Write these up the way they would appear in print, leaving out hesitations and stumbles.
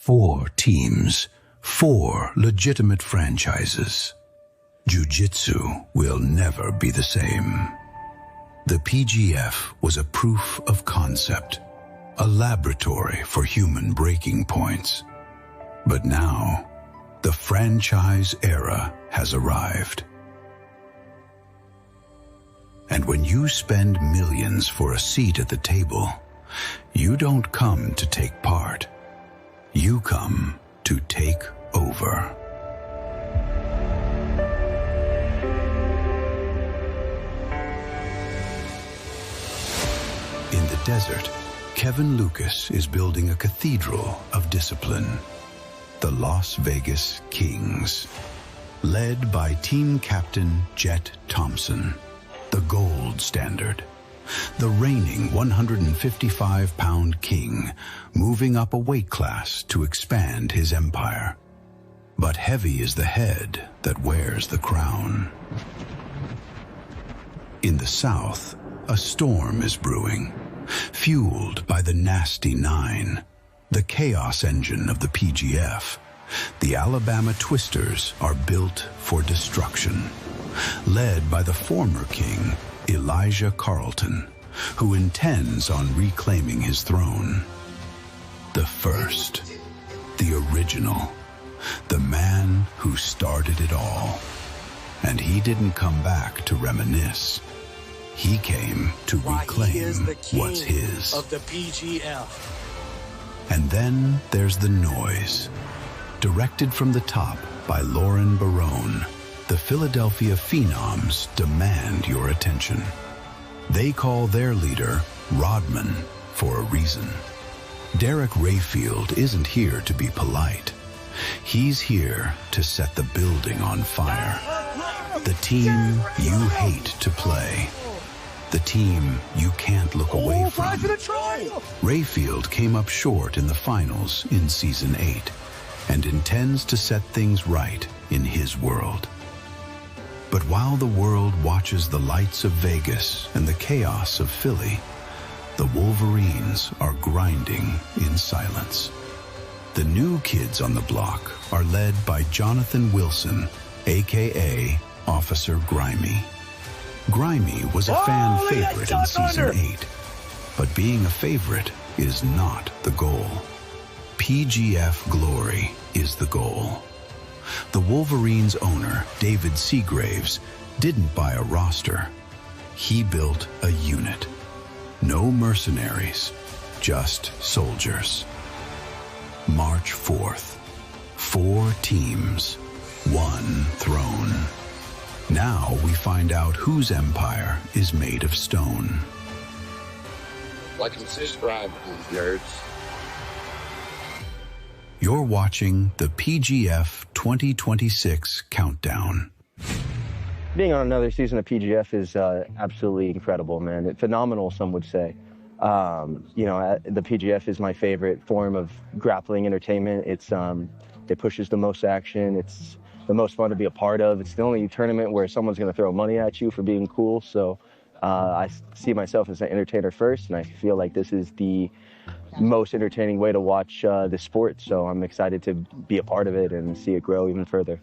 4 teams, 4 legitimate franchises. Jiu-Jitsu will never be the same. The PGF was a proof of concept, a laboratory for human breaking points. But now, the franchise era has arrived. And when you spend millions for a seat at the table, you don't come to take part. You come to take over. In the desert, Kevin Lucas is building a cathedral of discipline. The Las Vegas Kings, led by team captain Jett Thompson, the gold standard, the reigning 155-pound king, moving up a weight class to expand his empire. But heavy is the head that wears the crown. In the south, a storm is brewing, fueled by the Nasty Nine, the chaos engine of the PGF. The Alabama Twisters are built for destruction, led by the former king, Elijah Carlton, who intends on reclaiming his throne. The first, the original, the man who started it all. And he didn't come back to reminisce. He came to reclaim what's his. Of the PGF. And then there's The Noise, directed from the top by Lauren Barone. The Philadelphia Phenoms demand your attention. They call their leader Rodman for a reason. Derek Rayfield isn't here to be polite. He's here to set the building on fire. The team you hate to play. The team you can't look away from. Rayfield came up short in the finals in Season 8 and intends to set things right in his world. But while the world watches the lights of Vegas and the chaos of Philly, the Wolverines are grinding in silence. The new kids on the block are led by Jonathan Wilson, a.k.a. Officer Grimy. Grimy was a fan favorite in Season 8, but being a favorite is not the goal. PGF glory is the goal. The Wolverines owner, David Seagraves, didn't buy a roster. He built a unit. No mercenaries, just soldiers. March 4th, 4 teams, 1 throne. Now we find out whose empire is made of stone. Like and subscribe, nerds. You're watching the PGF 2026 Countdown. Being on another season of PGF is absolutely incredible, man. Phenomenal, some would say. You know, the PGF is my favorite form of grappling entertainment. It pushes the most action. It's the most fun to be a part of. It's the only tournament where someone's going to throw money at you for being cool. So I see myself as an entertainer first, and I feel like this is the most entertaining way to watch the sport. So I'm excited to be a part of it and see it grow even further.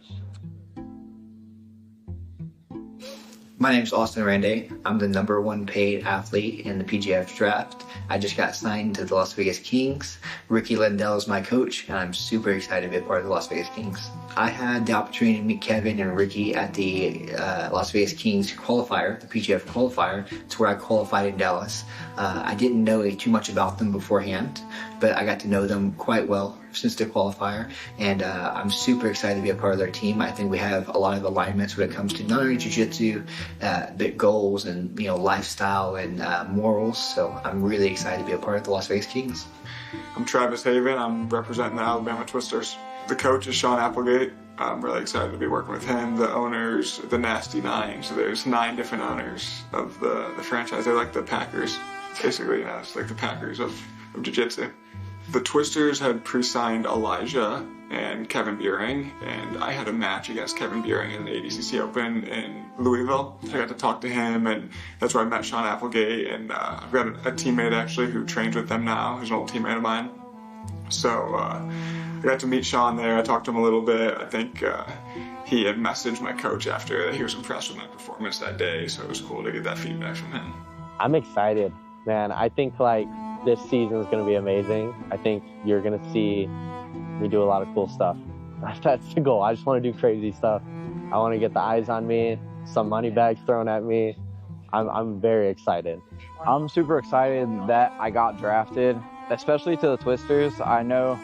My name is Austin Oranday. I'm the #1 paid athlete in the PGF draft. I just got signed to the Las Vegas Kings. Ricky Lindell is my coach, and I'm super excited to be a part of the Las Vegas Kings. I had the opportunity to meet Kevin and Ricky at the Las Vegas Kings qualifier, the PGF qualifier. It's where I qualified in Dallas. I didn't know too much about them beforehand, but I got to know them quite well since the qualifier, and I'm super excited to be a part of their team. I think we have a lot of alignments when it comes to not only jiu-jitsu, but goals and lifestyle and morals. So I'm really excited to be a part of the Las Vegas Kings. I'm Travis Haven. I'm representing the Alabama Twisters. The coach is Sean Applegate. I'm really excited to be working with him. The owners, the Nasty Nine. So there's 9 different owners of the franchise. They're like the Packers, basically. It's like the Packers of jiu-jitsu. The Twisters had pre-signed Elijah and Kevin Beuhring, and I had a match against Kevin Beuhring in the ADCC Open in Louisville. I got to talk to him, and that's where I met Sean Applegate, and I've got a teammate actually who trains with them now, who's an old teammate of mine. So got to meet Shawn there. I talked to him a little bit. I think he had messaged my coach after he was impressed with my performance that day, so it was cool to get that feedback from him. I'm excited, man. I think like this season is going to be amazing. I think you're going to see me do a lot of cool stuff. That's the goal. I just want to do crazy stuff. I want to get the eyes on me, some money bags thrown at me. I'm very excited. I'm super excited that I got drafted, especially to the Twisters. I know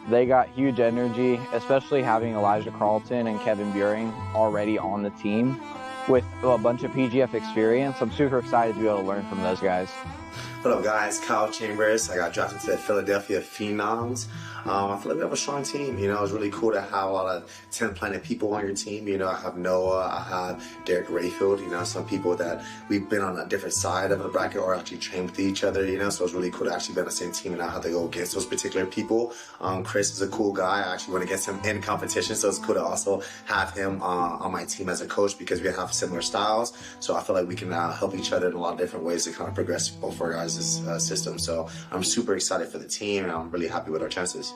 they got huge energy, especially having Elijah Carlton and Kevin Beuhring already on the team with a bunch of PGF experience. I'm super excited to be able to learn from those guys. What up, guys? Kyle Chambers. I got drafted to the Philadelphia Phenoms. I feel like we have a strong team. You know, it's really cool to have a lot of 10-planet people on your team. You know, I have Noah, I have Derek Rayfield, you know, some people that we've been on a different side of the bracket or actually trained with each other, you know, so it's really cool to actually be on the same team and not have to go against those particular people. Chris is a cool guy. I actually went against him in competition, so it's cool to also have him on my team as a coach because we have similar styles. So I feel like we can help each other in a lot of different ways to kind of progress both of our guys' system. So I'm super excited for the team and I'm really happy with our chances.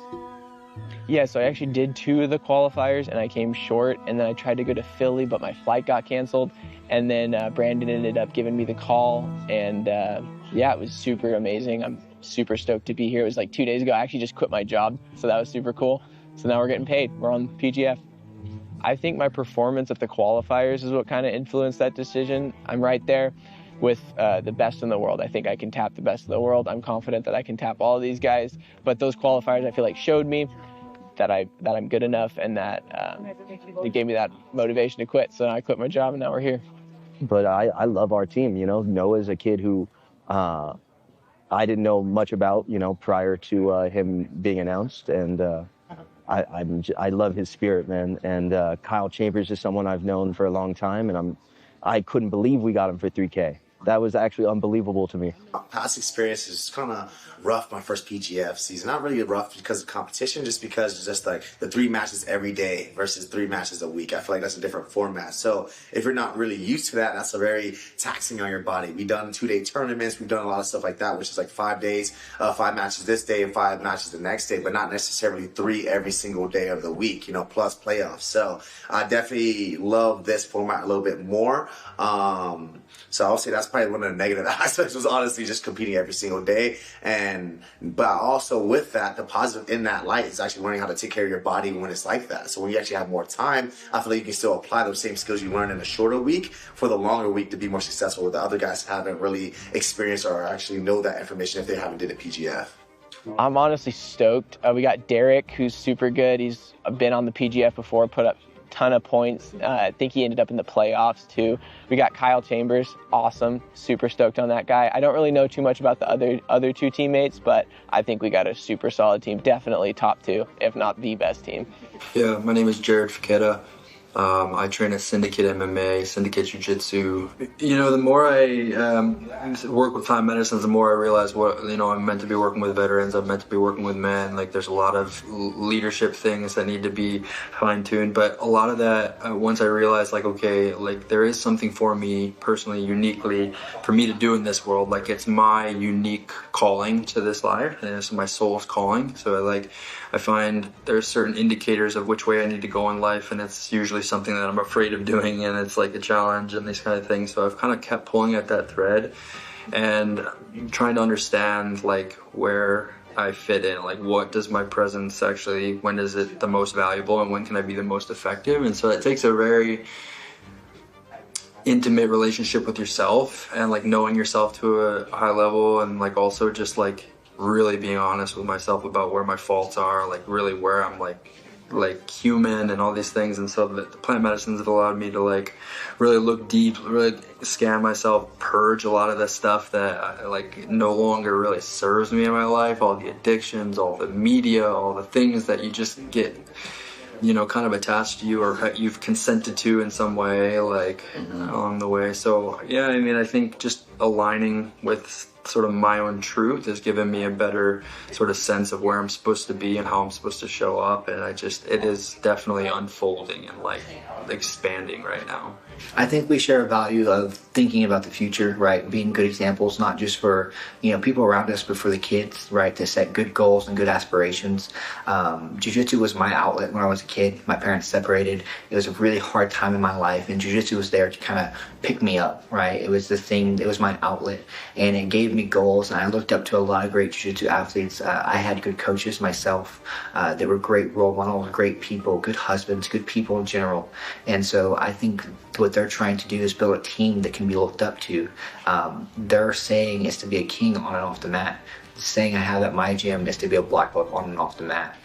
Yeah, so I actually did 2 of the qualifiers and I came short, and then I tried to go to Philly, but my flight got canceled, and then Brandon ended up giving me the call, and yeah, it was super amazing. I'm super stoked to be here. It was like 2 days ago. I actually just quit my job, so that was super cool. So now we're getting paid. We're on PGF. I think my performance at the qualifiers is what kind of influenced that decision. I'm right there with the best in the world. I think I can tap the best in the world. I'm confident that I can tap all of these guys, but those qualifiers I feel like showed me that I'm good enough, and that it gave me that motivation to quit. So I quit my job and now we're here. But I love our team. You know, Noah's a kid who I didn't know much about, you know, prior to him being announced, and I love his spirit, man. And Kyle Chambers is someone I've known for a long time, and I couldn't believe we got him for 3K. That was actually unbelievable to me. Past experience is kind of rough my first PGF season. Not really rough because of competition, just because it's just like the 3 matches every day versus 3 matches a week. I feel like that's a different format. So if you're not really used to that, that's a very taxing on your body. We've done 2-day tournaments. We've done a lot of stuff like that, which is like 5 days, 5 matches this day and 5 matches the next day, but not necessarily 3 every single day of the week, you know, plus playoffs. So I definitely love this format a little bit more. So I would say that's probably one of the negative aspects was honestly just competing every single day. But also with that, the positive in that light is actually learning how to take care of your body when it's like that. So when you actually have more time, I feel like you can still apply those same skills you learned in a shorter week for the longer week to be more successful, where the other guys haven't really experienced or actually know that information if they haven't did a PGF. I'm honestly stoked. We got Derek, who's super good. He's been on the PGF before, put up ton of points. I think he ended up in the playoffs too. We got Kyle Chambers, awesome, super stoked on that guy. I don't really know too much about the other 2 teammates, but I think we got a super solid team, definitely top 2, if not the best team. Yeah, my name is Fekete. I train at Syndicate MMA, Syndicate Jiu-Jitsu. You know, the more I work with plant medicines, the more I realize what, you know, I'm meant to be working with veterans, I'm meant to be working with men. Like, there's a lot of leadership things that need to be fine-tuned. But a lot of that, once I realized, like, okay, like, there is something for me personally, uniquely, for me to do in this world. Like, it's my unique calling to this life, and it's my soul's calling. So, I find there's certain indicators of which way I need to go in life, and it's usually something that I'm afraid of doing, and it's like a challenge and these kind of things. So I've kind of kept pulling at that thread and trying to understand like where I fit in, like what does my presence actually, when is it the most valuable and when can I be the most effective. And so it takes a very intimate relationship with yourself and like knowing yourself to a high level, and like also just like really being honest with myself about where my faults are, like really where I'm like human and all these things. And so the plant medicines have allowed me to like really look deep, really scan myself, purge a lot of the stuff that like no longer really serves me in my life, all the addictions, all the media, all the things that you just get, you know, kind of attached to you or you've consented to in some way, like along the way. So yeah, I mean, I think just aligning with sort of my own truth has given me a better sort of sense of where I'm supposed to be and how I'm supposed to show up. And it is definitely unfolding and like expanding right now. I think we share a value of thinking about the future, right? Being good examples, not just for, people around us, but for the kids, right? To set good goals and good aspirations. Jiu-jitsu was my outlet when I was a kid. My parents separated. It was a really hard time in my life, and jiu-jitsu was there to kind of pick me up, right? It was the thing, it was my outlet, and it gave me goals, and I looked up to a lot of great jiu-jitsu athletes. I had good coaches myself. They were great role models, great people, good husbands, good people in general. And so I think what they're trying to do is build a team that can be looked up to. Their saying is to be a king on and off the mat. The saying I have at my gym is to be a black belt on and off the mat.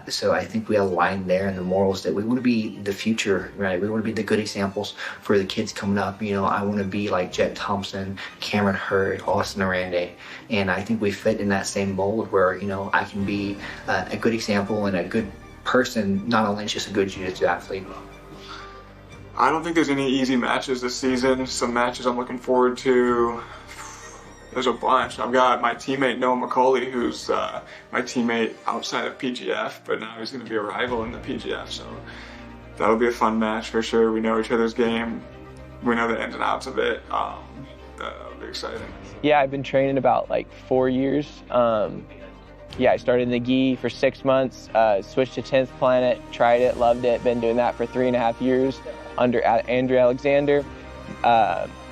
So I think we align there in the morals that we want to be the future, right? We want to be the good examples for the kids coming up. I want to be like Jett Thompson, Cameron Hurd, Austin Oranday. And I think we fit in that same mold where, I can be a good example and a good person, not only just a good jiu-jitsu athlete. I don't think there's any easy matches this season. Some matches I'm looking forward to. There's a bunch. I've got my teammate Noah McCully, who's my teammate outside of PGF, but now he's going to be a rival in the PGF, so that'll be a fun match for sure. We know each other's game. We know the ins and outs of it. That'll be exciting. Yeah, I've been training about 4 years. I started in the gi for 6 months, switched to 10th Planet, tried it, loved it, been doing that for 3.5 years under Andrew Alexander.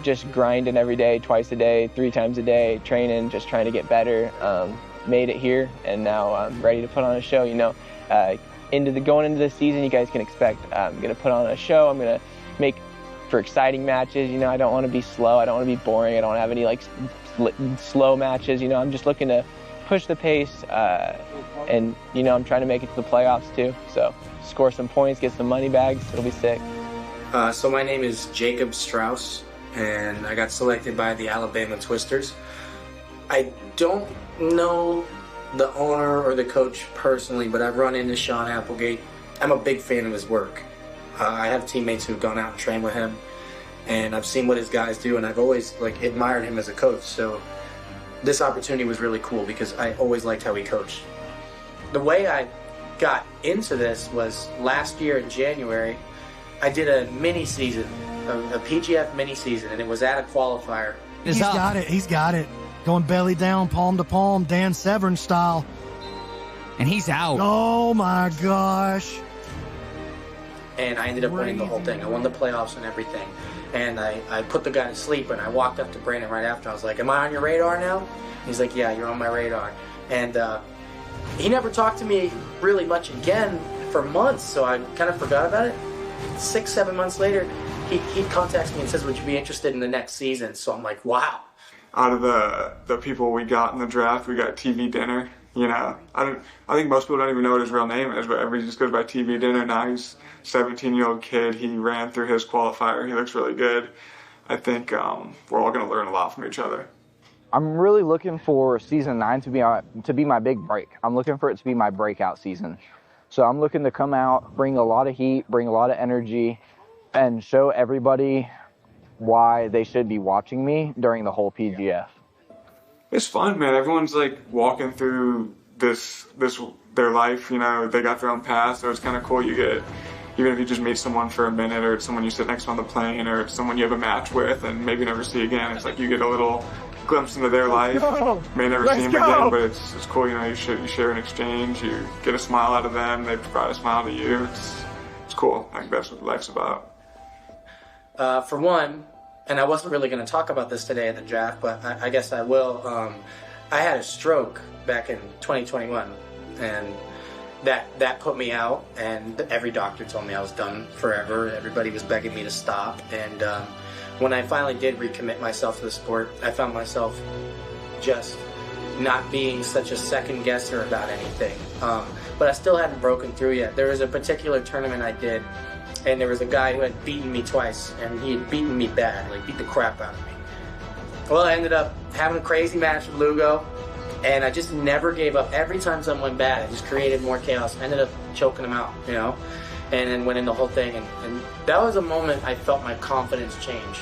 Just grinding every day, twice a day, 3 times a day, training, just trying to get better. Made it here, and now I'm ready to put on a show. Going into this season, you guys can expect I'm going to put on a show. I'm going to make for exciting matches. I don't want to be slow. I don't want to be boring. I don't have any slow matches. I'm just looking to push the pace, and I'm trying to make it to the playoffs too. So score some points, get some money bags. It'll be sick. So my name is Jacob Straus, and I got selected by the Alabama Twisters. I don't know the owner or the coach personally, but I've run into Shawn Applegate. I'm a big fan of his work. I have teammates who've gone out and trained with him, and I've seen what his guys do, and I've always admired him as a coach. So this opportunity was really cool because I always liked how he coached. The way I got into this was last year in January. I did a mini season, a PGF mini season, and it was at a qualifier. He's got it. Going belly down, palm to palm, Dan Severn style. And he's out. Oh my gosh. And I ended up winning the whole thing. I won the playoffs and everything. And I put the guy to sleep, and I walked up to Brandon right after. I was like, am I on your radar now? He's like, yeah, you're on my radar. And he never talked to me really much again for months, so I kind of forgot about it. 6-7 months later, he contacts me and says, would you be interested in the next season? So I'm like, wow. Out of the people we got in the draft, we got TV Dinner. I think most people don't even know what his real name is, but everybody just goes by TV Dinner. Now he's a 17-year-old kid. He ran through his qualifier. He looks really good. I think we're all going to learn a lot from each other. I'm really looking for season 9 to be my big break. I'm looking for it to be my breakout season. So I'm looking to come out, bring a lot of heat, bring a lot of energy, and show everybody why they should be watching me during the whole PGF. It's fun, man. Everyone's walking through their life. They got their own path, so it's kind of cool. You get, even if you just meet someone for a minute, or it's someone you sit next to on the plane, or it's someone you have a match with and maybe never see again. It's you get a little glimpse into their life. May never see them again, but it's cool. You share an exchange. You get a smile out of them. They provide a smile to you. It's cool. I think that's what life's about. For one, and I wasn't really going to talk about this today at the draft, but I guess I will. I had a stroke back in 2021, and that put me out, and every doctor told me I was done forever. Everybody was begging me to stop, and when I finally did recommit myself to the sport, I found myself just not being such a second guesser about anything. But I still hadn't broken through yet. There was a particular tournament I did, and there was a guy who had beaten me twice, and he had beaten me bad, beat the crap out of me. Well, I ended up having a crazy match with Lugo, and I just never gave up. Every time something went bad, I just created more chaos. I ended up choking him out, and then winning the whole thing. And that was a moment I felt my confidence change.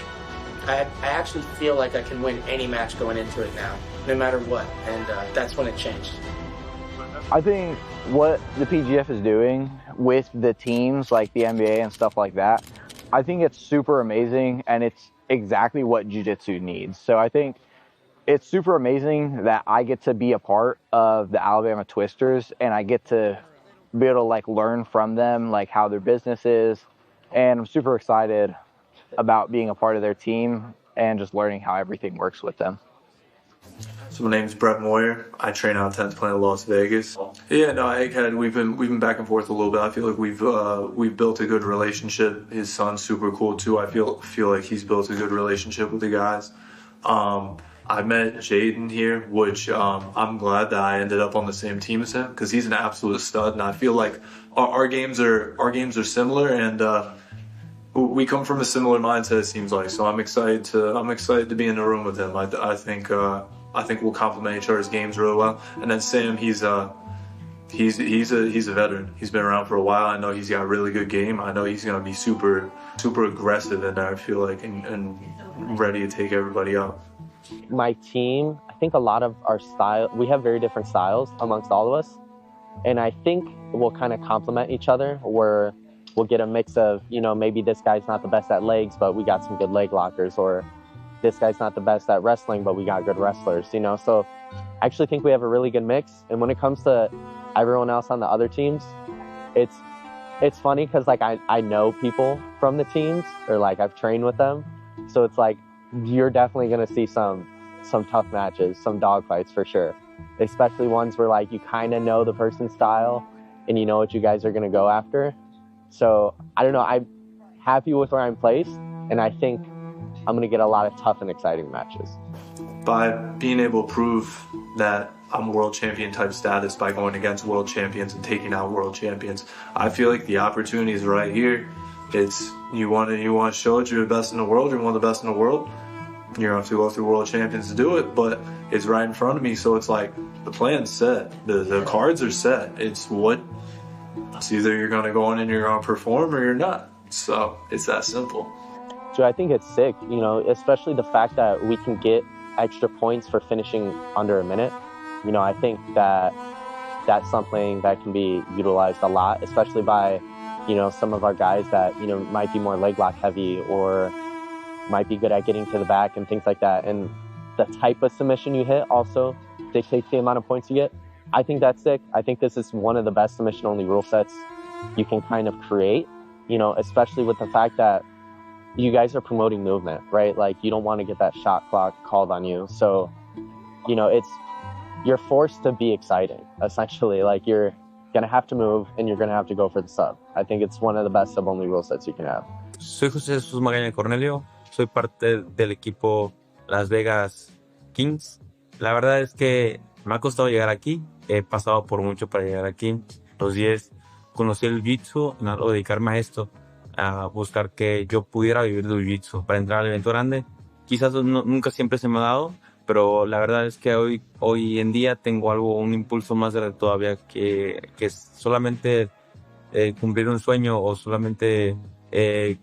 I actually feel like I can win any match going into it now, no matter what, and that's when it changed. I think what the PGF is doing with the teams like the NBA and stuff like that, I think it's super amazing, and it's exactly what jiu-jitsu needs. So I think it's super amazing that I get to be a part of the Alabama Twisters, and I get to be able to like learn from them, like how their business is, and I'm super excited about being a part of their team and just learning how everything works with them. So my name's Brett Moyer. I train out 10th Planet Las Vegas. Yeah, no, Egghead, we've been back and forth a little bit. I feel like we've built a good relationship. His son's super cool too. I feel like he's built a good relationship with the guys. I met Jayden here, which I'm glad that I ended up on the same team as him because he's an absolute stud, and I feel like our games are similar, and we come from a similar mindset. It seems like, so I'm excited to be in the room with him. I think we'll complement each other's games really well. And then Sam, he's a veteran. He's been around for a while. I know he's got a really good game. I know he's gonna be super aggressive in there. I feel like and ready to take everybody out. My team, I think a lot of our style, we have very different styles amongst all of us, and I think we'll kind of complement each other, where we'll get a mix of, maybe this guy's not the best at legs, but we got some good leg lockers, or this guy's not the best at wrestling, but we got good wrestlers, So I actually think we have a really good mix. And when it comes to everyone else on the other teams, it's funny because like I know people from the teams, or like I've trained with them. So it's like you're definitely gonna see some tough matches, some dog fights for sure. Especially ones where like you kind of know the person's style and you know what you guys are gonna go after. So I don't know, I'm happy with where I'm placed, and I think I'm going to get a lot of tough and exciting matches. By being able to prove that I'm world champion type status by going against world champions and taking out world champions, I feel like the opportunity is right here. It's you want to show that you're the best in the world, you're one of the best in the world. You don't have to go through world champions to do it, but it's right in front of me. So it's like the plan's set, the cards are set. It's either you're going to go in and you're going to perform or you're not. So it's that simple. So I think it's sick, especially the fact that we can get extra points for finishing under a minute. I think that that's something that can be utilized a lot, especially by, some of our guys that, might be more leg lock heavy or might be good at getting to the back and things like that. And the type of submission you hit also dictates the amount of points you get. I think that's sick. I think this is one of the best submission-only rule sets you can kind of create, especially with the fact that you guys are promoting movement, right? Like you don't want to get that shot clock called on you. So, you're forced to be exciting, essentially. Like you're going to have to move and you're going to have to go for the sub. I think it's one of the best sub-only rule sets you can have. Soy José Jesús Magaña Cornelio. Soy parte del equipo Las Vegas Kings. La verdad es que me ha costado llegar aquí. He pasado por mucho para llegar aquí. Los 10, conocí el jiu-jitsu, o dedicarme a esto, a buscar que yo pudiera vivir de jiu-jitsu para entrar al evento grande. Quizás nunca siempre se me ha dado, pero la verdad es que hoy en día tengo un impulso más grande todavía que solamente cumplir un sueño o solamente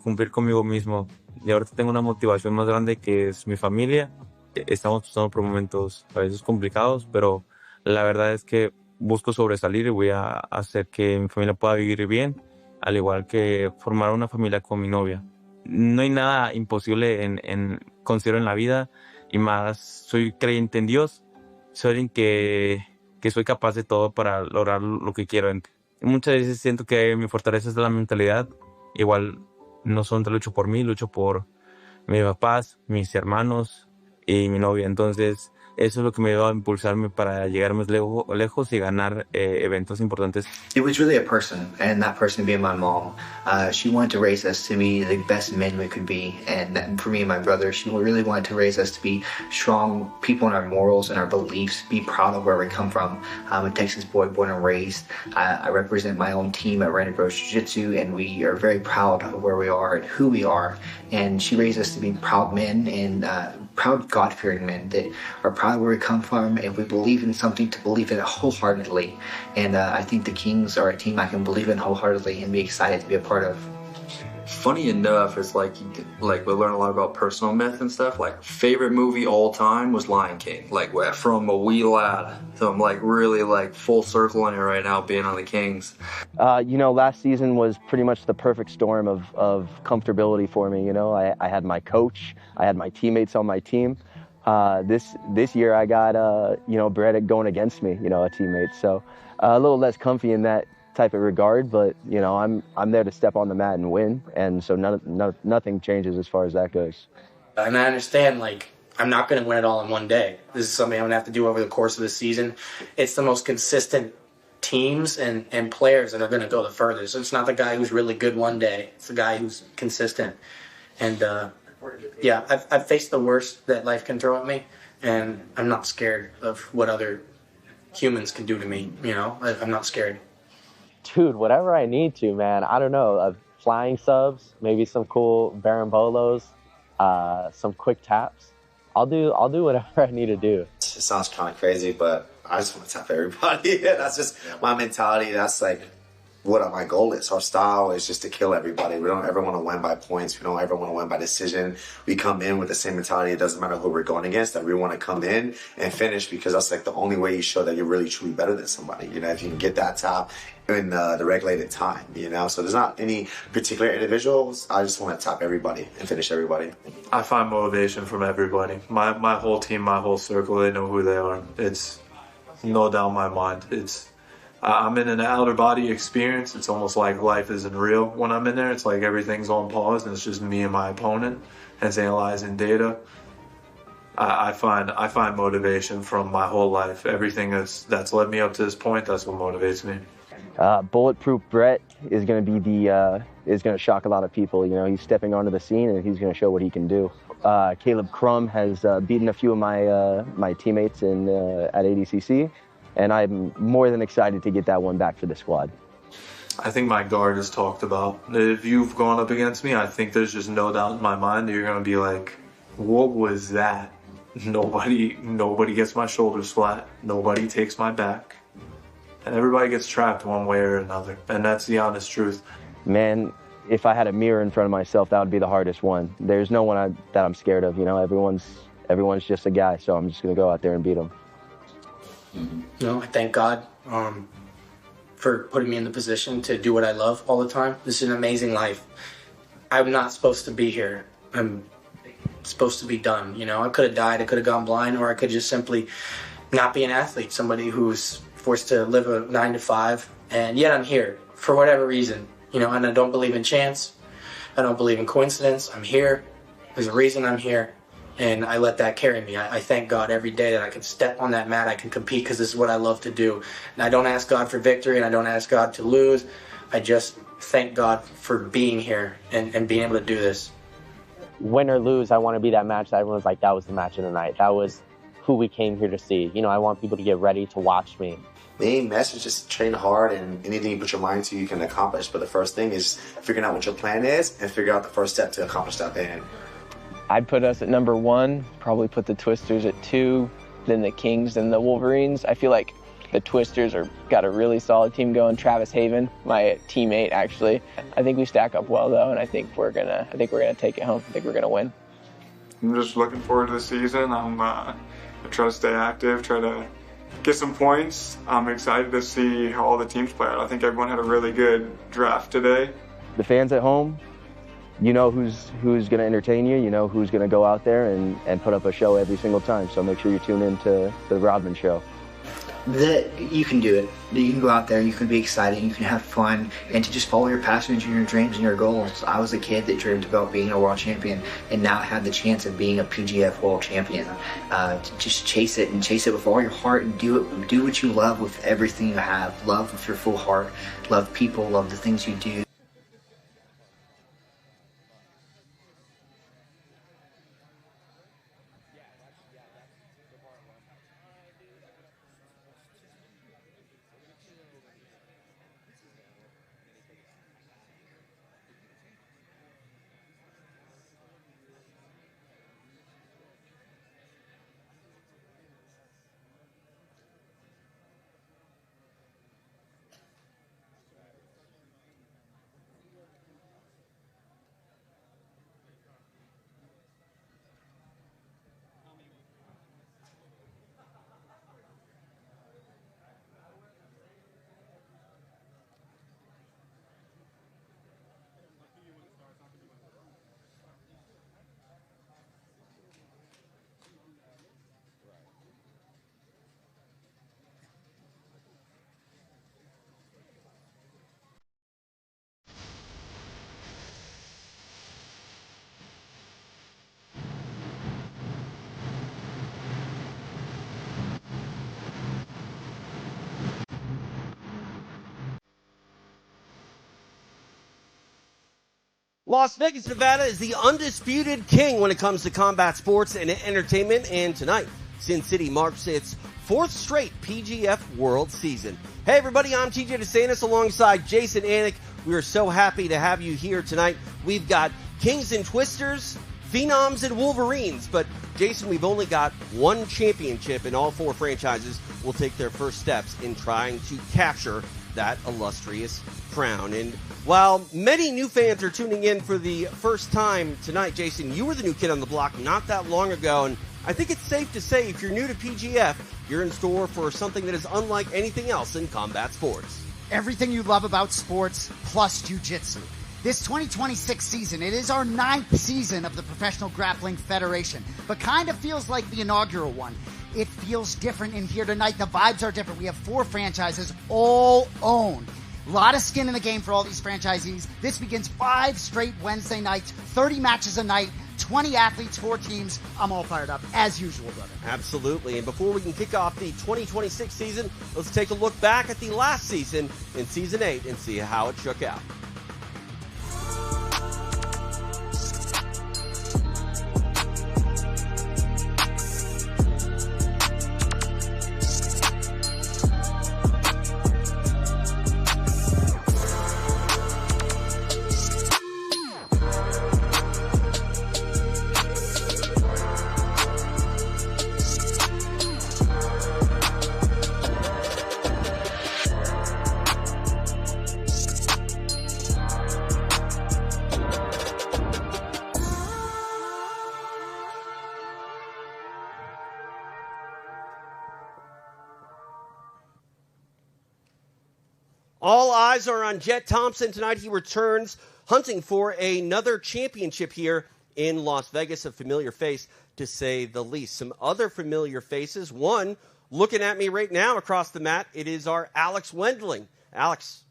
cumplir conmigo mismo. Y ahorita tengo una motivación más grande que es mi familia. Estamos pasando por momentos a veces complicados, pero la verdad es que busco sobresalir y voy a hacer que mi familia pueda vivir bien, al igual que formar una familia con mi novia. No hay nada imposible considero en la vida, y más soy creyente en Dios. Soy alguien que soy capaz de todo para lograr lo que quiero. Muchas veces siento que mi fortaleza es la mentalidad. Igual no solamente lucho por mí, lucho por mis papás, mis hermanos y mi novia. Entonces eso es lo que me ayudó a impulsarme para llegar más lejos y ganar eventos importantes. It was really a person, and that person being my mom. She wanted to raise us to be the best men we could be, and for me and my brother, she really wanted to raise us to be strong people in our morals and our beliefs, be proud of where we come from. I'm a Texas boy, born and raised. I represent my own team at Random Bros Jiu-Jitsu, and we are very proud of where we are and who we are. And she raised us to be proud men and proud God-fearing men that are proud of where we come from, and we believe in something, to believe in it wholeheartedly. And I think the Kings are a team I can believe in wholeheartedly and be excited to be a part of. funny enough, it's like we learn a lot about personal myth and stuff. Like favorite movie all time was Lion King. Like from a wee lad, so I'm like really like full circle in it right now, being on the Kings. Last season was pretty much the perfect storm of comfortability for me. I had my coach, I had my teammates on my team. This year I got Brett going against me, a teammate. So a little less comfy in that type of regard, but I'm there to step on the mat and win, and so nothing changes as far as that goes. And I understand, like, I'm not going to win it all in one day. This is something I'm going to have to do over the course of the season. It's the most consistent teams and players that are going to go the furthest. It's not the guy who's really good one day. It's the guy who's consistent. And I've faced the worst that life can throw at me, and I'm not scared of what other humans can do to me. I'm not scared. Dude, whatever I need to, man. I don't know. Flying subs, maybe some cool barambolos, some quick taps. I'll do whatever I need to do. It sounds kind of crazy, but I just want to tap everybody. That's just my mentality. That's like what my goal is. Our style is just to kill everybody. We don't ever want to win by points. We don't ever want to win by decision. We come in with the same mentality. It doesn't matter who we're going against, that we want to come in and finish, because that's like the only way you show that you're really truly better than somebody. If you can get that tap in the regulated time, So there's not any particular individuals. I just want to tap everybody and finish everybody. I find motivation from everybody. My whole team, my whole circle, they know who they are. It's no doubt in my mind. I'm in an outer body experience. It's almost like life isn't real when I'm in there. It's like everything's on pause and it's just me and my opponent and it's analyzing data. I find motivation from my whole life. Everything that's led me up to this point, that's what motivates me. Bulletproof Brett is going to be is going to shock a lot of people. He's stepping onto the scene and he's going to show what he can do. Caleb Crump has beaten a few of my teammates at ADCC. And I'm more than excited to get that one back for the squad. I think my guard is talked about. If you've gone up against me, I think there's just no doubt in my mind that you're going to be like, what was that? Nobody gets my shoulders flat. Nobody takes my back. And everybody gets trapped one way or another. And that's the honest truth. Man, if I had a mirror in front of myself, that would be the hardest one. There's no one that I'm scared of. Everyone's just a guy, so I'm just going to go out there and beat them. I thank God for putting me in the position to do what I love all the time. This is an amazing life. I'm not supposed to be here. I'm supposed to be done. I could have died, I could have gone blind, or I could just simply not be an athlete, somebody who's forced to live a 9-to-5, and yet I'm here for whatever reason. And I don't believe in chance. I don't believe in coincidence. I'm here. There's a reason I'm here. And I let that carry me. I thank God every day that I can step on that mat, I can compete, because this is what I love to do. And I don't ask God for victory, and I don't ask God to lose. I just thank God for being here and being able to do this. Win or lose, I want to be that match that everyone's like, that was the match of the night. That was who we came here to see. I want people to get ready to watch me. Main message is train hard, and anything you put your mind to, you can accomplish. But the first thing is figuring out what your plan is and figure out the first step to accomplish that plan. I'd put us at number 1, probably put the Twisters at 2, then the Kings and the Wolverines. I feel like the Twisters got a really solid team going. Travis Haven, my teammate, actually. I think we stack up well though, and I think we're gonna take it home. I think we're gonna win. I'm just looking forward to the season. I try to stay active, try to get some points. I'm excited to see how all the teams play out. I think everyone had a really good draft today. The fans at home, who's going to entertain you, who's going to go out there and put up a show every single time. So make sure you tune in to the Rodman Show. You can do it. You can go out there, you can be excited, you can have fun, and to just follow your passions and your dreams and your goals. I was a kid that dreamed about being a world champion, and now have the chance of being a PGF world champion. Just chase it, and chase it with all your heart, and do what you love with everything you have. Love with your full heart. Love people, love the things you do. Las Vegas, Nevada is the undisputed king when it comes to combat sports and entertainment, and tonight, Sin City marks its 4th straight PGF World Season. Hey everybody, I'm TJ DeSantis alongside Jason Anik. We are so happy to have you here tonight. We've got Kings and Twisters, Phenoms and Wolverines, but Jason, we've only got one championship, and all 4 franchises will take their first steps in trying to capture that illustrious crown. And while many new fans are tuning in for the first time tonight, Jason, you were the new kid on the block not that long ago, and I think it's safe to say if you're new to PGF, you're in store for something that is unlike anything else in combat sports. Everything you love about sports plus jiu-jitsu. This 2026 season, it is our 9th season of the Professional Grappling Federation, but kind of feels like the inaugural one. It feels different in here tonight. The vibes are different. We have 4 franchises, all owned. A lot of skin in the game for all these franchisees. This begins 5 straight Wednesday nights, 30 matches a night, 20 athletes, 4 teams. I'm all fired up, as usual, brother. Absolutely. And before we can kick off the 2026 season, let's take a look back at the last season in Season 8 and see how it shook out. All eyes are on Jett Thompson tonight. He returns hunting for another championship here in Las Vegas, a familiar face to say the least. Some other familiar faces. One looking at me right now across the mat, it is our Alex Wendling. Alex.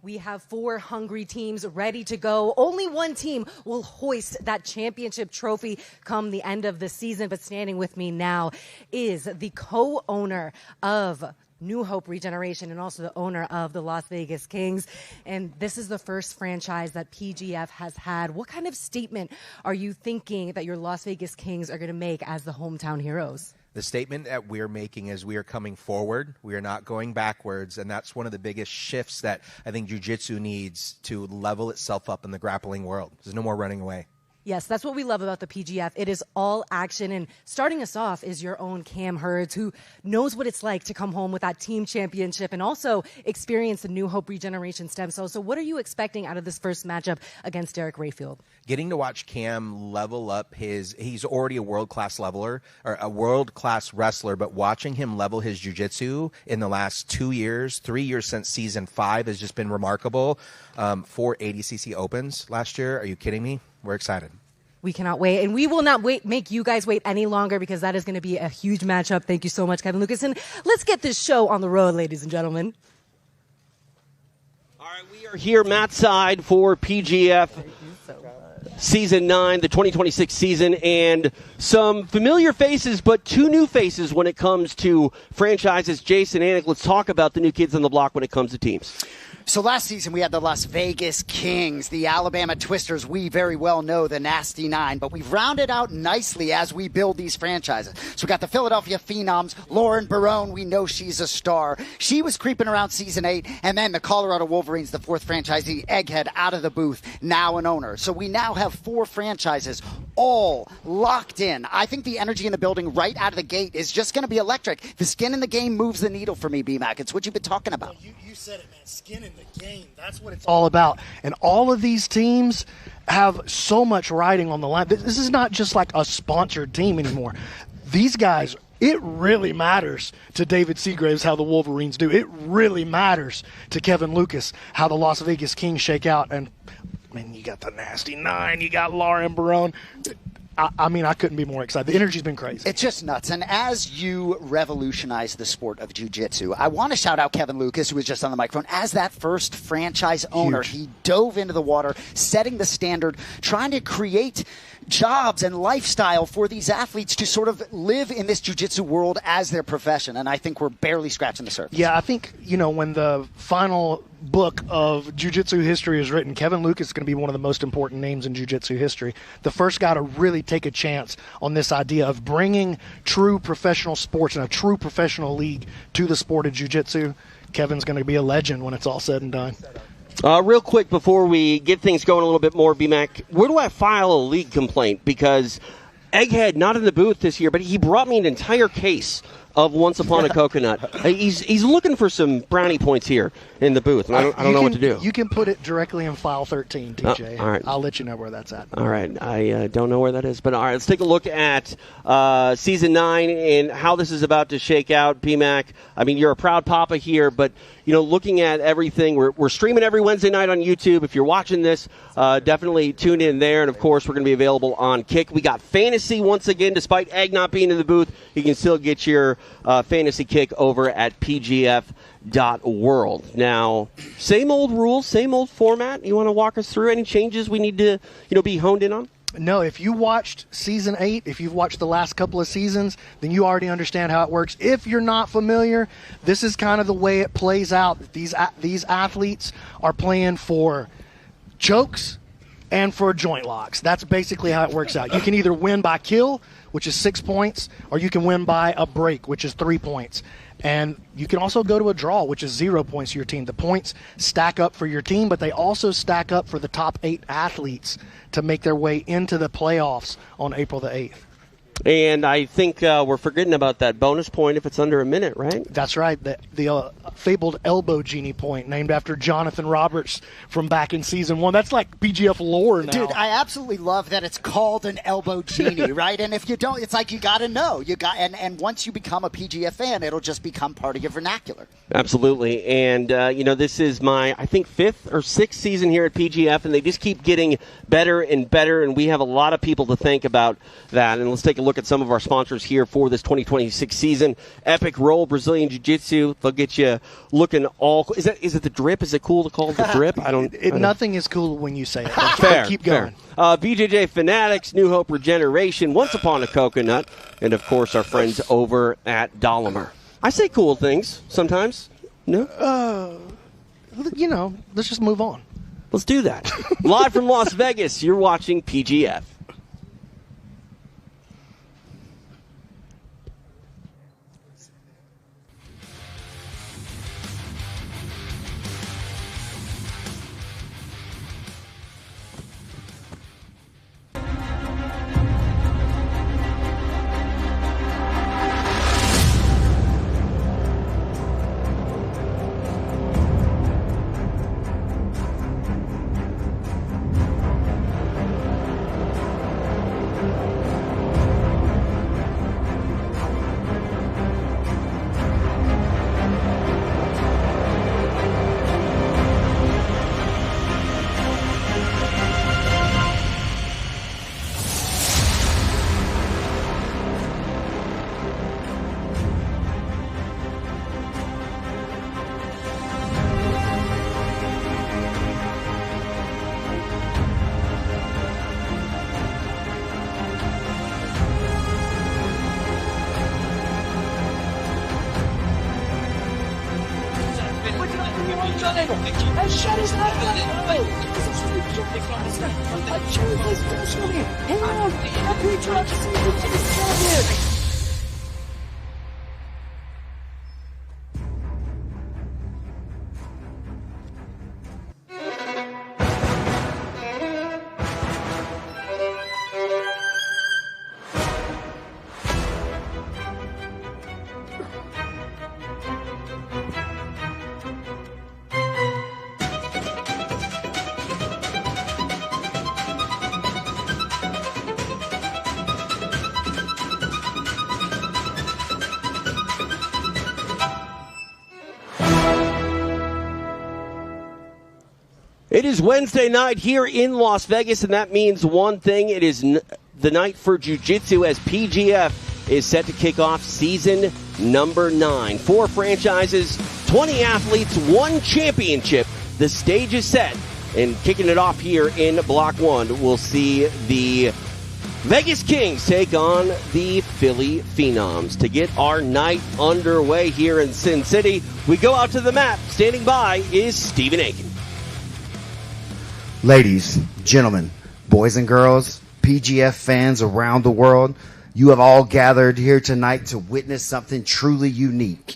We have 4 hungry teams ready to go. Only one team will hoist that championship trophy come the end of the season. But standing with me now is the co-owner of New Hope Regeneration and also the owner of the Las Vegas Kings. And this is the first franchise that PGF has had. What kind of statement are you thinking that your Las Vegas Kings are going to make as the hometown heroes? The statement that we're making is we are coming forward. We are not going backwards. And that's one of the biggest shifts that I think jiu-jitsu needs to level itself up in the grappling world. There's no more running away. Yes, that's what we love about the PGF. It is all action. And starting us off is your own Cam Hurd, who knows what it's like to come home with that team championship and also experience the New Hope Regeneration stem cells. So what are you expecting out of this first matchup against Derek Rayfield? Getting to watch Cam level up he's already a world-class leveler, or a world-class wrestler, but watching him level his jiu-jitsu in the last 2 years, 3 years since season 5 has just been remarkable. 4 ADCC Opens last year. Are you kidding me? We're excited. We cannot wait, and we will not make you guys wait any longer because that is going to be a huge matchup. Thank you so much, Kevin Lucas. And let's get this show on the road, ladies and gentlemen. All right, we are here, Matt side, for PGF Season 9, the 2026 season, and some familiar faces, but 2 new faces when it comes to franchises. Jason Anik, let's talk about the new kids on the block when it comes to teams. So last season we had the Las Vegas Kings, the Alabama Twisters. We very well know the Nasty 9, but we've rounded out nicely as we build these franchises. So we got the Philadelphia Phenoms, Lauren Barone. We know she's a star. She was creeping around season 8, and then the Colorado Wolverines, the 4th franchisee, Egghead out of the booth, now an owner. So we now have 4 franchises all locked in. I think the energy in the building right out of the gate is just going to be electric. The skin in the game moves the needle for me, B-Mac. It's what you've been talking about. You said it, man. Skin in the game. That's what it's all about. And all of these teams have so much riding on the line. This is not just like a sponsored team anymore. These guys, it really matters to David Seagraves how the Wolverines do. It really matters to Kevin Lucas how the Las Vegas Kings shake out. And, I mean, you got the Nasty 9, you got Lauren Barone. I mean, I couldn't be more excited. The energy's been crazy. It's just nuts. And as you revolutionize the sport of jiu-jitsu, I want to shout out Kevin Lucas, who was just on the microphone. As that first franchise owner, he dove into the water, setting the standard, trying to create jobs and lifestyle for these athletes to sort of live in this jiu-jitsu world as their profession. And I think we're barely scratching the surface. Yeah, I think, when the final book of jiu-jitsu history is written, Kevin Lucas is going to be one of the most important names in jiu-jitsu history. The first guy to really take a chance on this idea of bringing true professional sports and a true professional league to the sport of jiu-jitsu. Kevin's going to be a legend when it's all said and done. Real quick before we get things going a little bit more, BMAC, where do I file a league complaint? Because Egghead, not in the booth this year, but he brought me an entire case of Once Upon a Coconut. He's looking for some brownie points here in the booth, and I don't know what to do. You can put it directly in file 13, TJ. All right. I'll let you know where that's at. All right. I don't know where that is, but all right, let's take a look at Season 9 and how this is about to shake out. BMAC, I mean, you're a proud papa here, but, looking at everything, we're streaming every Wednesday night on YouTube. If you're watching this, definitely tune in there, and, of course, we're going to be available on Kick. We got Fantasy once again. Despite Egg not being in the booth, you can still get your Fantasy Kick over at PGF.world. Now, same old rules, same old format. You want to walk us through any changes we need to, be honed in on? No, if you watched Season 8, if you've watched the last couple of seasons, then you already understand how it works. If you're not familiar, this is kind of the way it plays out. These athletes are playing for chokes and for joint locks. That's basically how it works out. You can either win by kill, which is 6 points, or you can win by a break, which is 3 points. And you can also go to a draw, which is 0 points to your team. The points stack up for your team, but they also stack up for the top 8 athletes to make their way into the playoffs on April the 8th. And I think we're forgetting about that bonus point if it's under a minute, right? That's right. The fabled elbow genie point, named after Jonathan Roberts from back in Season 1. That's like PGF lore now. Dude, I absolutely love that it's called an elbow genie, right? And if you don't, it's like you got to know. And once you become a PGF fan, it'll just become part of your vernacular. Absolutely. And, this is my, I think, 5th or 6th season here at PGF, and they just keep getting better and better, and we have a lot of people to thank about that. And let's take a look at some of our sponsors here for this 2026 season. Epic Roll Brazilian Jiu-Jitsu. They'll get you looking all. Is it the drip? Is it cool to call it the drip? I don't. Nothing is cool when you say it. Fair. Keep going. BJJ Fanatics, New Hope Regeneration, Once Upon a Coconut, and of course our friends over at Dolomer. I say cool things sometimes. No. Let's just move on. Let's do that. Live from Las Vegas, you're watching PGF. It is Wednesday night here in Las Vegas, and that means one thing. It is the night for Jiu-Jitsu as PGF is set to kick off season number 9. 4 franchises, 20 athletes, 1 championship. The stage is set, and kicking it off here in Block 1, we'll see the Vegas Kings take on the Philly Phenoms. To get our night underway here in Sin City, we go out to the map. Standing by is Stephen Aiken. Ladies, gentlemen, boys and girls, PGF fans around the world, you have all gathered here tonight to witness something truly unique.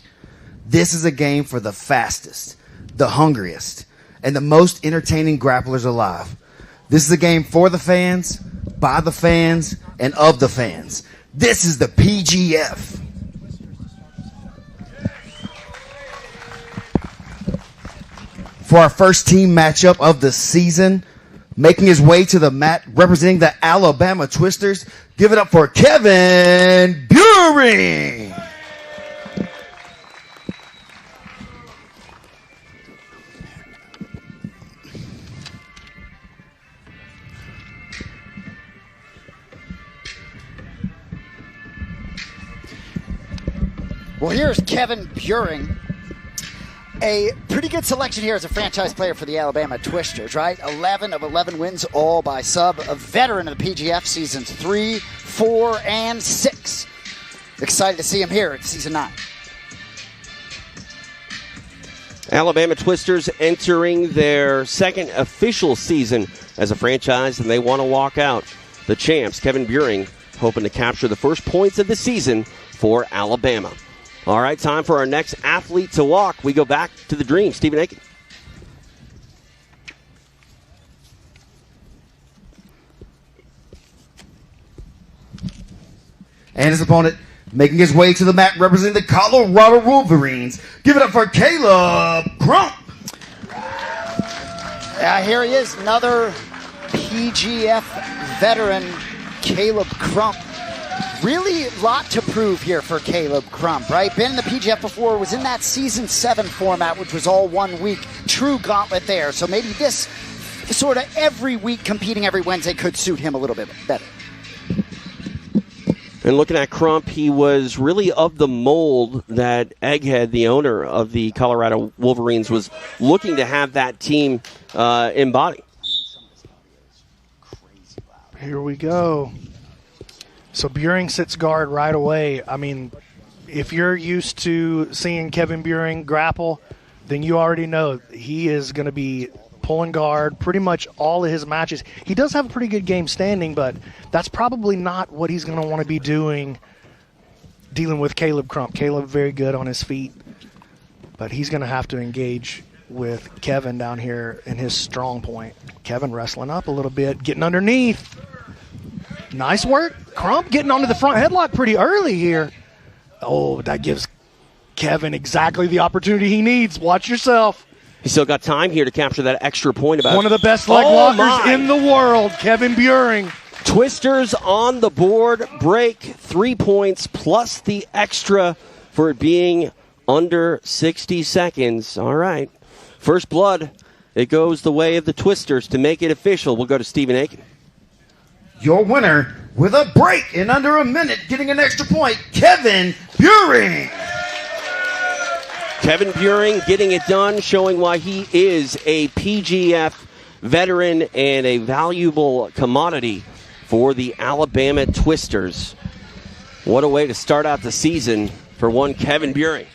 This is a game for the fastest, the hungriest, and the most entertaining grapplers alive. This is a game for the fans, by the fans, and of the fans. This is the PGF. For our first team matchup of the season, making his way to the mat, representing the Alabama Twisters, give it up for Kevin Beuhring. Well, here's Kevin Beuhring. A pretty good selection here as a franchise player for the Alabama Twisters, right? 11 of 11 wins, all by sub. A veteran of the PGF seasons 3, 4, and 6. Excited to see him here at season 9. Alabama Twisters entering their second official season as a franchise, and they want to walk out the champs. Kevin Beuhring hoping to capture the first points of the season for Alabama. All right, time for our next athlete to walk. We go back to the Dream. Stephen Aiken. And his opponent making his way to the mat, representing the Colorado Wolverines. Give it up for Caleb Crump. Here he is, another PGF veteran, Caleb Crump. Really a lot to prove here for Caleb Crump, right? Been in the PGF before, was in that Season 7 format, which was all 1 week. True gauntlet there. So maybe this sort of every week competing every Wednesday could suit him a little bit better. And looking at Crump, he was really of the mold that Egghead, the owner of the Colorado Wolverines, was looking to have that team embody. Here we go. So Beuhring sits guard right away. I mean, if you're used to seeing Kevin Beuhring grapple, then you already know he is going to be pulling guard pretty much all of his matches. He does have a pretty good game standing, but that's probably not what he's going to want to be doing dealing with Caleb Crump. Caleb very good on his feet, but he's going to have to engage with Kevin down here in his strong point. Kevin wrestling up a little bit, getting underneath. Nice work. Crump getting onto the front headlock pretty early here. Oh, that gives Kevin exactly the opportunity he needs. Watch yourself. He's still got time here to capture that extra point. About one of the best leg walkers in the world, Kevin Beuhring. Twisters on the board, break 3 points plus the extra for it being under 60 seconds. All right. First blood, it goes the way of the Twisters. To make it official, we'll go to Stephen Aiken. Your winner with a break in under a minute, getting an extra point, Kevin Beuhring. Kevin Beuhring getting it done, showing why he is a PGF veteran and a valuable commodity for the Alabama Twisters. What a way to start out the season for one Kevin Beuhring.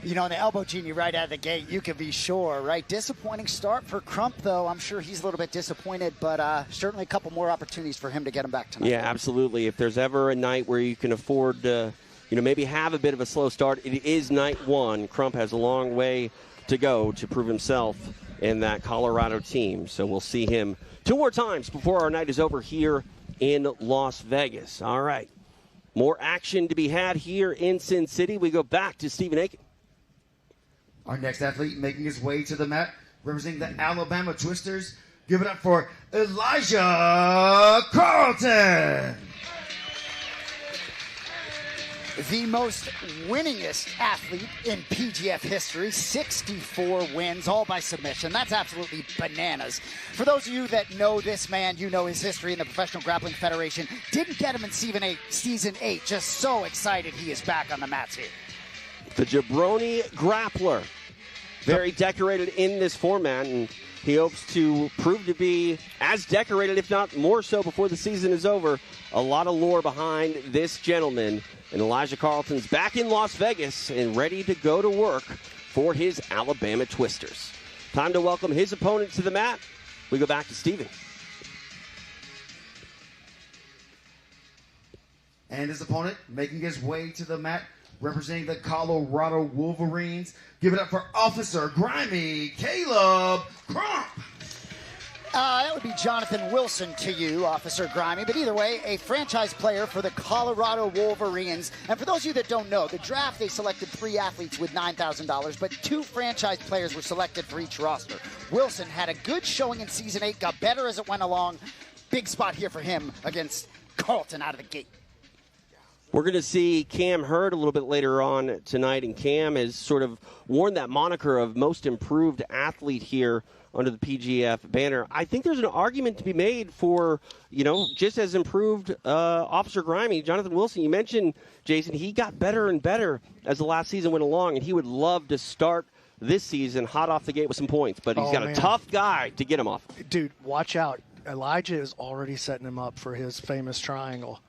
You know, the elbow genie right out of the gate, you can be sure, right? Disappointing start for Crump, though. I'm sure he's a little bit disappointed, but certainly a couple more opportunities for him to get him back tonight. Yeah, absolutely. If there's ever a night where you can afford to, maybe have a bit of a slow start, it is night one. Crump has a long way to go to prove himself in that Colorado team. So we'll see him 2 more times before our night is over here in Las Vegas. All right. More action to be had here in Sin City. We go back to Stephen Aiken. Our next athlete making his way to the mat, representing the Alabama Twisters. Give it up for Elijah Carlton. The most winningest athlete in PGF history, 64 wins, all by submission. That's absolutely bananas. For those of you that know this man, you know his history in the Professional Grappling Federation. Didn't get him in Season 8. Just so excited he is back on the mats here. The Jabroni Grappler, very decorated in this format, and he hopes to prove to be as decorated, if not more so, before the season is over. A lot of lore behind this gentleman, and Elijah Carlton's back in Las Vegas and ready to go to work for his Alabama Twisters. Time to welcome his opponent to the mat. We go back to Steven. And his opponent making his way to the mat, representing the Colorado Wolverines. Give it up for Officer Grimy Caleb Crump. That would be Jonathan Wilson to you, Officer Grimy. But either way, a franchise player for the Colorado Wolverines. And for those of you that don't know, the draft, they selected 3 athletes with $9,000, but 2 franchise players were selected for each roster. Wilson had a good showing in Season 8, got better as it went along. Big spot here for him against Carlton out of the gate. We're going to see Cam Hurd a little bit later on tonight, and Cam has sort of worn that moniker of most improved athlete here under the PGF banner. I think there's an argument to be made for, just as improved Officer Grimy, Jonathan Wilson. You mentioned, Jason, he got better and better as the last season went along, and he would love to start this season hot off the gate with some points, but he's got a tough guy to get him off. Dude, watch out. Elijah is already setting him up for his famous triangle.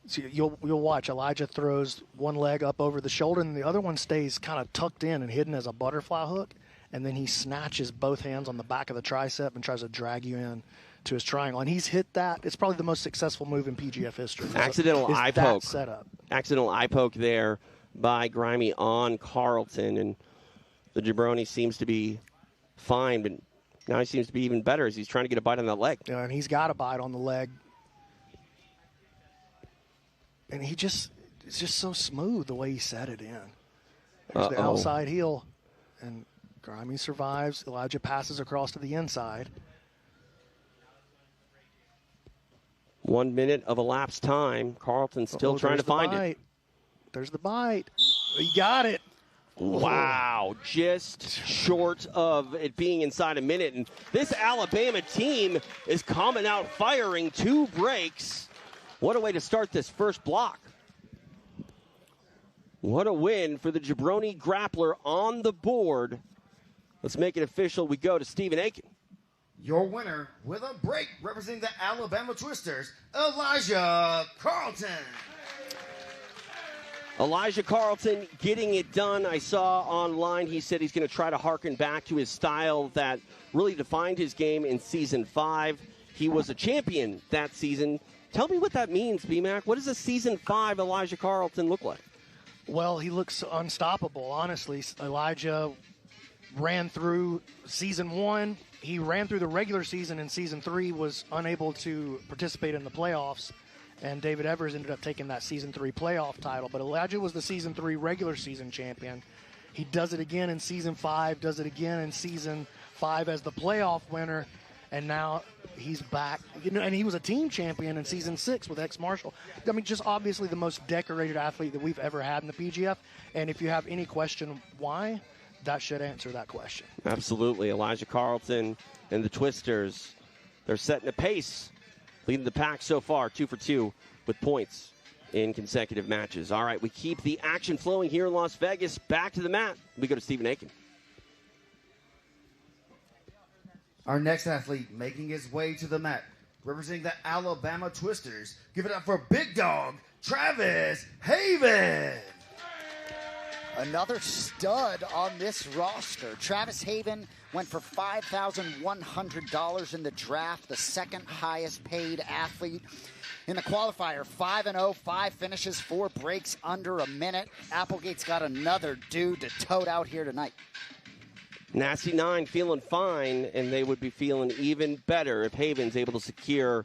So you'll watch. Elijah throws one leg up over the shoulder, and the other one stays kind of tucked in and hidden as a butterfly hook, and then he snatches both hands on the back of the tricep and tries to drag you in to his triangle. And he's hit that. It's probably the most successful move in PGF history. Accidental eye poke. Setup. Accidental eye poke there by Grimy on Carlton, and the jabroni seems to be fine, but now he seems to be even better as he's trying to get a bite on that leg. Yeah, and he's got a bite on the leg. And it's just so smooth the way he set it in. There's the outside heel, and Grimy survives. Elijah passes across to the inside. 1 minute of elapsed time. Carlton still trying to find it. There's the bite. He got it. Wow, just short of it being inside a minute. And this Alabama team is coming out firing 2 breaks. What a way to start this first block. What a win for the Jabroni Grappler on the board. Let's make it official. We go to Stephen Aiken. Your winner with a break, representing the Alabama Twisters, Elijah Carlton. Elijah Carlton getting it done. I saw online he said he's going to try to harken back to his style that really defined his game in Season 5. He was a champion that season. Tell me what that means, B-Mac. What does a Season 5 Elijah Carlton look like? Well, he looks unstoppable, honestly. Elijah ran through Season 1. He ran through the regular season in Season 3, was unable to participate in the playoffs, and David Evers ended up taking that Season 3 playoff title. But Elijah was the Season 3 regular season champion. He does it again in Season 5, does it again in Season 5 as the playoff winner, and now he's back. And he was a team champion in Season 6 with X-Marshall. I mean, just obviously the most decorated athlete that we've ever had in the PGF. And if you have any question why, that should answer that question. Absolutely. Elijah Carlton and the Twisters, they're setting a pace, leading the pack so far, 2 for 2 with points in consecutive matches. All right, we keep the action flowing here in Las Vegas. Back to the mat. We go to Stephen Aiken. Our next athlete making his way to the mat, representing the Alabama Twisters. Give it up for big dog, Travis Haven. Another stud on this roster. Travis Haven went for $5,100 in the draft, the second highest paid athlete. In the qualifier, 5-0, 5 finishes, 4 breaks under a minute. Applegate's got another dude to tote out here tonight. Nasty 9 feeling fine, and they would be feeling even better if Haven's able to secure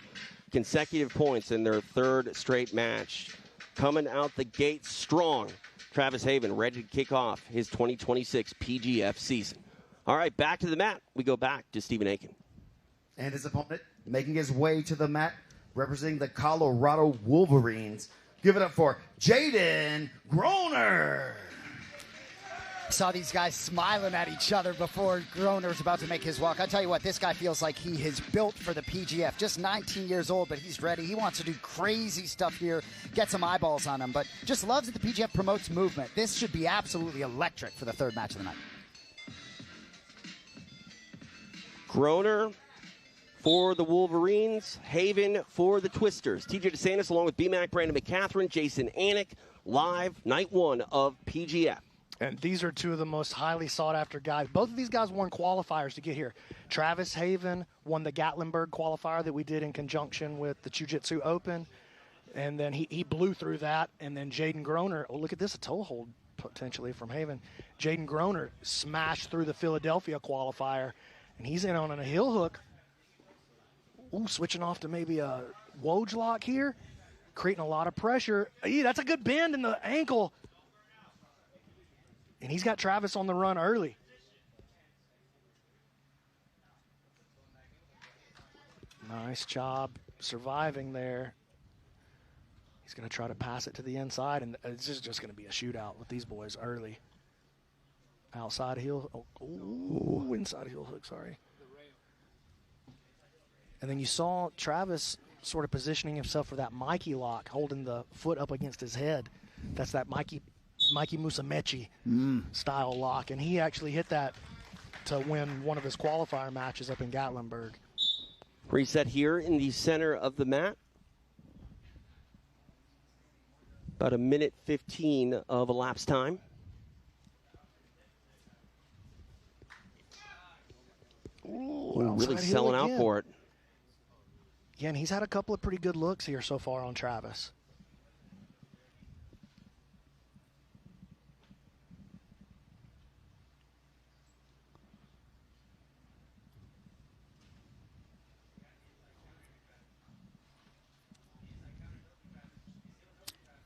consecutive points in their 3rd straight match. Coming out the gate strong, Travis Haven ready to kick off his 2026 PGF season. All right, back to the mat. We go back to Stephen Aiken. And his opponent making his way to the mat, representing the Colorado Wolverines. Give it up for Jayden Groner. Saw these guys smiling at each other before Groner was about to make his walk. I tell you what, this guy feels like he is built for the PGF. Just 19 years old, but he's ready. He wants to do crazy stuff here, get some eyeballs on him, but just loves that the PGF promotes movement. This should be absolutely electric for the 3rd match of the night. Groner for the Wolverines, Haven for the Twisters. TJ DeSantis along with BMAC, Brandon McCatherine, Jason Anik, live night one of PGF. And these are two of the most highly sought-after guys. Both of these guys won qualifiers to get here. Travis Haven won the Gatlinburg qualifier that we did in conjunction with the Jiu-Jitsu Open. And then he blew through that. And then Jayden Groner, oh, look at this, a toe hold potentially from Haven. Jayden Groner smashed through the Philadelphia qualifier. And he's in on a heel hook. Ooh, switching off to maybe a Woj lock here. Creating a lot of pressure. That's a good bend in the ankle. And he's got Travis on the run early. Nice job surviving there. He's going to try to pass it to the inside, and it's just going to be a shootout with these boys early. Outside heel. Oh, inside heel hook, sorry. And then you saw Travis sort of positioning himself for that Mikey lock, holding the foot up against his head. That's that Mikey Musumeci style lock. And he actually hit that to win one of his qualifier matches up in Gatlinburg. Reset here in the center of the mat. About a minute 15 of elapsed time. Ooh, really selling out for it. Yeah, and he's had a couple of pretty good looks here so far on Travis.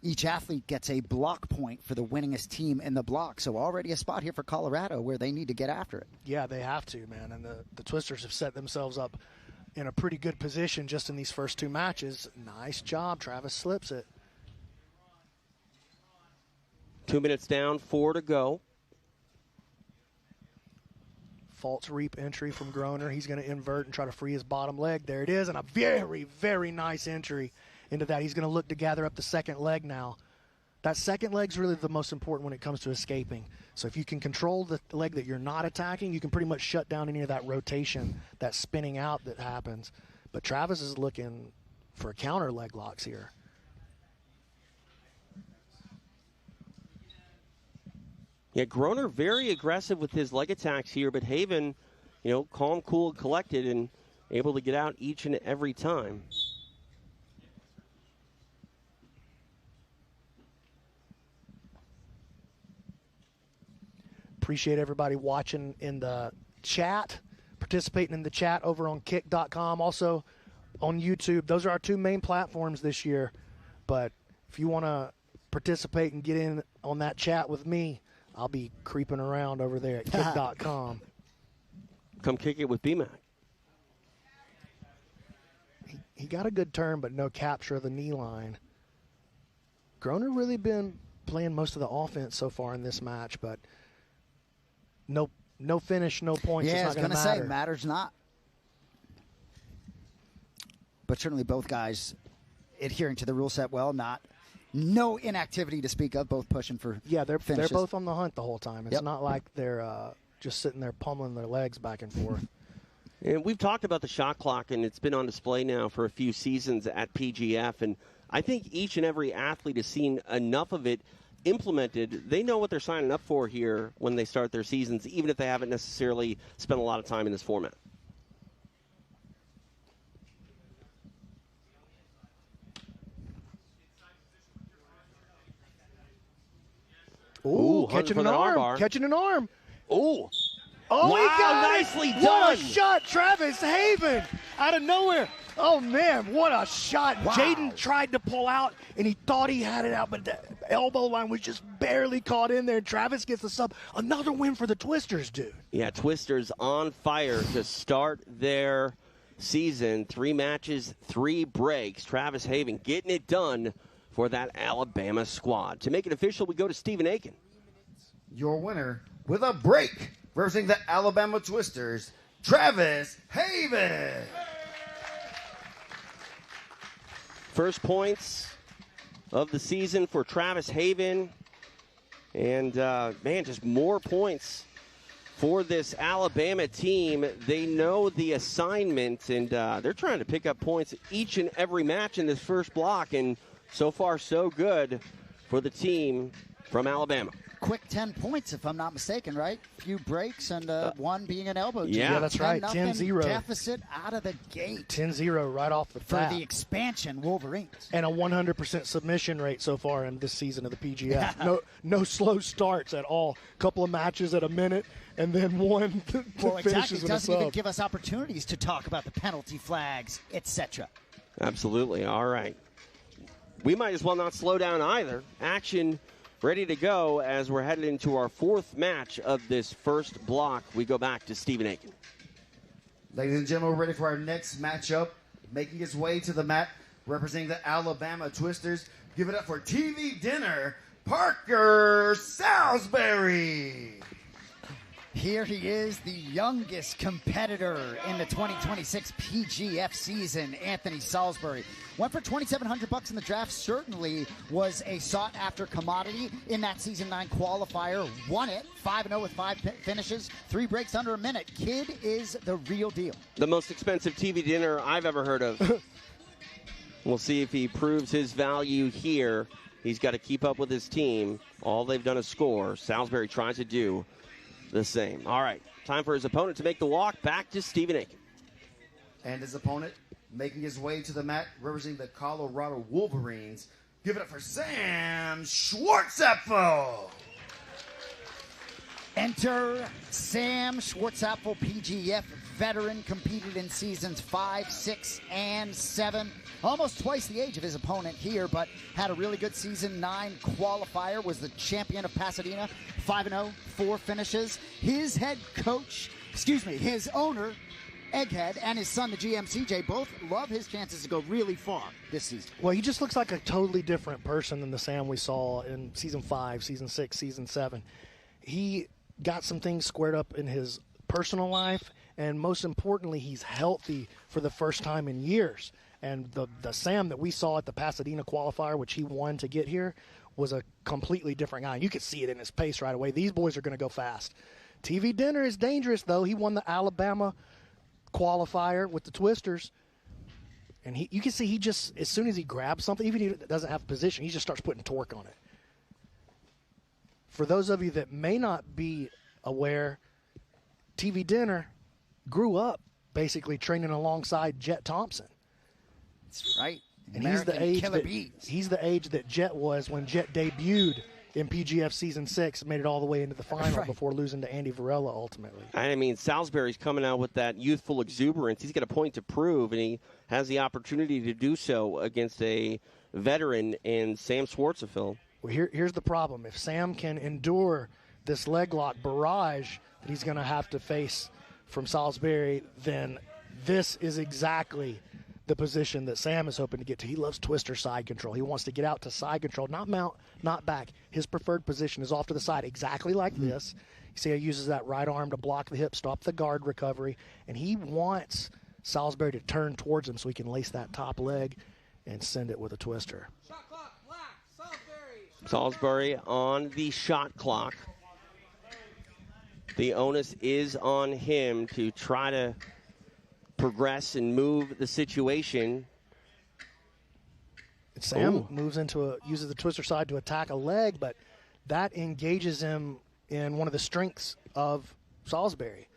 Each athlete gets a block point for the winningest team in the block. So already a spot here for Colorado where they need to get after it. Yeah, they have to, man. And the Twisters have set themselves up in a pretty good position just in these first two matches. Nice job. Travis slips it. 2 minutes down, 4 to go. False reap entry from Groner. He's going to invert and try to free his bottom leg. There it is, and a very, very nice entry into that. He's going to look to gather up the second leg now. That second leg's really the most important when it comes to escaping. So if you can control the leg that you're not attacking, you can pretty much shut down any of that rotation, that spinning out that happens. But Travis is looking for counter leg locks here. Yeah, Groner very aggressive with his leg attacks here, but Haven, calm, cool, collected, and able to get out each and every time. Appreciate everybody watching in the chat, participating in the chat over on kick.com, also on YouTube. Those are our two main platforms this year. But if you want to participate and get in on that chat with me, I'll be creeping around over there at kick.com. Come kick it with BMAC. He got a good turn, but no capture of the knee line. Groner really been playing most of the offense so far in this match, but no finish, no points. Yeah, it's not going to matter. Say, matters not. But certainly both guys adhering to the rule set well, no inactivity to speak of, both pushing for they're finishes. both on the hunt the whole time. It's not like they're just sitting there pummeling their legs back and forth. And we've talked about the shot clock, and it's been on display now for a few seasons at PGF, and I think each and every athlete has seen enough of it implemented. They know what they're signing up for here when they start their seasons, even if they haven't necessarily spent a lot of time in this format. Ooh, catching an arm. Catching an arm. Ooh. Oh, wow, he got nicely it. done. What a shot, Travis Haven, out of nowhere. Oh, man, what a shot. Wow. Jayden tried to pull out, and he thought he had it out, but the elbow line was just barely caught in there. Travis gets the sub. Another win for the Twisters, dude. Yeah, Twisters on fire to start their season. 3 matches, 3 breaks. Travis Haven getting it done for that Alabama squad. To make it official, we go to Stephen Aiken. Your winner with a break versus the Alabama Twisters, Travis Haven. First points of the season for Travis Haven. And, man, just more points for this Alabama team. They know the assignment, and they're trying to pick up points each and every match in this first block, and so far so good for the team from Alabama. Quick 10 points, if I'm not mistaken, right? Few breaks and one being an elbow. Yeah, that's right. 10-0. Deficit out of the gate. 10-0 right off the bat. For the expansion Wolverines. And a 100% submission rate so far in this season of the PGF. No slow starts at all. Couple of matches at a minute, and then one well, exactly. It doesn't even give us opportunities to talk about the penalty flags, etc. Absolutely. All right. We might as well not slow down either. Action ready to go as we're headed into our fourth match of this first block. We go back to Stephen Aiken. Ladies and gentlemen, we're ready for our next matchup. Making his way to the mat, representing the Alabama Twisters. Give it up for TV Dinner, Parker Salisbury. Here he is, the youngest competitor in the 2026 PGF season, Anthony Salisbury. Went for $2,700 in the draft, certainly was a sought-after commodity in that Season 9 qualifier. Won it, 5-0 with 5 finishes, 3 breaks under a minute. Kid is the real deal. The most expensive TV dinner I've ever heard of. We'll see if he proves his value here. He's got to keep up with his team. All they've done is score. Salisbury tries to do the same. All right, time for his opponent to make the walk back to Stephen Aiken. And his opponent making his way to the mat, representing the Colorado Wolverines. Give it up for Sam Schwartzapfel. Enter Sam Schwartzapfel, PGF veteran, competed in seasons 5, 6, and 7. Almost twice the age of his opponent here, but had a really good season 9 qualifier, was the champion of Pasadena, 5-0, 4 finishes. His his owner, Egghead, and his son, the GM CJ, both love his chances to go really far this season. Well, he just looks like a totally different person than the Sam we saw in Season 5, Season 6, Season 7. He got some things squared up in his personal life, and most importantly, he's healthy for the first time in years. And the Sam that we saw at the Pasadena qualifier, which he won to get here, was a completely different guy. You could see it in his pace right away. These boys are going to go fast. TV Dinner is dangerous, though. He won the Alabama qualifier with the Twisters. And you can see he just, as soon as he grabs something, even if he doesn't have a position, he just starts putting torque on it. For those of you that may not be aware, TV Dinner grew up basically training alongside Jett Thompson. That's right. And he's the age that Jett was when Jett debuted in PGF Season 6, made it all the way into the final before losing to Andy Varela ultimately. I mean, Salisbury's coming out with that youthful exuberance. He's got a point to prove, and he has the opportunity to do so against a veteran in Sam Schwartzapfel. Well, here's the problem. If Sam can endure this leg lock barrage that he's going to have to face from Salisbury, then this is exactly the position that Sam is hoping to get to. He loves twister side control. He wants to get out to side control, not mount, not back. His preferred position is off to the side, exactly like this. You see, he uses that right arm to block the hip, stop the guard recovery, and he wants Salisbury to turn towards him so he can lace that top leg and send it with a twister. Salisbury on the shot clock. The onus is on him to try to progress and move the situation. Sam uses the twister side to attack a leg, but that engages him in one of the strengths of Salisbury.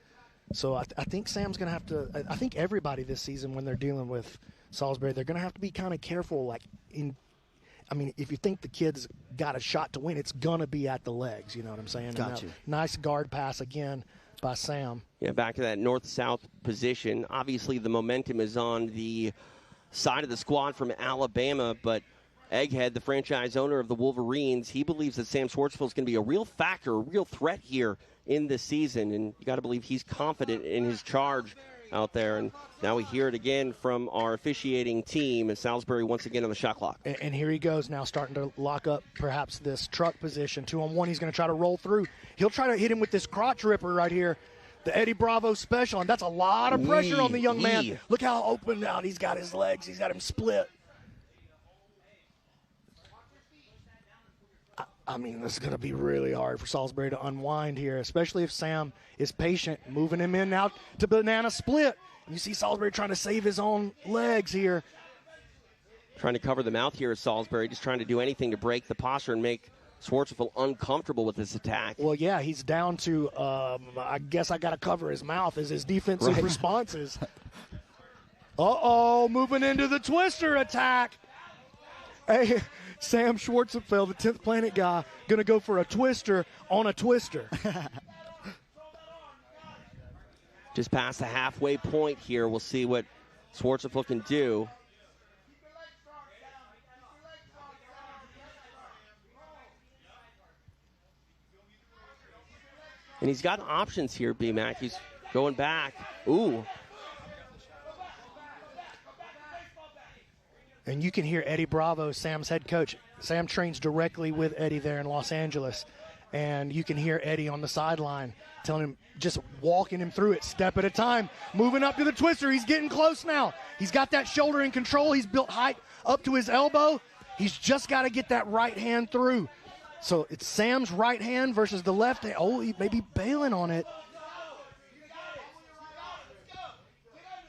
So I think Sam's going to have to, I think everybody this season when they're dealing with Salisbury, they're going to have to be kind of careful. If you think the kid's got a shot to win, it's going to be at the legs, you know what I'm saying? Got you. Nice guard pass again by Sam. Yeah, back to that north-south position. Obviously, the momentum is on the side of the squad from Alabama, but Egghead, the franchise owner of the Wolverines, he believes that Sam Schwartzapfel is going to be a real factor, a real threat here in this season, and you got to believe he's confident in his charge out there. And now we hear it again from our officiating team, and Salisbury once again on the shot clock. And here he goes now, starting to lock up perhaps this truck position. 2-on-1, he's going to try to roll through. He'll try to hit him with this crotch ripper right here, the Eddie Bravo special, and that's a lot of pressure on the young man. Look how open out he's got his legs. He's got him split. I mean, this is going to be really hard for Salisbury to unwind here, especially if Sam is patient, moving him in now to banana split. You see Salisbury trying to save his own legs here. Trying to cover the mouth here is Salisbury, just trying to do anything to break the posture and make Schwartzapfel uncomfortable with this attack. Well, yeah, he's down to, I guess I got to cover his mouth as his defensive responses. Uh-oh, moving into the twister attack. Hey, Sam Schwartzapfel, the 10th Planet guy, going to go for a twister on a twister. Just past the halfway point here. We'll see what Schwartzapfel can do. And he's got options here, B-Mac. He's going back. Ooh. And you can hear Eddie Bravo, Sam's head coach. Sam trains directly with Eddie there in Los Angeles. And you can hear Eddie on the sideline telling him, just walking him through it, step at a time. Moving up to the twister. He's getting close now. He's got that shoulder in control. He's built height up to his elbow. He's just got to get that right hand through. So it's Sam's right hand versus the left hand. Oh, he may be bailing on it.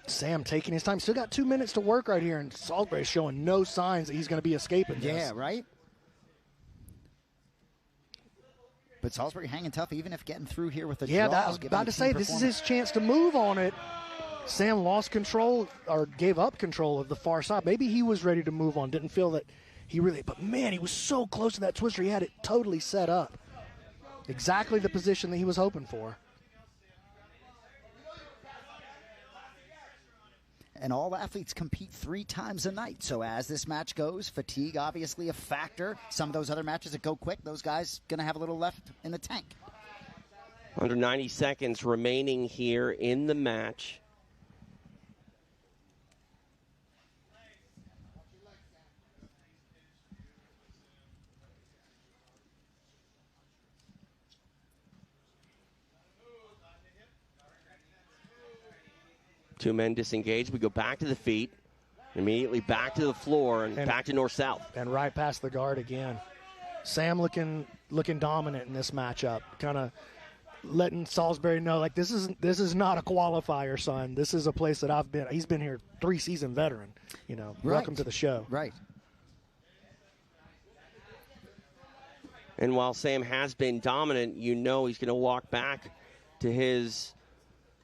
Sam taking his time. Still got 2 minutes to work right here, and Salisbury's showing no signs that he's going to be escaping this. Yeah, right? But Salisbury hanging tough, even if getting through here with a Yeah, draw. I was about to say, this is his chance to move on it. Sam lost control or gave up control of the far side. Maybe he was ready to move on, didn't feel that he really, but man, he was so close to that twister. He had it totally set up. Exactly the position that he was hoping for. And all athletes compete 3 times a night. So as this match goes, fatigue obviously a factor. Some of those other matches that go quick, those guys going to have a little left in the tank. Under 90 seconds remaining here in the match. Two men disengaged. We go back to the feet, immediately back to the floor, and back to north-south. And right past the guard again. Sam looking dominant in this matchup, kind of letting Salisbury know, like, this is not a qualifier, son. This is a place that I've been. He's been here 3-season veteran. You know, welcome to the show. Right. And while Sam has been dominant, you know he's going to walk back to his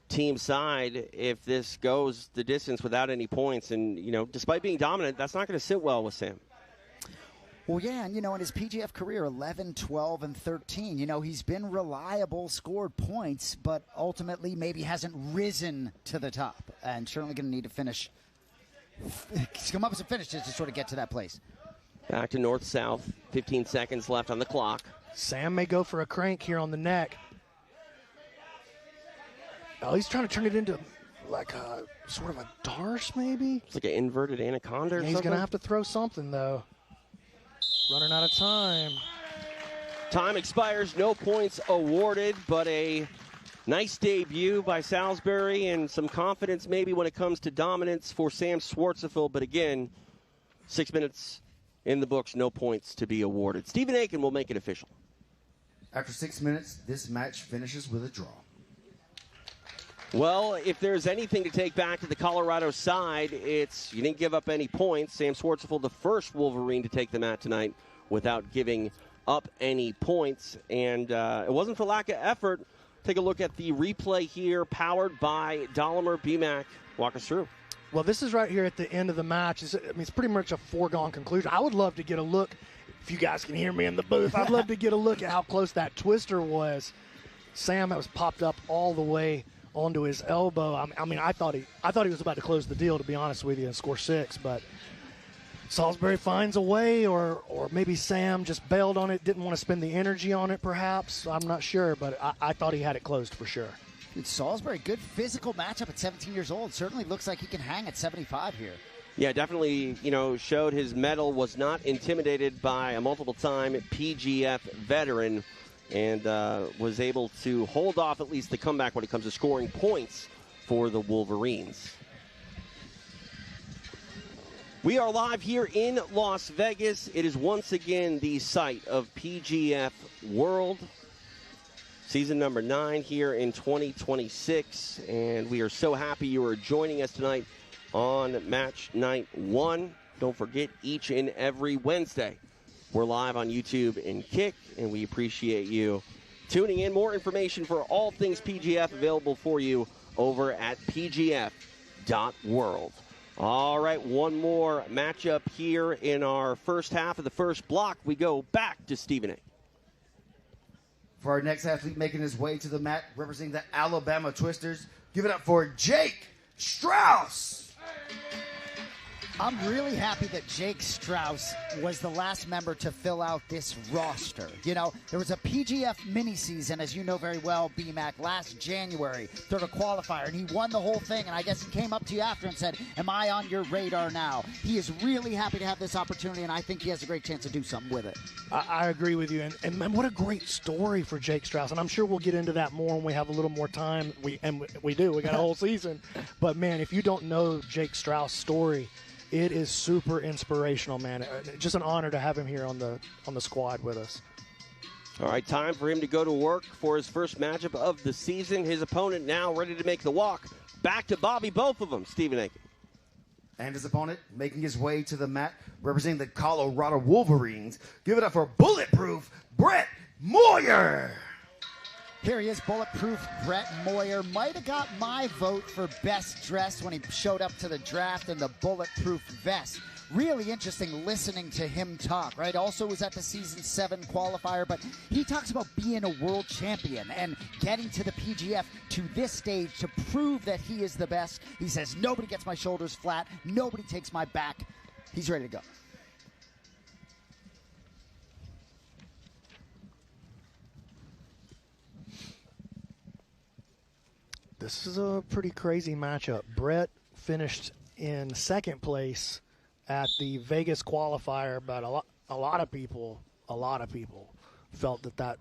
team side if this goes the distance without any points. And, you know, despite being dominant, that's not going to sit well with Sam. Well, yeah, and, you know, in his PGF career, 11, 12, and 13, you know, he's been reliable, scored points, but ultimately maybe hasn't risen to the top. And certainly going to need to finish, come up with some finishes to sort of get to that place. Back to north-south, 15 seconds left on the clock. Sam may go for a crank here on the neck. Oh, he's trying to turn it into like a sort of a darce, maybe? It's like an inverted anaconda or something. He's going to have to throw something, though. Running out of time. Time expires, no points awarded, but a nice debut by Salisbury and some confidence maybe when it comes to dominance for Sam Schwartzapfel. But again, 6 minutes in the books, no points to be awarded. Stephen Aiken will make it official. After 6 minutes, this match finishes with a draw. Well, if there's anything to take back to the Colorado side, it's you didn't give up any points. Sam Schwartzapfel, the first Wolverine to take the mat tonight without giving up any points. And it wasn't for lack of effort. Take a look at the replay here, powered by Dahlinger. BMAC, walk us through. Well, this is right here at the end of the match. It's pretty much a foregone conclusion. I would love to get a look, if you guys can hear me in the booth, I'd love to get a look at how close that twister was. Sam, that was popped up all the way onto his elbow. I mean, I thought he was about to close the deal, to be honest with you, and score 6. But Salisbury finds a way, or maybe Sam just bailed on it, didn't want to spend the energy on it, perhaps. I'm not sure, but I thought he had it closed for sure. It's Salisbury, good physical matchup at 17 years old. Certainly looks like he can hang at 75 here. Yeah, definitely, showed his mettle, was not intimidated by a multiple-time PGF veteran, and was able to hold off at least the comeback when it comes to scoring points for the Wolverines. We are live here in Las Vegas. It is once again the site of PGF World, season number 9 here in 2026. And we are so happy you are joining us tonight on match night 1. Don't forget, each and every Wednesday, we're live on YouTube and Kick, and we appreciate you tuning in. More information for all things PGF available for you over at pgf.world. All right, one more matchup here in our first half of the first block. We go back to Stephen A. For our next athlete making his way to the mat, representing the Alabama Twisters, give it up for Jake Straus. I'm really happy that Jake Straus was the last member to fill out this roster. You know, there was a PGF mini-season, as you know very well, BMAC, last January, third a qualifier, and he won the whole thing, and I guess he came up to you after and said, am I on your radar now? He is really happy to have this opportunity, and I think he has a great chance to do something with it. I agree with you, and man, what a great story for Jake Straus, and I'm sure we'll get into that more when we have a little more time. We do. We got a whole season. But, man, if you don't know Jake Straus' story, it is super inspirational, man. Just an honor to have him here on the squad with us. All right, time for him to go to work for his first matchup of the season. His opponent now ready to make the walk. Back to Bobby, both of them, Stephen A. And his opponent making his way to the mat, representing the Colorado Wolverines. Give it up for bulletproof Brett Moyer. Here he is, bulletproof Brett Moyer. Might have got my vote for best dressed when he showed up to the draft in the bulletproof vest. Really interesting listening to him talk, right? Also was at the season 7 qualifier, but he talks about being a world champion and getting to the PGF to this stage to prove that he is the best. He says, nobody gets my shoulders flat. Nobody takes my back. He's ready to go. This is a pretty crazy matchup. Brett finished in second place at the Vegas qualifier, but a lot of people felt that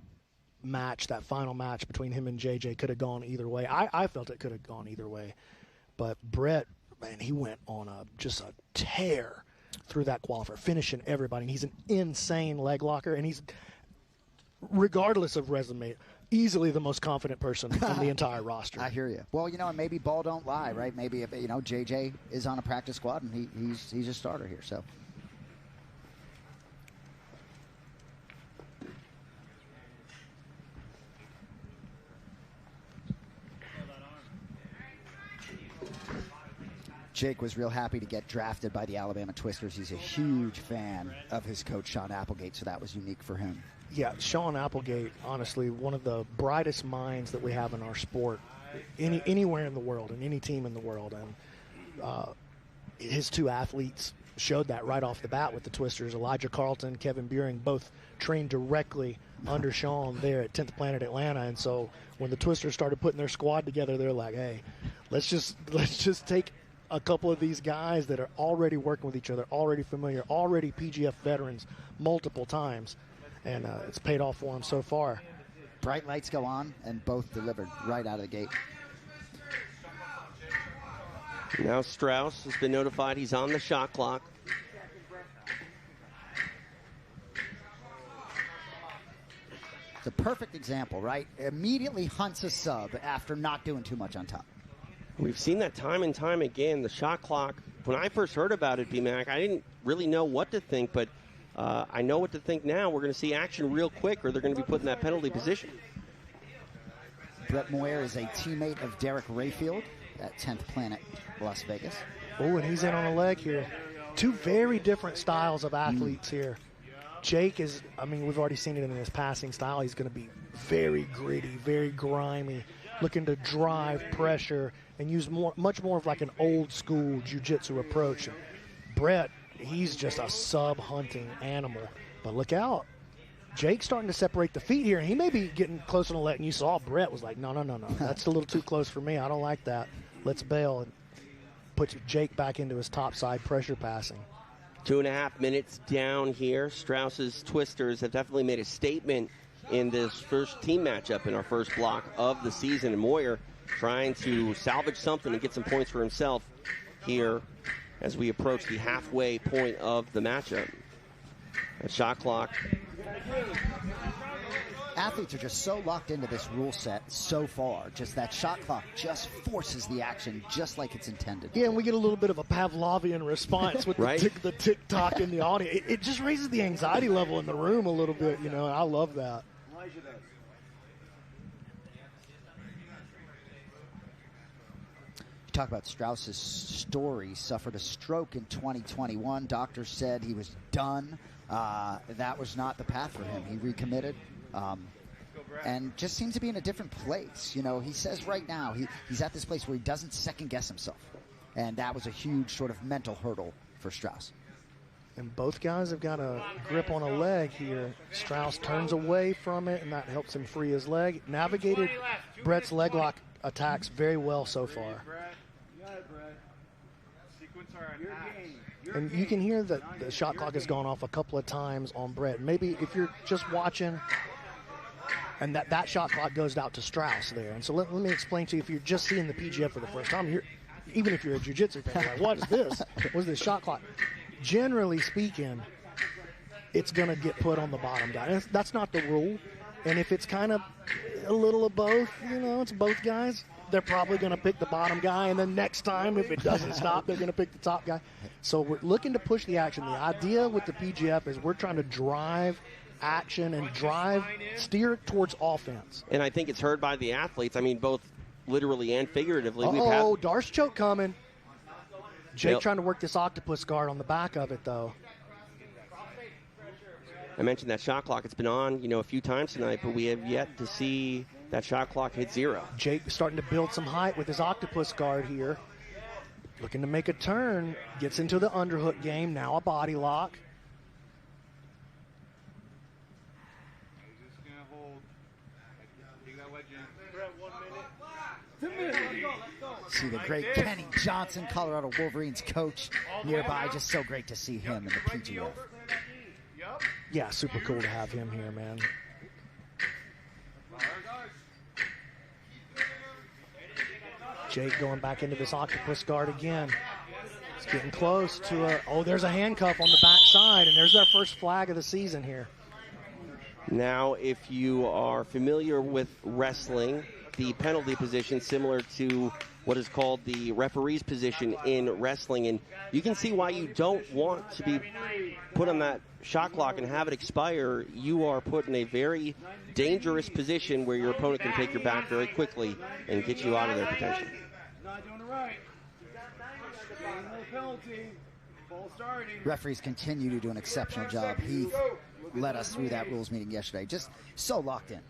match, that final match between him and JJ could have gone either way. I felt it could have gone either way. But Brett, man, he went on just a tear through that qualifier, finishing everybody. And he's an insane leg locker, and he's, regardless of resume, easily the most confident person on the entire roster. I hear you. Well, you know, and maybe ball don't lie, right? Maybe if JJ is on a practice squad and he's a starter here. So. Jake was real happy to get drafted by the Alabama Twisters. He's a huge fan of his coach, Shawn Applegate, so that was unique for him. Yeah, Shawn Applegate, honestly, one of the brightest minds that we have in our sport, anywhere in the world, and any team in the world. And his two athletes showed that right off the bat with the Twisters. Elijah Carlton, Kevin Beuhring, both trained directly under Shawn there at 10th Planet Atlanta. And so when the Twisters started putting their squad together, they're like, hey, let's just take a couple of these guys that are already working with each other, already familiar, already PGF veterans multiple times, and it's paid off for them so far. Bright lights go on, and both delivered right out of the gate. Now Straus has been notified he's on the shot clock. It's a perfect example, right? Immediately hunts a sub after not doing too much on top. We've seen that time and time again. The shot clock, when I first heard about it, BMAC, I didn't really know what to think, but I know what to think now. We're going to see action real quick, or they're going to be put in that penalty position. Brett Moyer is a teammate of Derek Rayfield at 10th Planet, Las Vegas. Oh, and he's in on a leg here. Two very different styles of athletes here. Jake is, we've already seen it in his passing style. He's going to be very gritty, very grimy, looking to drive pressure and use much more of like an old school jiu-jitsu approach. Brett, he's just a sub-hunting animal. But look out. Jake's starting to separate the feet here, and he may be getting close on the leg. And you saw Brett was like, no. That's a little too close for me. I don't like that. Let's bail. And puts Jake back into his top side pressure passing. 2.5 minutes down here. Straus's Twisters have definitely made a statement in this first team matchup in our first block of the season. And Moyer trying to salvage something and get some points for himself here as we approach the halfway point of the matchup. That shot clock. Athletes are just so locked into this rule set so far. Just that shot clock just forces the action just like it's intended. Yeah, and we get a little bit of a Pavlovian response with right? the tick-tock in the audience. It just raises the anxiety level in the room a little bit, you know, and I love that. You talk about Straus's story. Suffered a stroke in 2021. Doctors said he was done. That was not the path for him. He recommitted. And just seems to be in a different place. You know, he says right now he's at this place where he doesn't second-guess himself. And that was a huge sort of mental hurdle for Straus. And both guys have got a grip on a leg here. Straus turns away from it, and that helps him free his leg. Navigated Brett's leg lock attacks very well so far. And you can hear that the shot clock has gone off a couple of times on Brett. Maybe if you're just watching, and that shot clock goes out to Straus there. And so let me explain to you, if you're just seeing the PGF for the first time, even if you're a jiu-jitsu fan, you're like, what is this? What's this shot clock? Generally speaking, it's going to get put on the bottom guy. And that's not the rule. And if it's kind of a little of both, you know, it's both guys, they're probably going to pick the bottom guy. And then next time, if it doesn't stop, they're going to pick the top guy. So we're looking to push the action. The idea with the PGF is we're trying to drive action and steer towards offense. And I think it's heard by the athletes. I mean, both literally and figuratively. Darce choke coming. Jake trying to work this octopus guard on the back of it, though. I mentioned that shot clock. It's been on, you know, a few times tonight, but we have yet to see that shot clock hit 0. Jake starting to build some height with his octopus guard here. Looking to make a turn. Gets into the underhook game. Now a body lock. See the great Kenny Johnson, Colorado Wolverines coach nearby. Just so great to see him in the PGF. Yeah, super cool to have him here, man. Jake going back into this octopus guard again. It's getting close to there's a handcuff on the backside, and there's our first flag of the season here. Now, if you are familiar with wrestling, the penalty position similar to what is called the referee's position in wrestling, and you can see why you don't want to be put on that shot clock and have it expire. You are put in a very dangerous position where your opponent can take your back very quickly and get you out of there potentially. Referees continue to do an exceptional job. Heath led us through that rules meeting yesterday. Just so locked in.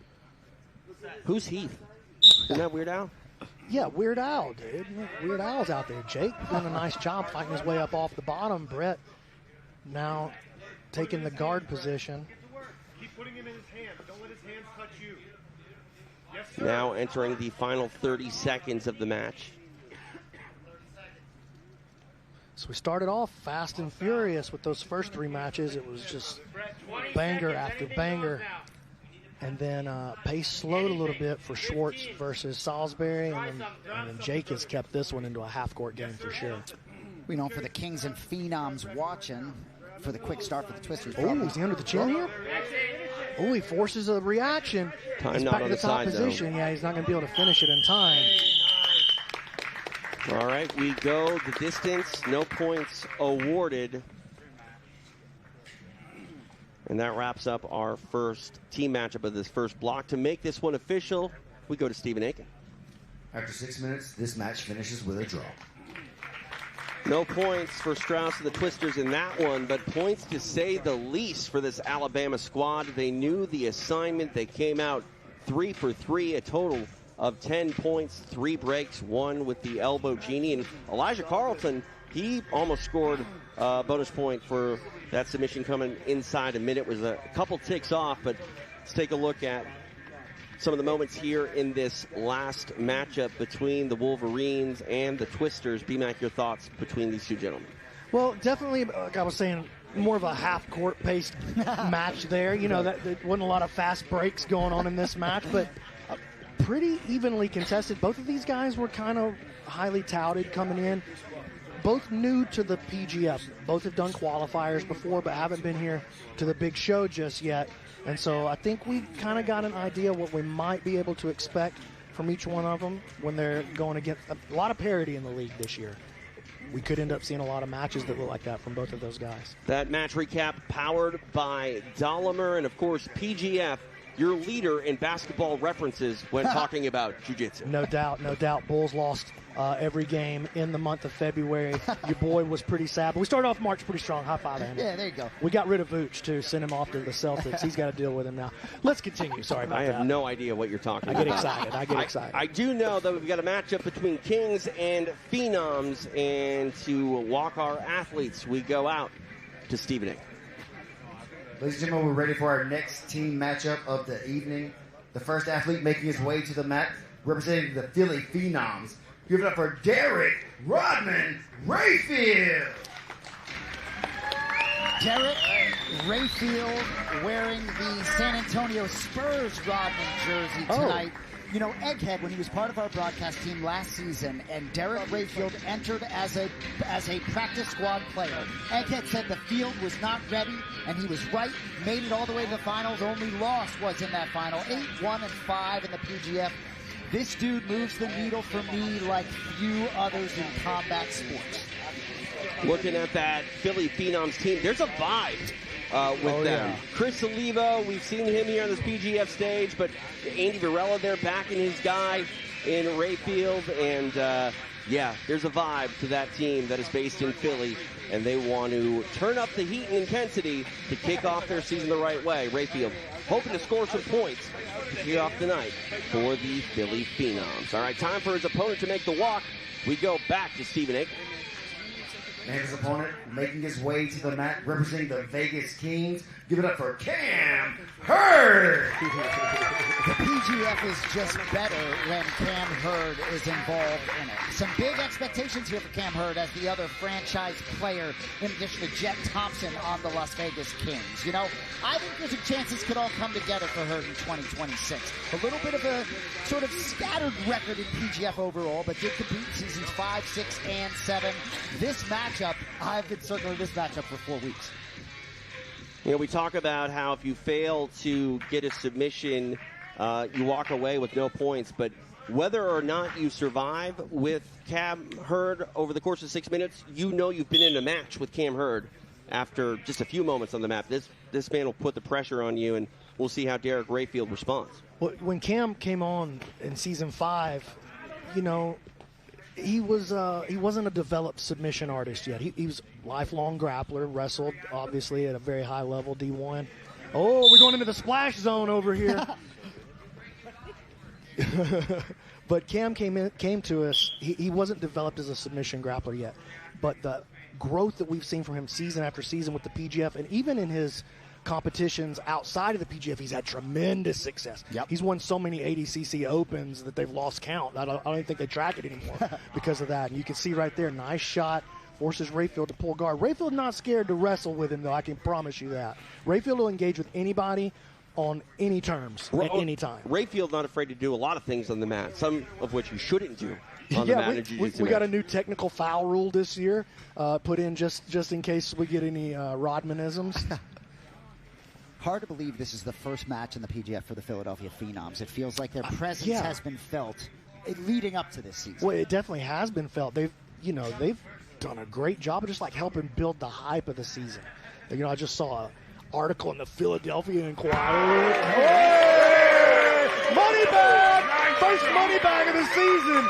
Who's Heath? Isn't that Weird Al? Yeah, Weird Al, dude. Weird Al's out there. Jake doing a nice job fighting his way up off the bottom. Brett now taking the guard position. Keep putting him in his hands. Don't let his hands touch you. Yes, sir. Now entering the final 30 seconds of the match. So we started off fast and furious with those first 3 matches. It was just banger after banger. And then pace slowed a little bit for Schwartz versus Salisbury. And then Jake has kept this one into a half-court game for sure. We know for the Kings and Phenoms watching for the quick start for the Twisters. Oh, is he under the chin here? Oh, he forces a reaction. Time not on the side, position. though. Yeah, he's not going to be able to finish it in time. All right, we go the distance. No points awarded. And that wraps up our first team matchup of this first block. To make this one official, we go to Stephen Aiken. After 6 minutes, this match finishes with a draw. No points for Straus and the Twisters in that one, but points to say the least for this Alabama squad. They knew the assignment. They came out 3 for 3, a total of 10 points, 3 breaks, 1 with the elbow genie. And Elijah Carlton, he almost scored a bonus point for that submission coming inside a minute. Was a couple ticks off, but let's take a look at some of the moments here in this last matchup between the Wolverines and the Twisters. B-Mac, your thoughts between these two gentlemen? Well, definitely, like I was saying, more of a half-court paced match there. You know, there wasn't a lot of fast breaks going on in this match, but pretty evenly contested. Both of these guys were kind of highly touted coming in. both new to the PGF. Both have done qualifiers before, but haven't been here to the big show just yet. And so I think we kind of got an idea what we might be able to expect from each one of them when they're going against a lot of parity in the league this year. We could end up seeing a lot of matches that look like that from both of those guys. That match recap powered by Dahlimer and, of course, PGF, your leader in basketball references when talking about jiu-jitsu. No doubt, no doubt. Bulls lost every game in the month of February. Your boy was pretty sad, but we started off March pretty strong. High five, Andy. Yeah, there you go. We got rid of Vooch, too, sent him off to the Celtics. He's got to deal with him now. Let's continue. Sorry about that. I have no idea what you're talking about. I get excited. I do know that we've got a matchup between Kings and Phenoms, and to walk our athletes, we go out to Stephen A. Ladies and gentlemen, we're ready for our next team matchup of the evening. The first athlete making his way to the mat, representing the Philly Phenoms. Give it up for Derek Rodman Rayfield. Derek Rayfield wearing the San Antonio Spurs Rodman jersey tonight. You know, Egghead, when he was part of our broadcast team last season, and Derek Rayfield entered as a practice squad player, Egghead said the field was not ready, and he was right, made it all the way to the finals. Only loss was in that final, 8-1-5 in the PGF. This dude moves the needle for me like few others in combat sports. Looking at that Philly Phenoms team, there's a vibe with them. Yeah. Chris Olivo, we've seen him here on this PGF stage, but Andy Varela there backing his guy in Rayfield, and yeah, there's a vibe to that team that is based in Philly, and they want to turn up the heat and intensity to kick off their season the right way. Rayfield hoping to score some points to kick off the night for the Philly Phenoms. All right, time for his opponent to make the walk. We go back to Stephen A. And his opponent making his way to the mat, representing the Vegas Kings. Give it up for Cam Hurd. The PGF is just better when Cam Hurd is involved in it. Some big expectations here for Cam Hurd as the other franchise player, in addition to Jett Thompson on the Las Vegas Kings. You know, I think there's a chance this could all come together for Hurd in 2026. A little bit of a sort of scattered record in PGF overall, but did compete in seasons 5, 6, and 7. This matchup, I've been circling this matchup for 4 weeks. You know, we talk about how if you fail to get a submission, you walk away with no points. But whether or not you survive with Cam Hurd over the course of 6 minutes, you know you've been in a match with Cam Hurd after just a few moments on the map. This man will put the pressure on you, and we'll see how Derek Rayfield responds. Well, when Cam came on in season 5, you know, he wasn't a developed submission artist yet. He was a lifelong grappler, wrestled obviously at a very high level, D1. Oh, we're going into the splash zone over here. But Cam came to us. He wasn't developed as a submission grappler yet, but the growth that we've seen from him season after season with the PGF, and even in his competitions outside of the PGF, he's had tremendous success. Yep. He's won so many ADCC Opens that they've lost count. I don't even think they track it anymore because of that. And you can see right there, nice shot, forces Rayfield to pull guard. Rayfield not scared to wrestle with him, though, I can promise you that. Rayfield will engage with anybody on any terms at any time. Rayfield not afraid to do a lot of things on the mat, some of which you shouldn't do on the mat. We got a new technical foul rule this year, put in just in case we get any Rodmanisms. Hard to believe this is the first match in the PGF for the Philadelphia Phenoms. It feels like their presence has been felt leading up to this season. Well, it definitely has been felt. They've done a great job of just like helping build the hype of the season. You know, I just saw an article in the Philadelphia Inquirer. Hey! Money bag! First money bag of the season!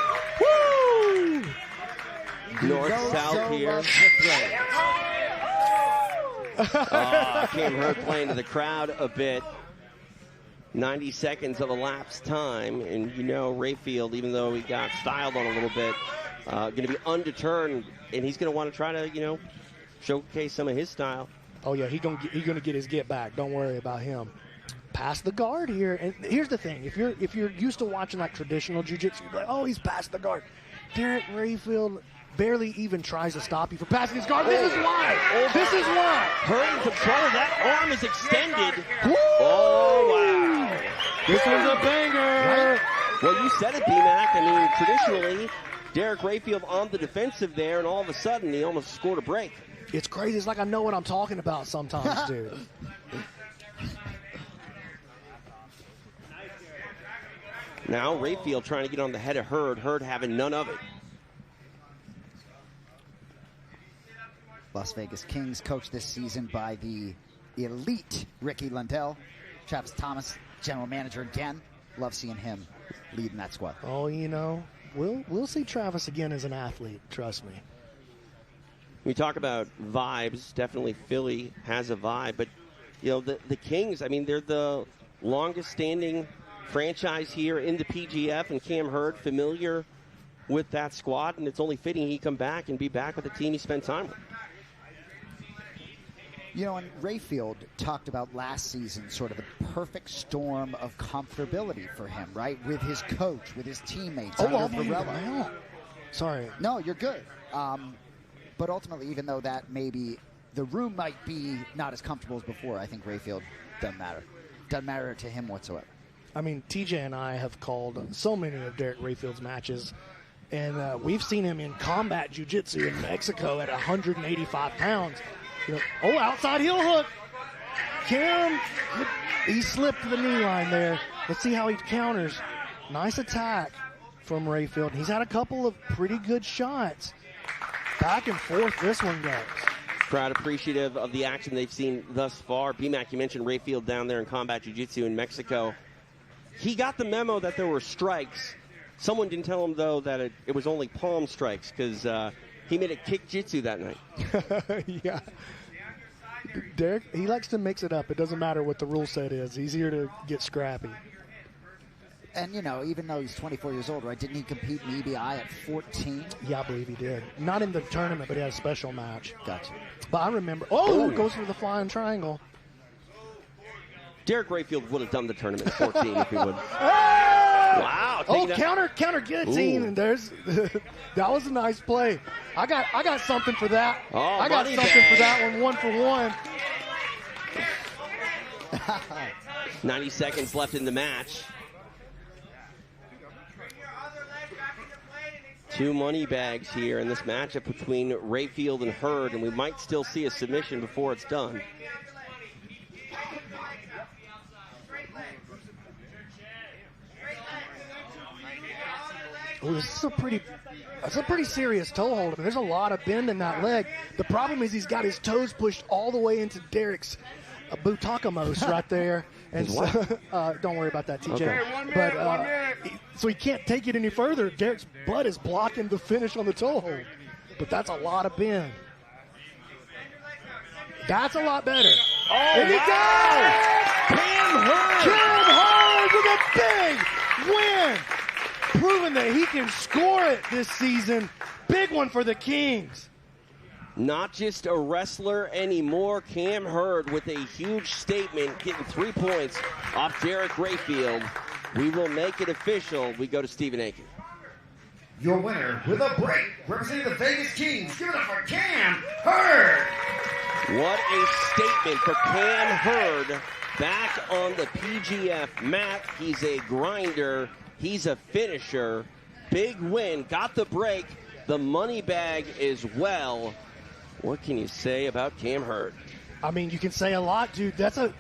Woo! North-south here. Cam Hurd playing to the crowd a bit. 90 seconds of elapsed time, and you know Rayfield, even though he got styled on a little bit, going to be undeterred, and he's going to want to try to, you know, showcase some of his style. Oh yeah, he's gonna get his get back. Don't worry about him. Past the guard here, and here's the thing: if you're used to watching like traditional jiu-jitsu, you're like, oh, he's past the guard. Derek Rayfield barely even tries to stop you for passing his guard. This is why. This is why. Hurd in control. That arm is extended. Woo! Oh, wow. This one's a banger. Right? Well, you said it, B-Mac. I mean, traditionally, Derek Rayfield on the defensive there, and all of a sudden he almost scored a break. It's crazy. It's like I know what I'm talking about sometimes, dude. Now Rayfield trying to get on the head of Hurd. Hurd having none of it. Las Vegas Kings coached this season by the elite Ricky Lundell. Travis Thomas, general manager again. Love seeing him leading that squad. Oh, you know, we'll see Travis again as an athlete. Trust me. We talk about vibes. Definitely Philly has a vibe. But, you know, the Kings, I mean, they're the longest-standing franchise here in the PGF, and Cam Hurd familiar with that squad, and it's only fitting he come back and be back with the team he spent time with. You know, and Rayfield talked about last season sort of the perfect storm of comfortability for him, right? With his coach, with his teammates. Sorry. No, you're good. But ultimately, even though that maybe the room might be not as comfortable as before, I think Rayfield doesn't matter. Doesn't matter to him whatsoever. I mean, TJ and I have called so many of Derek Rayfield's matches, and we've seen him in combat jiu-jitsu in Mexico at 185 pounds. You know, outside heel hook. Cam, he slipped to the knee line there. Let's see how he counters. Nice attack from Rayfield. He's had a couple of pretty good shots. Back and forth this one goes. Crowd appreciative of the action they've seen thus far. BMAC, you mentioned Rayfield down there in combat jiu-jitsu in Mexico. He got the memo that there were strikes. Someone didn't tell him, though, that it was only palm strikes because he made it kick jitsu that night. Yeah. Derek, he likes to mix it up. It doesn't matter what the rule set is. He's here to get scrappy. And, you know, even though he's 24 years old, right, didn't he compete in EBI at 14? Yeah, I believe he did. Not in the tournament, but he had a special match. Gotcha. But I remember, goes for the flying triangle. Derek Rayfield would have done the tournament at 14 if he would. Wow. Counter guillotine, and there's that was a nice play. I got something for that. I got something for that one for one. 90 seconds left in the match. Two money bags here in this matchup between Rayfield and Hurd, and we might still see a submission before it's done. Oh, that's a pretty serious toe hold. There's a lot of bend in that leg. The problem is he's got his toes pushed all the way into Derek's butakamos right there. And so, don't worry about that, TJ. Okay. But so he can't take it any further. Derek's butt is blocking the finish on the toe hold. But that's a lot of bend. That's a lot better. Oh, and he does! Cam Hurd with a big win. Proving that he can score it this season. Big one for the Kings. Not just a wrestler anymore. Cam Hurd with a huge statement, getting 3 points off Derek Rayfield. We will make it official. We go to Stephen Aiken. Your winner with a break, representing the Vegas Kings. Give it up for Cam Hurd. What a statement for Cam Hurd back on the PGF mat. He's a grinder. He's a finisher. Big win. Got the break. The money bag as well. What can you say about Cam Hurd? I mean, you can say a lot, dude. That's a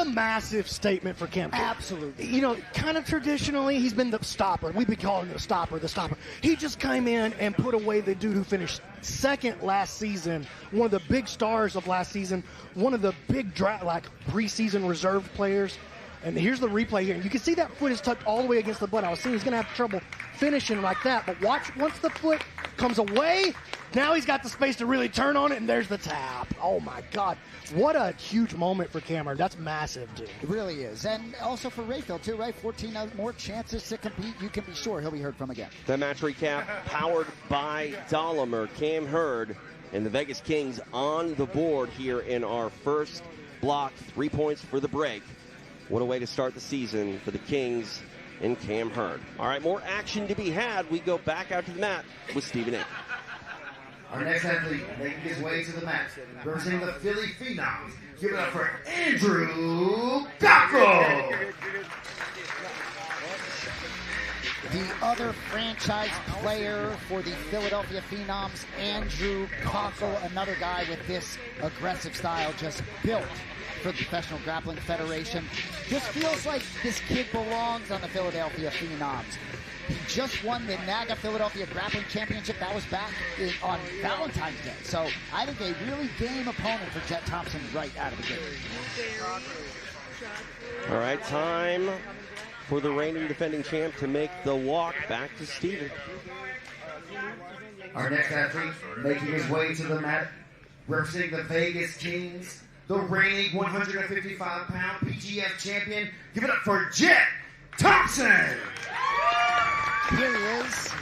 massive statement for Cam. Absolutely. You know, kind of traditionally, he's been the stopper. We've been calling him the stopper. He just came in and put away the dude who finished second last season, one of the big stars of last season, one of the big preseason reserve players. And here's the replay here. You can see that foot is tucked all the way against the butt. I was saying he's going to have trouble finishing like that. But watch, once the foot comes away, now he's got the space to really turn on it, and there's the tap. Oh, my God. What a huge moment for Cameron. That's massive, dude. It really is. And also for Rayfield, too, right? 14 more chances to compete. You can be sure he'll be heard from again. The match recap powered by Dahlimer. Cam Hurd and the Vegas Kings on the board here in our first block. 3 points for the break. What a way to start the season for the Kings and Cam Hurd. All right, more action to be had. We go back out to the mat with Stephen Aiken. Our next athlete making his way to the mat, representing the Philly Phenoms. Give it up for Andrew Kochel. The other franchise player for the Philadelphia Phenoms, Andrew Kochel, another guy with this aggressive style, just built for the Professional Grappling Federation. Just feels like this kid belongs on the Philadelphia Phenoms. He just won the NAGA Philadelphia Grappling Championship. That was back on Valentine's Day. So I think a really game opponent for Jett Thompson right out of the gate. All right, time for the reigning defending champ to make the walk back to Steven. Our next athlete making his way to the mat, representing the Vegas Kings, the reigning 155-pound PGF champion. Give it up for Jett Thompson! Here he is,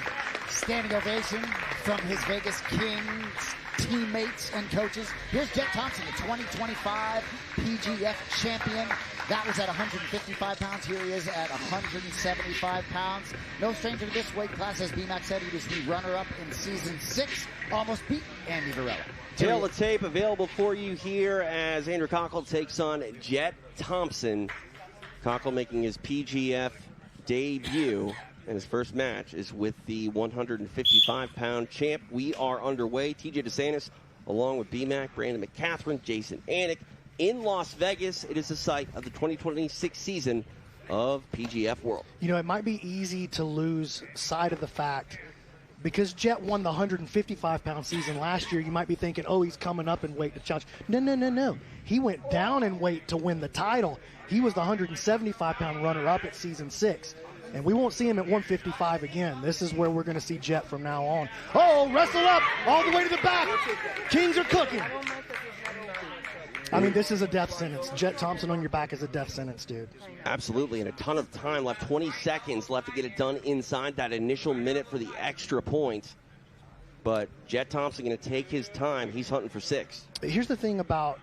standing ovation from his Vegas Kings teammates and coaches. Here's Jett Thompson, the 2025 PGF champion. That was at 155 pounds. Here he is at 175 pounds. No stranger to this weight class. As B-Mac said, he was the runner-up in Season 6. Almost beat Andy Varela. Tail of tape available for you here as Andrew Kochel takes on Jett Thompson. Kochel making his PGF debut. And his first match is with the 155-pound champ. We are underway. TJ DeSantis, along with BMAC, Brandon McCatherine, Jason Anik, in Las Vegas. It is the site of the 2026 season of PGF World. You know, it might be easy to lose sight of the fact, because Jett won the 155-pound season last year, you might be thinking, oh, he's coming up in weight to challenge. No. He went down in weight to win the title. He was the 175-pound runner-up at Season 6. And we won't see him at 155 again. This is where we're going to see Jett from now on. Oh, wrestle up all the way to the back. Kings are cooking. I mean, this is a death sentence. Jett Thompson on your back is a death sentence, dude. Absolutely, and a ton of time left. 20 seconds left to get it done inside that initial minute for the extra point. But Jett Thompson going to take his time. He's hunting for 6. Here's the thing about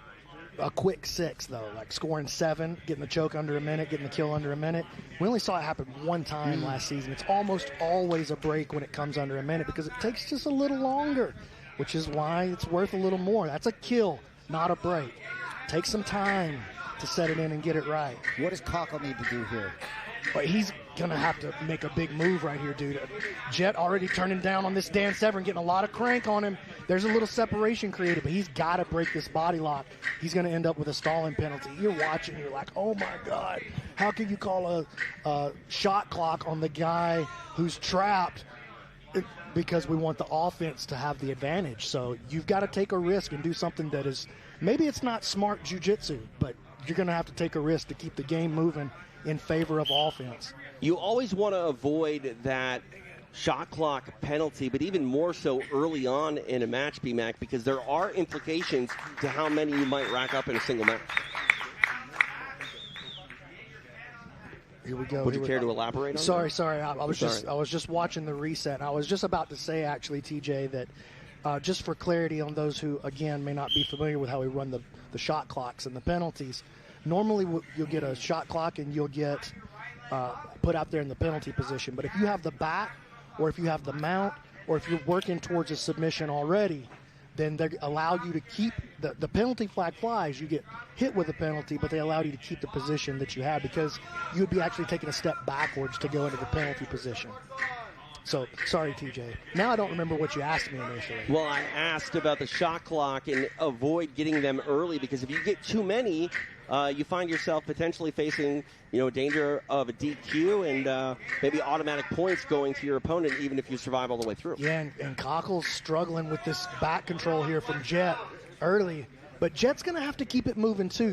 a quick 6, though, like scoring 7, getting the choke under a minute, getting the kill under a minute. We only saw it happen one time last season. It's almost always a break when it comes under a minute because it takes just a little longer, which is why it's worth a little more. That's a kill, not a break. Take some time to set it in and get it right. What does Kochel need to do here? But he's going to have to make a big move right here, dude. Jett already turning down on this Dan Severn, getting a lot of crank on him. There's a little separation created, but he's got to break this body lock. He's going to end up with a stalling penalty. You're watching, you're like, oh, my God. How can you call a shot clock on the guy who's trapped? Because we want the offense to have the advantage. So you've got to take a risk and do something that is, maybe it's not smart jiu-jitsu, but you're going to have to take a risk to keep the game moving in favor of offense. You always want to avoid that shot clock penalty, but even more so early on in a match, BMAC, because there are implications to how many you might rack up in a single match. Here we go. Would you care to elaborate on Sorry. that? I was just watching the reset. And I was just about to say, actually, TJ, that just for clarity on those who, again, may not be familiar with how we run the shot clocks and the penalties, normally you'll get a shot clock and you'll get put out there in the penalty position. But if you have the back, or if you have the mount, or if you're working towards a submission already, then they allow you to keep the penalty flag flies. You get hit with a penalty, but they allow you to keep the position that you have because you would be actually taking a step backwards to go into the penalty position. So, sorry, TJ. Now I don't remember what you asked me initially. Well, I asked about the shot clock and avoid getting them early because if you get too many, you find yourself potentially facing, danger of a DQ and maybe automatic points going to your opponent, even if you survive all the way through. Yeah, and Kochel's struggling with this back control here from Jett early, but Jett's going to have to keep it moving too.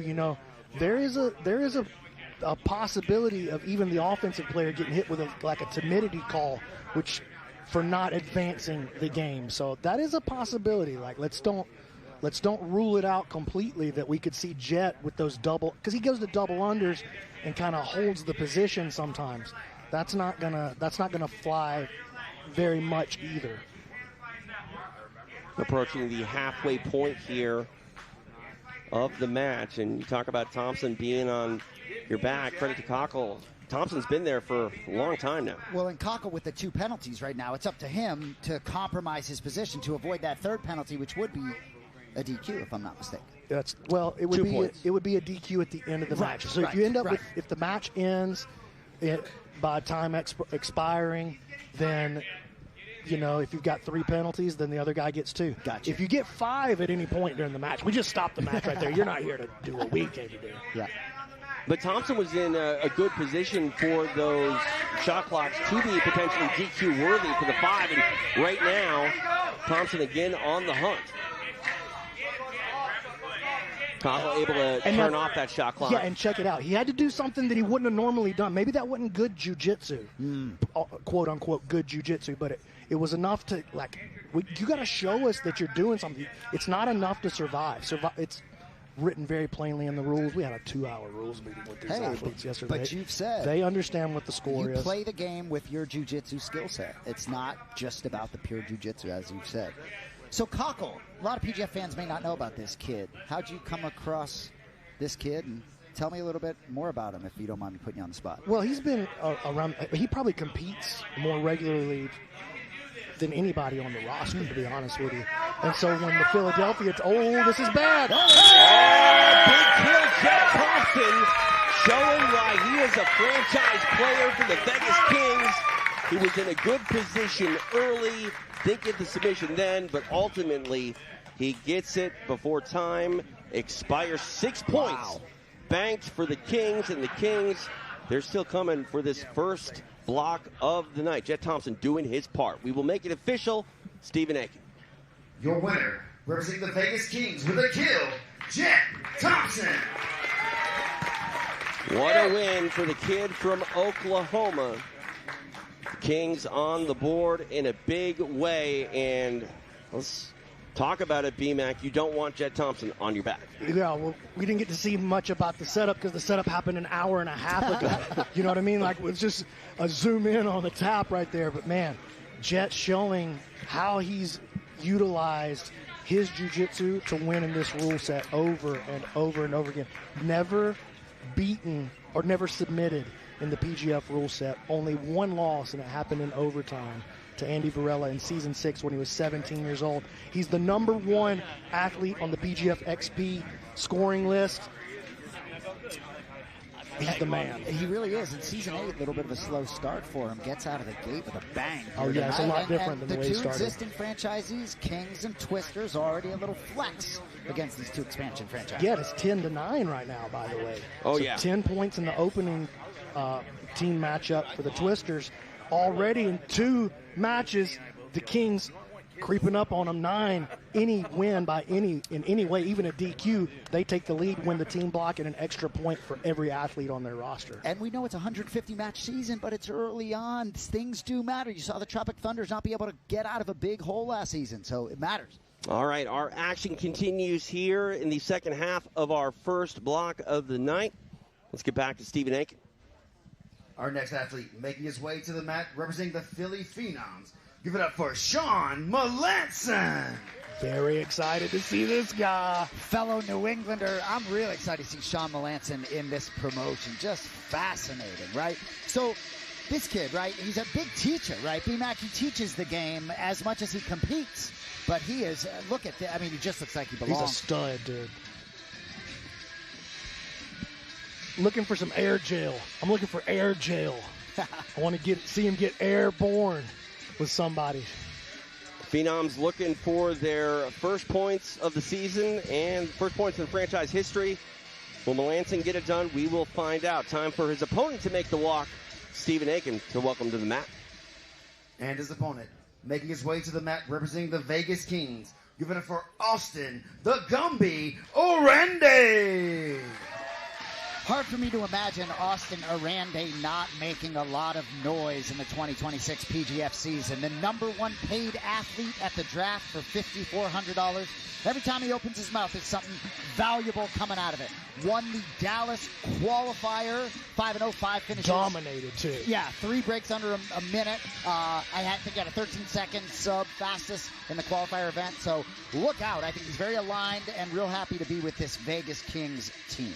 There is a possibility of even the offensive player getting hit with a timidity call, which for not advancing the game. So that is a possibility. Like let's don't rule it out completely that we could see Jett with those double, because he goes to double unders and kind of holds the position sometimes. That's not gonna fly very much either. Approaching the halfway point here of the match, and you talk about Thompson being on your back. Credit to Kochel. Thompson's been there for a long time now. Well, and Kochel with the 2 penalties right now, it's up to him to compromise his position to avoid that 3rd penalty, which would be a DQ, if I'm not mistaken. It would be a DQ at the end of the match. So if you end up with, if the match ends by time expiring, then, you know, if you've got 3 penalties, then the other guy gets 2. Gotcha. If you get 5 at any point during the match, we just stop the match right there. You're not here to do what we came to do. Yeah. But Thompson was in a good position for those shot clocks to be potentially DQ worthy for the 5. And right now, Thompson again on the hunt. Kochel able to turn off that shot clock. Yeah, and check it out. He had to do something that he wouldn't have normally done. Maybe that wasn't good jiu-jitsu, quote-unquote good jiu-jitsu, but it was enough to, like, you got to show us that you're doing something. It's not enough to survive. It's written very plainly in the rules. We had a 2-hour rules meeting with these athletes yesterday. But you've said they understand what the score is. You play the game with your jiu-jitsu skill set. It's not just about the pure jiu-jitsu, as you've said. So Kochel, a lot of PGF fans may not know about this kid. How'd you come across this kid? And tell me a little bit more about him, if you don't mind me putting you on the spot. Well, he's been around. He probably competes more regularly than anybody on the roster, to be honest with you. And so when the Philadelphia, this is bad. Big kill, Jett Thompson, showing why he is a franchise player for the Vegas Kings. He was in a good position early, didn't get the submission then, but ultimately he gets it before time expires. 6 points banked for the Kings, and the Kings, they're still coming for this first block of the night. Jett Thompson doing his part. We will make it official. Stephen Aiken. Your winner, representing the Vegas Kings with a kill, Jett Thompson. What a win for the kid from Oklahoma. The Kings on the board in a big way, and let's talk about it, B-Mac. You don't want Jett Thompson on your back. Yeah, well, we didn't get to see much about the setup because the setup happened an hour and a half ago. You know what I mean? Like, it was just a zoom in on the tap right there. But, man, Jett showing how he's utilized his jiu-jitsu to win in this rule set over and over and over again. Never beaten or never submitted in the PGF rule set. Only one loss, and it happened in overtime to Andy Varela in season 6 when he was 17 years old. He's the #1 athlete on the PGF XP scoring list. He's the man. He really is. In season 8, a little bit of a slow start for him. Gets out of the gate with a bang. Oh, yeah, it's a lot different than the way he started. The two existing franchisees, Kings and Twisters, already a little flex against these two expansion franchises. Yeah, it's 10-9 right now, by the way. Oh, so yeah. 10 points in the opening team matchup for the Twisters. Already in 2 matches, the Kings creeping up on them. 9. Any win by in any way, even a DQ, they take the lead, win the team block, and an extra point for every athlete on their roster. And we know it's a 150-match season, but it's early on. Things do matter. You saw the Tropic Thunders not be able to get out of a big hole last season, so it matters. All right, our action continues here in the second half of our first block of the night. Let's get back to Stephen Aiken. Our next athlete making his way to the mat, representing the Philly Phenoms. Give it up for Shawn Melanson. Very excited to see this guy. Fellow New Englander. I'm really excited to see Shawn Melanson in this promotion. Just fascinating, right? So this kid, right, he's a big teacher, right? B-Mac, he teaches the game as much as he competes. But he is, look at that. I mean, he just looks like he belongs. He's a stud, dude. Looking for some air gel. I'm looking for air gel. I want to see him get airborne with somebody. Phenoms looking for their first points of the season and first points in franchise history. Will Melanson get it done? We will find out. Time for his opponent to make the walk. Stephen Aiken to welcome to the mat. And his opponent making his way to the mat, representing the Vegas Kings. Giving it for Austin, the Gumby, Oranday. Hard for me to imagine Austin Oranday not making a lot of noise in the 2026 PGF season. The #1 paid athlete at the draft for $5,400. Every time he opens his mouth, there's something valuable coming out of it. Won the Dallas qualifier, 5-0-5 finishes. Dominated, too. Yeah, 3 breaks under a minute. I think he had a 13-second sub, fastest in the qualifier event. So look out. I think he's very aligned and real happy to be with this Vegas Kings team.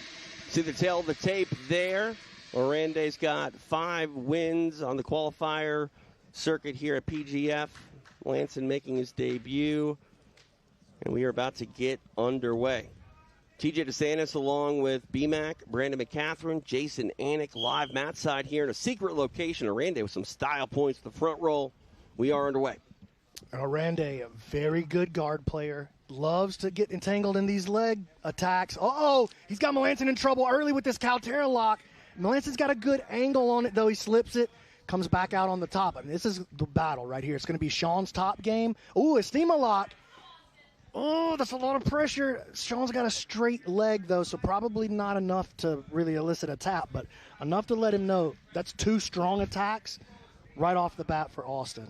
See the tail of the tape there. Oranday's got 5 wins on the qualifier circuit here at PGF. Melanson making his debut. And we are about to get underway. TJ DeSantis along with BMAC, Brandon McCatherine, Jason Anik, live mat side here in a secret location. Oranday with some style points to the front roll. We are underway. Oranday, a very good guard player, loves to get entangled in these leg attacks. Uh-oh, he's got Melanson in trouble early with this Caltera lock. Melanson's got a good angle on it, though. He slips it, comes back out on the top. I mean, this is the battle right here. It's going to be Shawn's top game. Ooh, Estima lock. Oh, that's a lot of pressure. Shawn's got a straight leg, though, so probably not enough to really elicit a tap, but enough to let him know that's 2 strong attacks right off the bat for Austin.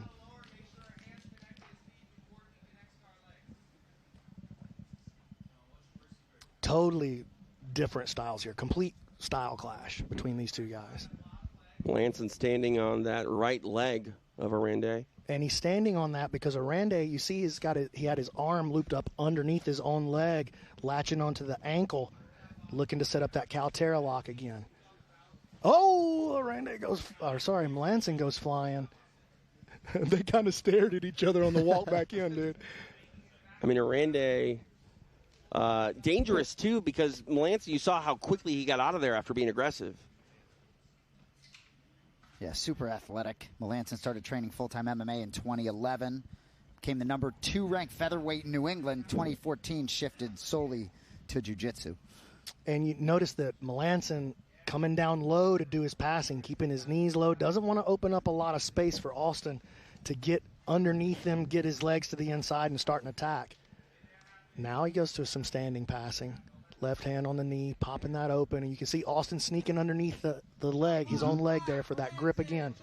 Totally different styles here. Complete style clash between these two guys. Melanson standing on that right leg of Oranday. And he's standing on that because Oranday, you see, he had his arm looped up underneath his own leg, latching onto the ankle, looking to set up that Caltera lock again. Oh, Melanson goes flying. They kind of stared at each other on the walk back in, dude. I mean, Oranday, dangerous too, because Melanson, you saw how quickly he got out of there after being aggressive. Yeah, super athletic. Melanson started training full-time MMA in 2011. Became the number 2 ranked featherweight in New England. 2014 shifted solely to jiu-jitsu. And you notice that Melanson coming down low to do his passing, keeping his knees low, doesn't want to open up a lot of space for Austin to get underneath him, get his legs to the inside, and start an attack. Now he goes to some standing passing. Left hand on the knee, popping that open, and you can see Austin sneaking underneath the leg, his own leg there for that grip again.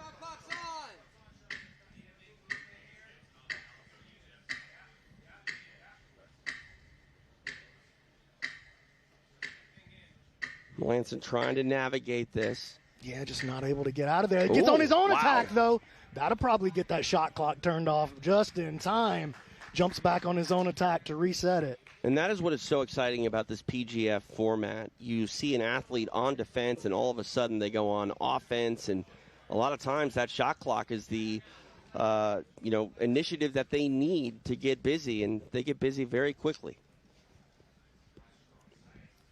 Melanson trying to navigate this. Yeah, just not able to get out of there. He gets on his own attack, though. That'll probably get that shot clock turned off just in time. Jumps back on his own attack to reset it. And that is what is so exciting about this PGF format. You see an athlete on defense, and all of a sudden they go on offense. And a lot of times that shot clock is the initiative that they need to get busy, and they get busy very quickly.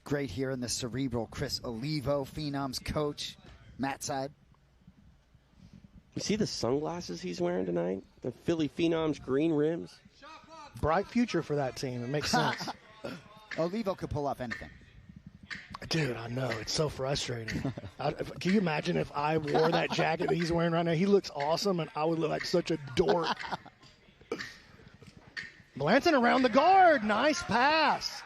Great here in the cerebral Chris Olivo, Phenoms coach, mat side. You see the sunglasses he's wearing tonight? The Philly Phenoms green rims? Bright future for that team. It makes sense. Olivo could pull off anything. Dude, I know. It's so frustrating. Can you imagine if I wore that jacket that he's wearing right now? He looks awesome, and I would look like such a dork. Melanson around the guard. Nice pass.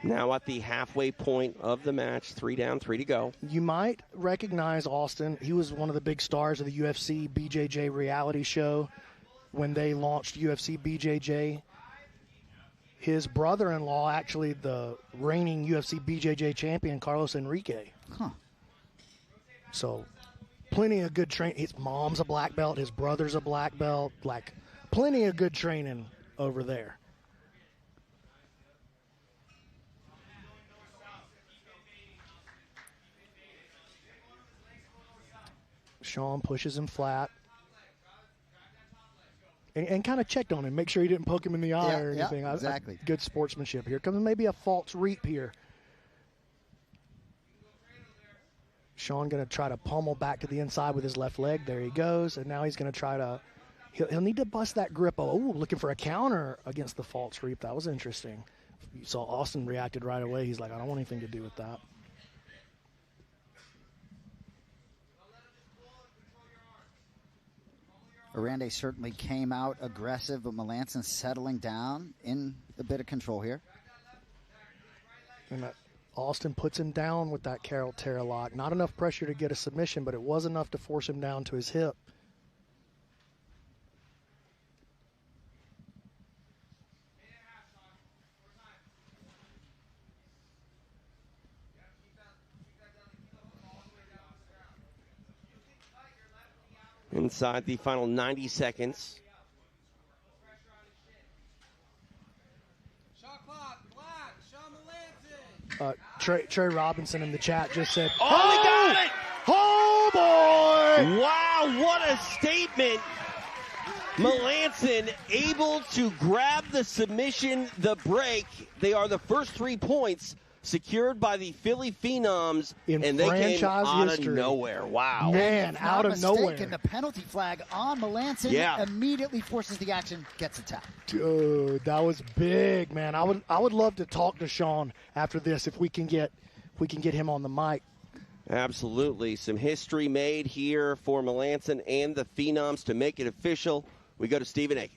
Now at the halfway point of the match, 3 down, 3 to go. You might recognize Austin. He was one of the big stars of the UFC BJJ reality show when they launched UFC BJJ. His brother-in-law, actually the reigning UFC BJJ champion, Carlos Enrique. Huh. So plenty of good training. His mom's a black belt. His brother's a black belt. Like, plenty of good training over there. Shawn pushes him flat. And kind of checked on him, make sure he didn't poke him in the eye or anything. Yeah, exactly. Good sportsmanship. Here comes maybe a false reap here. Shawn going to try to pummel back to the inside with his left leg. There he goes. And now he's going to try to – he'll need to bust that grip. Oh, looking for a counter against the false reap. That was interesting. You saw Austin reacted right away. He's like, I don't want anything to do with that. Oranday certainly came out aggressive, but Melanson settling down in a bit of control here. And Austin puts him down with that Caltera lock. Not enough pressure to get a submission, but it was enough to force him down to his hip. Inside the final 90 seconds. Trey Robinson in the chat just said, Oh, he got it! Oh, boy! Wow, what a statement Melanson able to grab the submission, the break. They are the first 3 points secured by the Philly Phenoms, in and they came franchise out history. of nowhere. Wow. Man, out of nowhere. And the penalty flag on Melanson immediately forces the action, gets attacked. Dude, that was big, man. I would love to talk to Shawn after this if we can get him on the mic. Absolutely. Some history made here for Melanson and the Phenoms to make it official. We go to Stephen A.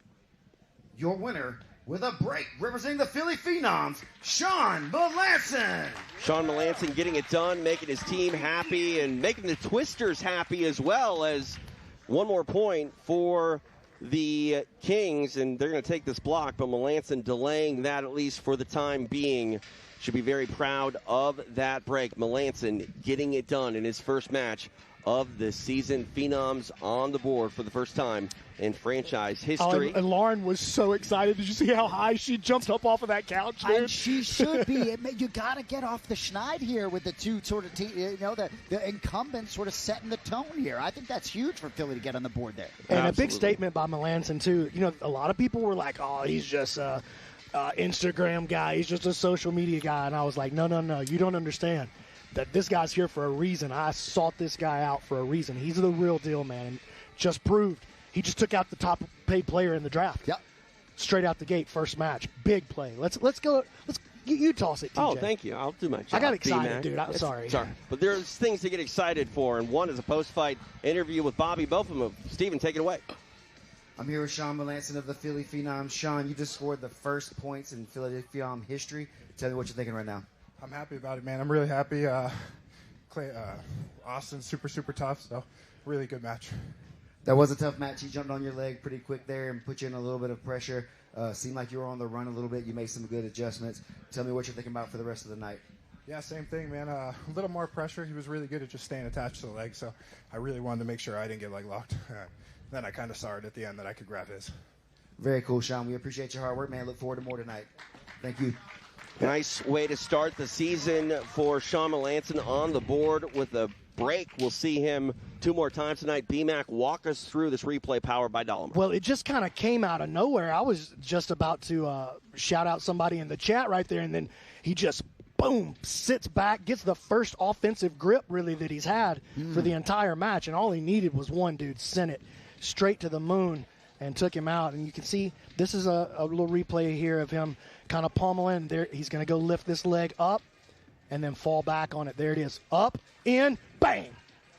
Your winner with a break representing the Philly Phenoms, Shawn Melanson. Shawn Melanson getting it done, making his team happy and making the Twisters happy as well, as one more point for the Kings, and they're going to take this block, but Melanson delaying that at least for the time being. Should be very proud of that break. Melanson getting it done in his first match of the season. Phenoms on the board for the first time in franchise history. And Lauren was so excited. Did you see how high she jumped up off of that couch, dude? And she should be. You got to get off the schneid here with the two sort of the incumbents sort of setting the tone here. I think that's huge for Philly to get on the board there. And Absolutely. A big statement by Melanson, too. You know, a lot of people were like, oh, he's just Instagram guy. He's just a social media guy. And I was like, no. You don't understand that this guy's here for a reason. I sought this guy out for a reason. He's the real deal, man. And just proved. He just took out the top paid player in the draft. Yep. Straight out the gate, first match. Big play. Let's go. You toss it, TJ. Oh, thank you. I'll do my job. I got excited, dude. I'm sorry. But there's things to get excited for, and one is a post-fight interview with Bobby. Both of them. Steven, take it away. I'm here with Shawn Melanson of the Philly Phenoms. Shawn, you just scored the first points in Philadelphia Phenom history. Tell me what you're thinking right now. I'm happy about it, man. I'm really happy. Austin's super tough, so really good match. That was a tough match. He jumped on your leg pretty quick there and put you in a little bit of pressure. Seemed like you were on the run a little bit. You made some good adjustments. Tell me what you're thinking about for the rest of the night. Yeah, same thing, man. A little more pressure. He was really good at just staying attached to the leg, so I really wanted to make sure I didn't get leg locked. Then I kind of saw it at the end that I could grab his. Very cool, Shawn. We appreciate your hard work, man. Look forward to more tonight. Thank you. Nice way to start the season for Shawn Melanson on the board with a break. We'll see him 2 more times tonight. B-Mac, walk us through this replay powered by Dollar. Well, it just kind of came out of nowhere. I was just about to shout out somebody in the chat right there, and then he just, boom, sits back, gets the first offensive grip, really, that he's had for the entire match, and all he needed was one dude sent it straight to the moon and took him out. And you can see this is a little replay here of him kind of pummeling. There, he's going to go lift this leg up and then fall back on it. There it is. Up, in, bang.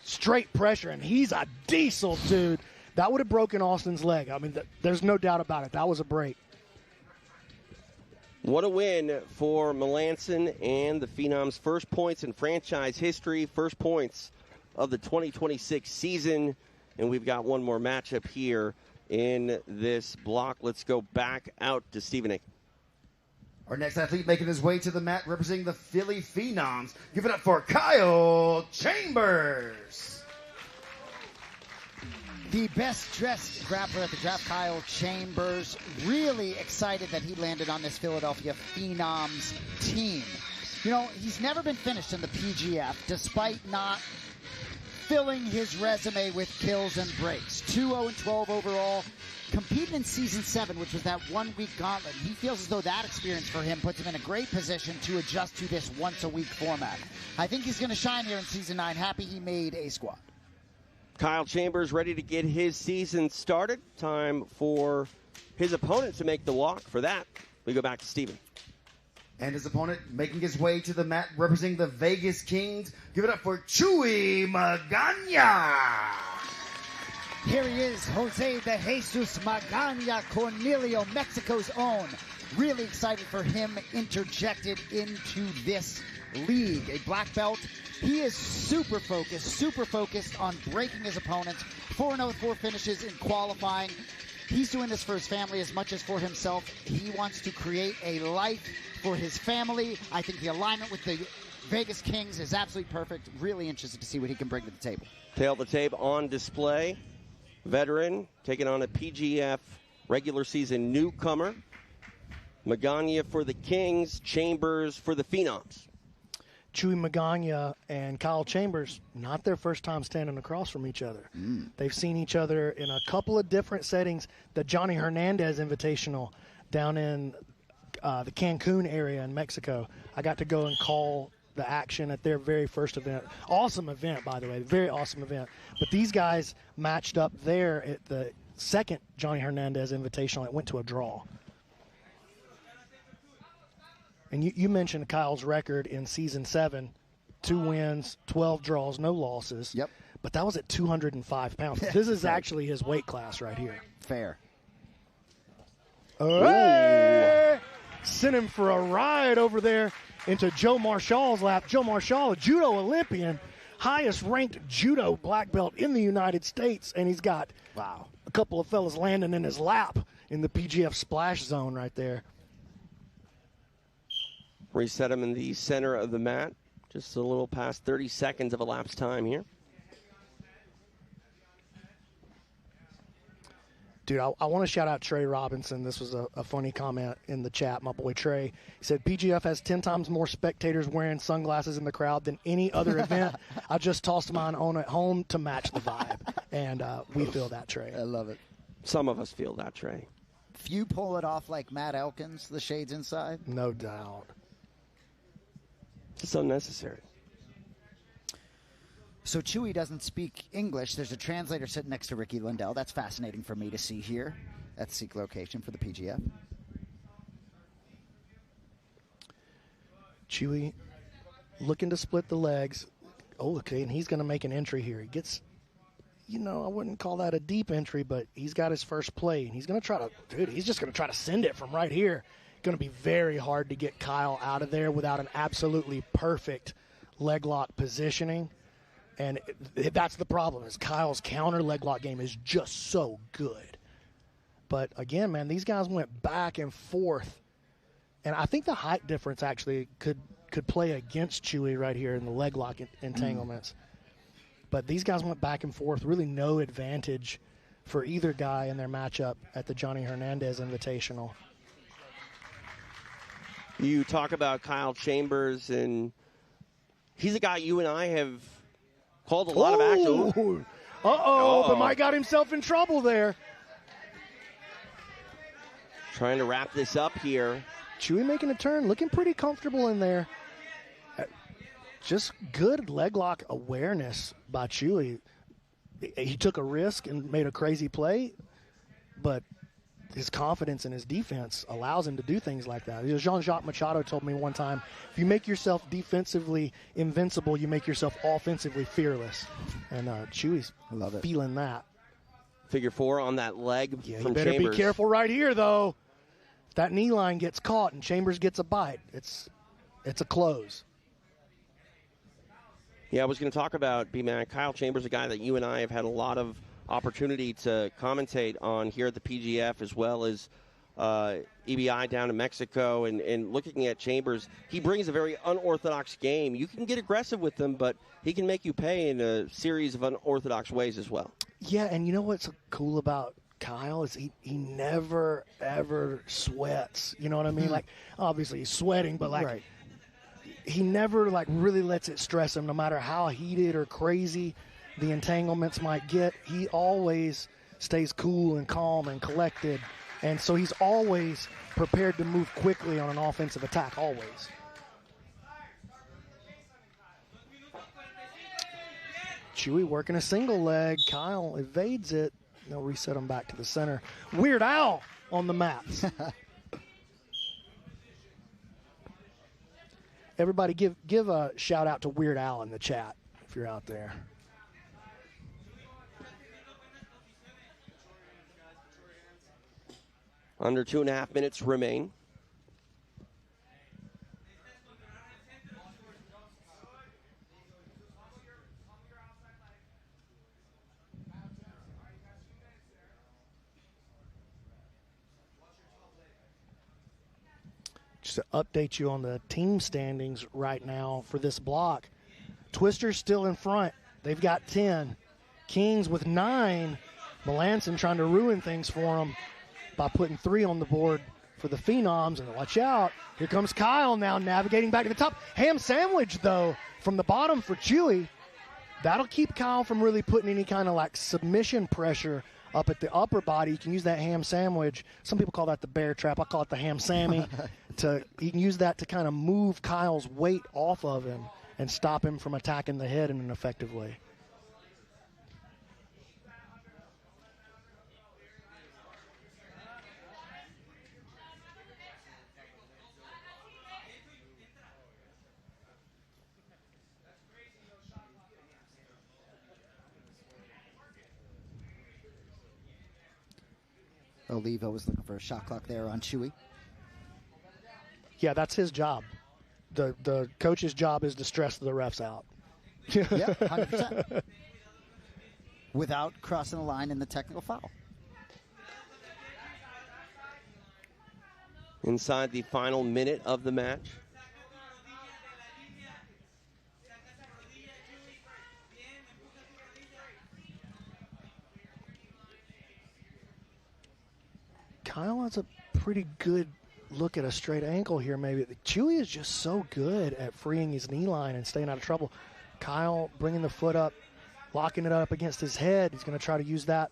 Straight pressure, and he's a diesel, dude. That would have broken Austin's leg. I mean, there's no doubt about it. That was a break. What a win for Melanson and the Phenoms. First points in franchise history. First points of the 2026 season. And we've got one more matchup here in this block. Let's go back out to Stephen A. Our next athlete making his way to the mat representing the Philly Phenoms. Give it up for Kyle Chambers. The best-dressed grappler at the draft, Kyle Chambers. Really excited that he landed on this Philadelphia Phenoms team. You know, he's never been finished in the PGF, despite not filling his resume with kills and breaks. 2-0-12 overall. Competed in Season 7, which was that 1-week gauntlet. He feels as though that experience for him puts him in a great position to adjust to this once-a-week format. I think he's going to shine here in Season 9. Happy he made a squad. Kyle Chambers ready to get his season started. Time for his opponent to make the walk. For that, we go back to Steven. And his opponent making his way to the mat representing the Vegas Kings. Give it up for Chuy Magana. Here he is, Jose de Jesus Magana Cornelio, Mexico's own. Really excited for him interjected into this league. A black belt. He is super focused on breaking his opponents. 4-0 with 4 finishes in qualifying. He's doing this for his family as much as for himself. He wants to create a life for his family. I think the alignment with the Vegas Kings is absolutely perfect. Really interested to see what he can bring to the table. Tail the tape on display. Veteran taking on a PGF regular season newcomer. Magana for the Kings, Chambers for the Phenoms. Chuy Magana and Kyle Chambers, not their first time standing across from each other. They've seen each other in a couple of different settings. The Johnny Hernandez Invitational down in the Cancun area in Mexico. I got to go and call the action at their very first event. Awesome event, by the way, very awesome event. But these guys matched up there at the second Johnny Hernandez Invitational. It went to a draw. And you mentioned Kyle's record in Season 7, 2 wins, 12 draws, no losses. Yep. But that was at 205 pounds. This is actually his weight class right here. Fair. Hey! Sent him for a ride over there into Joe Marshall's lap. Joe Marshall, a judo Olympian, highest ranked judo black belt in the United States. And he's got a couple of fellas landing in his lap in the PGF splash zone right there. Reset him in the center of the mat. Just a little past 30 seconds of elapsed time here. Dude, I want to shout out Trey Robinson. This was a funny comment in the chat, my boy Trey. He said, PGF has 10 times more spectators wearing sunglasses in the crowd than any other event. I just tossed mine on at home to match the vibe. And we feel that, Trey. I love it. Some of us feel that, Trey. Few pull it off like Matt Elkins, the shades inside. No doubt. It's unnecessary. So Chuy doesn't speak English. There's a translator sitting next to Ricky Lindell. That's fascinating for me to see here at the Seek location for the PGF. Chuy looking to split the legs. Oh, okay, and he's going to make an entry here. He gets, I wouldn't call that a deep entry, but he's got his first play. And he's going to try to, he's just going to try to send it from right here. Going to be very hard to get Kyle out of there without an absolutely perfect leg lock positioning. And that's the problem, is Kyle's counter leg lock game is just so good. But again, man, these guys went back and forth. And I think the height difference actually could play against Chuy right here in the leg lock entanglements. But these guys went back and forth, really no advantage for either guy in their matchup at the Johnny Hernandez Invitational. You talk about Kyle Chambers, and he's a guy you and I have called a lot of action. But Mike got himself in trouble there. Trying to wrap this up here. Chuy making a turn, looking pretty comfortable in there. Just good leg lock awareness by Chuy. He took a risk and made a crazy play, but his confidence in his defense allows him to do things like that. Jean-Jacques Machado told me one time, if you make yourself defensively invincible, you make yourself offensively fearless. And Chuy's feeling that. Figure 4 on that leg from you better Chambers. Be careful right here, though. If that knee line gets caught and Chambers gets a bite, it's a close. Yeah, I was going to talk about B-Man. Kyle Chambers, a guy that you and I have had a lot of opportunity to commentate on here at the PGF, as well as EBI down in Mexico. And looking at Chambers, he brings a very unorthodox game. You can get aggressive with him, but he can make you pay in a series of unorthodox ways as well. Yeah, and you know what's cool about Kyle is he never, ever sweats. You know what I mean? Like, obviously he's sweating, but like he never like really lets it stress him, no matter how heated or crazy the entanglements might get. He always stays cool and calm and collected. And so he's always prepared to move quickly on an offensive attack, always. Chuy working a single leg. Kyle evades it. They'll reset him back to the center. Weird Al on the mats. Everybody give a shout out to Weird Al in the chat if you're out there. Under 2.5 minutes remain. Just to update you on the team standings right now for this block. Twisters still in front. They've got 10. Kings with 9. Melanson trying to ruin things for them by putting 3 on the board for the Phenoms, and watch out. Here comes Kyle now navigating back to the top. Ham sandwich, though, from the bottom for Chuy. That'll keep Kyle from really putting any kind of like submission pressure up at the upper body. You can use that ham sandwich. Some people call that the bear trap. I call it the ham sammy. He can use that to kind of move Kyle's weight off of him and stop him from attacking the head in an effective way. Oliva was looking for a shot clock there on Chuy. Yeah, that's his job. The coach's job is to stress the refs out. Yeah, 100%. Without crossing the line in the technical foul. Inside the final minute of the match. Kyle has a pretty good look at a straight ankle here, maybe. Chuy is just so good at freeing his knee line and staying out of trouble. Kyle bringing the foot up, locking it up against his head. He's going to try to use that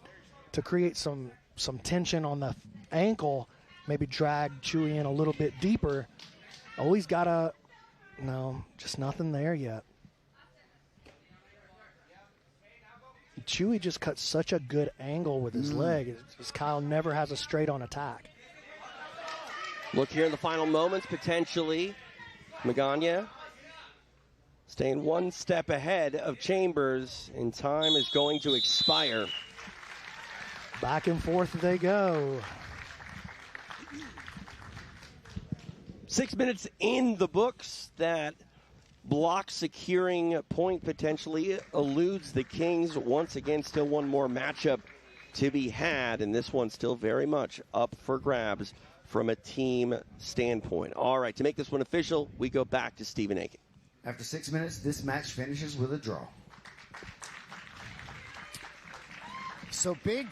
to create some tension on the ankle, maybe drag Chuy in a little bit deeper. Oh, he's got no, just nothing there yet. Chuy just cut such a good angle with his leg. It's just Kyle never has a straight-on attack. Look here in the final moments, potentially. Magana staying one step ahead of Chambers, and time is going to expire. Back and forth they go. 6 minutes in the books. That block securing point potentially eludes the Kings. Once again, still one more matchup to be had, and this one still very much up for grabs from a team standpoint. All right, to make this one official, we go back to Stephen Aiken. After 6 minutes, this match finishes with a draw. So big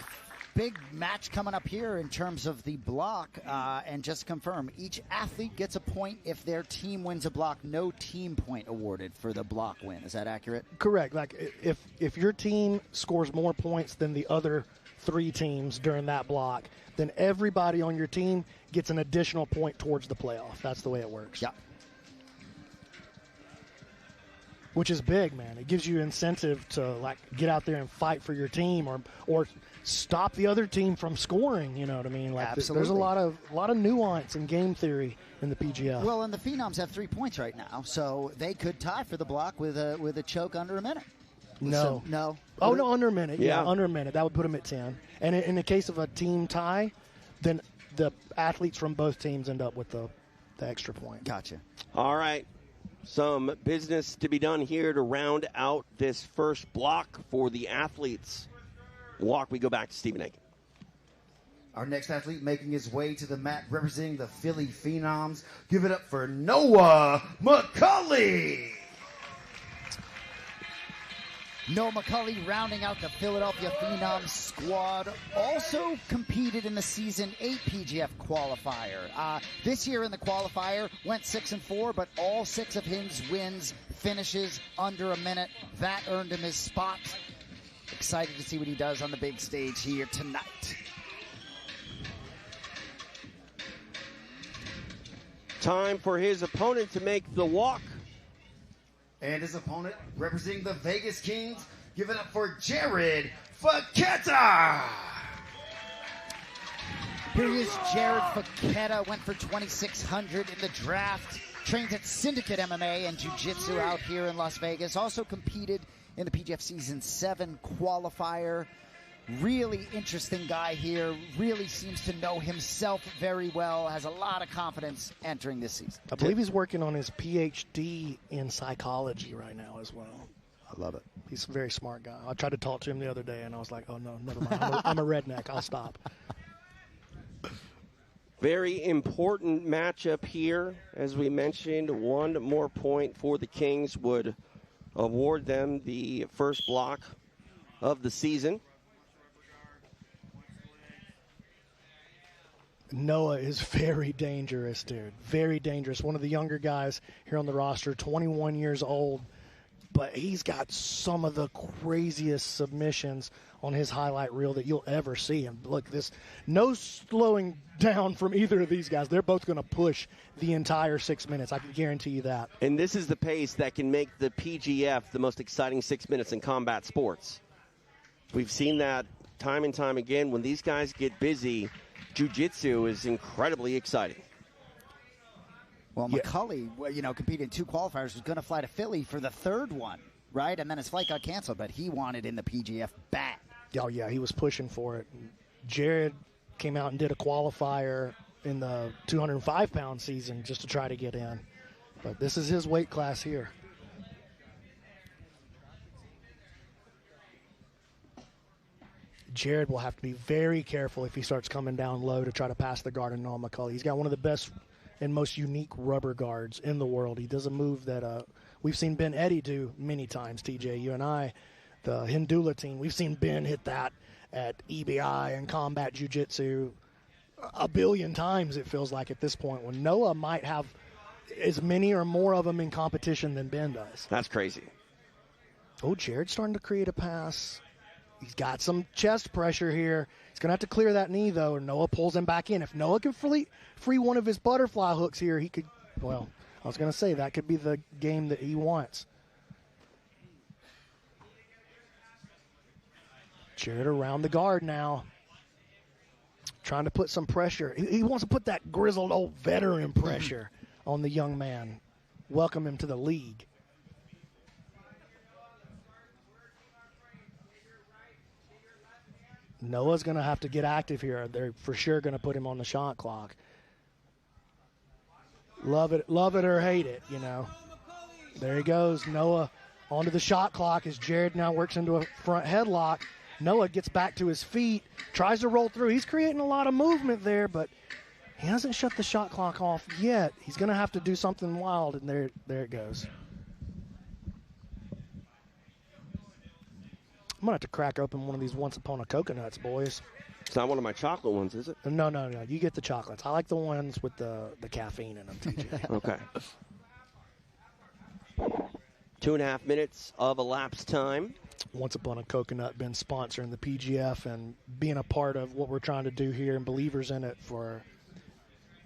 match coming up here in terms of the block. And just to confirm, each athlete gets a point if their team wins a block. No team point awarded for the block win. Is that accurate? Correct. Like if your team scores more points than the other three teams during that block, then everybody on your team gets an additional point towards the playoff. That's the way it works. Yeah. Which is big, man. It gives you incentive to like get out there and fight for your team, or stop the other team from scoring. You know what I mean? Like Absolutely. There's a lot of nuance in game theory in the PGF. Well, and the Phenoms have 3 points right now, so they could tie for the block with a choke under a minute. No. No. Oh, no, under a minute. Yeah. Under a minute. That would put them at 10. And in the case of a team tie, then the athletes from both teams end up with the extra point. Gotcha. All right. Some business to be done here to round out this first block for the athletes. We go back to Stephen Aiken. Our next athlete making his way to the mat representing the Philly Phenoms. Give it up for Noah McCully. Noah McCully rounding out the Philadelphia Phenoms squad. Also competed in the Season 8 PGF qualifier. This year in the qualifier went 6-4, but all 6 of his wins finishes under a minute. That earned him his spot. Excited to see what he does on the big stage here tonight. Time for his opponent to make the walk. And his opponent, representing the Vegas Kings, give it up for Jared Fekete. Here he is, Jared Fekete, went for 2,600 in the draft. Trains at Syndicate MMA and Jiu-Jitsu out here in Las Vegas. Also competed in the PGF Season 7 qualifier. Really interesting guy here. Really seems to know himself very well. Has a lot of confidence entering this season. I believe he's working on his PhD in psychology right now as well. I love it. He's a very smart guy. I tried to talk to him the other day, and I was like, oh, no, never mind. I'm a redneck. I'll stop. Very important matchup here. As we mentioned, one more point for the Kings would award them the first block of the season. Noah is very dangerous, dude. Very dangerous. One of the younger guys here on the roster, 21 years old. But he's got some of the craziest submissions on his highlight reel that you'll ever see. And look, no slowing down from either of these guys. They're both going to push the entire 6 minutes. I can guarantee you that. And this is the pace that can make the PGF the most exciting 6 minutes in combat sports. We've seen that time and time again. When these guys get busy, jiu-jitsu is incredibly exciting. Well, McCully, competed in 2 qualifiers, was going to fly to Philly for the 3rd one, right? And then his flight got canceled, but he wanted in the PGF bad. Oh, yeah, he was pushing for it. Jared came out and did a qualifier in the 205-pound season just to try to get in. But this is his weight class here. Jared will have to be very careful if he starts coming down low to try to pass the guard on Noah McCully. He's got one of the best and most unique rubber guards in the world. He does a move that we've seen Ben Eddy do many times, TJ. You and I, the Hindula team, we've seen Ben hit that at EBI and combat jiu-jitsu a billion times, it feels like, at this point, when Noah might have as many or more of them in competition than Ben does. That's crazy. Oh, Jared's starting to create a pass. He's got some chest pressure here. He's going to have to clear that knee, though, and Noah pulls him back in. If Noah can free one of his butterfly hooks here, he could, well, I was going to say that could be the game that he wants. Jared around the guard now. Trying to put some pressure. He wants to put that grizzled old veteran pressure on the young man. Welcome him to the league. Noah's going to have to get active here. They're for sure going to put him on the shot clock. Love it or hate it, There he goes. Noah onto the shot clock as Jared now works into a front headlock. Noah gets back to his feet, tries to roll through. He's creating a lot of movement there, but he hasn't shut the shot clock off yet. He's going to have to do something wild, and there it goes. I'm going to have to crack open one of these Once Upon a Coconuts, boys. It's not one of my chocolate ones, is it? No. You get the chocolates. I like the ones with the caffeine in them, TJ. Okay. 2.5 minutes of elapsed time. Once Upon a Coconut been sponsoring the PGF and being a part of what we're trying to do here and believers in it for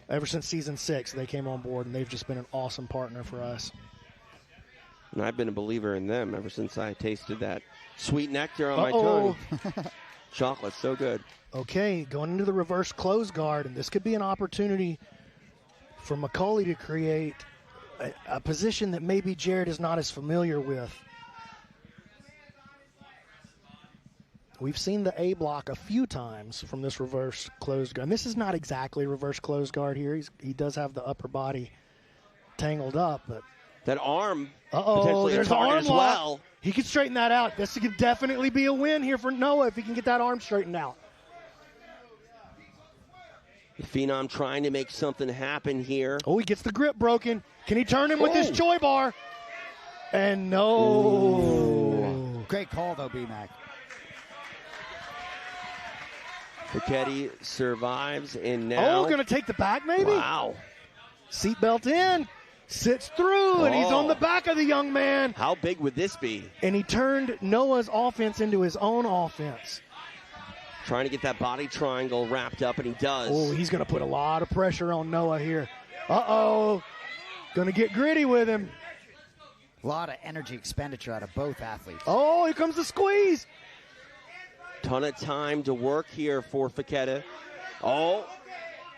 ever since season 6. They came on board, and they've just been an awesome partner for us. And I've been a believer in them ever since I tasted that sweet nectar on my tongue. Chocolate, so good. Okay, going into the reverse close guard, and this could be an opportunity for McCully to create a position that maybe Jared is not as familiar with. We've seen the A block a few times from this reverse closed guard. And this is not exactly reverse closed guard here. He does have the upper body tangled up, but that arm. There's the arm as well. He can straighten that out. This could definitely be a win here for Noah if he can get that arm straightened out. The Phenom trying to make something happen here. Oh, he gets the grip broken. Can he turn him with this joy bar? And no. Ooh. Great call, though, B-Mac. Fekete survives, and now... going to take the back, maybe? Wow. Seatbelt in. Sits through, and he's on the back of the young man. How big would this be? And he turned Noah's offense into his own offense. Trying to get that body triangle wrapped up, and he does. Oh, he's going to put a lot of pressure on Noah here. Going to get gritty with him. A lot of energy expenditure out of both athletes. Oh, here comes the squeeze. Ton of time to work here for Fekete. Oh.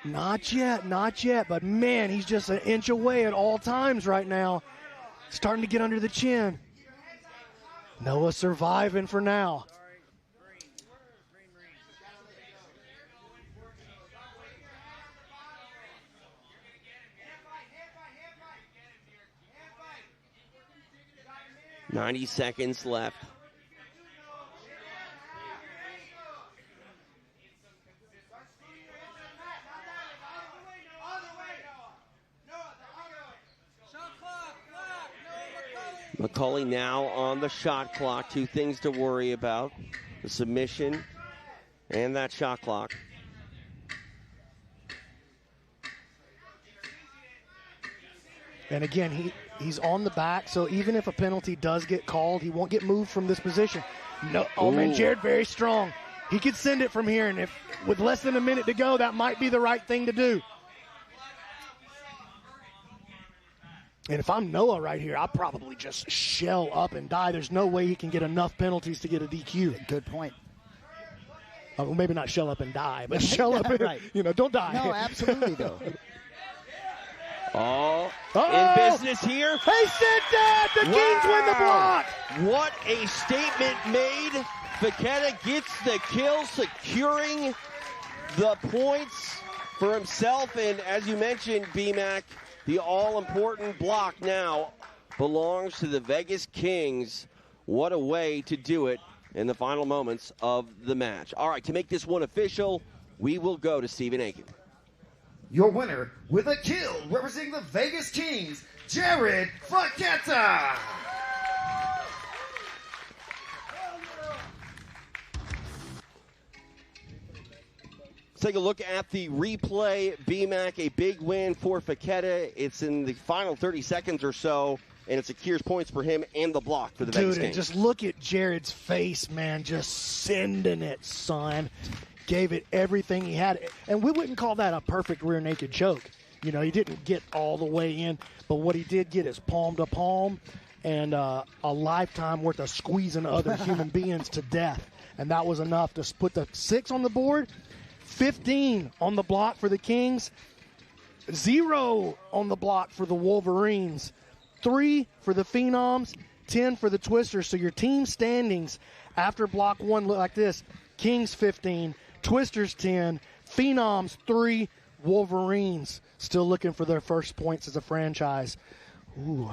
Not yet, but man, he's just an inch away at all times right now. Starting to get under the chin. Noah surviving for now. $90 seconds left. McCully now on the shot clock. 2 things to worry about. The submission and that shot clock. And again, he's on the back, so even if a penalty does get called, he won't get moved from this position. No, oh man, Jared very strong. He could send it from here, and if with less than a minute to go, that might be the right thing to do. And if I'm Noah right here, I'll probably just shell up and die. There's no way he can get enough penalties to get a DQ. Good point. Well, maybe not shell up and die, but shell up and, right. Don't die. No, absolutely, though. In business here. He sent that! The Kings win the block! What a statement made. Fekete gets the kill, securing the points for himself. And as you mentioned, BMAC, the all-important block now belongs to the Vegas Kings. What a way to do it in the final moments of the match. All right, to make this one official, we will go to Stephen Aiken. Your winner with a kill, representing the Vegas Kings, Jayden Fekete. Let's take a look at the replay. BMAC, a big win for Fekete. It's in the final 30 seconds or so, and it secures points for him and the block for the Vegas Kings. Just look at Jared's face, man. Just sending it, son. Gave it everything he had. And we wouldn't call that a perfect rear naked choke. He didn't get all the way in, but what he did get is palm to palm and a lifetime worth of squeezing other human beings to death. And that was enough to put the 6 on the board, 15 on the block for the Kings, 0 on the block for the Wolverines, 3 for the Phenoms, 10 for the Twisters. So your team standings after block 1 look like this. Kings 15, Twisters 10, Phenoms 3, Wolverines still looking for their first points as a franchise. Ooh.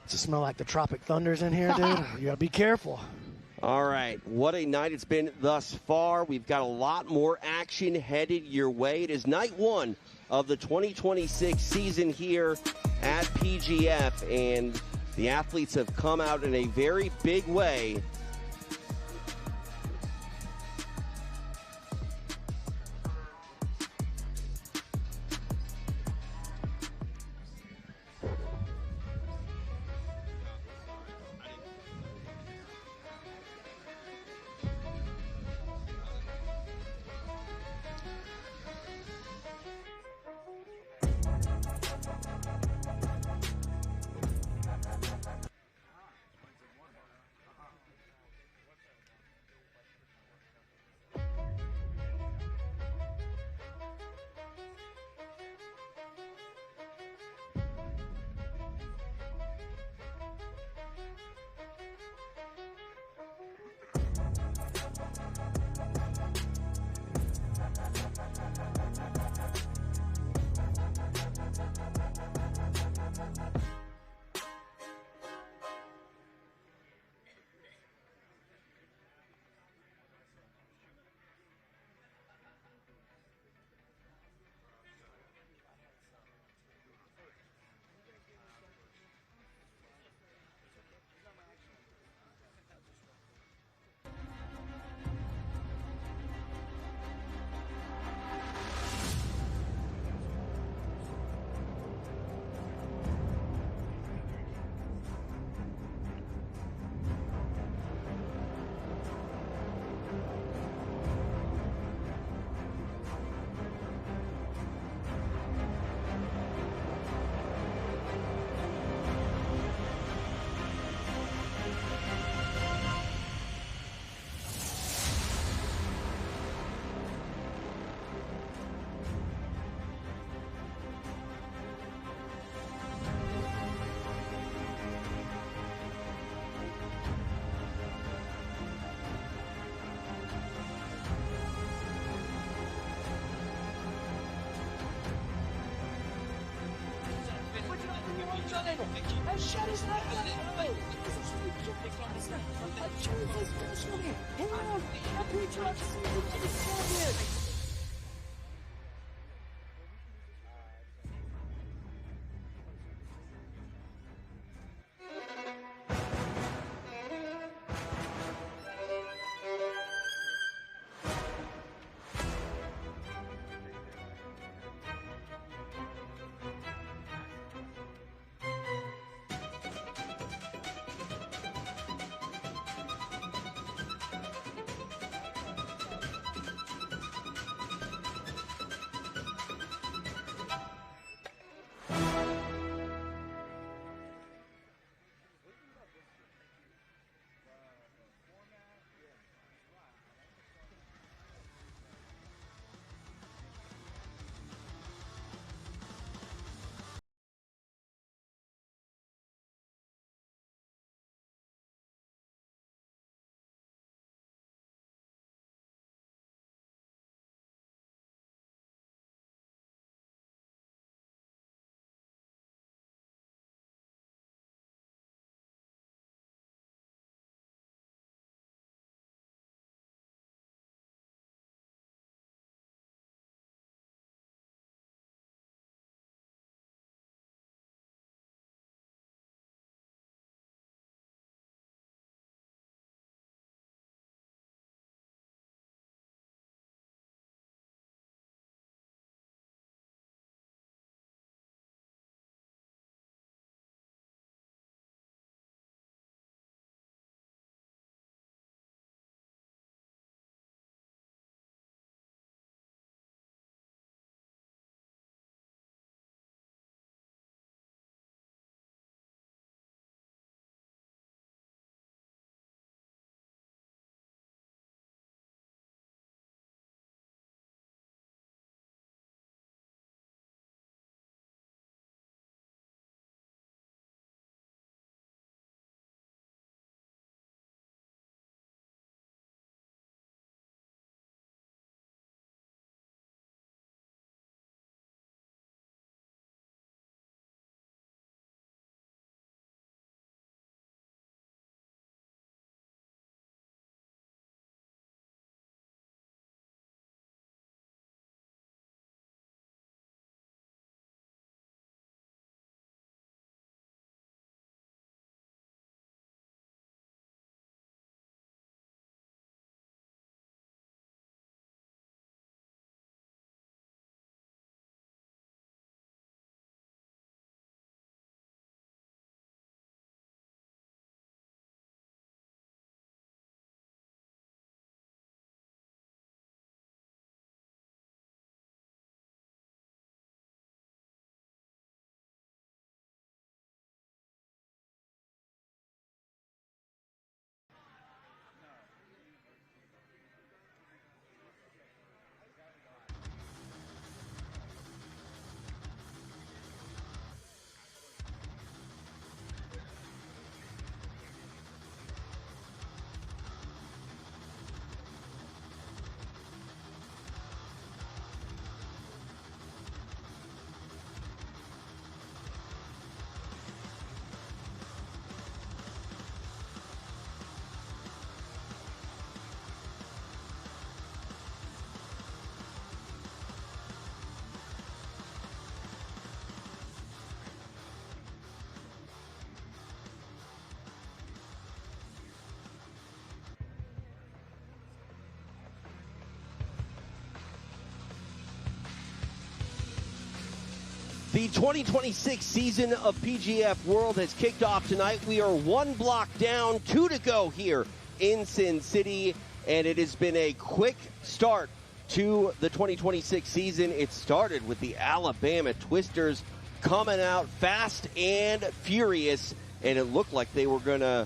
Does it smell like the Tropic Thunders in here, dude? You got to be careful. All right, what a night it's been thus far. We've got a lot more action headed your way. It is night 1 of the 2026 season here at PGF, and the athletes have come out in a very big way. The 2026 season of PGF World has kicked off tonight. We are one block down, 2 to go here in Sin City, and it has been a quick start to the 2026 season. It started with the Alabama Twisters coming out fast and furious, and it looked like they were going to,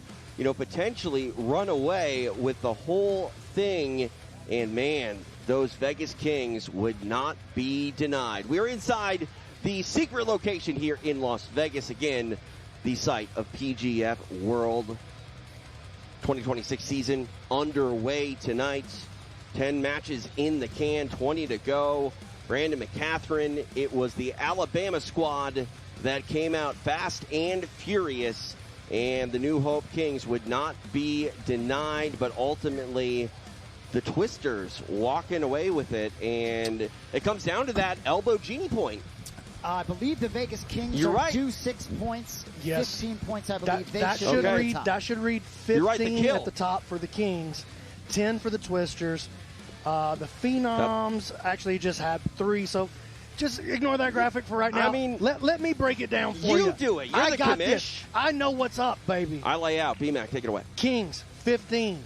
potentially run away with the whole thing. And man, those Vegas Kings would not be denied. We're inside the secret location here in Las Vegas, again, the site of PGF World 2026 season underway tonight. 10 matches in the can, 20 to go. Brandon McCatherine, it was the Alabama squad that came out fast and furious, and the New Hope Kings would not be denied, but ultimately the Twisters walking away with it, and it comes down to that elbow genie point. I believe the Vegas Kings You're are right. due 6 points. Yes. 15 points, I believe. That should read 15 at the top for the Kings, 10 for the Twisters. The Phenoms actually just had 3, so just ignore that graphic for right now. I mean, let me break it down for you. You do it. You're I the got commish. this. I know what's up, baby. I lay out. BMAC, take it away. Kings, 15.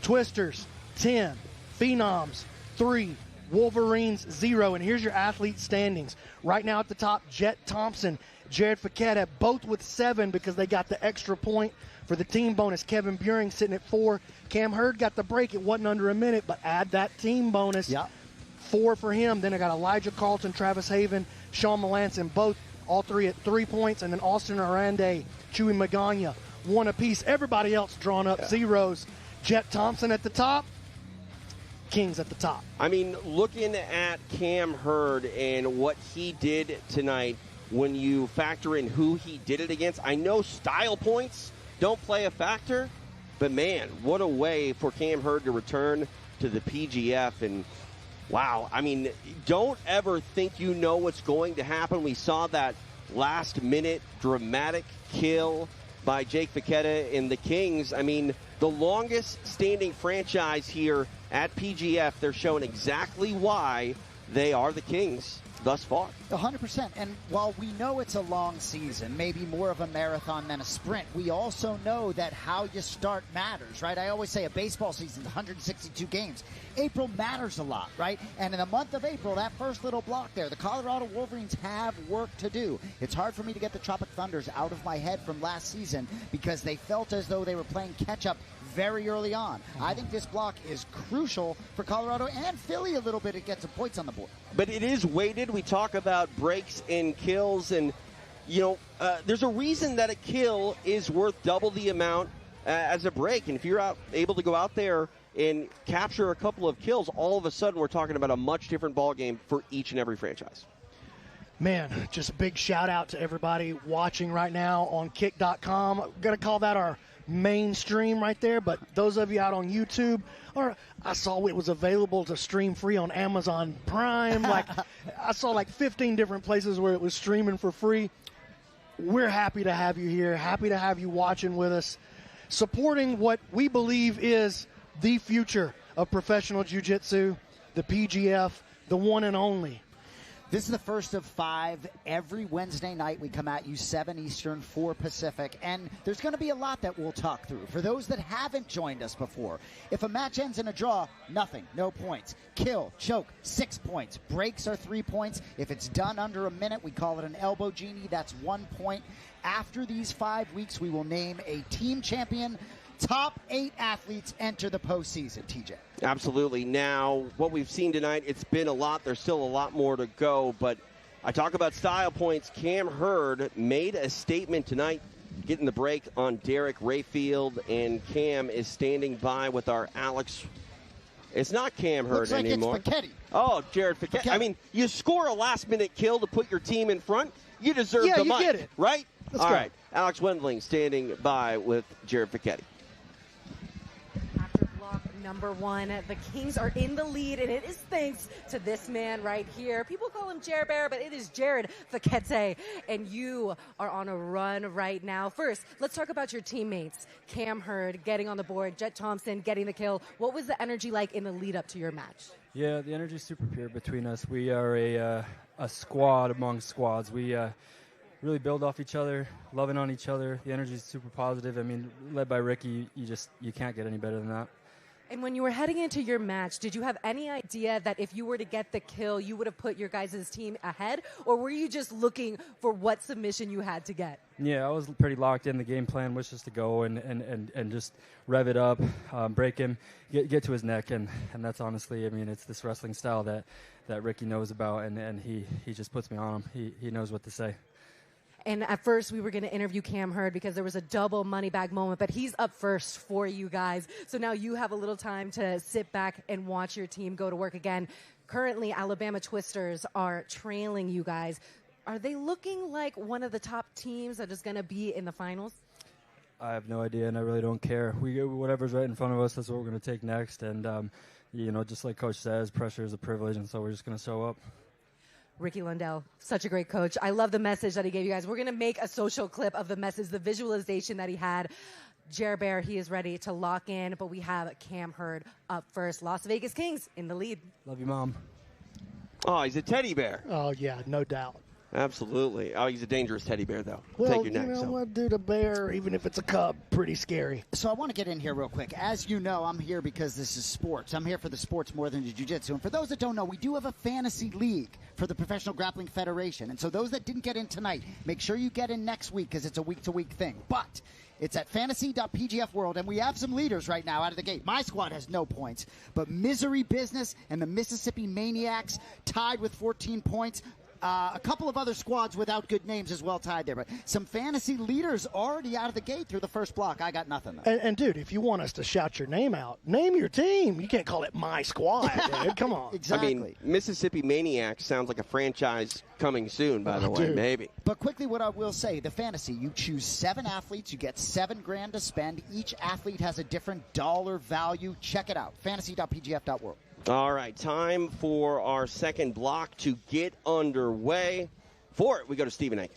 Twisters, 10. Phenoms, 3. Wolverines, 0. And here's your athlete standings. Right now at the top, Jett Thompson, Jared Fekete, both with 7 because they got the extra point for the team bonus. Kevin Beuhring sitting at 4. Cam Hurd got the break. It wasn't under a minute, but add that team bonus. Yep. 4 for him. Then I got Elijah Carlton, Travis Haven, Shawn Melanson, all 3 at 3 points. And then Austin Oranday, Chuy Magana, 1 apiece. Everybody else drawn up zeros. Jett Thompson at the top. Kings at the top. I mean, looking at Cam Hurd and what he did tonight, when you factor in who he did it against, I know style points don't play a factor, but man, what a way for Cam Hurd to return to the PGF. And wow, I mean, don't ever think you know what's going to happen. We saw that last minute dramatic kill by Jake Fekete and the Kings. I mean, the longest standing franchise here at PGF, they're showing exactly why they are the Kings thus far. 100%. And while we know it's a long season, maybe more of a marathon than a sprint, we also know that how you start matters, right? I always say a baseball season is 162 games. April matters a lot, right? And in the month of April, that first little block there, the Colorado Wolverines have work to do. It's hard for me to get the Tropic Thunders out of my head from last season because they felt as though they were playing catch-up very early on. I think this block is crucial for Colorado and Philly a little bit to get some points on the board. But it is weighted. We talk about breaks and kills, and there's a reason that a kill is worth double the amount as a break. And if you're able to go out there and capture a couple of kills, all of a sudden we're talking about a much different ball game for each and every franchise. Man, just a big shout out to everybody watching right now on kick.com. I'm going to call that our mainstream right there, but those of you out on YouTube, or I saw it was available to stream free on Amazon Prime. I saw 15 different places where it was streaming for free. We're happy to have you here, happy to have you watching with us, supporting what we believe is the future of professional jiu-jitsu, the PGF, the one and only. This is the first of 5. Every Wednesday night we come at you 7 Eastern, 4 Pacific, and there's going to be a lot that we'll talk through. For those that haven't joined us before, if a match ends in a draw, nothing, no points. Kill, choke, 6 points. Breaks are 3 points. If it's done under a minute, we call it an elbow genie. That's 1 point. After these 5 weeks, we will name a team champion. Top 8 athletes enter the postseason, TJ. Absolutely. Now, what we've seen tonight, it's been a lot. There's still a lot more to go, but I talk about style points. Cam Hurd made a statement tonight, getting the break on Derek Rayfield, and Cam is standing by with our Alex. It's not Cam Hurd anymore. It's Fekete. Oh, Jared Fekete. I mean, you score a last-minute kill to put your team in front, you deserve the mic, get it. right? Let's All go. right. Alex Wendling standing by with Jared Fekete. Number 1, the Kings are in the lead, and it is thanks to this man right here. People call him Jer Bear, but it is Jared Fekete, and you are on a run right now. First, let's talk about your teammates. Cam Hurd getting on the board, Jett Thompson getting the kill. What was the energy like in the lead up to your match? Yeah, the energy is super pure between us. We are a squad among squads. We really build off each other, loving on each other. The energy is super positive. I mean, led by Ricky, you can't get any better than that. And when you were heading into your match, did you have any idea that if you were to get the kill, you would have put your guys' team ahead? Or were you just looking for what submission you had to get? Yeah, I was pretty locked in. The game plan was just to go and just rev it up, break him, get to his neck. And that's honestly, I mean, it's this wrestling style that Ricky knows about, and he just puts me on him. He knows what to say. And at first, we were going to interview Cam Hurd because there was a double money bag moment, but he's up first for you guys. So now you have a little time to sit back and watch your team go to work again. Currently, Alabama Twisters are trailing you guys. Are they looking like one of the top teams that is going to be in the finals? I have no idea, and I really don't care. Whatever's right in front of us, that's what we're going to take next. And, just like Coach says, pressure is a privilege, and so we're just going to show up. Ricky Lundell, such a great coach. I love the message that he gave you guys. We're going to make a social clip of the message, the visualization that he had. Jer Bear, he is ready to lock in, but we have Cam Hurd up first. Las Vegas Kings in the lead. Love you, Mom. Oh, he's a teddy bear. Oh, yeah, no doubt. Absolutely. Oh, he's a dangerous teddy bear, though. Well, Take your neck. You know what, dude, a bear, even if it's a cub, pretty scary. So I want to get in here real quick. As you know, I'm here because this is sports. I'm here for the sports more than the jiu-jitsu. And for those that don't know, we do have a fantasy league for the Professional Grappling Federation. And so those that didn't get in tonight, make sure you get in next week because it's a week-to-week thing. But it's at fantasy.pgf world, and we have some leaders right now out of the gate. My squad has no points, but Misery Business and the Mississippi Maniacs tied with 14 points. A couple of other squads without good names as well tied there. But some fantasy leaders already out of the gate through the first block. I got nothing, though. And dude, if you want us to shout your name out, name your team. You can't call it my squad, dude. Come on. Exactly. I mean, Mississippi Maniacs sounds like a franchise coming soon, by the way. Dude. Maybe. But quickly, what I will say, the fantasy, you choose 7 athletes. You get $7,000 to spend. Each athlete has a different dollar value. Check it out. Fantasy.pgf.world. All right, time for our second block to get underway. For it, we go to Stephen Aiken.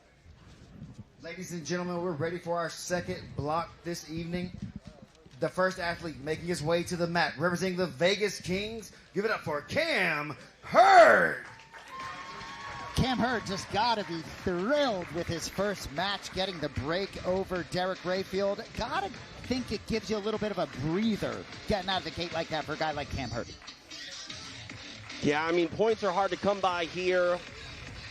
Ladies and gentlemen, we're ready for our second block this evening. The first athlete making his way to the mat, representing the Vegas Kings. Give it up for Cam Hurd. Cam Hurd just got to be thrilled with his first match, getting the break over Derek Rayfield. Got to think it gives you a little bit of a breather getting out of the gate like that for a guy like Cam Hurd. Yeah, I mean, points are hard to come by here,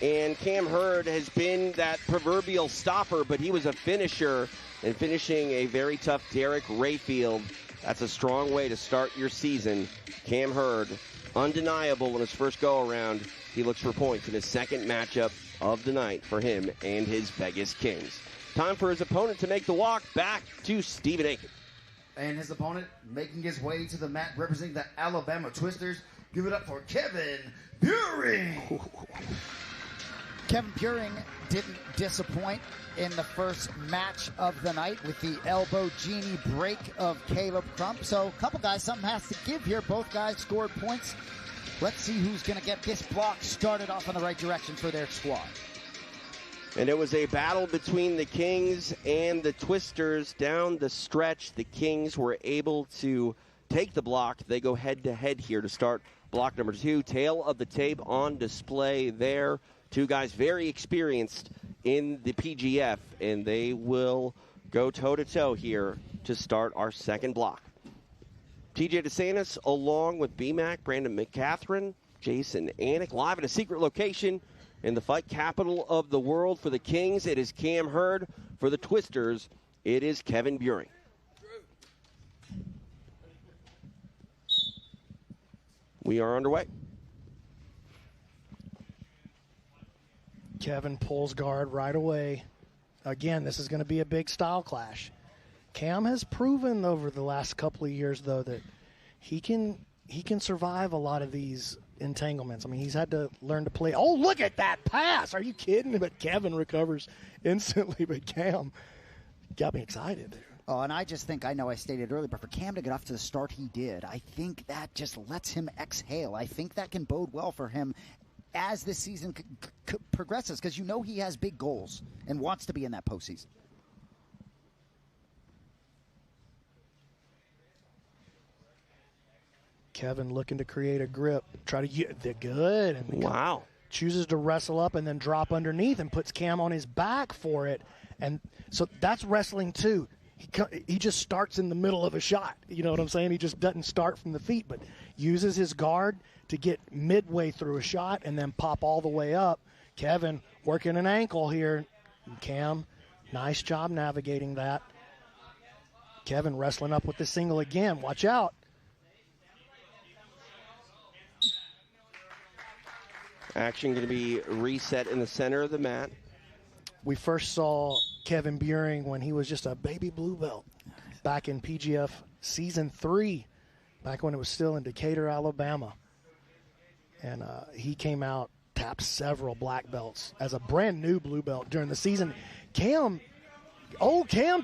and Cam Hurd has been that proverbial stopper, but he was a finisher, and finishing a very tough Derek Rayfield. That's a strong way to start your season. Cam Hurd, undeniable in his first go-around. He looks for points in his second matchup of the night for him and his Vegas Kings. Time for his opponent to make the walk back to Stephen Aiken. And his opponent making his way to the mat, representing the Alabama Twisters. Give it up for Kevin Beuhring. Kevin Beuhring didn't disappoint in the first match of the night with the elbow genie break of Caleb Crump. So a couple guys, something has to give here. Both guys scored points. Let's see who's going to get this block started off in the right direction for their squad. And it was a battle between the Kings and the Twisters down the stretch. The Kings were able to take the block. They go head-to-head here to start block number 2. Tail of the tape on display there. Two guys very experienced in the PGF, and they will go toe-to-toe here to start our second block. TJ DeSantis along with BMAC, Brandon McCatherine, Jason Anik, live in a secret location in the fight capital of the world. For the Kings, it is Cam Hurd. For the Twisters, it is Kevin Beuhring. We are underway. Kevin pulls guard right away. Again, this is going to be a big style clash. Cam has proven over the last couple of years, though, that he can survive a lot of these entanglements. I mean, he's had to learn to play. Oh, look at that pass. Are you kidding? But Kevin recovers instantly, but Cam got me excited there. Oh, and I just think, I know I stated earlier, but for Cam to get off to the start he did, I think that just lets him exhale. I think that can bode well for him as this season progresses, because you know he has big goals and wants to be in that postseason. Kevin looking to create a grip. Try to get the good. And wow. chooses to wrestle up and then drop underneath and puts Cam on his back for it. And so that's wrestling too. He just starts in the middle of a shot. You know what I'm saying? He just doesn't start from the feet, but uses his guard to get midway through a shot and then pop all the way up. Kevin working an ankle here. Cam, nice job navigating that. Kevin wrestling up with the single again. Watch out. Action going to be reset in the center of the mat. We first saw Kevin Beuhring when he was just a baby blue belt back in PGF Season 3, back when it was still in Decatur, Alabama. And he came out, tapped several black belts as a brand new blue belt during the season. Cam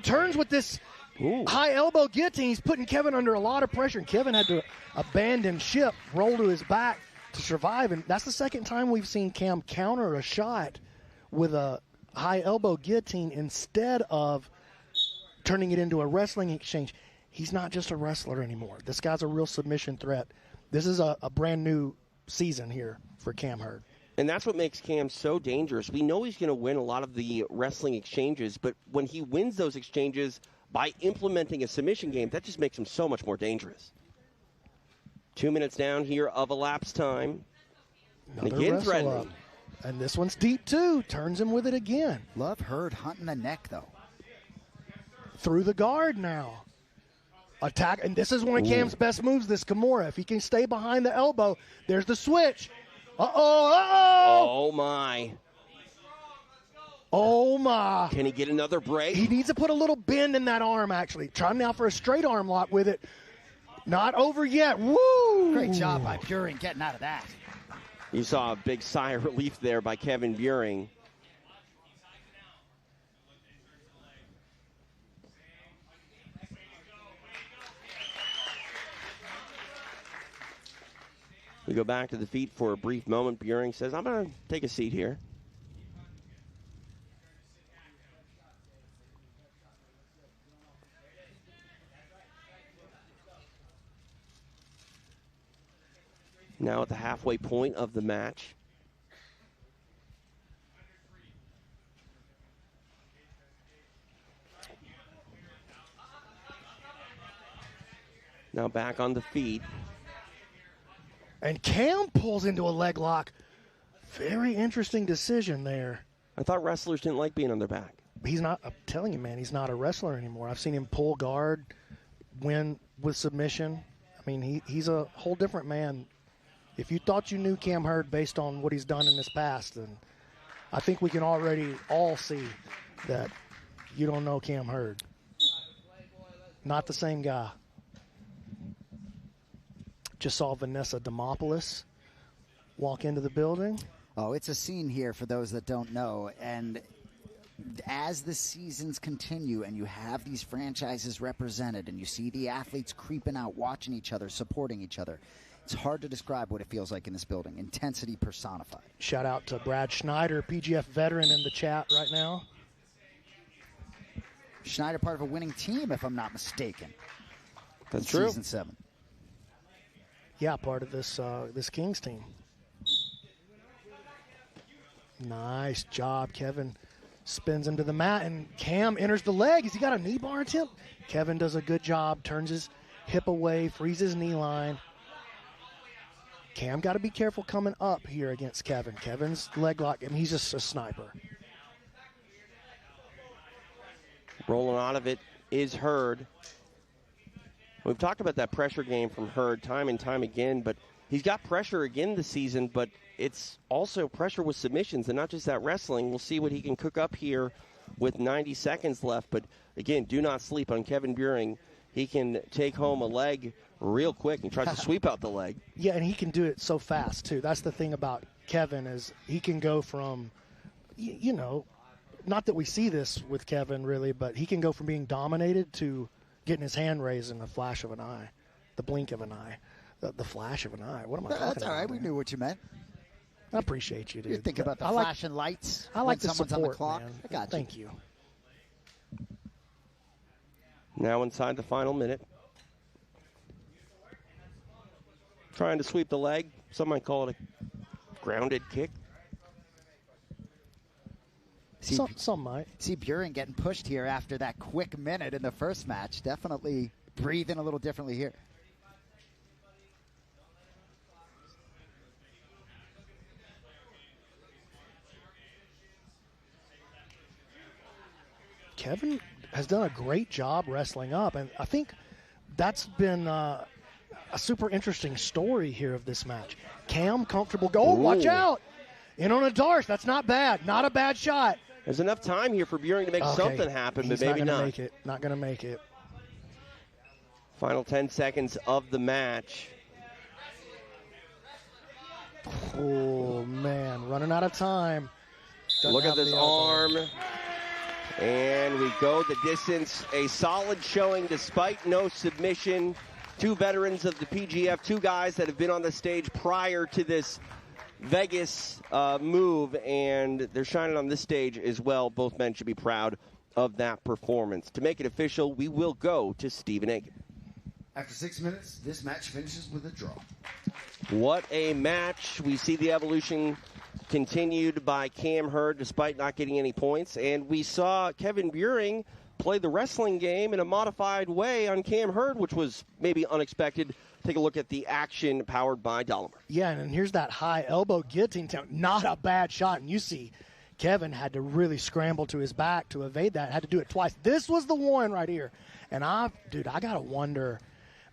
turns with this high elbow guillotine. He's putting Kevin under a lot of pressure, and Kevin had to abandon ship, roll to his back to survive. And that's the second time we've seen Cam counter a shot with a high elbow guillotine instead of turning it into a wrestling exchange. He's not just a wrestler anymore. This guy's a real submission threat. This is a brand new season here for Cam Hurd. And that's what makes Cam so dangerous. We know he's going to win a lot of the wrestling exchanges, but when he wins those exchanges by implementing a submission game, that just makes him so much more dangerous. 2 minutes down here of elapsed time. And again threatening. Up. And this one's deep too. Turns him with it again. Love Hurd hunting the neck though. Through the guard now. Attack, and this is one of Cam's best moves, this Kimura. If he can stay behind the elbow, there's the switch. Oh, my. Oh, my. Can he get another break? He needs to put a little bend in that arm, actually. Try now for a straight arm lock with it. Not over yet. Woo! Great job by Beuhring getting out of that. You saw a big sigh of relief there by Kevin Beuhring. We go back to the feet for a brief moment. Beuhring says, I'm going to take a seat here. Now at the halfway point of the match. Now back on the feet. And Cam pulls into a leg lock. Very interesting decision there. I thought wrestlers didn't like being on their back. He's not, I'm telling you, man, he's not a wrestler anymore. I've seen him pull guard, win with submission. I mean, he's a whole different man. If you thought you knew Cam Hurd based on what he's done in his past, then I think we can already all see that you don't know Cam Hurd. Not the same guy. Just saw Vanessa Demopoulos walk into the building. Oh, it's a scene here for those that don't know. And as the seasons continue and you have these franchises represented and you see the athletes creeping out, watching each other, supporting each other, it's hard to describe what it feels like in this building. Intensity personified. Shout out to Brad Schneider, PGF veteran in the chat right now. Schneider part of a winning team, if I'm not mistaken. That's true. Season 7. Yeah, part of this this Kings team. Nice job, Kevin. Spins into the mat, and Cam enters the leg. Has he got a knee bar attempt? Kevin does a good job, turns his hip away, frees his knee line. Cam got to be careful coming up here against Kevin. Kevin's leg lock, I mean, he's just a sniper. Rolling out of it is Hurd. We've talked about that pressure game from Hurd time and time again, but he's got pressure again this season, but it's also pressure with submissions and not just that wrestling. We'll see what he can cook up here with 90 seconds left, but again, do not sleep on Kevin Beuhring. He can take home a leg real quick and tries to sweep out the leg. Yeah, and he can do it so fast, too. That's the thing about Kevin is he can go from, you know, not that we see this with Kevin really, but he can go from being dominated to getting his hand raised in the flash of an eye, the blink of an eye, the flash of an eye. What am I talking about? That's all right. We knew what you meant. I appreciate you, dude. You think about the flashing lights. I like the someone's support, on the clock. man. I got you. Thank you. Now inside the final minute. Trying to sweep the leg. Some might call it a grounded kick. Some might. See Beuhring getting pushed here after that quick minute in the first match. Definitely breathing a little differently here. Kevin has done a great job wrestling up, and I think that's been a super interesting story here of this match. Cam, comfortable goal. Watch out. In on a Darce. That's not bad. Not a bad shot. There's enough time here for Beuhring to make something happen, but maybe not. Make it. Not going to make it. Final 10 seconds of the match. Oh, man. Running out of time. Look at this arm. And we go the distance. A solid showing despite no submission. Two veterans of the PGF, two guys that have been on the stage prior to this Vegas move, and they're shining on this stage as well. Both men should be proud of that performance. To make it official, we will go to Stephen Aiken. After 6 minutes, this match finishes with a draw. What a match. We see the evolution continued by Cam Hurd despite not getting any points, and we saw Kevin Beuhring play the wrestling game in a modified way on Cam Hurd, which was maybe unexpected. Take a look at the action powered by Dollimer. Yeah, and here's that high elbow guillotine. Not a bad shot, and you see Kevin had to really scramble to his back to evade that. Had to do it twice. This was the one right here. And I got to wonder,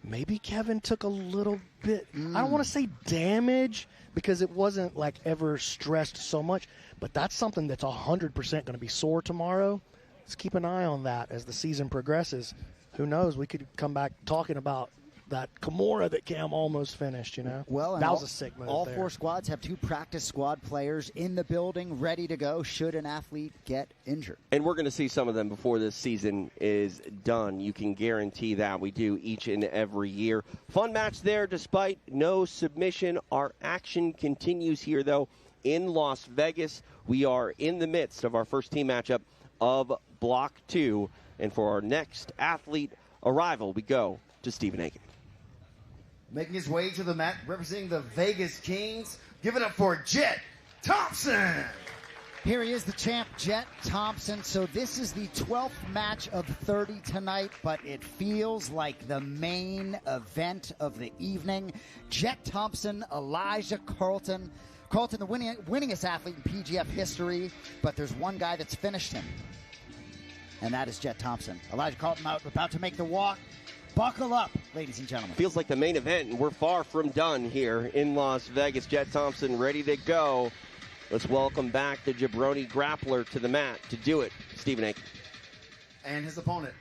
maybe Kevin took a little bit, I don't want to say damage, because it wasn't like ever stressed so much, but that's something that's 100% going to be sore tomorrow. Let's keep an eye on that as the season progresses. Who knows? We could come back talking about that Kimura that Cam almost finished, you know? Well, that was a sick move. All there. four squads have two practice squad players in the building, ready to go should an athlete get injured. And we're going to see some of them before this season is done. You can guarantee that. We do each and every year. Fun match there despite no submission. Our action continues here, though, in Las Vegas. We are in the midst of our first team matchup of Block 2. And for our next athlete arrival, we go to Stephen Aiken. Making his way to the mat, representing the Vegas Kings. Give it up for Jett Thompson. Here he is, the champ, Jett Thompson. So this is the 12th match of 30 tonight, but it feels like the main event of the evening. Jett Thompson, Elijah Carlton. Carlton, the winningest athlete in PGF history, but there's one guy that's finished him, and that is Jett Thompson. Elijah Carlton out, about to make the walk. Buckle up, ladies and gentlemen. Feels like the main event, and we're far from done here in Las Vegas. Jett Thompson ready to go. Let's welcome back the jabroni grappler to the mat. To do it, Stephen Aiken. And his opponent,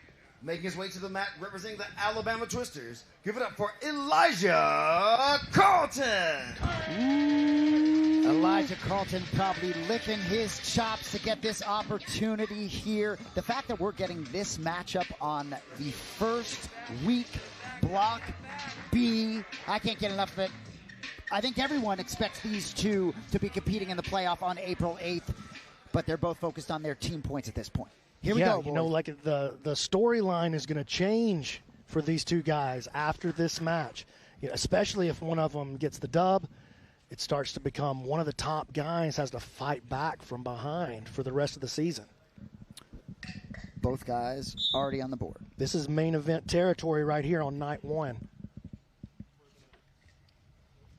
making his way to the mat, representing the Alabama Twisters. Give it up for Elijah Carlton. Elijah Carlton probably licking his chops to get this opportunity here. The fact that we're getting this matchup on the first week, Block B, I can't get enough of it. I think everyone expects these two to be competing in the playoff on April 8th, but they're both focused on their team points at this point. Here we go, boys. You know, like the storyline is going to change for these two guys after this match, especially if one of them gets the dub. It starts to become one of the top guys has to fight back from behind for the rest of the season. Both guys already on the board. This is main event territory right here on night one.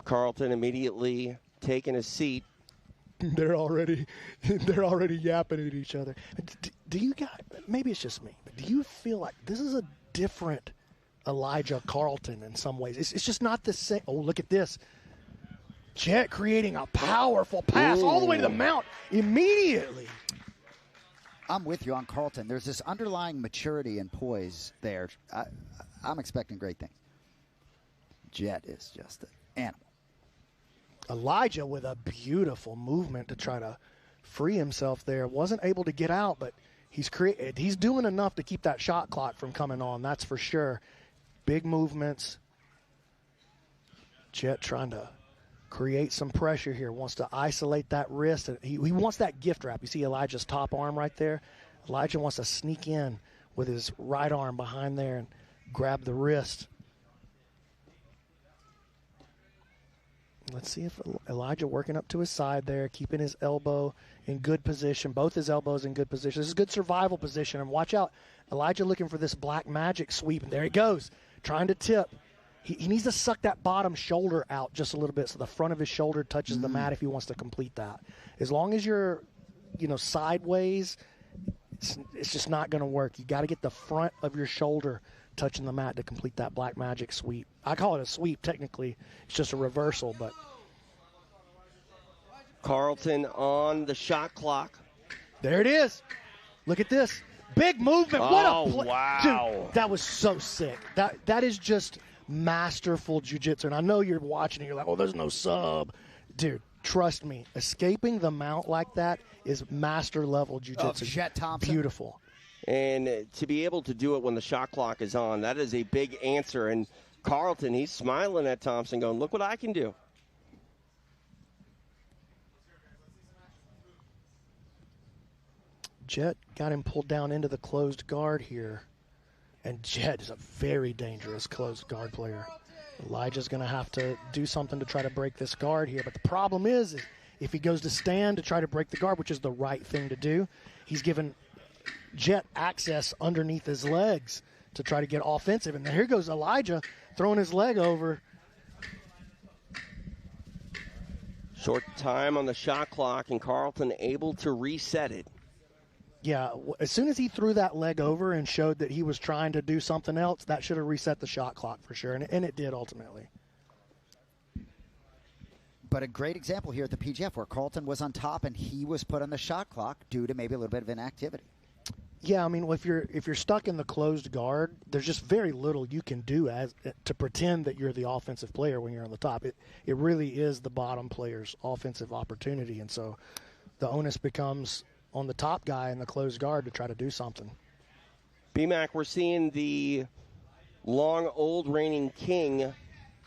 Carlton immediately taking a seat. They're already yapping at each other. Do you guys, maybe it's just me, but do you feel like this is a different Elijah Carlton in some ways? It's just not the same. Oh, look at this. Jett creating a powerful pass all the way to the mount immediately. I'm with you on Carlton. There's this underlying maturity and poise there. I'm expecting great things. Jett is just an animal. Elijah with a beautiful movement to try to free himself there. Wasn't able to get out, but he's doing enough to keep that shot clock from coming on, that's for sure. Big movements. Jett trying to create some pressure here, wants to isolate that wrist. He wants that gift wrap. You see Elijah's top arm right there? Elijah wants to sneak in with his right arm behind there and grab the wrist. Let's see if Elijah working up to his side there, keeping his elbow in good position, both his elbows in good position. This is good survival position. And watch out, Elijah looking for this black magic sweep. And there he goes, trying to tip. He needs to suck that bottom shoulder out just a little bit so the front of his shoulder touches the mat if he wants to complete that. As long as you're, sideways, it's just not going to work. You got to get the front of your shoulder touching the mat to complete that black magic sweep. I call it a sweep. Technically, it's just a reversal, but Carlton on the shot clock. There it is. Look at this. Big movement. What a play. Wow. Dude, that was so sick. That is just masterful jiu-jitsu. And I know you're watching it. You're like, oh, there's no sub. Dude, trust me. Escaping the mount like that is master-level jiu-jitsu. Jett Thompson. Beautiful. And to be able to do it when the shot clock is on, that is a big answer. And Carlton, he's smiling at Thompson going, look what I can do. Jett got him pulled down into the closed guard here. And Jett is a very dangerous closed guard player. Elijah's going to have to do something to try to break this guard here. But the problem is if he goes to stand to try to break the guard, which is the right thing to do, he's given Jett access underneath his legs to try to get offensive. And here goes Elijah throwing his leg over. Short time on the shot clock, and Carlton able to reset it. Yeah, as soon as he threw that leg over and showed that he was trying to do something else, that should have reset the shot clock for sure, and it did ultimately. But a great example here at the PGF where Carlton was on top and he was put on the shot clock due to maybe a little bit of inactivity. Yeah, I mean, if you're stuck in the closed guard, there's just very little you can do to pretend that you're the offensive player when you're on the top. It really is the bottom player's offensive opportunity, and so the onus becomes on the top guy in the closed guard to try to do something. BMAC, we're seeing the long old reigning king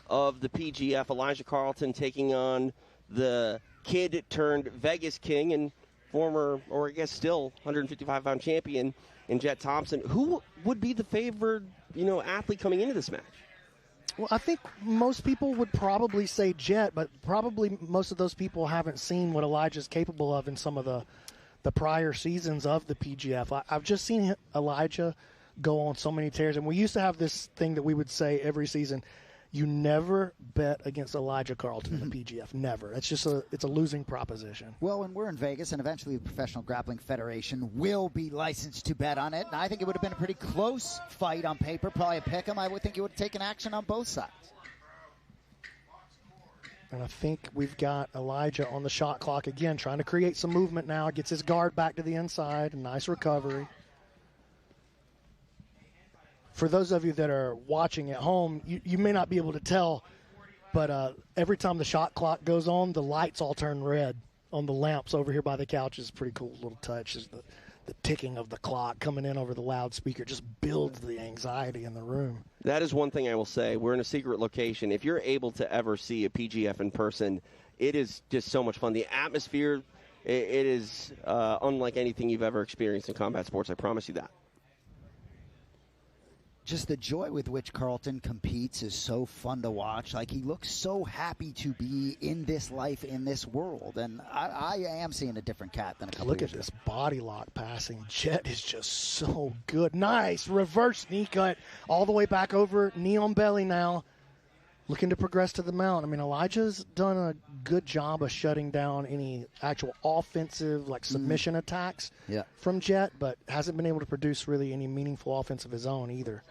of the PGF, Elijah Carlton, taking on the kid turned Vegas king and former, or I guess still 155-pound champion in Jett Thompson. Who would be the favored, athlete coming into this match? Well, I think most people would probably say Jett, but probably most of those people haven't seen what Elijah's capable of in some of the prior seasons of the PGF. I've just seen Elijah go on so many tears, and we used to have this thing that we would say every season: you never bet against Elijah Carlton in the PGF. Never. It's just it's a losing proposition. Well, when we're in Vegas, and eventually the Professional Grappling Federation will be licensed to bet on it, and I think it would have been a pretty close fight on paper, probably a pick 'em. I would think you would have taken action on both sides. And I think we've got Elijah on the shot clock again, trying to create some movement now. Gets his guard back to the inside. A nice recovery. For those of you that are watching at home, you may not be able to tell, but every time the shot clock goes on, the lights all turn red on the lamps over here by the couch. Is a pretty cool little touch. Is the ticking of the clock coming in over the loudspeaker just builds the anxiety in the room. That is one thing I will say. We're in a secret location. If you're able to ever see a PGF in person, it is just so much fun. The atmosphere, it is unlike anything you've ever experienced in combat sports. I promise you that. Just the joy with which Carlton competes is so fun to watch. Like, he looks so happy to be in this life, in this world. And I am seeing a different cat than a couple Look years at this body lock passing. Jett is just so good. Nice reverse knee cut all the way back over, knee on belly now. Looking to progress to the mount. I mean, Elijah's done a good job of shutting down any actual offensive, submission attacks from Jett, but hasn't been able to produce really any meaningful offense of his own either.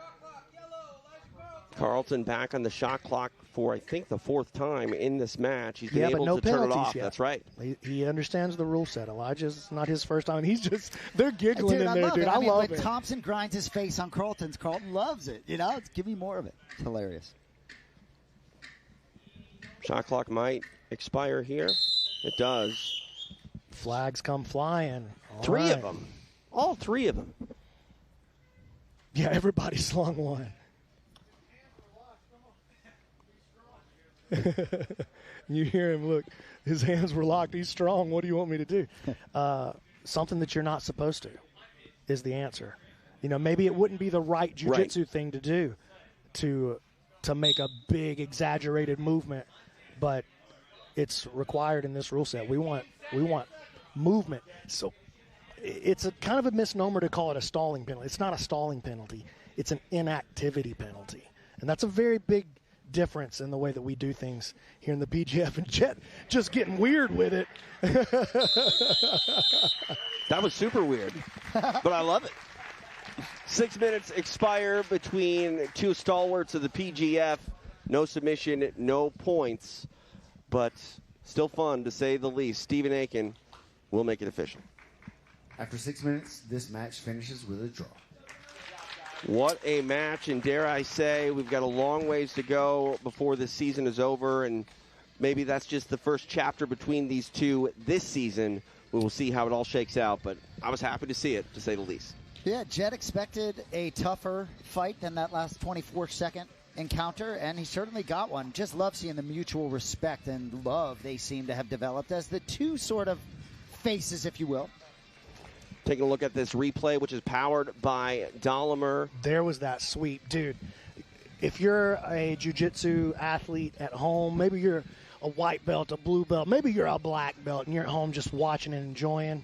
Carlton back on the shot clock for, I think, the fourth time in this match. He's been able no to turn it off. Yet. That's right. He understands the rule set. Elijah's not his first time. He's just, they're giggling in there, dude. I mean, love when it. Thompson grinds his face on Carlton loves it. Give me more of it. It's hilarious. Shot clock might expire here. It does. Flags come flying. Three of them. All three of them. Yeah, everybody slung one. You hear him, look, his hands were locked. He's strong. What do you want me to do? Something that you're not supposed to is the answer. Maybe it wouldn't be the right jiu-jitsu thing to do to make a big exaggerated movement. But it's required in this rule set. We want movement. So it's a kind of a misnomer to call it a stalling penalty. It's not a stalling penalty. It's an inactivity penalty. And that's a very big difference in the way that we do things here in the PGF. And Jett just getting weird with it. That was super weird, but I love it. 6 minutes expire between two stalwarts of the PGF. No submission, no points, but still fun to say the least. Stephen Aiken will make it official. After 6 minutes, this match finishes with a draw. What a match, and dare I say, we've got a long ways to go before this season is over, and maybe that's just the first chapter between these two this season. We will see how it all shakes out, but I was happy to see it, to say the least. Yeah, Jett expected a tougher fight than that last 24-second encounter, and he certainly got one. Just love seeing the mutual respect and love they seem to have developed as the two sort of faces, if you will. Taking a look at this replay, which is powered by Dahlimer. There was that sweep. Dude, if you're a jiu-jitsu athlete at home, maybe you're a white belt, a blue belt, maybe you're a black belt, and you're at home just watching and enjoying,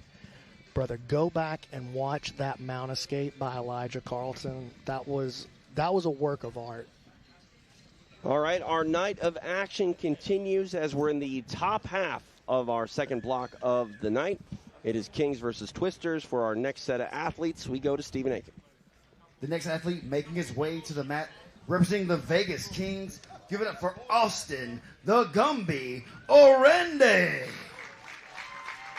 brother, go back and watch that mount escape by Elijah Carlton. That was a work of art. All right, our night of action continues as we're in the top half of our second block of the night. It is Kings versus Twisters. For our next set of athletes, we go to Stephen Aiken. The next athlete making his way to the mat, representing the Vegas Kings, give it up for Austin, the Gumby, Oranday.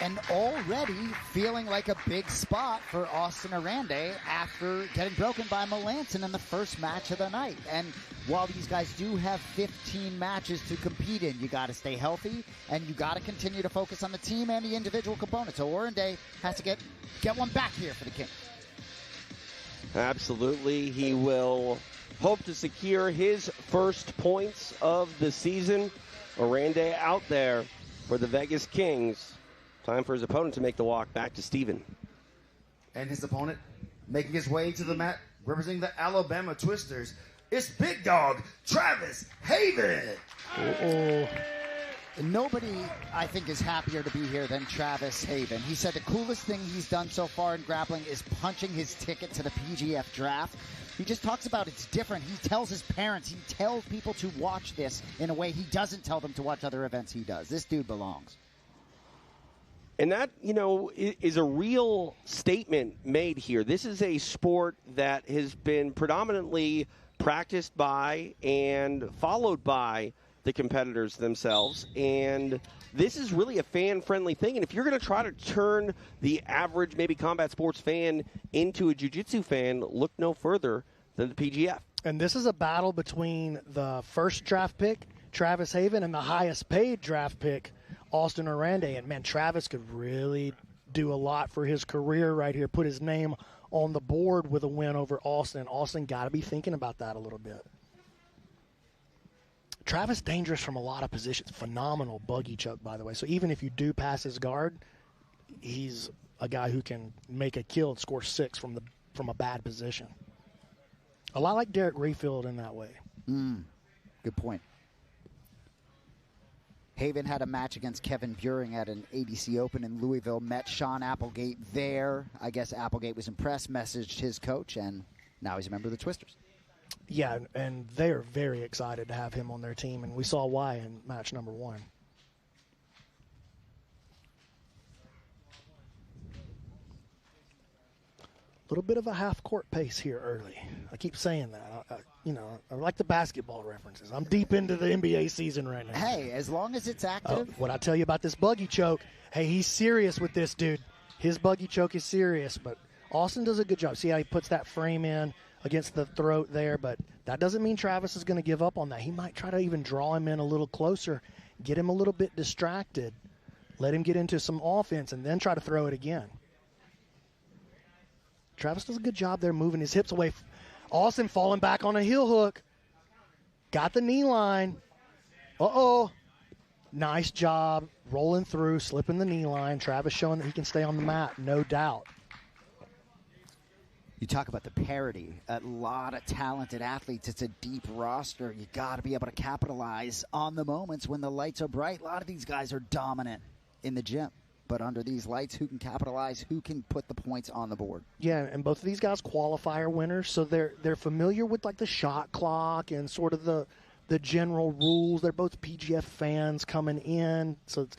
And already feeling like a big spot for Austin Oranday after getting broken by Melanson in the first match of the night. And while these guys do have 15 matches to compete in, you got to stay healthy and you got to continue to focus on the team and the individual components. So Oranday has to get one back here for the King. Absolutely. He will hope to secure his first points of the season. Oranday out there for the Vegas Kings. Time for his opponent to make the walk back to Stephen. And his opponent making his way to the mat, representing the Alabama Twisters, it's big dog Travis Haven. Nobody, I think, is happier to be here than Travis Haven. He said the coolest thing he's done so far in grappling is punching his ticket to the PGF draft. He just talks about it's different. He tells his parents, he tells people to watch this in a way he doesn't tell them to watch other events he does. This dude belongs. And that, is a real statement made here. This is a sport that has been predominantly practiced by and followed by the competitors themselves. And this is really a fan-friendly thing. And if you're going to try to turn the average, maybe combat sports fan into a jiu-jitsu fan, look no further than the PGF. And this is a battle between the first draft pick, Travis Haven, and the highest paid draft pick, Austin Oranday. And, man, Travis could really do a lot for his career right here, put his name on the board with a win over Austin. Austin got to be thinking about that a little bit. Travis dangerous from a lot of positions. Phenomenal buggy choke, by the way. So even if you do pass his guard, he's a guy who can make a kill and score 6 from a bad position. A lot like Derek Rayfield in that way. Good point. Haven had a match against Kevin Beuhring at an ADC Open in Louisville, met Sean Applegate there. I guess Applegate was impressed, messaged his coach, and now he's a member of the Twisters. Yeah, and they are very excited to have him on their team, and we saw why in match number 1. A little bit of a half-court pace here early. I keep saying that. I like the basketball references. I'm deep into the NBA season right now. Hey, as long as it's active. What I tell you about this buggy choke, hey, he's serious with this, dude. His buggy choke is serious, but Austin does a good job. See how he puts that frame in against the throat there, but that doesn't mean Travis is going to give up on that. He might try to even draw him in a little closer, get him a little bit distracted, let him get into some offense, and then try to throw it again. Travis does a good job there moving his hips away. Austin falling back on a heel hook. Got the knee line. Uh-oh. Nice job rolling through, slipping the knee line. Travis showing that he can stay on the mat, no doubt. You talk about the parity, a lot of talented athletes. It's a deep roster. You got to be able to capitalize on the moments when the lights are bright. A lot of these guys are dominant in the gym, but under these lights, who can capitalize? Who can put the points on the board? Yeah, and both of these guys qualifier winners, so they're familiar with like the shot clock and sort of the general rules. They're both PGF fans coming in, so it's,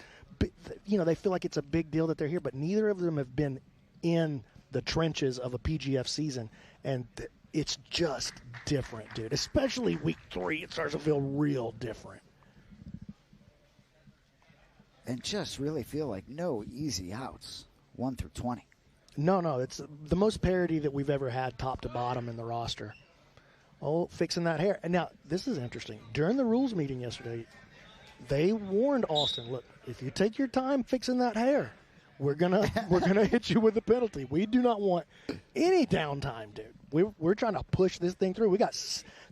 they feel like it's a big deal that they're here. But neither of them have been in the trenches of a PGF season, and it's just different, dude. Especially week 3, it starts to feel real different. And just really feel like no easy outs, 1 through 20. No, it's the most parity that we've ever had top to bottom in the roster. Oh, fixing that hair. And now, this is interesting. During the rules meeting yesterday, they warned Austin, look, if you take your time fixing that hair, we're gonna hit you with a penalty. We do not want any downtime, dude. We're trying to push this thing through. We got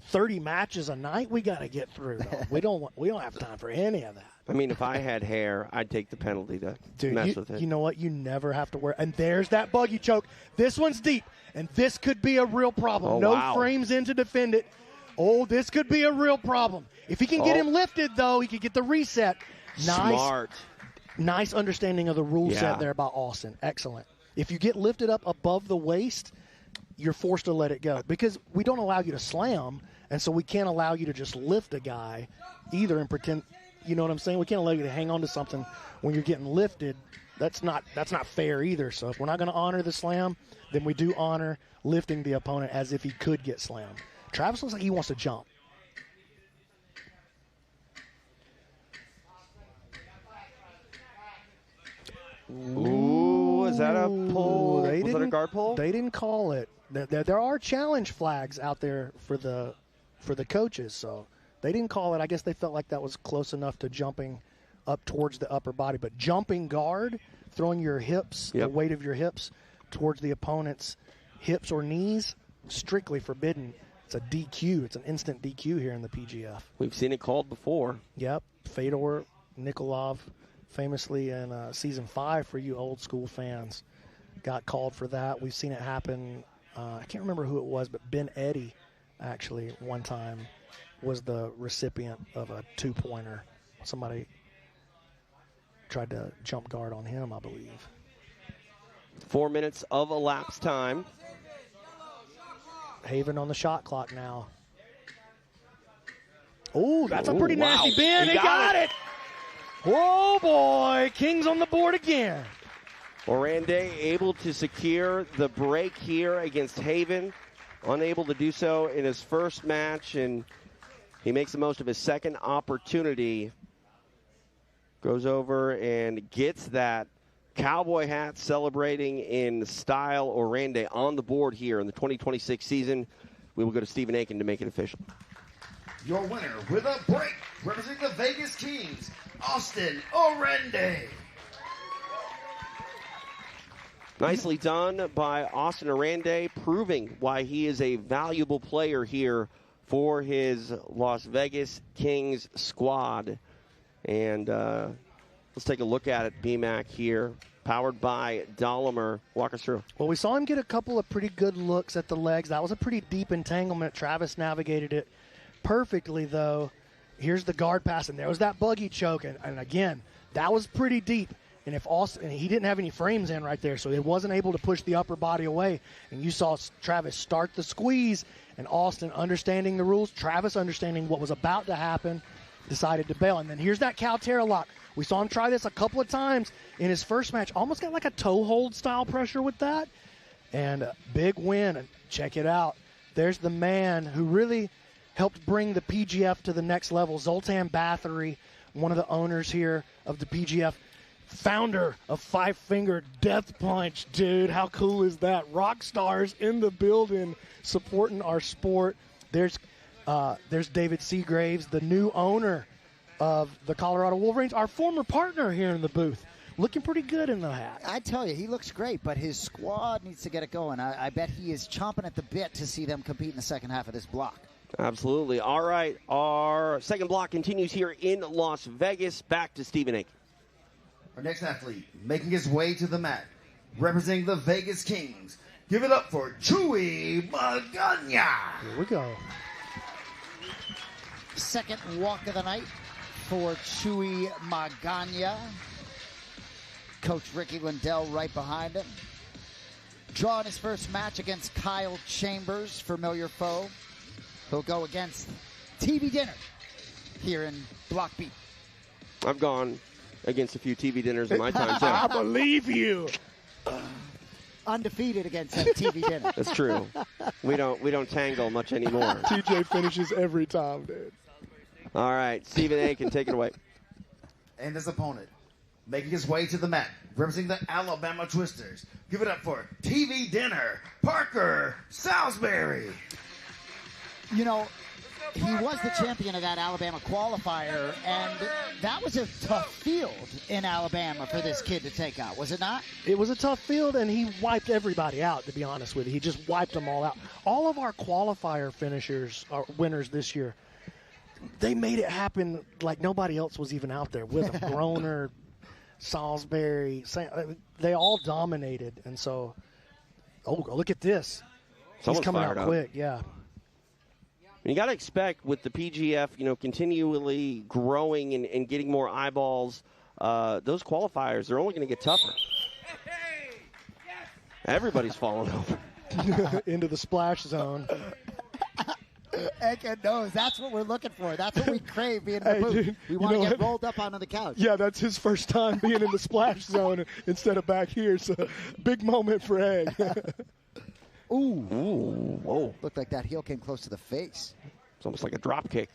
30 matches a night we got to get through. We don't have time for any of that. I mean, if I had hair, I'd take the penalty to mess with it. You know what? You never have to worry. And there's that buggy choke. This one's deep, and this could be a real problem. No frames in to defend it. Oh, this could be a real problem. If he can get him lifted, though, he could get the reset. Smart. Nice understanding of the rule set there by Austin. Excellent. If you get lifted up above the waist, you're forced to let it go because we don't allow you to slam, and so we can't allow you to just lift a guy either and pretend. You know what I'm saying? We can't allow you to hang on to something when you're getting lifted. That's not fair either. So if we're not going to honor the slam, then we do honor lifting the opponent as if he could get slammed. Travis looks like he wants to jump. Ooh, is that a pull? Was that a guard pull? They didn't call it. There are challenge flags out there for the coaches, so they didn't call it. I guess they felt like that was close enough to jumping up towards the upper body. But jumping guard, throwing your hips, the weight of your hips towards the opponent's hips or knees, strictly forbidden. It's a DQ. It's an instant DQ here in the PGF. We've seen it called before. Yep. Fedor Nikolov, famously in Season 5 for you old school fans, got called for that. We've seen it happen. I can't remember who it was, but Ben Eddy actually one time was the recipient of a two-pointer. Somebody tried to jump guard on him, I believe. 4 minutes of elapsed time. Haven on the shot clock now. Oh, that's a pretty nasty bend. He got it. Oh, boy. Kings on the board again. Oranday able to secure the break here against Haven. Unable to do so in his first match, and he makes the most of his second opportunity. Goes over and gets that cowboy hat, celebrating in style. Oranday on the board here in the 2026 season. We will go to Stephen Aiken to make it official. Your winner with a break, representing the Vegas Kings, Austin Oranday. Nicely done by Austin Oranday, proving why he is a valuable player here for his Las Vegas Kings squad. And let's take a look at it, BMAC here, powered by Dolomer. Walk us through. Well, we saw him get a couple of pretty good looks at the legs. That was a pretty deep entanglement. Travis navigated it perfectly, though. Here's the guard pass, and there was that buggy choke. And again, that was pretty deep. And if Austin, he didn't have any frames in right there, so he wasn't able to push the upper body away. And you saw Travis start the squeeze, and Austin understanding the rules, Travis understanding what was about to happen, decided to bail. And then here's that Calterra lock. We saw him try this a couple of times in his first match. Almost got like a toe hold style pressure with that. And a big win. And check it out. There's the man who really helped bring the PGF to the next level. Zoltan Bathory, one of the owners here of the PGF. Founder of Five Finger Death Punch, dude. How cool is that? Rock stars in the building supporting our sport. There's David Seagraves, the new owner of the Colorado Wolverines, our former partner here in the booth. Looking pretty good in the hat. I tell you, he looks great, but his squad needs to get it going. I bet he is chomping at the bit to see them compete in the second half of this block. Absolutely. All right, our second block continues here in Las Vegas. Back to Stephen Aiken. Our next athlete making his way to the mat, representing the Vegas Kings, Give it up for Chuy Magana. Here we go. Second walk of the night for Chuy Magana. Coach Ricky Lindell right behind him. Drawing his first match against Kyle Chambers, familiar foe. He'll go against TV Dinner here in Block B. I've gone against a few TV dinners in my time, too. I believe you. Undefeated against TV Dinner. That's true. We don't tangle much anymore. TJ finishes every time, dude. All right, Stephen A. can take it away. And his opponent, making his way to the mat, representing the Alabama Twisters. Give it up for TV Dinner, Parker Salisbury. You know, he was the champion of that Alabama qualifier, and that was a tough field in Alabama for this kid to take out, was it not? It was a tough field, and he wiped everybody out, to be honest with you. He just wiped them all out. All of our qualifier finishers, our winners this year, they made it happen like nobody else was even out there with them. Groner, Salisbury, they all dominated. And so, look at this. Someone's He's coming fired out up. quick, yeah. You got to expect with the PGF, continually growing and getting more eyeballs, those qualifiers, they're only going to get tougher. Everybody's falling over. Into the splash zone. Eka knows. That's what we're looking for. That's what we crave being in the booth. Dude, We want to get what? rolled up onto the couch. Yeah, that's his first time being in the splash zone instead of back here. So, big moment for Egg. Ooh. Whoa. Looked like that heel came close to the face. It's almost like a drop kick.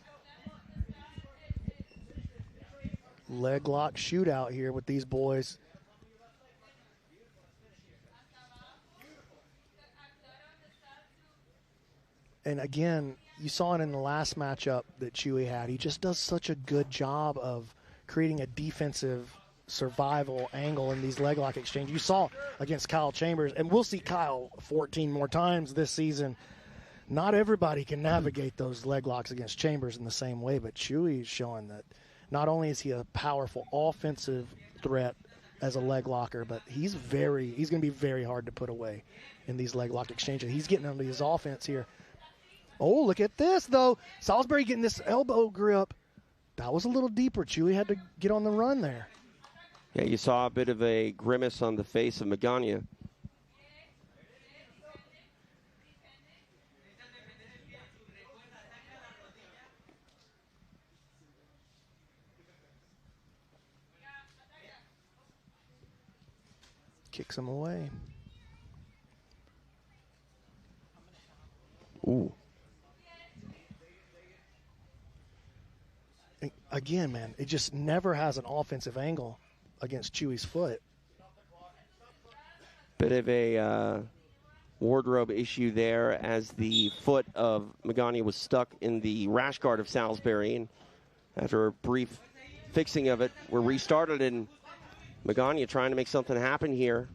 Leg lock shootout here with these boys. And again, you saw it in the last matchup that Chuy had. He just does such a good job of creating a defensive survival angle in these leg lock exchanges. You saw against Kyle Chambers, and we'll see Kyle 14 more times this season. Not everybody can navigate those leg locks against Chambers in the same way, but Chuy is showing that not only is he a powerful offensive threat as a leg locker, but he's going to be very hard to put away in these leg lock exchanges. He's getting under his offense here. Oh, look at this, though. Salisbury getting this elbow grip. That was a little deeper. Chuy had to get on the run there. Yeah, you saw a bit of a grimace on the face of Magana. Kicks him away. Ooh. Again, man, it just never has an offensive angle against Chuy's foot. Bit of a wardrobe issue there as the foot of Magana was stuck in the rash guard of Salisbury. And after a brief fixing of it, we're restarted, and Magana trying to make something happen here.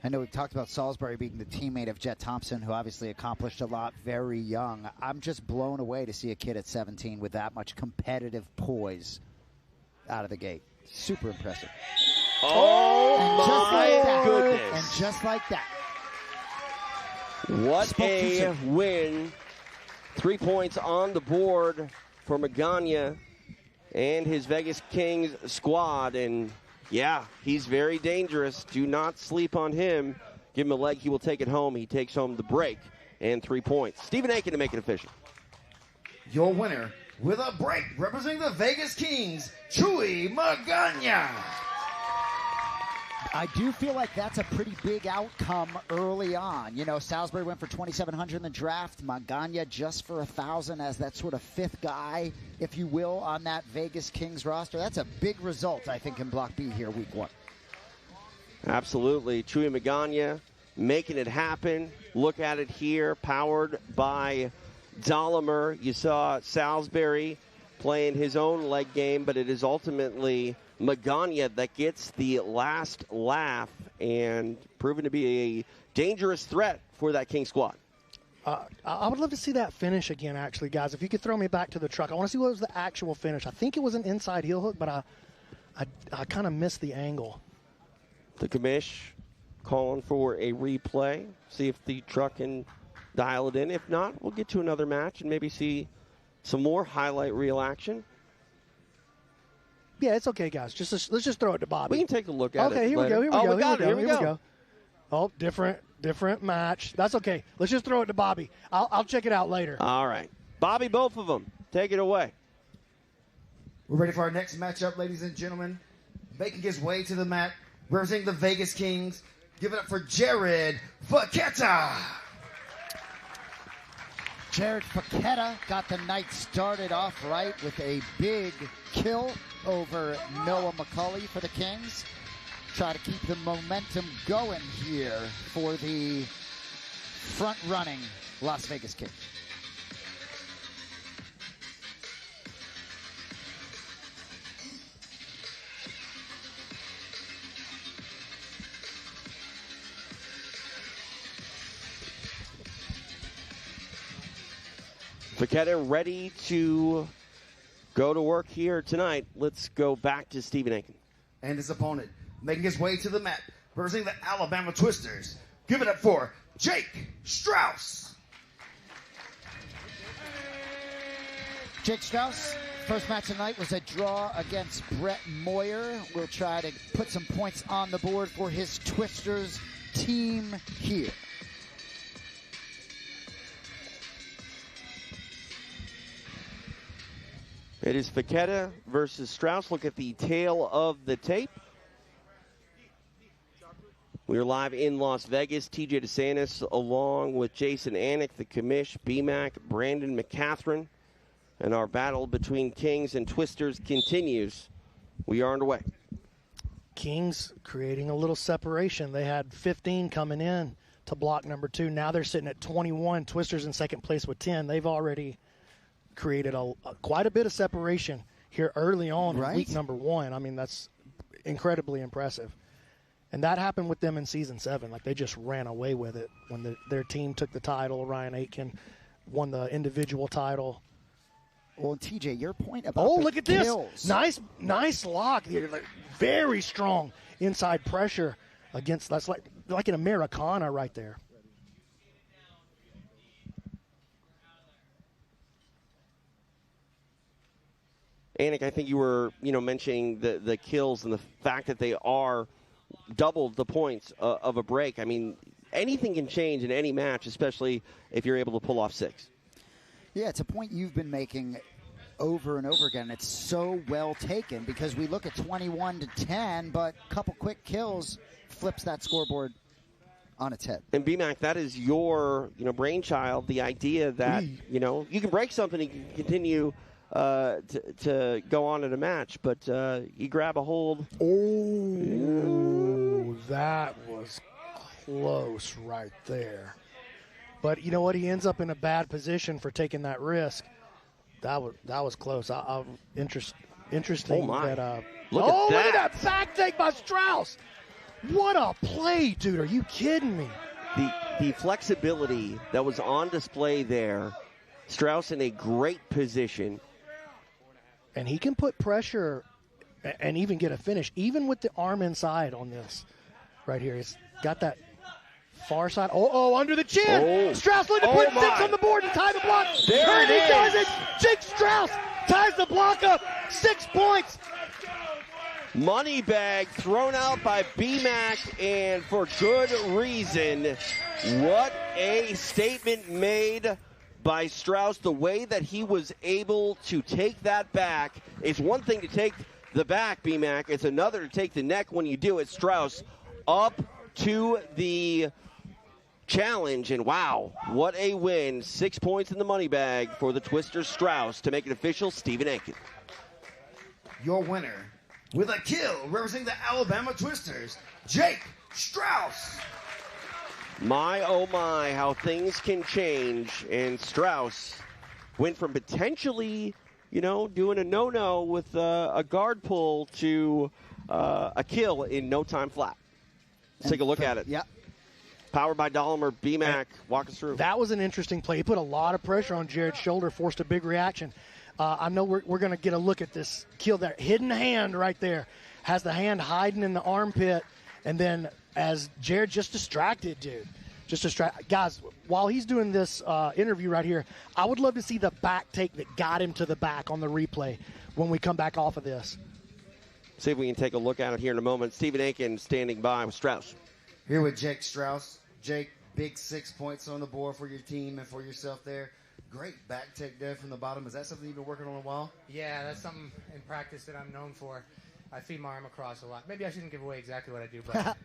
I know we've talked about Salisbury being the teammate of Jett Thompson, who obviously accomplished a lot very young. I'm just blown away to see a kid at 17 with that much competitive poise out of the gate. Super impressive. Oh, my goodness. And just like that. What a win. 3 points on the board for Magana and his Vegas Kings squad. And yeah, he's very dangerous. Do not sleep on him. Give him a leg, he will take it home. He takes home the break and 3 points. Stephen Aiken to make it official. Your winner with a break, representing the Vegas Kings, Chuy Magana. I do feel like that's a pretty big outcome early on. You know, Salisbury went for 2,700 in the draft. Magana just for 1,000 as that sort of fifth guy, if you will, on that Vegas Kings roster. That's a big result, I think, in Block B here, week one. Absolutely. Chuy Magana making it happen. Look at it here, powered by Dolomer. You saw Salisbury playing his own leg game, but it is ultimately Magana that gets the last laugh and proven to be a dangerous threat for that King squad. I would love to see that finish again, actually, guys. If you could throw me back to the truck. I want to see what was the actual finish. I think it was an inside heel hook, but I kind of missed the angle. The commish calling for a replay. See if the truck can dial it in. If not, we'll get to another match and maybe see some more highlight reel action. Yeah, it's okay, guys. Let's just throw it to Bobby. We can take a look at it. Okay, here we later. go. Here we go. Oh, different match. That's okay. Let's just throw it to Bobby. I'll check it out later. All right. Bobby, both of them. Take it away. We're ready for our next matchup, ladies and gentlemen. Making his way to the mat, representing the Vegas Kings. Give it up for Jared Fekete. Jared Fekete got the night started off right with a big kill over Noah McCully for the Kings. Try to keep the momentum going here for the front-running Las Vegas Kings. Fekete ready to go to work here tonight. Let's go back to Stephen Aiken. And his opponent, making his way to the mat, representing the Alabama Twisters. Give it up for Jake Straus. Jake Straus, first match tonight was a draw against Brett Moyer. We'll try to put some points on the board for his Twisters team here. It is Fekete versus Straus. Look at the tail of the tape. We are live in Las Vegas. TJ DeSantis along with Jason Anik, the commish, BMAC, Brandon McCatherine. And our battle between Kings and Twisters continues. We are underway. Kings creating a little separation. They had 15 coming in to block number 2. Now they're sitting at 21. Twisters in second place with 10. They've already created quite a bit of separation here early on in week number 1. I mean, that's incredibly impressive. And that happened with them in season 7. Like, they just ran away with it when their team took the title. Ryan Aitken won the individual title. Well, TJ, your point about look at kills. this. Nice lock here. Like, very strong inside pressure against, that's like an Americana right there. Anik, I think you were, mentioning the kills and the fact that they are doubled the points of a break. I mean, anything can change in any match, especially if you're able to pull off 6. Yeah, it's a point you've been making over and over again. It's so well taken because we look at 21-10, but a couple quick kills flips that scoreboard on its head. And BMAC, that is your, brainchild, the idea that, you can break something and you can continue to go on in a match, but you grab a hold. Oh, that was close right there. But you know what? He ends up in a bad position for taking that risk. That was close. Interesting. Oh, my. That, look at look at that back take by Straus. What a play, dude. Are you kidding me? The flexibility that was on display there. Straus in a great position. And he can put pressure and even get a finish, even with the arm inside on this right here. He's got that far side. Under the chin. Straus looking to put 6 on the board and tie the block. There it he is. does it. Jake Straus ties the block up. 6 points. Money bag thrown out by BMAC, and for good reason. What a statement made by Straus. The way that he was able to take that back. It's one thing to take the back, BMAC. It's another to take the neck when you do it. Straus up to the challenge, and wow, what a win. 6 points in the money bag for the Twisters. Straus to make it official, Stephen Aiken. Your winner, with a kill, representing the Alabama Twisters, Jake Straus. My, oh my, how things can change. And Straus went from potentially, doing a no-no with a guard pull to a kill in no time flat. Let's take a look at it. Yep. Powered by Dahmer, BMAC, walk us through. That was an interesting play. He put a lot of pressure on Jared's shoulder, forced a big reaction. I know we're going to get a look at this kill there. Hidden hand right there. Has the hand hiding in the armpit. And then as Jared just distracted, dude. Guys, while he's doing this interview right here, I would love to see the back take that got him to the back on the replay when we come back off of this. See if we can take a look at it here in a moment. Stephen Aiken standing by with Straus. Here with Jake Straus. Jake, big 6 points on the board for your team and for yourself there. Great back take there from the bottom. Is that something you've been working on a while? Yeah, that's something in practice that I'm known for. I feed my arm across a lot. Maybe I shouldn't give away exactly what I do, but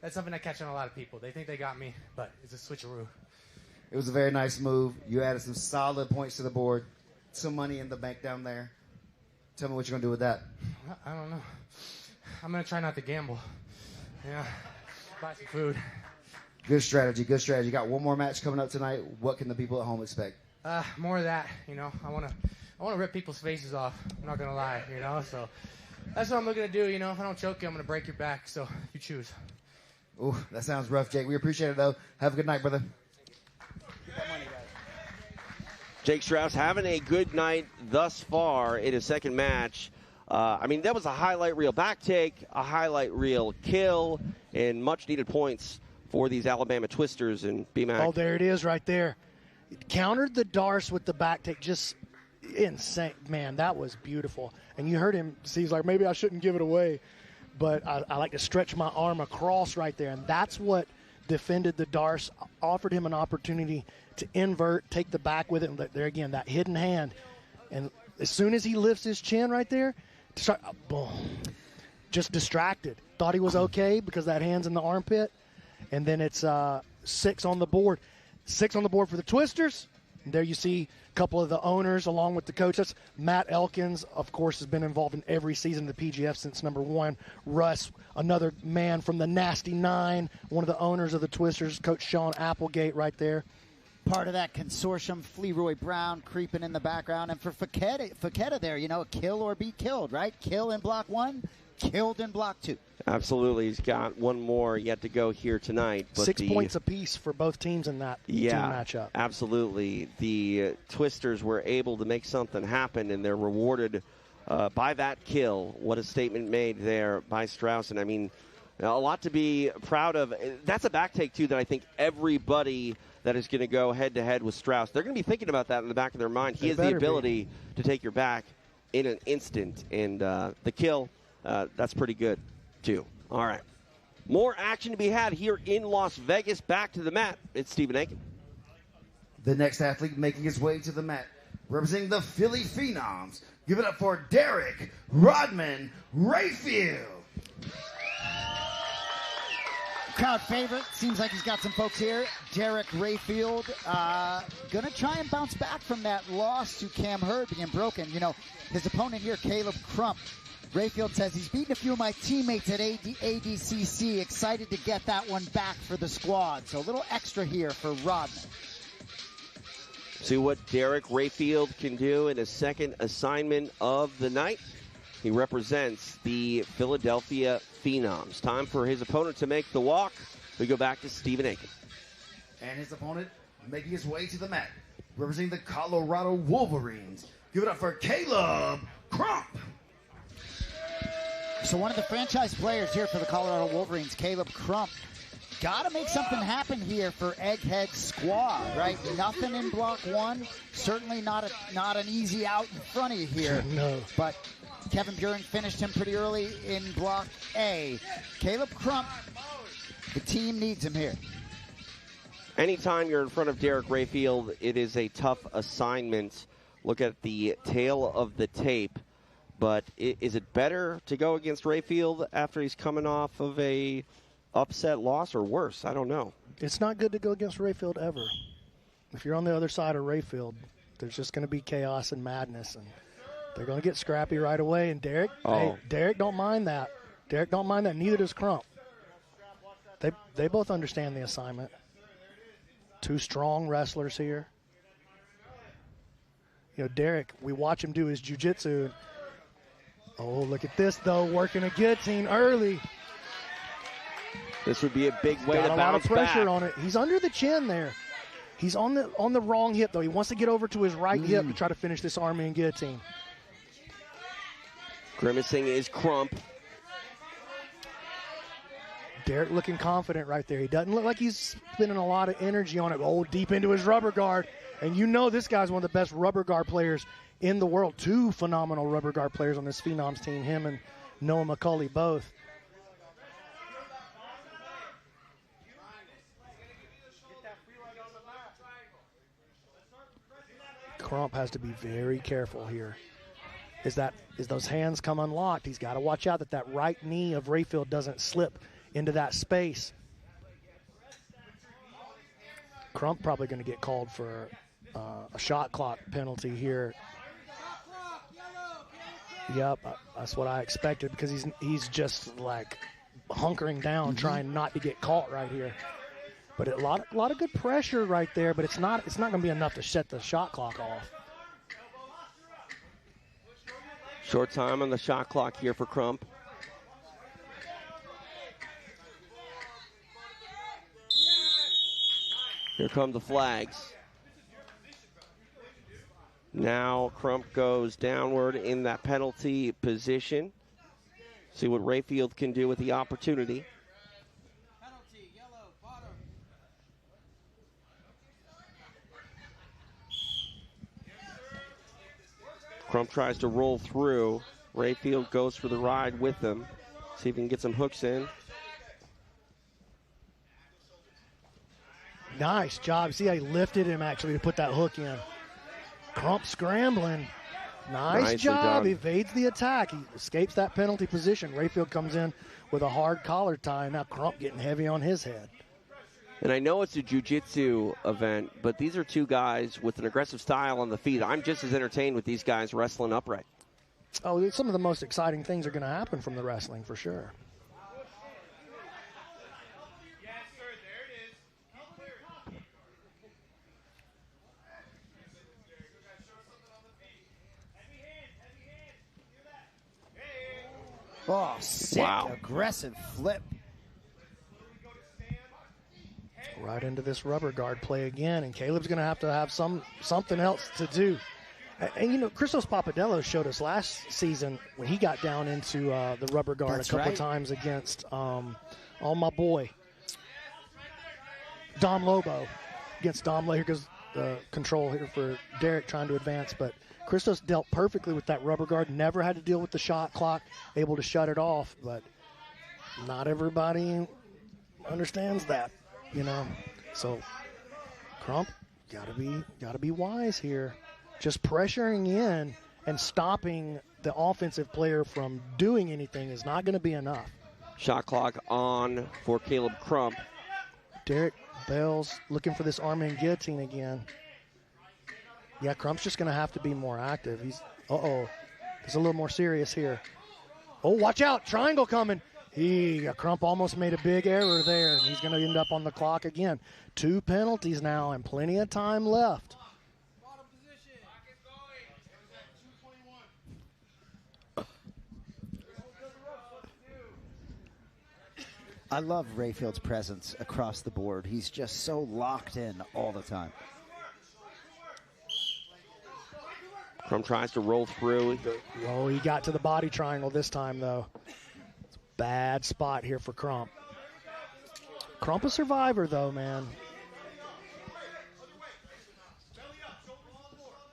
that's something I catch on a lot of people. They think they got me, but it's a switcheroo. It was a very nice move. You added some solid points to the board. Some money in the bank down there. Tell me what you're going to do with that. I don't know. I'm going to try not to gamble. Yeah, buy some food. Good strategy, good strategy. You got one more match coming up tonight. What can the people at home expect? More of that. I want to rip people's faces off. I'm not going to lie, So that's what I'm looking to do, If I don't choke you, I'm going to break your back. So you choose. Ooh, that sounds rough, Jake. We appreciate it, though. Have a good night, brother. Jake Straus having a good night thus far in his second match. That was a highlight reel back take, a highlight reel kill, and much-needed points for these Alabama Twisters and BMAC. Oh, there it is right there. Countered the Darce with the back take. Just insane. Man, that was beautiful. And you heard him. He's like, maybe I shouldn't give it away. But I like to stretch my arm across right there. And that's what defended the Darce, offered him an opportunity to invert, take the back with it. And there again, that hidden hand. And as soon as he lifts his chin right there, boom, just distracted. Thought he was okay because that hand's in the armpit. And then it's 6 on the board. 6 on the board for the Twisters. And there you see a couple of the owners along with the coaches. Matt Elkins, of course, has been involved in every season of the PGF since number 1. Russ, another man from the Nasty Nine, one of the owners of the Twisters, Coach Shawn Applegate right there. Part of that consortium, Fleroy Brown creeping in the background. And for Fekete there, a kill or be killed, right? Kill in block 1, killed in block 2. Absolutely. He's got one more yet to go here tonight. But 6 points apiece for both teams in that team matchup. Absolutely. The Twisters were able to make something happen, and they're rewarded by that kill. What a statement made there by Straus. And, a lot to be proud of. That's a back take, too, that I think everybody that is going to go head-to-head with Straus, they're going to be thinking about that in the back of their mind. He has the ability to take your back in an instant. And the kill, that's pretty good, too. All right. More action to be had here in Las Vegas. Back to the mat. It's Stephen Aiken. The next athlete making his way to the mat, representing the Philly Phenoms. Give it up for Derek Rodman Rayfield. Crowd favorite. Seems like he's got some folks here. Derek Rayfield going to try and bounce back from that loss to Cam Hurd being broken. His opponent here, Caleb Crump. Rayfield says he's beaten a few of my teammates at ADCC. Excited to get that one back for the squad. So a little extra here for Rodman. See what Derek Rayfield can do in his second assignment of the night. He represents the Philadelphia Phenoms. Time for his opponent to make the walk. We go back to Stephen Aiken. And his opponent making his way to the mat, representing the Colorado Wolverines. Give it up for Caleb Crump. So one of the franchise players here for the Colorado Wolverines, Caleb Crump, got to make something happen here for Egghead squad, right? Nothing in block 1. Certainly not an easy out in front of you here. No. But Kevin Beuhring finished him pretty early in block A. Caleb Crump, the team needs him here. Anytime you're in front of Derek Rayfield, it is a tough assignment. Look at the tail of the tape. But is it better to go against Rayfield after he's coming off of a upset loss, or worse? I don't know. It's not good to go against Rayfield ever. If you're on the other side of Rayfield, there's just going to be chaos and madness, and they're going to get scrappy right away. And Derek, Derek don't mind that. Derek don't mind that. Neither does Crump. They both understand the assignment. Two strong wrestlers here. Derek, we watch him do his jiu-jitsu. Oh, look at this, though, working a guillotine early. This would be a big way to bounce back. Got a lot of pressure on it. He's under the chin there. He's on the wrong hip, though. He wants to get over to his right hip to try to finish this Army and guillotine. Grimacing is Crump. Derek looking confident right there. He doesn't look like he's spending a lot of energy on it. Oh, deep into his rubber guard. And this guy's one of the best rubber guard players in the world. 2 phenomenal rubber guard players on this Phenoms team, him and Noah McCully both. Crump has to be very careful here. As those hands come unlocked, he's got to watch out that right knee of Rayfield doesn't slip into that space. Crump probably going to get called for a shot clock penalty here. Yep, that's what I expected, because he's just like hunkering down, trying not to get caught right here. But a lot of good pressure right there, but it's not going to be enough to set the shot clock off. Short time on the shot clock here for Crump. Here come the flags. Now Crump goes downward in that penalty position. See what Rayfield can do with the opportunity. Crump tries to roll through. Rayfield goes for the ride with him. See if he can get some hooks in. Nice job. See how he lifted him actually to put that hook in. Crump scrambling. Nice job. He evades the attack. He escapes that penalty position. Rayfield comes in with a hard collar tie. Now Crump getting heavy on his head. And I know it's a jiu-jitsu event, but these are 2 guys with an aggressive style on the feet. I'm just as entertained with these guys wrestling upright. Oh, some of the most exciting things are going to happen from the wrestling for sure. Oh, sick, aggressive flip. Right into this rubber guard play again, and Caleb's going to have something else to do. And Christos Papadello showed us last season when he got down into the rubber guard a couple times against my boy Dom Lobo. Against Dom Lobo. Here goes the control here for Derek trying to advance, but Christos dealt perfectly with that rubber guard, never had to deal with the shot clock, able to shut it off, but not everybody understands that. So Crump gotta be wise here. Just pressuring in and stopping the offensive player from doing anything is not going to be enough. Shot clock on for Caleb Crump. Derek Bell's looking for this arm and guillotine again. Yeah, Crump's just going to have to be more active. It's a little more serious here. Oh, watch out, triangle coming. Crump almost made a big error there, and he's going to end up on the clock again. 2 penalties now and plenty of time left. I love Rayfield's presence across the board. He's just so locked in all the time. Crump tries to roll through. Oh, he got to the body triangle this time, though. It's a bad spot here for Crump. Crump a survivor, though, man.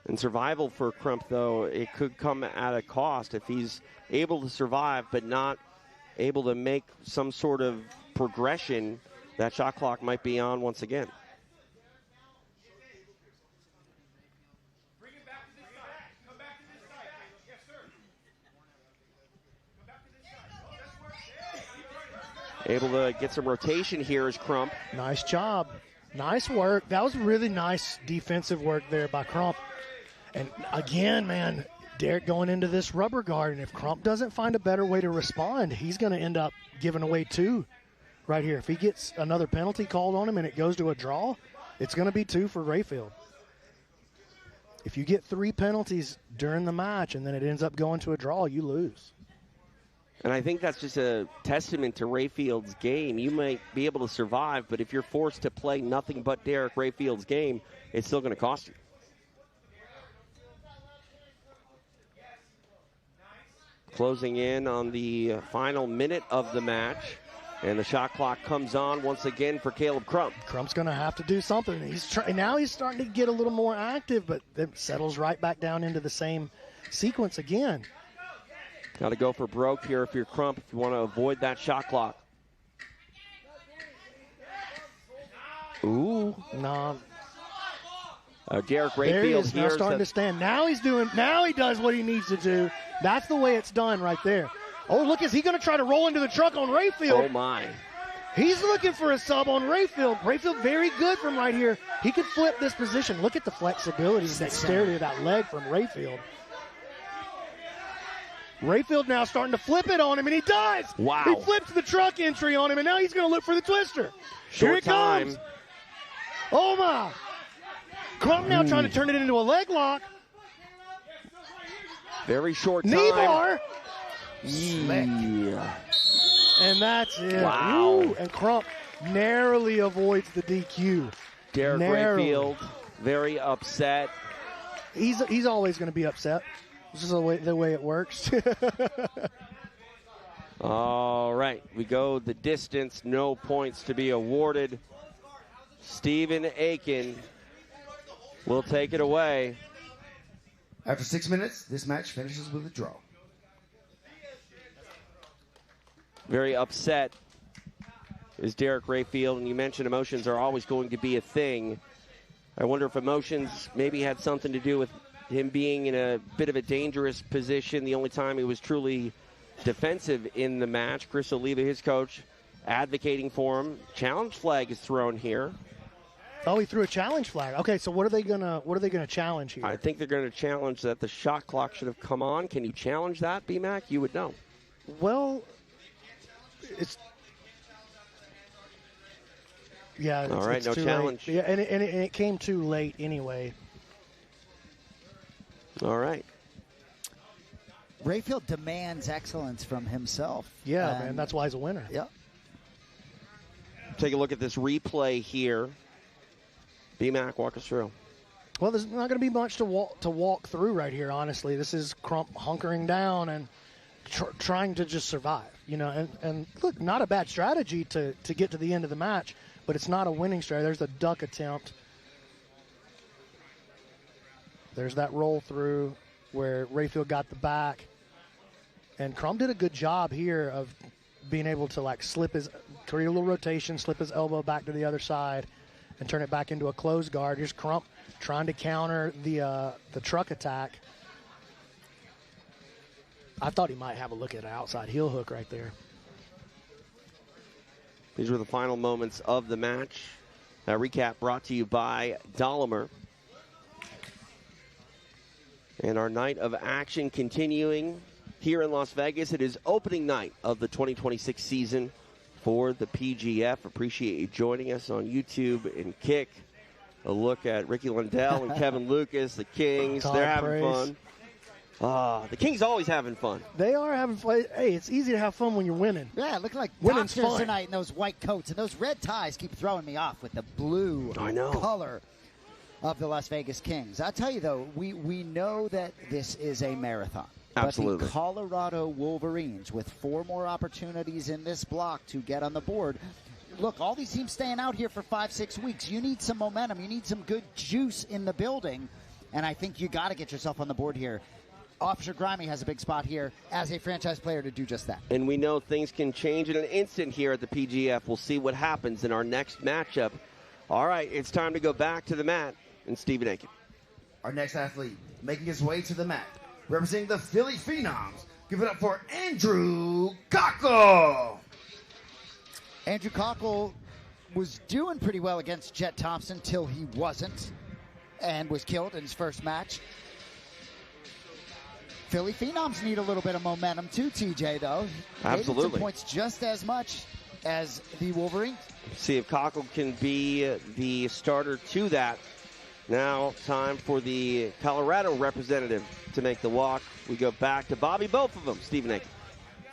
And survival for Crump, though, it could come at a cost if he's able to survive but not able to make some sort of progression. That shot clock might be on once again. Able to get some rotation here is Crump. Nice job. Nice work. That was really nice defensive work there by Crump. And again, man, Derek going into this rubber guard, and if Crump doesn't find a better way to respond, he's going to end up giving away 2 right here. If he gets another penalty called on him and it goes to a draw, it's going to be 2 for Rayfield. If you get 3 penalties during the match and then it ends up going to a draw, you lose. And I think that's just a testament to Rayfield's game. You might be able to survive, but if you're forced to play nothing but Derek Rayfield's game, it's still going to cost you. Closing in on the final minute of the match. And the shot clock comes on once again for Caleb Crump. Crump's going to have to do something. Now he's starting to get a little more active, but it settles right back down into the same sequence again. Got to go for broke here if you're Crump, if you want to avoid that shot clock. Ooh. No. Derek Rayfield there he is, now here starting to stand. Now he does what he needs to do. That's the way it's done right there. Oh, look, is he going to try to roll into the truck on Rayfield? Oh, my. He's looking for a sub on Rayfield. Rayfield very good from right here. He could flip this position. Look at the flexibility and dexterity of that leg from Rayfield. Rayfield now starting to flip it on him, and he does. Wow. He flips the truck entry on him, and now he's going to look for the twister. Here it comes. Oh, my. Crump now trying to turn it into a leg lock. Very short time. Knee bar. Yeah. And that's it. Wow. Ooh, and Crump narrowly avoids the DQ. Derek Rayfield very upset. He's always going to be upset. This is the way it works. All right, we go the distance. No points to be awarded. Stephen Aiken will take it away. After 6 minutes, this match finishes with a draw. Very upset is Derek Rayfield, and you mentioned emotions are always going to be a thing. I wonder if emotions maybe had something to do with him being in a bit of a dangerous position. The only time he was truly defensive in the match. Chris Oliva, his coach, advocating for him. Challenge flag is thrown here. Oh, he threw a challenge flag. Okay, so what are they gonna challenge here? I think they're going to challenge that the shot clock should have come on. Can you challenge that, BMAC? You would know. Well, it's all right. it's no too challenge. late. Yeah, and it came too late anyway. All right. Rayfield demands excellence from himself. Yeah, man, that's why he's a winner. Yep. Take a look at this replay here. BMAC, walk us through. Well, there's not going to be much to walk through right here, honestly. This is Crump hunkering down and trying to just survive, And look, not a bad strategy to get to the end of the match, but it's not a winning strategy. There's the duck attempt. There's that roll through where Rayfield got the back. And Crump did a good job here of being able to create a little rotation, slip his elbow back to the other side, and turn it back into a closed guard. Here's Crump trying to counter the truck attack. I thought he might have a look at an outside heel hook right there. These were the final moments of the match. A recap brought to you by Dolomer. And our night of action continuing here in Las Vegas. It is opening night of the 2026 season for the PGF. Appreciate you joining us on YouTube and Kick. A look at Ricky Lundell and Kevin Lucas, the Kings. They're having fun. The Kings always having fun. They are having fun. Hey, it's easy to have fun when you're winning. Yeah, looking like Winning's doctors fun tonight in those white coats. And those red ties keep throwing me off with the blue color of the Las Vegas Kings. I'll tell you, though, we know that this is a marathon. Absolutely. But the Colorado Wolverines, with 4 more opportunities in this block to get on the board. Look, all these teams staying out here for 5-6 weeks. You need some momentum. You need some good juice in the building. And I think you got to get yourself on the board here. Officer Grimey has a big spot here as a franchise player to do just that. And we know things can change in an instant here at the PGF. We'll see what happens in our next matchup. All right, it's time to go back to the mat and Stephen Aiken. Our next athlete making his way to the mat, representing the Philly Phenoms. Give it up for Andrew Kochel. Andrew Kochel was doing pretty well against Jett Thompson till he wasn't and was killed in his first match. Philly Phenoms need a little bit of momentum too, TJ, though. Absolutely. They need some points just as much as the Wolverines. See if Kochel can be the starter to that. Now, time for the Colorado representative to make the walk. We go back to Bobby, both of them, Stephen Aiken.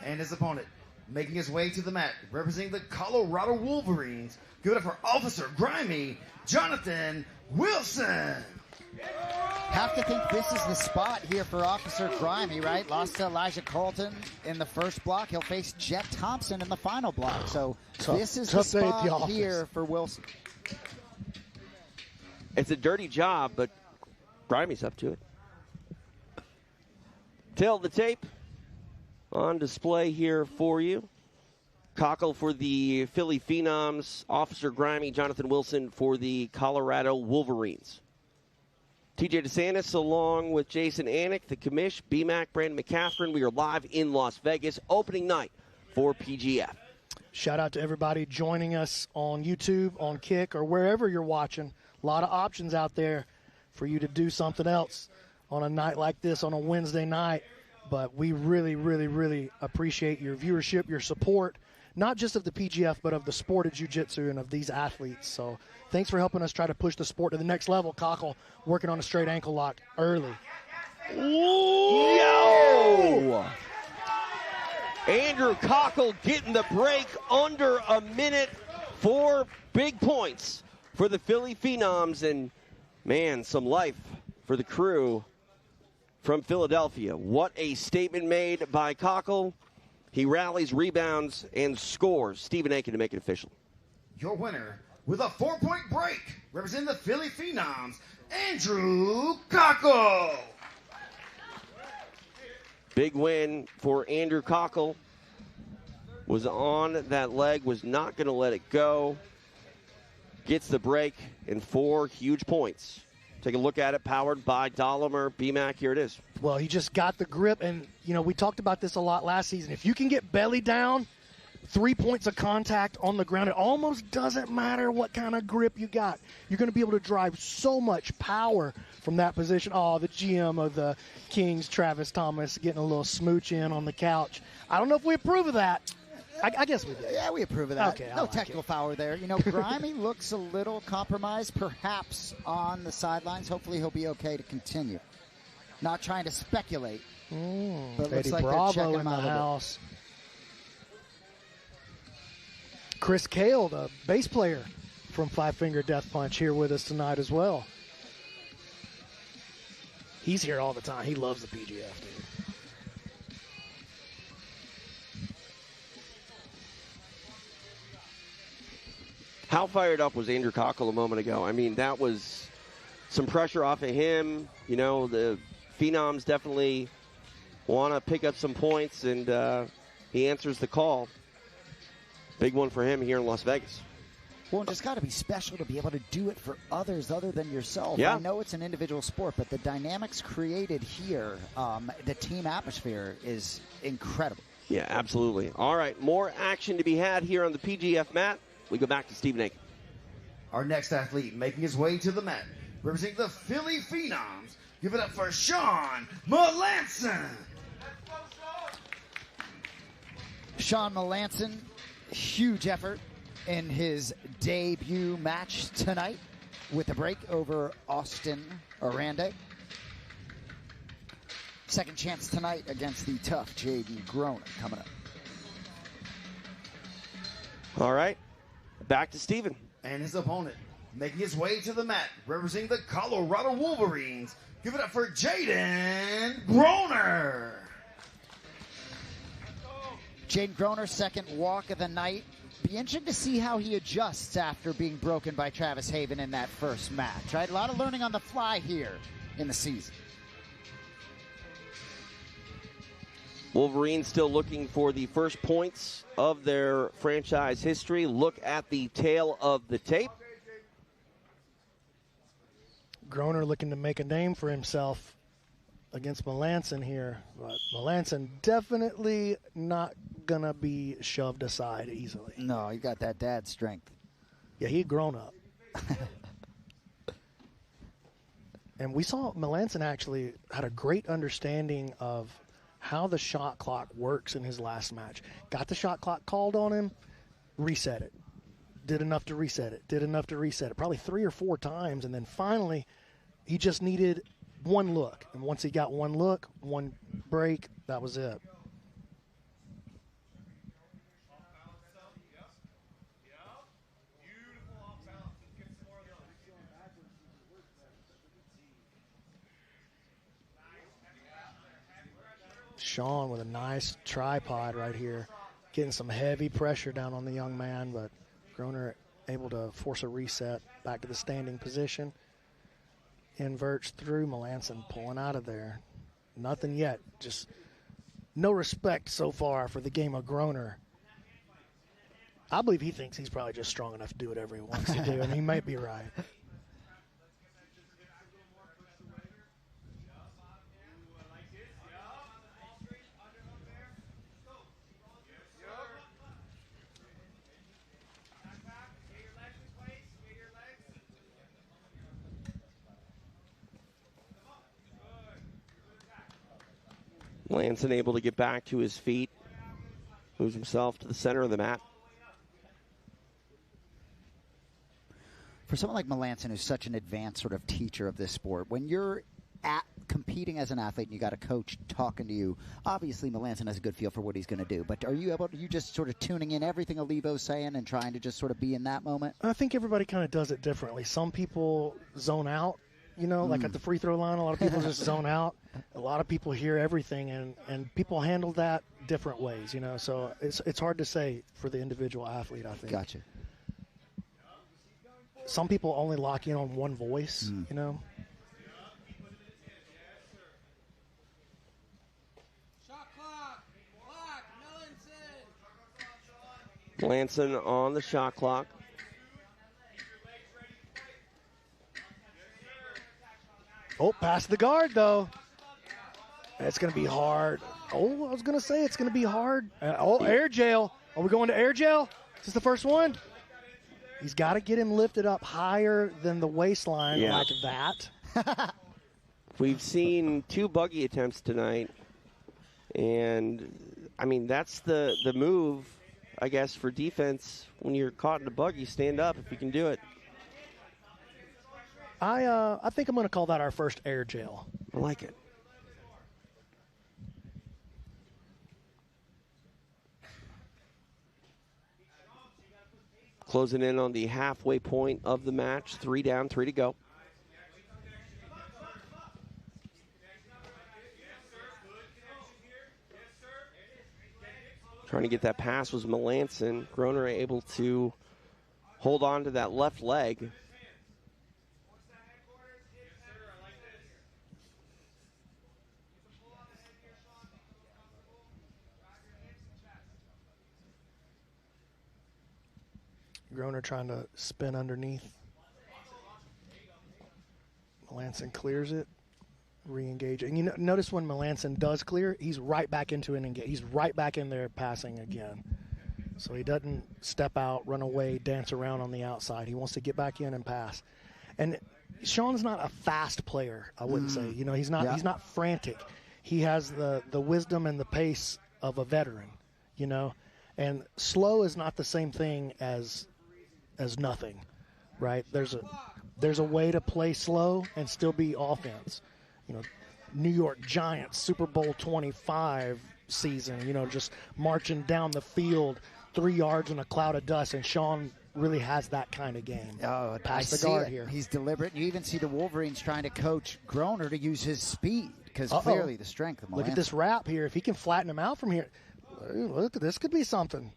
And his opponent, making his way to the mat, representing the Colorado Wolverines. Give it up for Officer Grimy, Jonathan Wilson. Have to think this is the spot here for Officer Grimy, right? Lost to Elijah Carlton in the first block. He'll face Jett Thompson in the final block. So this is the spot here for Wilson. It's a dirty job, but Grimy's up to it. Tail of the tape on display here for you. Kochel for the Philly Phenoms, Officer Grimy, Jonathan Wilson for the Colorado Wolverines. TJ DeSantis along with Jason Anik, the commish, BMAC, Brandon McCaffrin. We are live in Las Vegas, opening night for PGF. Shout out to everybody joining us on YouTube, on Kick, or wherever you're watching. A lot of options out there for you to do something else on a night like this, on a Wednesday night. But we really, really, really appreciate your viewership, your support, not just of the PGF, but of the sport of jiu-jitsu and of these athletes. So thanks for helping us try to push the sport to the next level. Kochel working on a straight ankle lock early. Yo! Andrew Kochel getting the break under a minute. 4 big points for the Philly Phenoms. And, man, some life for the crew from Philadelphia. What a statement made by Kochel. He rallies, rebounds, and scores. Stephen Aiken to make it official. Your winner with a 4-point break, representing the Philly Phenoms, Andrew Kochel. Big win for Andrew Kochel. Was on that leg, was not going to let it go. Gets the break and 4 huge points. Take a look at it, powered by Dahlinger BMAC. Here it is. Well, he just got the grip, and, you know, we talked about this a lot last season. If you can get belly down, 3 points of contact on the ground, it almost doesn't matter what kind of grip you got. You're going to be able to drive so much power from that position. Oh, the GM of the Kings, Travis Thomas, getting a little smooch in on the couch. I don't know if we approve of that. I guess we do. Yeah, we approve of that. Okay, no technical foul there. You know, Grimy looks a little compromised, perhaps on the sidelines. Hopefully he'll be okay to continue. Not trying to speculate, but looks like they're checking him out in the house. Chris Cale, the bass player from Five Finger Death Punch, here with us tonight as well. He's here all the time. He loves the PGF, dude. How fired up was Andrew Kochel a moment ago? I mean, that was some pressure off of him. You know, the Phenoms definitely want to pick up some points, and he answers the call. Big one for him here in Las Vegas. Well, it's just got to be special to be able to do it for others other than yourself. Yeah. I know it's an individual sport, but the dynamics created here, the team atmosphere is incredible. Yeah, absolutely. All right, more action to be had here on the PGF mat. We go back to Stephen Aiken. Our next athlete making his way to the mat, representing the Philly Phenoms. Give it up for Shawn Melanson. Shawn Melanson, huge effort in his debut match tonight with a break over Austin Oranday. Second chance tonight against the tough Jayden Groner coming up. All right, back to Stephen. And his opponent making his way to the mat, representing the Colorado Wolverines. Give it up for Jayden Groner. Jayden Groner, second walk of the night. Be interesting to see how he adjusts after being broken by Travis Haven in that first match, right? A lot of learning on the fly here in the season. Wolverines still looking for the first points of their franchise history. Look at the tail of the tape. Groner looking to make a name for himself against Melanson here. But Melanson definitely not going to be shoved aside easily. No, he got that dad strength. Yeah, he had grown up. And we saw Melanson actually had a great understanding of how the shot clock works in his last match. Got the shot clock called on him, reset it. Did enough to reset it, did enough to reset it. Probably 3 or 4 times, and then finally He just needed one look. And once he got one look, one break, that was it. Shawn with a nice tripod right here, getting some heavy pressure down on the young man, but Groner able to force a reset back to the standing position. Inverts through, Melanson pulling out of there. Nothing yet, just no respect so far for the game of Groner. I believe he thinks he's probably just strong enough to do whatever he wants to do, and he might be right. Melanson able to get back to his feet, moves himself to the center of the mat. For someone like Melanson, who's such an advanced sort of teacher of this sport, when you're competing as an athlete and you got a coach talking to you, obviously Melanson has a good feel for what he's going to do, but are you just sort of tuning in everything Olivo's saying and trying to just sort of be in that moment? I think everybody kind of does it differently. Some people zone out, like at the free throw line, a lot of people just zone out. A lot of people hear everything, and people handle that different ways, so it's hard to say for the individual athlete, I think. Gotcha. Some people only lock in on one voice, Melanson on the shot clock. Oh, past the guard, though. It's going to be hard. Oh, I was going to say it's going to be hard. Air jail. Are we going to air jail? Is this the first one? He's got to get him lifted up higher than the waistline like that. We've seen 2 buggy attempts tonight. And, I mean, that's the move, I guess, for defense. When you're caught in a buggy, stand up if you can do it. I think I'm going to call that our first air jail. I like it. Closing in on the halfway point of the match. 3 down, 3 to go. Trying to get that pass was Melanson. Groner able to hold on to that left leg. Groner trying to spin underneath. Melanson clears it, re-engage. And you notice when Melanson does clear, he's right back into an engage. He's right back in there passing again. So he doesn't step out, run away, dance around on the outside. He wants to get back in and pass. And Shawn's not a fast player, I wouldn't say. He's not frantic. He has the wisdom and the pace of a veteran, And slow is not the same thing as nothing, right? There's a way to play slow and still be offense. New York Giants, Super Bowl 25 season, just marching down the field, 3 yards in a cloud of dust, and Shawn really has that kind of game. Oh, Pass the guard here. He's deliberate. You even see the Wolverines trying to coach Groner to use his speed, because clearly the strength of Melanson. Look at this wrap here. If he can flatten him out from here, look, this could be something.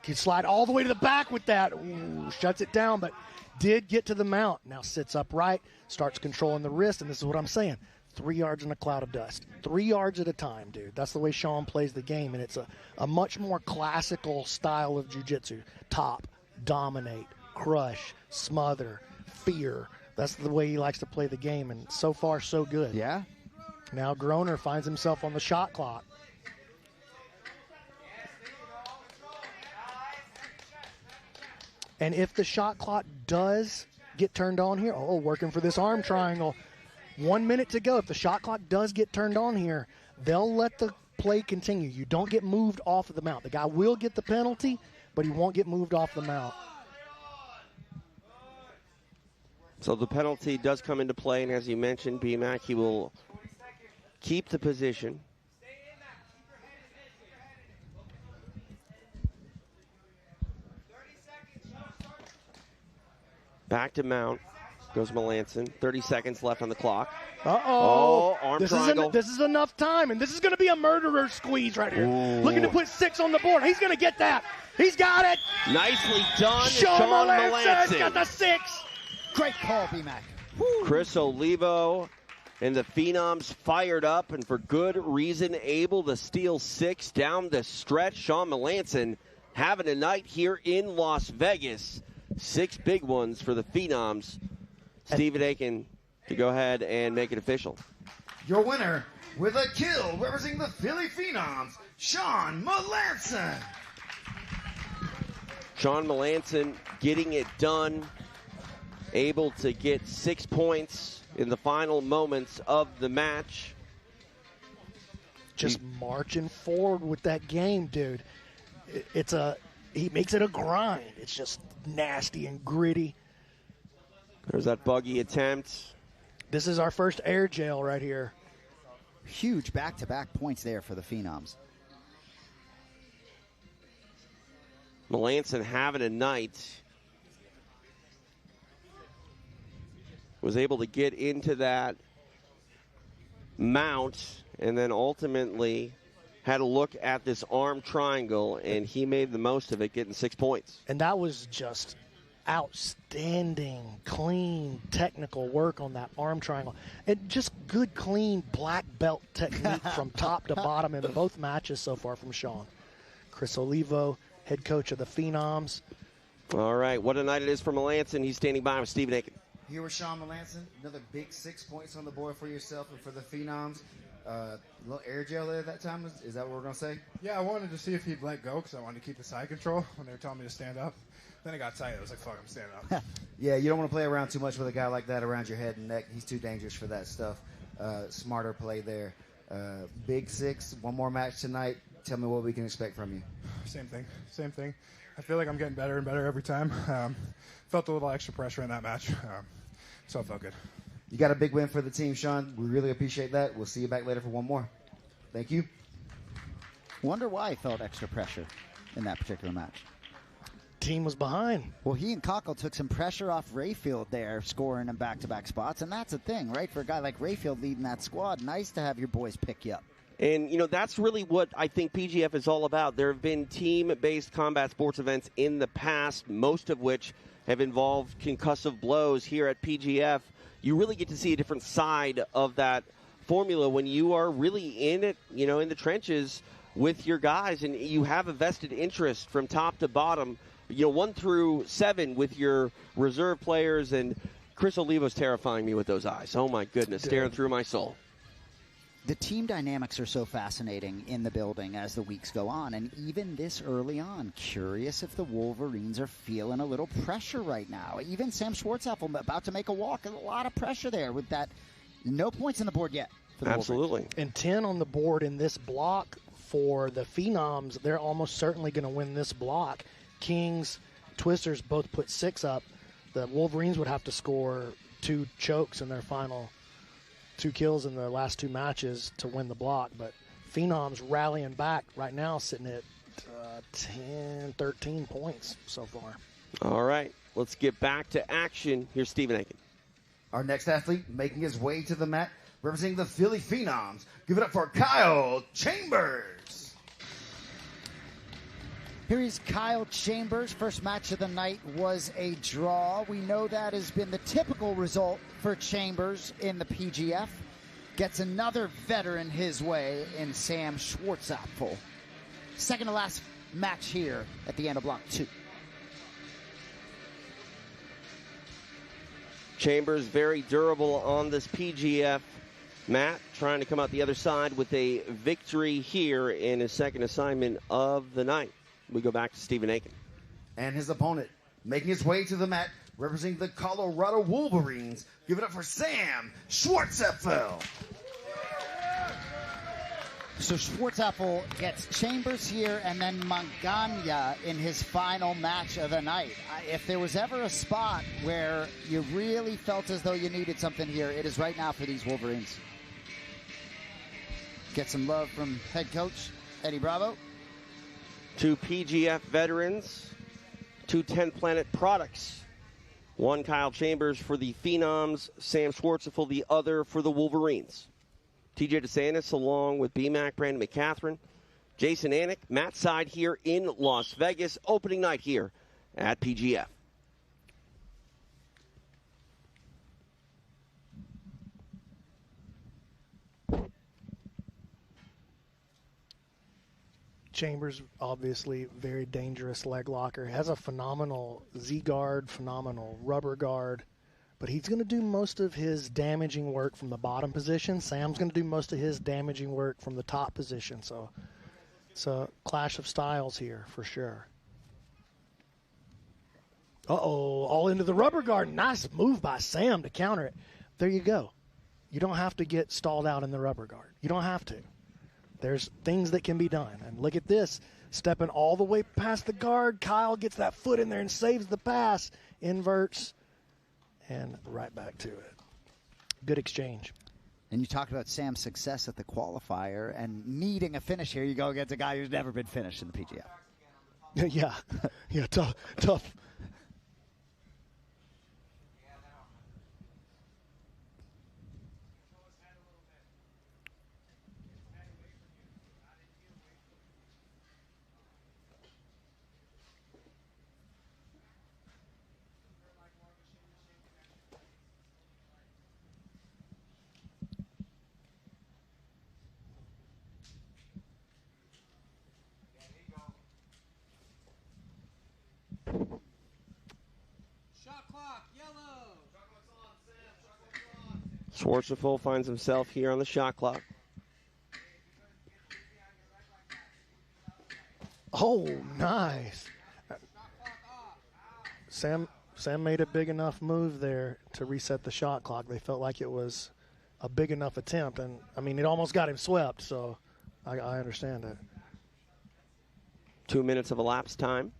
Can slide all the way to the back with that. Ooh, shuts it down, but did get to the mount. Now sits upright, starts controlling the wrist, and this is what I'm saying. 3 yards in a cloud of dust. 3 yards at a time, dude. That's the way Shawn plays the game, and it's a much more classical style of jiu-jitsu. Top, dominate, crush, smother, fear. That's the way he likes to play the game, and so far, so good. Yeah. Now Groner finds himself on the shot clock. And if the shot clock does get turned on here, working for this arm triangle, 1 minute to go. If the shot clock does get turned on here, they'll let the play continue. You don't get moved off of the mount. The guy will get the penalty, but he won't get moved off the mount. So the penalty does come into play, and as you mentioned, BMAC, he will keep the position. Back to Mount. Goes Melanson. 30 seconds left on the clock. Uh-oh. Arm this triangle. This is enough time, and this is going to be a murderer squeeze right here. Ooh. Looking to put 6 on the board. He's going to get that. He's got it. Nicely done, Shawn Melanson. got the 6. Great call, BMAC. Chris Olivo and the Phenoms fired up, and for good reason, able to steal 6 down the stretch. Shawn Melanson having a night here in Las Vegas. 6 big ones for the Phenoms. Stephen Aiken to go ahead and make it official. Your winner with a kill representing the Philly Phenoms, Shawn Melanson. Shawn Melanson getting it done, able to get 6 points in the final moments of the match. Just marching forward with that game, dude. He makes it a grind. It's just nasty and gritty. There's that buggy attempt. This is our first air jail right here. Huge back-to-back points there for the Phenoms. Melanson having a night. Was able to get into that mount and then ultimately had a look at this arm triangle, and he made the most of it, getting 6 points. And that was just outstanding, clean, technical work on that arm triangle. And just good, clean, black belt technique from top to bottom in both matches so far from Shawn. Chris Olivo, head coach of the Phenoms. All right, what a night it is for Melanson. He's standing by with Stephen Aiken. Here with Shawn Melanson, another big 6 points on the board for yourself and for the Phenoms. A little air jail there that time, is that what we're going to say? Yeah, I wanted to see if he'd let go because I wanted to keep the side control when they were telling me to stand up. Then it got tight. I was like, fuck, I'm standing up. Yeah, you don't want to play around too much with a guy like that around your head and neck. He's too dangerous for that stuff. Smarter play there. Big 6, one more match tonight. Tell me what we can expect from you. Same thing. I feel like I'm getting better and better every time. Felt a little extra pressure in that match, so it felt good. You got a big win for the team, Shawn. We really appreciate that. We'll see you back later for one more. Thank you. Wonder why he felt extra pressure in that particular match. Team was behind. Well, he and Kochel took some pressure off Rayfield there, scoring in back-to-back spots, and that's a thing, right? For a guy like Rayfield leading that squad, nice to have your boys pick you up. And, you know, that's really what I think PGF is all about. There have been team-based combat sports events in the past, most of which have involved concussive blows. Here at PGF, you really get to see a different side of that formula when you are really in it, you know, in the trenches with your guys, and you have a vested interest from top to bottom, you know, 1 through 7 with your reserve players. And Chris Olivo's terrifying me with those eyes. Oh, my goodness, staring through my soul. The team dynamics are so fascinating in the building as the weeks go on, and even this early on, curious if the Wolverines are feeling a little pressure right now. Even Sam Schwartzapfel about to make a walk, a lot of pressure there with that. No points on the board yet for the Absolutely. Wolverines. And 10 on the board in this block for the Phenoms. They're almost certainly going to win this block. Kings, Twisters both put 6 up. The Wolverines would have to score 2 chokes in their final 2 kills in the last 2 matches to win the block, but Phenoms rallying back right now, sitting at 10, 13 points so far. All right, let's get back to action. Here's Stephen Aiken. Our next athlete making his way to the mat, representing the Philly Phenoms. Give it up for Kyle Chambers. Here is Kyle Chambers. First match of the night was a draw. We know that has been the typical result for Chambers in the PGF. Gets another veteran his way in Sam Schwartzapfel. Second to last match here at the end of block 2. Chambers very durable on this PGF mat, trying to come out the other side with a victory here in his second assignment of the night. We go back to Stephen Aiken. And his opponent making his way to the mat, representing the Colorado Wolverines. Give it up for Sam Schwartzapfel. So Schwartzapfel gets Chambers here and then Magana in his final match of the night. If there was ever a spot where you really felt as though you needed something here, it is right now for these Wolverines. Get some love from head coach Eddie Bravo. 2 PGF veterans, 2 10 Planet products. One Kyle Chambers for the Phenoms, Sam Schwartzapfel the other for the Wolverines. TJ DeSantis along with BMAC, Brandon McCatherine, Jason Anik, Matt Side here in Las Vegas. Opening night here at PGF. Chambers, obviously, very dangerous leg locker. Has a phenomenal Z-guard, phenomenal rubber guard. But he's going to do most of his damaging work from the bottom position. Sam's going to do most of his damaging work from the top position. So it's a clash of styles here for sure. Uh-oh, all into the rubber guard. Nice move by Sam to counter it. There you go. You don't have to get stalled out in the rubber guard. You don't have to. There's things that can be done. And look at this. Stepping all the way past the guard. Kyle gets that foot in there and saves the pass. Inverts. And right back to it. Good exchange. And you talked about Sam's success at the qualifier and needing a finish here. You go against a guy who's never been finished in the PGF. Yeah, tough. Schwartzapfel finds himself here on the shot clock. Oh, nice. Sam made a big enough move there to reset the shot clock. They felt like it was a big enough attempt. And, I mean, it almost got him swept, so I understand that. 2 minutes of elapsed time.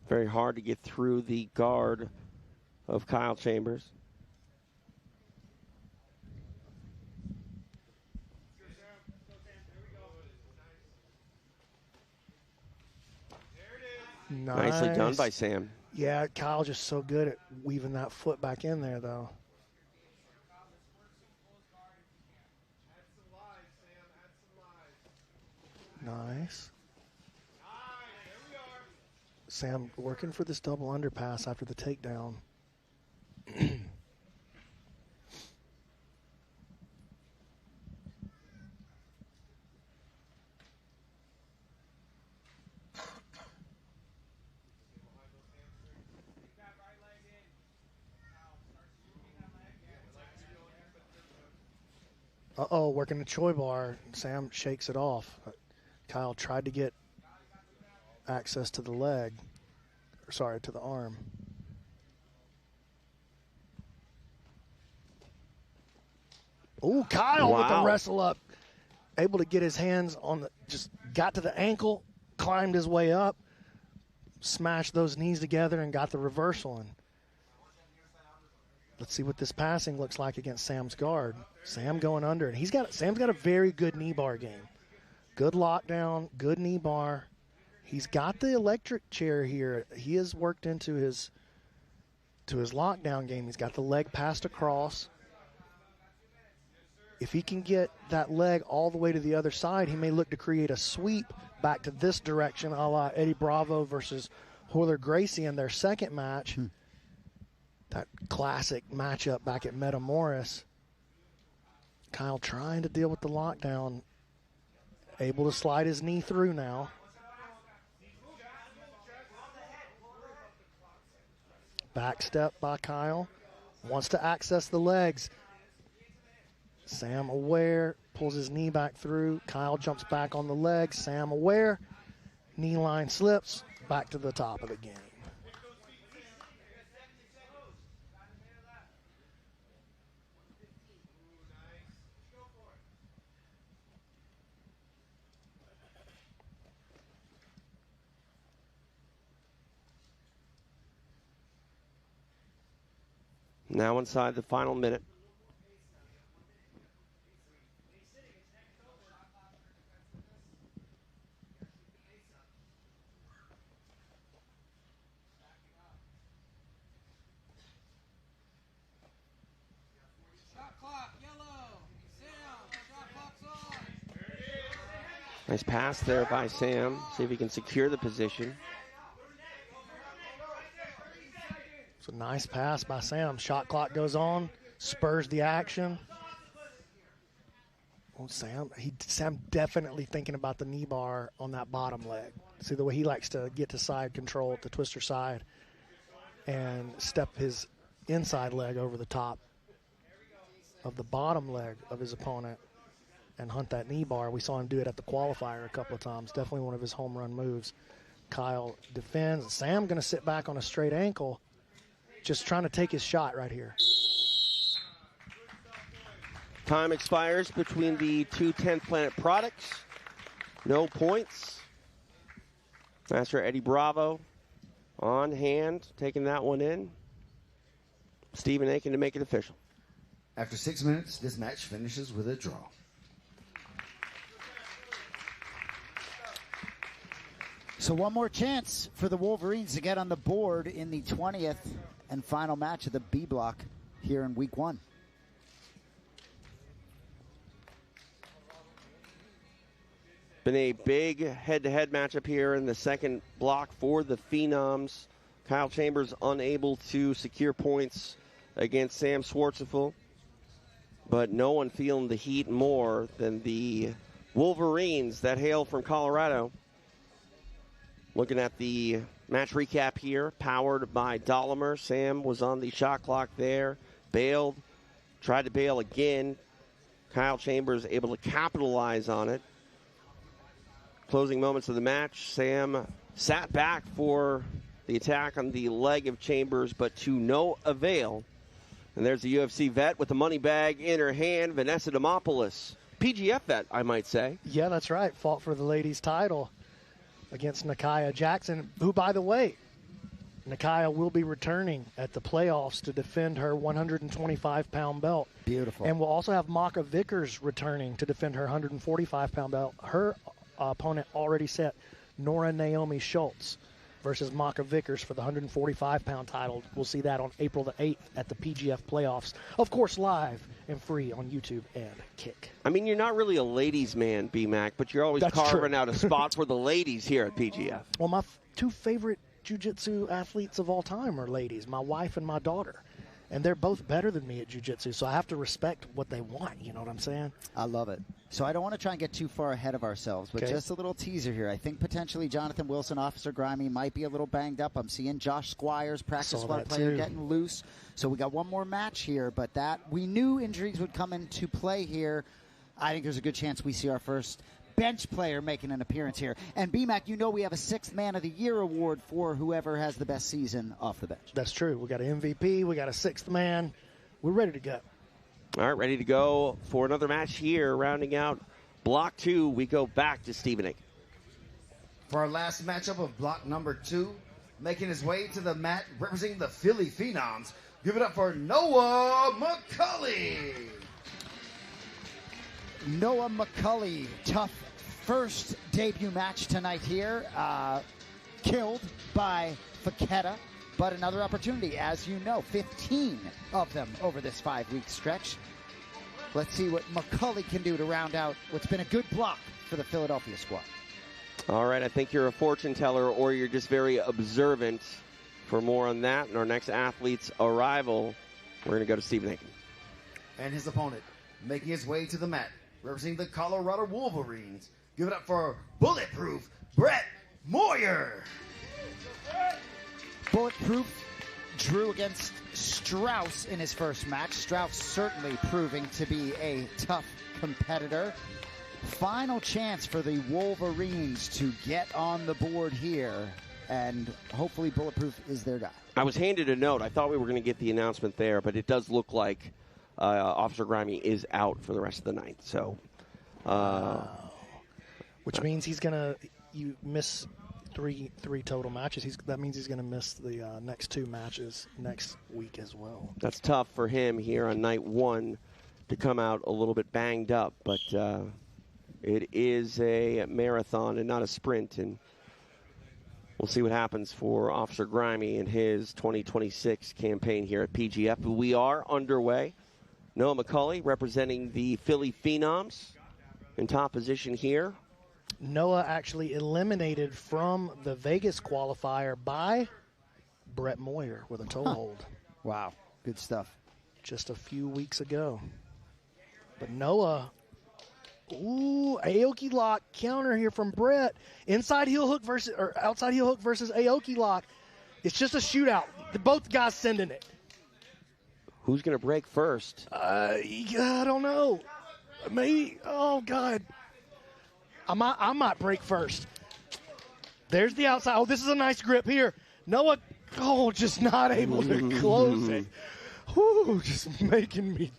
Very hard to get through the guard of Kyle Chambers. Nicely done by Sam. Yeah, Kyle just so good at weaving that foot back in there, though. Nice. Sam working for this double underpass after the takedown. Uh-oh, working the Chuy bar. Sam shakes it off. Kyle tried to get access to the leg. Sorry, to the arm. Oh, Kyle with the wrestle up. Able to get his hands on the, just got to the ankle, climbed his way up, smashed those knees together and got the reversal. And let's see what this passing looks like against Sam's guard. Sam going under, and Sam's got a very good knee bar game. Good lockdown, good knee bar. He's got the electric chair here. He has worked into his lockdown game. He's got the leg passed across. If he can get that leg all the way to the other side, he may look to create a sweep back to this direction, a la Eddie Bravo versus Hoyler Gracie in their second match. That classic matchup back at Metamoris. Kyle trying to deal with the lockdown. Able to slide his knee through now. Back step by Kyle. Wants to access the legs. Sam aware, pulls his knee back through. Kyle jumps back on the legs. Sam aware, knee line slips, back to the top of the game. Now inside the final minute. Nice pass there by Sam. See if he can secure the position. It's a nice pass by Sam. Shot clock goes on, spurs the action. Oh, Sam definitely thinking about the knee bar on that bottom leg. See the way he likes to get to side control at the twister side and step his inside leg over the top of the bottom leg of his opponent and hunt that knee bar. We saw him do it at the qualifier a couple of times. Definitely one of his home run moves. Kyle defends. Sam going to sit back on a straight ankle, just trying to take his shot right here. Time expires between the two 10th Planet products. No points. Master Eddie Bravo on hand, taking that one in. Stephen Aiken to make it official. After 6 minutes, this match finishes with a draw. So one more chance for the Wolverines to get on the board in the 20th and final match of the B block here in week 1. Been a big head-to-head matchup here in the second block for the Phenoms. Kyle Chambers unable to secure points against Sam Schwartzapfel, but no one feeling the heat more than the Wolverines that hail from Colorado. Looking at the match recap here, powered by Dolomer. Sam was on the shot clock there, bailed, tried to bail again. Kyle Chambers able to capitalize on it. Closing moments of the match, Sam sat back for the attack on the leg of Chambers, but to no avail. And there's the UFC vet with the money bag in her hand, Vanessa Demopoulos. PGF vet, I might say. Yeah, that's right. Fought for the ladies' title against Nakia Jackson, who, by the way, Nakia will be returning at the playoffs to defend her 125-pound belt. Beautiful. And we'll also have Maka Vickers returning to defend her 145-pound belt. Her opponent already set, Nora Naomi Schultz versus Maka Vickers for the 145-pound title. We'll see that on April the 8th at the PGF playoffs. Of course, live and free on YouTube and Kick. I mean, you're not really a ladies' man, B-Mac, but you're always carving out a spot for the ladies here at PGF. Well, my two favorite jiu-jitsu athletes of all time are ladies, my wife and my daughter. And they're both better than me at jiu-jitsu, so I have to respect what they want, you know what I'm saying? I love it. So I don't want to try and get too far ahead of ourselves, but just a little teaser here. I think potentially Jonathan Wilson, Officer Grimy, might be a little banged up. I'm seeing Josh Squires, practice squad player, getting loose. So we got one more match here, but that we knew injuries would come into play here. I think there's a good chance we see our first bench player making an appearance here. And BMAC, you know we have a 6th Man of the Year award for whoever has the best season off the bench. That's true. We got an MVP. We got a 6th man. We're ready to go. All right, ready to go for another match here. Rounding out Block 2, we go back to Stephen Aiken. For our last matchup of block number 2, making his way to the mat, representing the Philly Phenoms, give it up for Noah McCully. Noah McCully, tough first debut match tonight here. Killed by Fekete, but another opportunity, as you know, 15 of them over this 5-week stretch. Let's see what McCully can do to round out what's been a good block for the Philadelphia squad. All right, I think you're a fortune teller or you're just very observant. For more on that and our next athlete's arrival, we're going to go to Stephen Aiken. And his opponent, making his way to the mat, representing the Colorado Wolverines. Give it up for Bulletproof Brett Moyer. Bulletproof Drew against Straus in his first match. Straus certainly proving to be a tough competitor. Final chance for the Wolverines to get on the board here, and hopefully Bulletproof is their guy. I was handed a note. I thought we were going to get the announcement there, but it does look like Officer Grimy is out for the rest of the night. So, which means he's gonna miss three total matches. That means he's gonna miss the next 2 matches next week as well. That's tough for him here on night 1 to come out a little bit banged up, but it is a marathon and not a sprint, and we'll see what happens for Officer Grimy in his 2026 campaign here at PGF. We are underway. Noah McCully representing the Philly Phenoms in top position here. Noah actually eliminated from the Vegas qualifier by Brett Moyer with a toe hold. Wow, good stuff. Just a few weeks ago. But Noah, Aoki lock counter here from Brett. Inside heel hook versus, or outside heel hook versus Aoki lock. It's just a shootout. Both guys sending it. Who's going to break first? I don't know. Maybe. Oh God. I might break first. There's the outside. Oh, this is a nice grip here. Noah, just not able to close it. Whew, just making me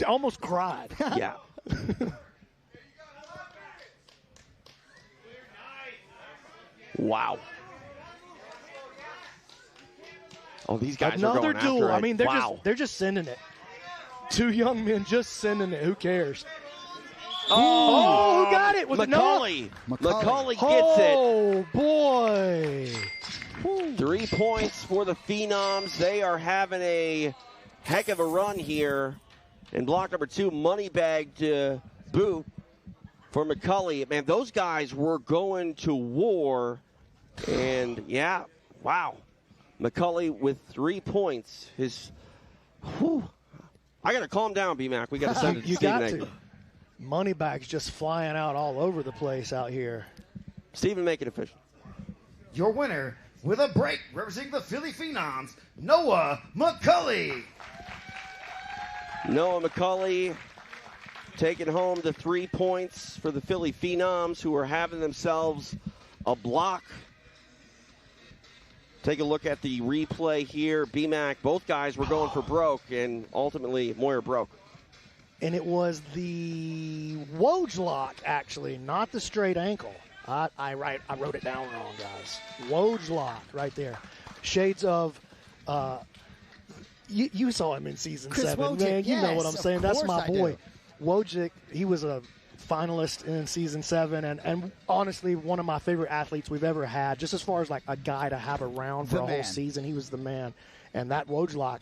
almost cried. Yeah. Wow. Oh, these guys Another are going duel. after it. I mean, they're just sending it. 2 young men just sending it. Who cares? Oh, who got it? Was McCully. It McCully gets it. Oh, boy. 3 points for the Phenoms. They are having a heck of a run here. And block number 2, money bag to boot for McCully. Man, those guys were going to war. And, yeah, wow. McCully with 3 points. I got to calm down, B-Mac. We got to send it to You Stephen got Aiken. to. Money bags just flying out all over the place out here. Stephen, make it official. Your winner with a break representing the Philly Phenoms, Noah McCully. Noah McCully taking home the 3 points for the Philly Phenoms, who are having themselves a block. Take a look at the replay here. B-Mac, both guys were going for broke, and ultimately Moyer broke. And it was the Woj lock, actually, not the straight ankle. I wrote it down wrong, guys. Woj lock right there. Shades of, you saw him in season Chris 7. Wojcik, Man, you know what I'm yes, saying. of That's my course I boy. do. Wojcik, he was a finalist in season 7, and honestly, one of my favorite athletes we've ever had, just as far as like a guy to have around for The a whole man. season. He was the man. And that Woj lock,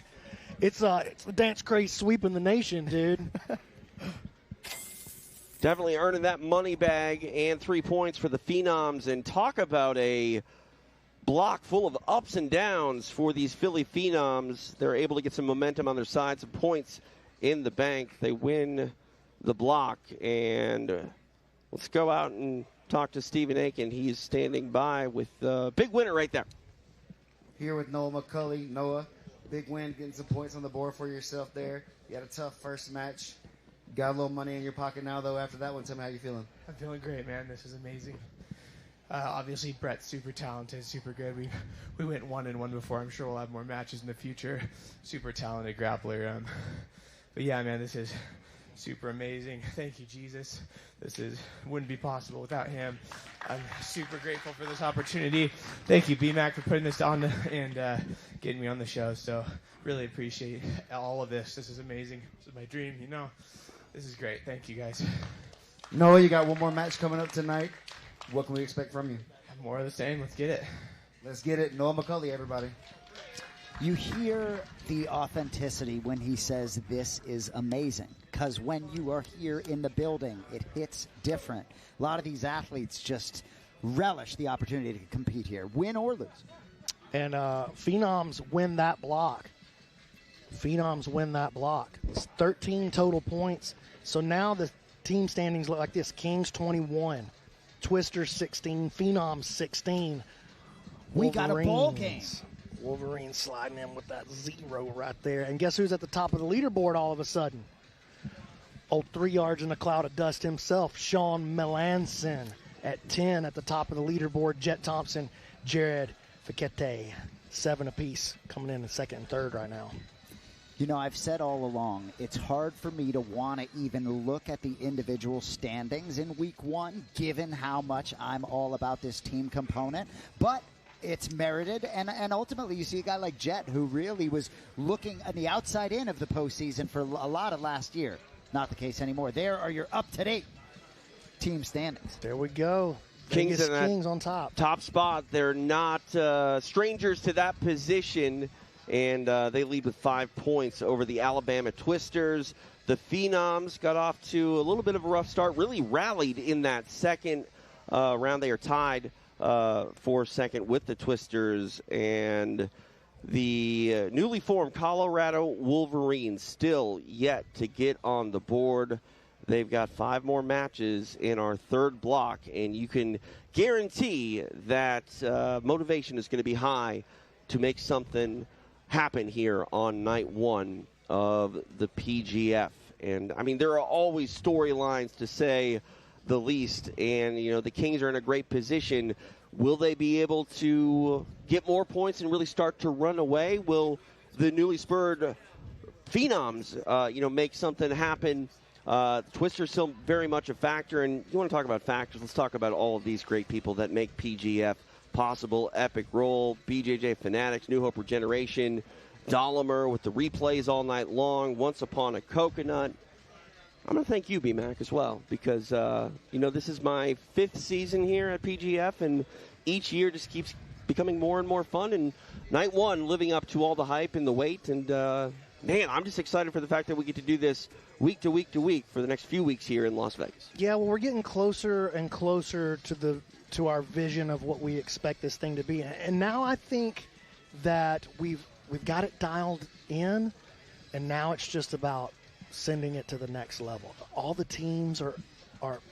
it's the dance craze sweeping the nation, dude. Definitely earning that money bag and 3 points for the Phenoms. And talk about a block full of ups and downs for these Philly Phenoms. They're able to get some momentum on their side, some points in the bank. They win the block. And let's go out and talk to Stephen Aiken. He's standing by with the big winner right there. Here with Noah McCully. Noah, big win, getting some points on the board for yourself there. You had a tough first match. Got a little money in your pocket now, though, after that one. Tell me how you feeling. I'm feeling great, man. This is amazing. Obviously, Brett's super talented, super good. We went 1-1 before. I'm sure we'll have more matches in the future. Super talented grappler. But yeah, man, this is super amazing. Thank you, Jesus. Wouldn't be possible without him. I'm super grateful for this opportunity. Thank you, BMAC, for putting this on and getting me on the show. So really appreciate all of this. This is amazing. This is my dream, you know. This is great. Thank you, guys. Noah, you got one more match coming up tonight. What can we expect from you? More of the same. Let's get it. Let's get it. Noah McCully, everybody. You hear the authenticity when he says this is amazing, because when you are here in the building, it hits different. A lot of these athletes just relish the opportunity to compete here, win or lose. And Phenoms win that block. It's 13 total points. So now the team standings look like this. Kings 21, Twisters 16, Phenoms 16. We got a ball Wolverines. game. Wolverines sliding in with that 0 right there. And guess who's at the top of the leaderboard all of a sudden? Old 3 yards in a cloud of dust himself, Shawn Melanson at 10 at the top of the leaderboard. Jett Thompson, Jared Fekete, 7 apiece, coming in second and third right now. You know, I've said all along, it's hard for me to want to even look at the individual standings in week 1, given how much I'm all about this team component. But it's merited, and ultimately you see a guy like Jett who really was looking on the outside in of the postseason for a lot of last year. Not the case anymore. There are your up-to-date team standings. There we go. Kings on top. Top spot. They're not strangers to that position, and they lead with 5 points over the Alabama Twisters. The Phenoms got off to a little bit of a rough start, really rallied in that second round. They are tied for second with the Twisters, and the newly formed Colorado Wolverines still yet to get on the board. They've got 5 more matches in our third block, and you can guarantee that motivation is going to be high to make something happen here on night 1 of the PGF. And, I mean, there are always storylines, to say the least, and, you know, the Kings are in a great position. Will they be able to get more points and really start to run away? Will the newly spurred Phenoms, make something happen? Twisters still very much a factor, and you want to talk about factors, let's talk about all of these great people that make PGF possible. Epic Roll, BJJ Fanatics, New Hope Regeneration, Dolomer with the replays all night long, Once Upon a Coconut. I'm going to thank you, BMAC, as well, because, this is my 5th season here at PGF, and each year just keeps becoming more and more fun, and night 1 living up to all the hype and the wait, and, man, I'm just excited for the fact that we get to do this week to week to week for the next few weeks here in Las Vegas. Yeah, well, we're getting closer and closer to our vision of what we expect this thing to be, and now I think that we've got it dialed in, and now it's just about sending it to the next level. All the teams are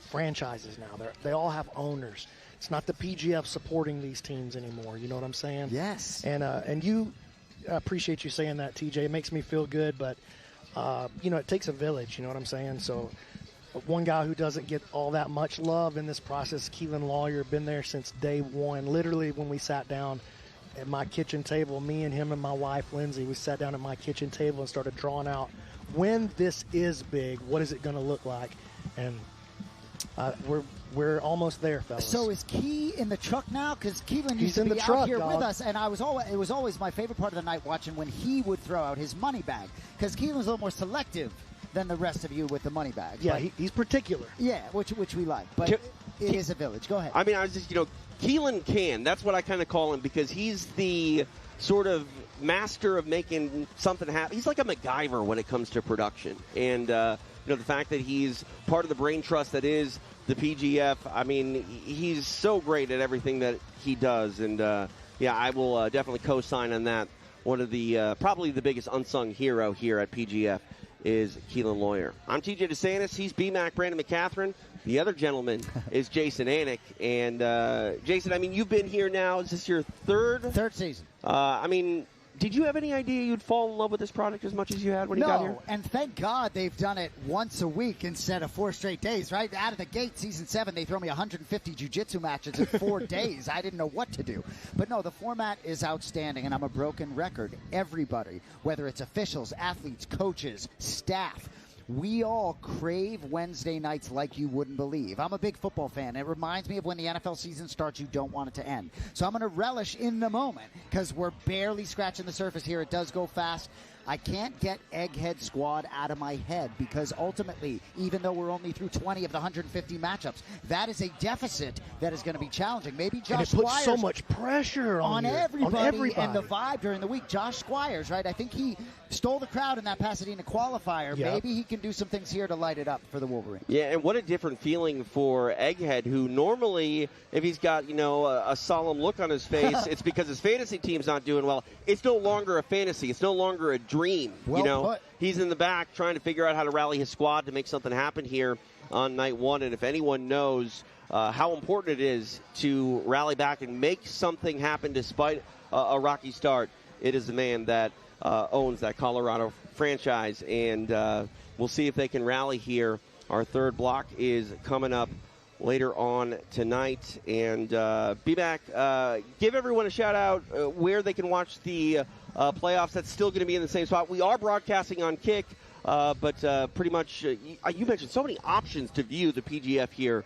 franchises now. They all have owners. It's not the PGF supporting these teams anymore. You know what I'm saying? Yes. And you, I appreciate you saying that, TJ. It makes me feel good, but it takes a village. You know what I'm saying? So one guy who doesn't get all that much love in this process, Keelan Lawyer, been there since day 1. Literally, when we sat down at my kitchen table, me and him and my wife Lindsay, we sat down at my kitchen table and started drawing out, when this is big, what is it going to look like? And we're almost there, fellas. So is Key in the truck now? Because Keelan He's used to in be the truck, out here dog. with us, and it was always my favorite part of the night watching when he would throw out his money bag. Because Keelan's a little more selective than the rest of you with the money bag. Yeah, he's particular. Yeah, which we like. But it is a village. Go ahead. I mean, I was just, Keelan can. That's what I kind of call him, because he's the sort of master of making something happen. He's like a MacGyver when it comes to production. And, the fact that he's part of the brain trust that is the PGF, I mean, he's so great at everything that he does. And, I will definitely co-sign on that. One of the, probably the biggest unsung hero here at PGF is Keelan Lawyer. I'm TJ DeSantis. He's BMAC, Brandon McCatherine. The other gentleman is Jason Anik. And, Jason, I mean, you've been here now. Is this your third season? I mean, did you have any idea you'd fall in love with this product as much as you had when you got here? No, and thank God they've done it once a week instead of 4 straight days, right? Out of the gate, season 7, they throw me 150 jiu-jitsu matches in 4 days. I didn't know what to do. But no, the format is outstanding, and I'm a broken record. Everybody, whether it's officials, athletes, coaches, staff, we all crave Wednesday nights like you wouldn't believe. I'm a big football fan. It reminds me of when the NFL season starts, you don't want it to end. So I'm going to relish in the moment because we're barely scratching the surface here. It does go fast. I can't get Egghead Squad out of my head because ultimately, even though we're only through 20 of the 150 matchups, that is a deficit that is going to be challenging. Maybe Josh and it puts Squires so much pressure on everybody and the vibe during the week. Josh Squires, right? I think he stole the crowd in that Pasadena qualifier. Yep. Maybe he can do some things here to light it up for the Wolverines. Yeah, and what a different feeling for Egghead, who normally, if he's got, a solemn look on his face, it's because his fantasy team's not doing well. It's no longer a fantasy. It's no longer a dream. Well put. He's in the back trying to figure out how to rally his squad to make something happen here on night 1. And if anyone knows how important it is to rally back and make something happen despite a rocky start. It is the man that owns that Colorado franchise, and we'll see if they can rally here. Our third block is coming up later on tonight, and be back. Give everyone a shout out where they can watch the playoffs. That's still going to be in the same spot. We are broadcasting on Kick, but pretty much you mentioned so many options to view the PGF here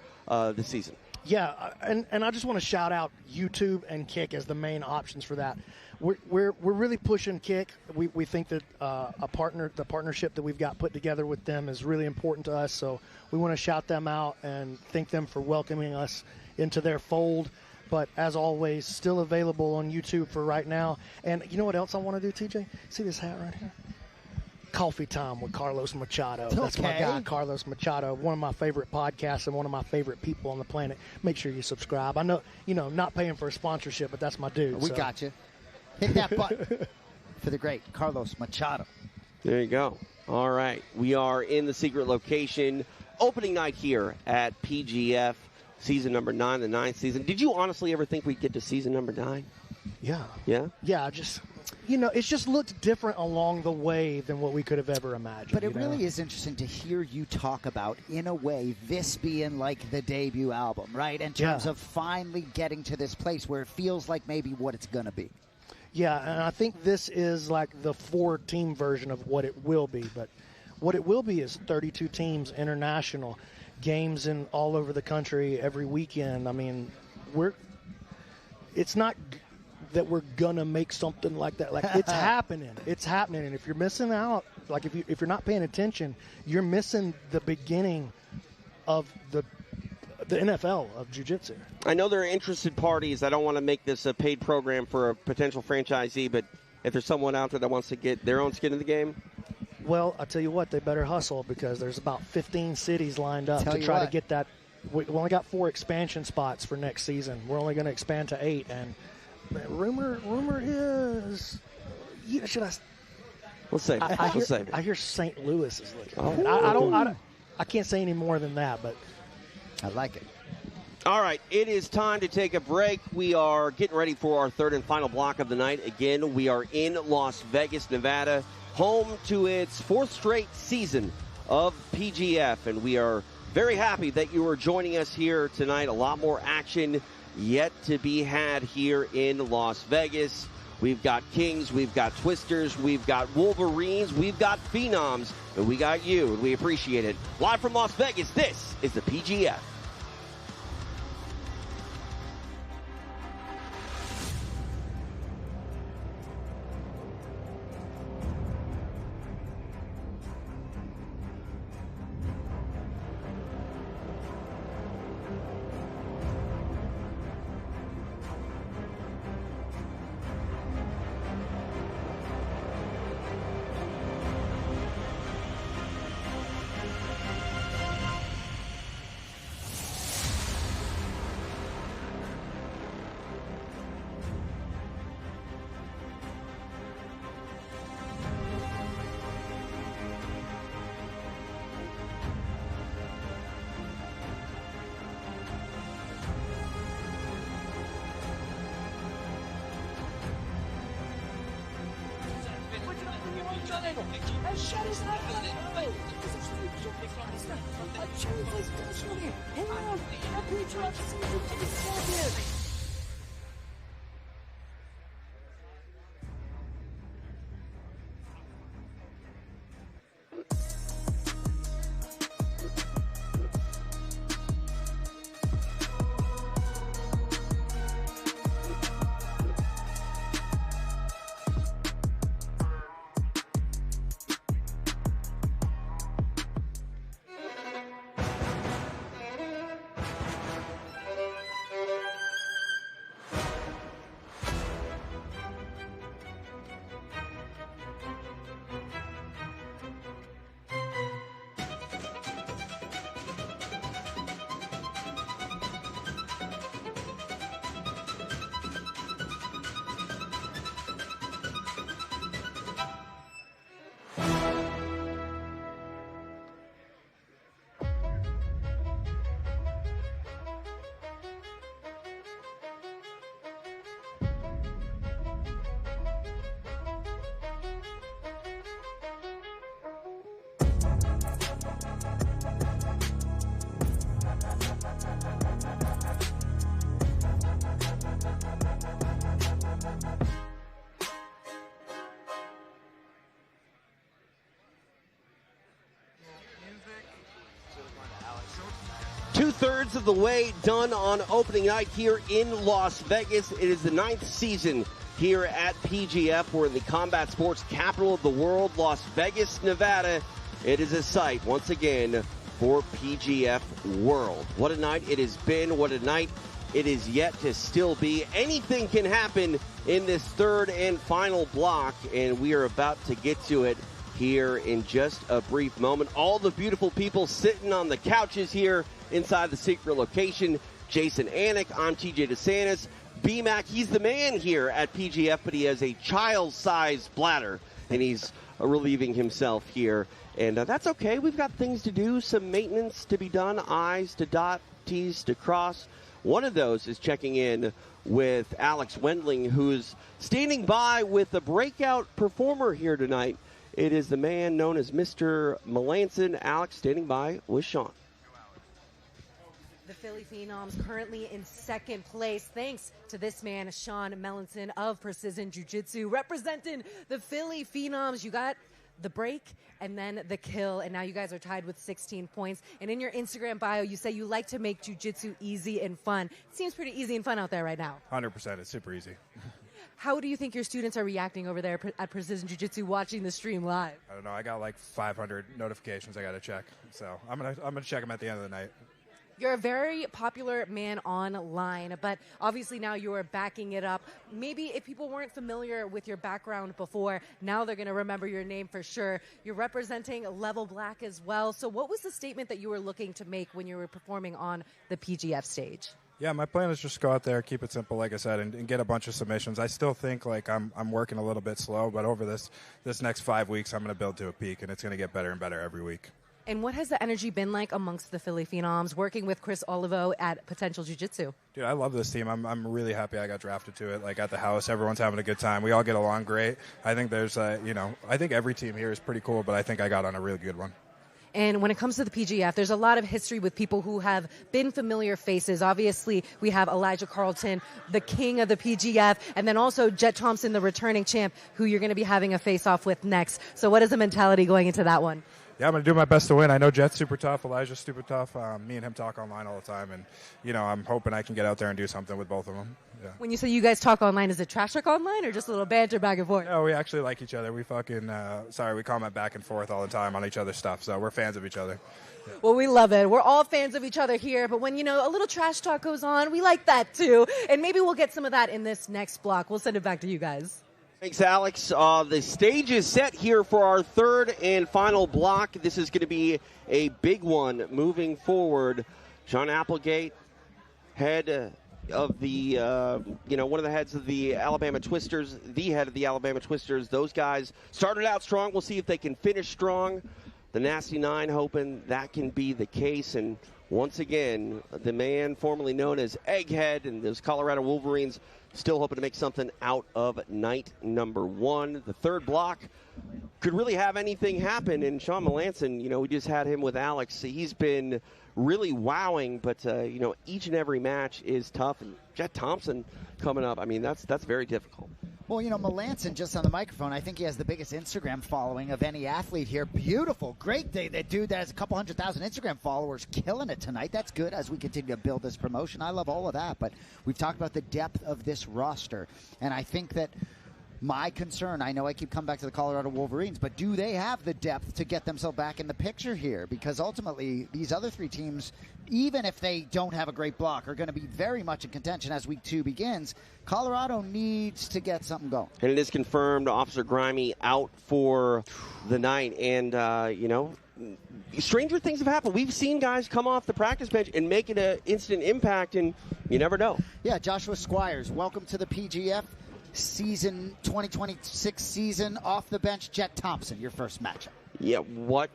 this season. Yeah, and I just want to shout out YouTube and Kick as the main options for that. We're really pushing Kick. We think that the partnership that we've got put together with them is really important to us. So we want to shout them out and thank them for welcoming us into their fold. But as always, still available on YouTube for right now. And you know what else I want to do, TJ? See this hat right here? Coffee Time with Carlos Machado. That's my guy, Carlos Machado, one of my favorite podcasts and one of my favorite people on the planet. Make sure you subscribe. I know, not paying for a sponsorship, but that's my dude. We got you. Hit that button for the great Carlos Machado. There you go. All right. We are in the secret location. Opening night here at PGF, season number 9, the 9th season. Did you honestly ever think we'd get to season number 9? Yeah. Yeah? Yeah, it's just looked different along the way than what we could have ever imagined. But it really is interesting to hear you talk about, in a way, this being like the debut album, right? In terms of finally getting to this place where it feels like maybe what it's going to be. Yeah, and I think this is like the 4-team version of what it will be. But what it will be is 32 teams, international, games in all over the country every weekend. I mean, it's not that we're gonna make something like that. Like, it's happening. It's happening. And if you're missing out, like if you're not paying attention, you're missing the beginning of the NFL of jiu-jitsu. I know there are interested parties. I don't want to make this a paid program for a potential franchisee, but if there's someone out there that wants to get their own skin in the game, well, I tell you what, they better hustle, because there's about 15 cities lined up to try to get that. We only got 4 expansion spots for next season. We're only going to expand to 8, and rumor is, should I? Let's save it. I hear St. Louis is looking. Oh. I can't say any more than that, but I like it. All right, it is time to take a break. We are getting ready for our third and final block of the night. Again, we are in Las Vegas, Nevada, home to its 4th straight season of PGF, and we are very happy that you are joining us here tonight. A lot more action yet to be had here in Las Vegas. We've got Kings, we've got Twisters, we've got Wolverines, we've got Phenoms, and we got you, and we appreciate it. Live from Las Vegas, this is the PGF. 2/3 of the way done on opening night here in Las Vegas. It is the 9th season here at PGF. We're in the combat sports capital of the world, Las Vegas, Nevada. It is a sight, once again, for PGF World. What a night it has been. What a night it is yet to still be. Anything can happen in this third and final block, and we are about to get to it here in just a brief moment. All the beautiful people sitting on the couches here inside the secret location. Jason Anik, I'm TJ DeSantis. B-Mac, he's the man here at PGF, but he has a child-sized bladder, and he's relieving himself here. And that's okay. We've got things to do, some maintenance to be done, I's to dot, T's to cross. One of those is checking in with Alex Wendling, who's standing by with a breakout performer here tonight. It is the man known as Mr. Melanson. Alex standing by with Shawn. The Philly Phenoms currently in second place thanks to this man, Shawn Melanson of Precision Jiu-Jitsu, representing the Philly Phenoms. You got the break and then the kill, and now you guys are tied with 16 points. And in your Instagram bio, you say you like to make jiu-jitsu easy and fun. It seems pretty easy and fun out there right now. 100%. It's super easy. How do you think your students are reacting over there at Precision Jiu-Jitsu watching the stream live? I don't know. I got like 500 notifications I got to check. So I'm gonna check them at the end of the night. You're a very popular man online, but obviously now you are backing it up. Maybe if people weren't familiar with your background before, now they're going to remember your name for sure. You're representing Level Black as well. So what was the statement that you were looking to make when you were performing on the PGF stage? Yeah, my plan is just go out there, keep it simple, like I said, and get a bunch of submissions. I still think like I'm working a little bit slow, but over this next 5 weeks, I'm going to build to a peak, and it's going to get better and better every week. And what has the energy been like amongst the Philly Phenoms working with Chris Olivo at Potential Jiu-Jitsu? Dude, I love this team. I'm really happy I got drafted to it. Like at the house, everyone's having a good time. We all get along great. I think there's, I think every team here is pretty cool, but I think I got on a really good one. And when it comes to the PGF, there's a lot of history with people who have been familiar faces. Obviously, we have Elijah Carlton, the king of the PGF, and then also Jett Thompson, the returning champ, who you're going to be having a face-off with next. So what is the mentality going into that one? Yeah, I'm going to do my best to win. I know Jett's super tough. Elijah's super tough. Me and him talk online all the time. And, I'm hoping I can get out there and do something with both of them. Yeah. When you say you guys talk online, is it trash talk online or just a little banter back and forth? No, we actually like each other. We we comment back and forth all the time on each other's stuff. So we're fans of each other. Yeah. Well, we love it. We're all fans of each other here. But when, a little trash talk goes on, we like that too. And maybe we'll get some of that in this next block. We'll send it back to you guys. Thanks, Alex. The stage is set here for our third and final block. This is going to be a big one moving forward. John Applegate, head of the, one of the heads of the Alabama Twisters, the head of the Alabama Twisters. Those guys started out strong. We'll see if they can finish strong. The Nasty Nine hoping that can be the case. And once again, the man formerly known as Egghead and those Colorado Wolverines still hoping to make something out of night number one. The third block could really have anything happen. And Shawn Melanson, we just had him with Alex. He's been really wowing, but, each and every match is tough. And Jett Thompson coming up, that's very difficult. Well, Melanson, just on the microphone, I think he has the biggest Instagram following of any athlete here. Beautiful. Great day. That dude that has a couple 100,000 Instagram followers killing it tonight. That's good as we continue to build this promotion. I love all of that, but we've talked about the depth of this roster, and I think that my concern, I know I keep coming back to the Colorado Wolverines, but do they have the depth to get themselves back in the picture here? Because ultimately, these other three teams, even if they don't have a great block, are going to be very much in contention as week 2 begins. Colorado needs to get something going. And it is confirmed, Officer Grimey out for the night. And, stranger things have happened. We've seen guys come off the practice bench and make it an instant impact, and you never know. Yeah, Joshua Squires, welcome to the PGF. Season 2026 season off the bench. Jett Thompson, your first matchup. Yeah, what?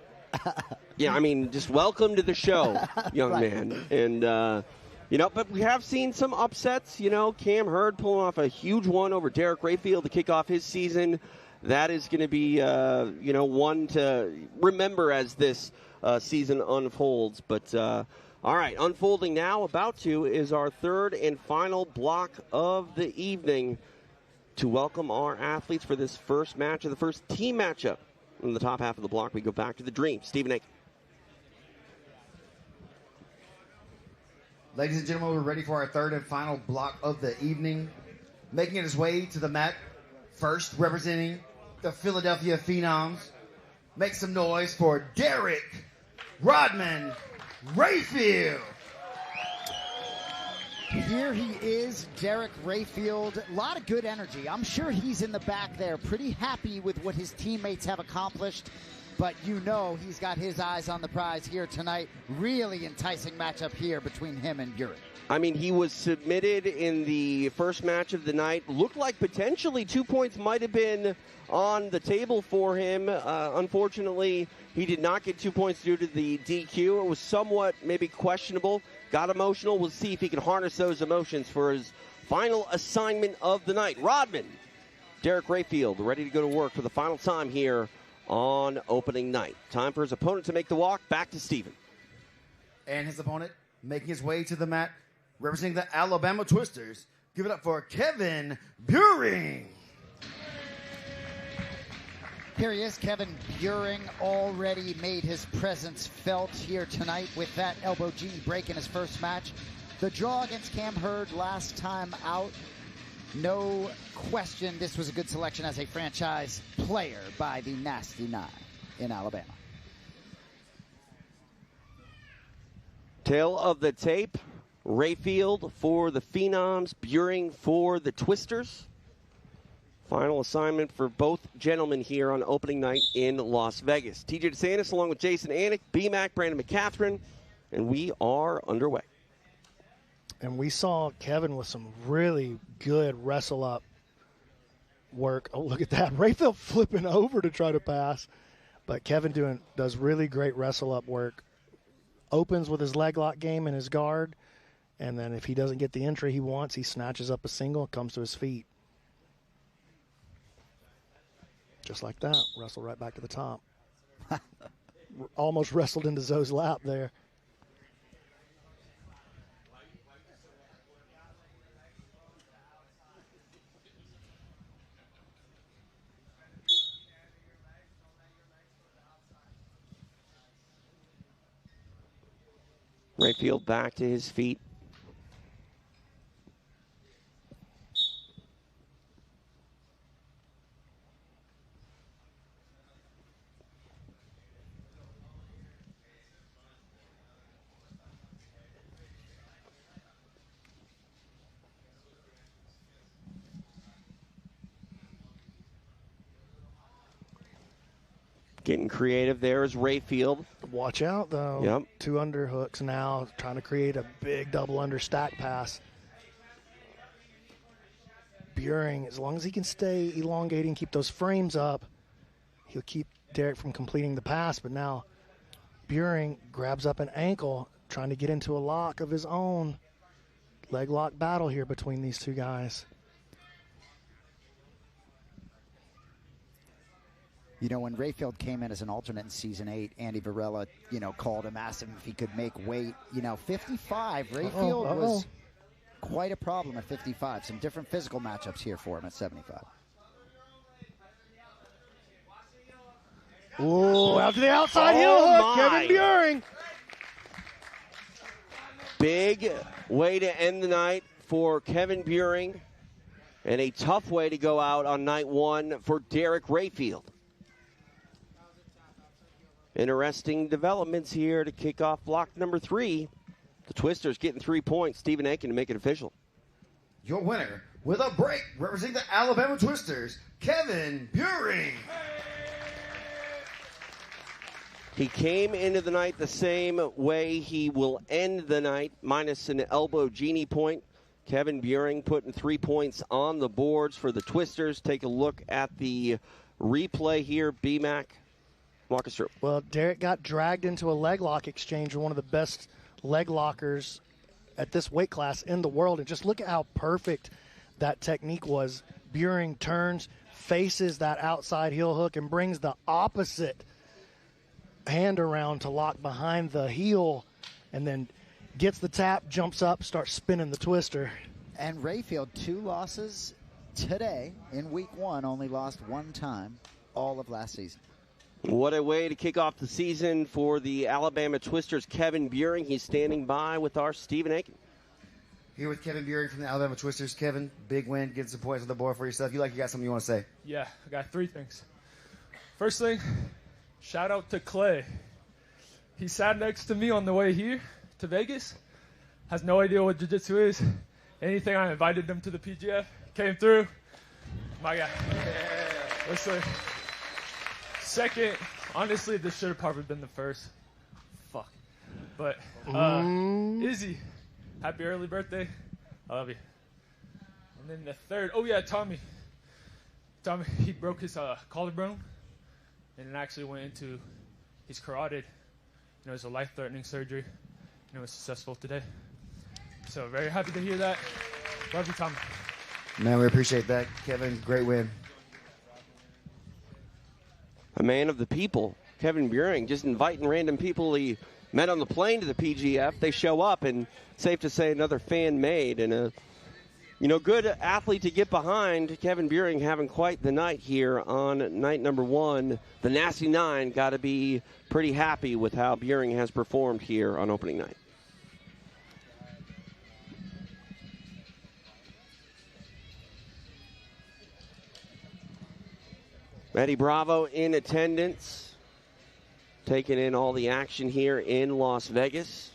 Yeah, just welcome to the show, young man. And, but we have seen some upsets. Cam Hurd pulling off a huge one over Derek Rayfield to kick off his season. That is going to be, one to remember as this season unfolds. But, all right, unfolding now, is our third and final block of the evening. To welcome our athletes for this first match of the first team matchup. In the top half of the block, we go back to the Dream. Stephen Aiken. Ladies and gentlemen, we're ready for our third and final block of the evening. Making his way to the mat, first representing the Philadelphia Phenoms. Make some noise for Derek Rodman Rayfield. Here he is, Derek Rayfield. A lot of good energy. I'm sure he's in the back there, pretty happy with what his teammates have accomplished. But you know he's got his eyes on the prize here tonight. Really enticing matchup here between him and Beuhring. I mean, he was submitted in the first match of the night. Looked like potentially 2 points might have been on the table for him. Unfortunately, he did not get 2 points due to the DQ. It was somewhat maybe questionable. Got emotional. We'll see if he can harness those emotions for his final assignment of the night. Rodman, Derek Rayfield, ready to go to work for the final time here on opening night. Time for his opponent to make the walk. Back to Steven. And his opponent making his way to the mat, representing the Alabama Twisters. Give it up for Kevin Beuhring. Here he is, Kevin Beuhring, already made his presence felt here tonight with that elbow G break in his first match. The draw against Cam Hurd last time out. No question this was a good selection as a franchise player by the Nasty Nine in Alabama. Tail of the tape. Rayfield for the Phenoms, Beuhring for the Twisters. Final assignment for both gentlemen here on opening night in Las Vegas. TJ DeSantis along with Jason Anik, B-Mac, Brandon McCatherine, and we are underway. And we saw Kevin with some really good wrestle-up work. Oh, look at that. Rayfield flipping over to try to pass. But Kevin does really great wrestle-up work. Opens with his leg lock game and his guard. And then if he doesn't get the entry he wants, he snatches up a single, comes to his feet. Just like that. Wrestle right back to the top. Almost wrestled into Zoe's lap there. Rayfield back to his feet. Getting creative there is Rayfield. Watch out, though. Yep. 2 underhooks now, trying to create a big double under stack pass. Beuhring, as long as he can stay elongating, keep those frames up, he'll keep Derek from completing the pass. But now Beuhring grabs up an ankle, trying to get into a lock of his own. Leg lock battle here between these two guys. You know, when Rayfield came in as an alternate in Season 8, Andy Varela, called him, asked him if he could make weight. 55, Rayfield was quite a problem at 55. Some different physical matchups here for him at 75. Oh, out to the outside heel hook, Kevin Beuhring. Big way to end the night for Kevin Beuhring, and a tough way to go out on night one for Derek Rayfield. Interesting developments here to kick off block number 3. The Twisters getting 3 points. Stephen Aiken to make it official. Your winner with a break, representing the Alabama Twisters, Kevin Beuhring. He came into the night the same way he will end the night, minus an elbow genie point. Kevin Beuhring putting 3 points on the boards for the Twisters. Take a look at the replay here. B-Mac, walk us through. Well, Derek got dragged into a leg lock exchange with one of the best leg lockers at this weight class in the world. And just look at how perfect that technique was. Beuhring turns, faces that outside heel hook, and brings the opposite hand around to lock behind the heel, and then gets the tap, jumps up, starts spinning the twister. And Rayfield, 2 losses today in week 1, only lost 1 time all of last season. What a way to kick off the season for the Alabama Twisters. Kevin Beuhring, he's standing by with our Stephen Aiken. Here with Kevin Beuhring from the Alabama Twisters. Kevin, big win, getting some points on the board for yourself. You got something you want to say? Yeah, I got 3 things. First thing, shout out to Clay. He sat next to me on the way here to Vegas. Has no idea what jiu-jitsu is. Anything I invited him to the PGF. Came through. My guy. Listen. Second, honestly, this should have probably been the first. Fuck. But, Izzy, happy early birthday. I love you. And then the third, Tommy. Tommy, he broke his collarbone, and it actually went into his carotid. It was a life-threatening surgery, and it was successful today. So very happy to hear that. Love you, Tommy. Man, we appreciate that. Kevin, great win. A man of the people, Kevin Beuhring, just inviting random people he met on the plane to the PGF. They show up, and safe to say another fan-made and a good athlete to get behind. Kevin Beuhring having quite the night here on night number 1. The Nasty Nine got to be pretty happy with how Beuhring has performed here on opening night. Eddie Bravo in attendance, taking in all the action here in Las Vegas.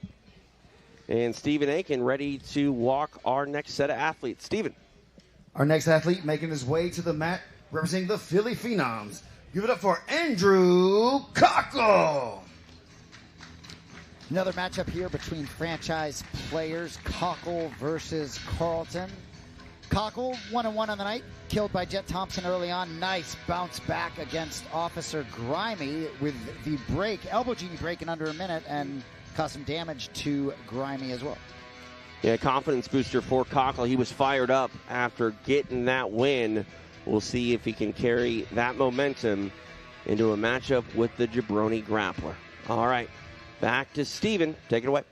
And Stephen Aiken ready to walk our next set of athletes. Stephen. Our next athlete making his way to the mat, representing the Philly Phenoms. Give it up for Andrew Kochel. Another matchup here between franchise players, Kochel versus Carlton. Kochel, 1-1 on the night, killed by Jett Thompson early on. Nice bounce back against Officer Grimy with the break, elbow genie break in under a minute, and caused some damage to Grimy as well. Yeah, confidence booster for Kochel. He was fired up after getting that win. We'll see if he can carry that momentum into a matchup with the Jabroni Grappler. All right, back to Steven. Take it away.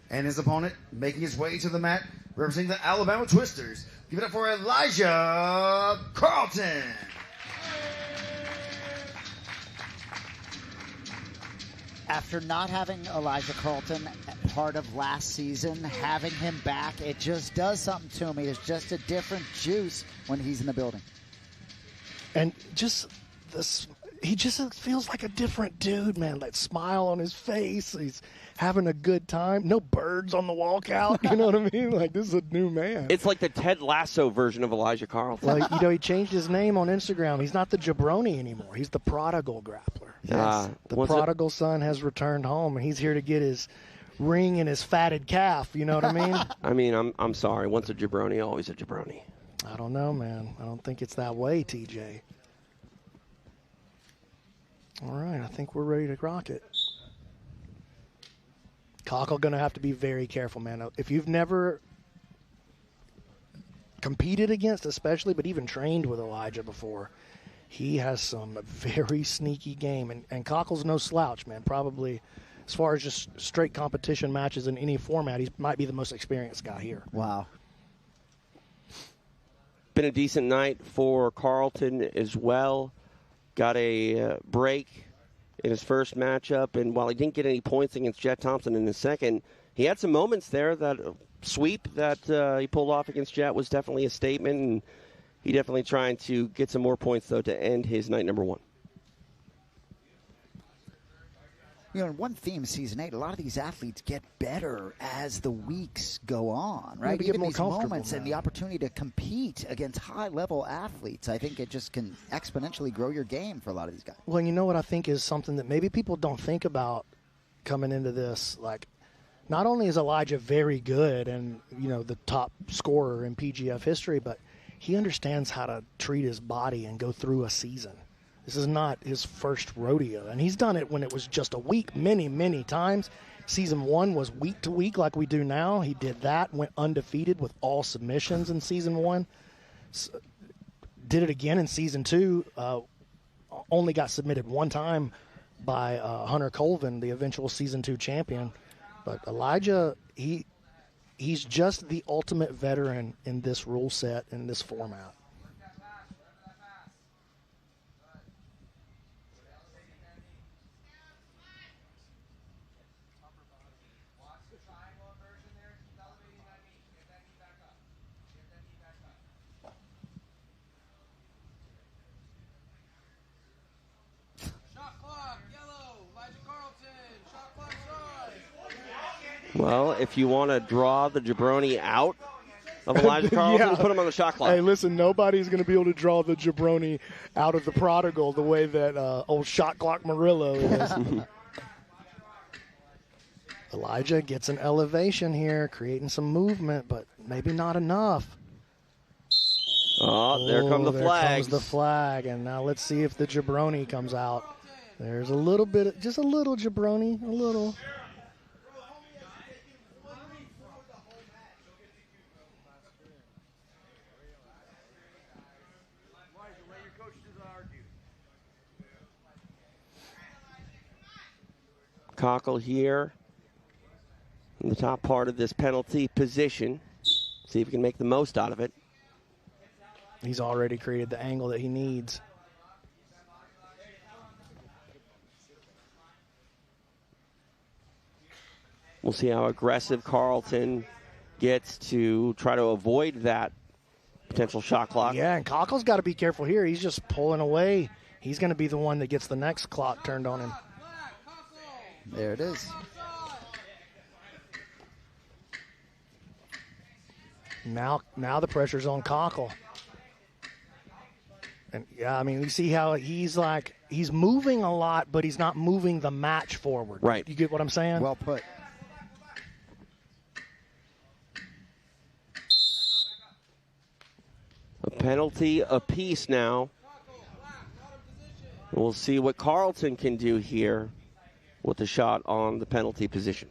And his opponent making his way to the mat, representing the Alabama Twisters. Give it up for Elijah Carlton. After not having Elijah Carlton part of last season, having him back, it just does something to me. It's just a different juice when he's in the building. And just this, he just feels like a different dude, man. That smile on his face. He's having a good time. No birds on the walkout. You know what I mean? Like, this is a new man. It's like the Ted Lasso version of Elijah Carlton. Like, he changed his name on Instagram. He's not the Jabroni anymore. He's the prodigal grappler. Yes. The prodigal son has returned home, and he's here to get his ring and his fatted calf. You know what I mean? I mean, I'm sorry. Once a Jabroni, always a Jabroni. I don't know, man. I don't think it's that way, TJ. All right, I think we're ready to rock it. Kochel going to have to be very careful, man. If you've never competed against, especially, but even trained with Elijah before, he has some very sneaky game. And Kochel's no slouch, man. Probably, as far as just straight competition matches in any format, he might be the most experienced guy here. Wow. Been a decent night for Carlton as well. Got a break in his first matchup, and while he didn't get any points against Jett Thompson in his second, he had some moments there. That sweep that he pulled off against Jett was definitely a statement, and he definitely trying to get some more points, though, to end his night number 1. One theme season 8, a lot of these athletes get better as the weeks go on, right? Get Even more these comfortable, moments man. and the opportunity to compete against high-level athletes, I think it just can exponentially grow your game for a lot of these guys. Well, you know what I think is something that maybe people don't think about coming into this. Like, not only is Elijah very good and, the top scorer in PGF history, but he understands how to treat his body and go through a season. This is not his first rodeo, and he's done it when it was just a week many, many times. Season 1 was week to week like we do now. He did that, went undefeated with all submissions in Season 1. Did it again in Season 2. Only got submitted one time by Hunter Colvin, the eventual Season 2 champion. But Elijah, he's just the ultimate veteran in this rule set, in this format. Well, if you want to draw the jabroni out of Elijah Carlton, Yeah. put him on the shot clock. Hey, listen, nobody's going to be able to draw the jabroni out of the prodigal the way that old shot clock Murillo is. Elijah gets an elevation here, creating some movement, but maybe not enough. Oh, there come the There flags. comes the flag, and now let's see if the jabroni comes out. There's a little bit, just a little jabroni, a little. Kochel here in the top part of this penalty position. See if he can make the most out of it. He's already created the angle that he needs. We'll see how aggressive Carlton gets to try to avoid that potential shot clock. Yeah, and Kochel's got to be careful here. He's just pulling away. He's going to be the one that gets the next clock turned on him. There it is. Now the pressure's on Kochel. And yeah, I mean, you see how he's moving a lot, but he's not moving the match forward. Right. You get what I'm saying? Well put. A penalty apiece now. We'll see what Carlton can do here with the shot on the penalty position.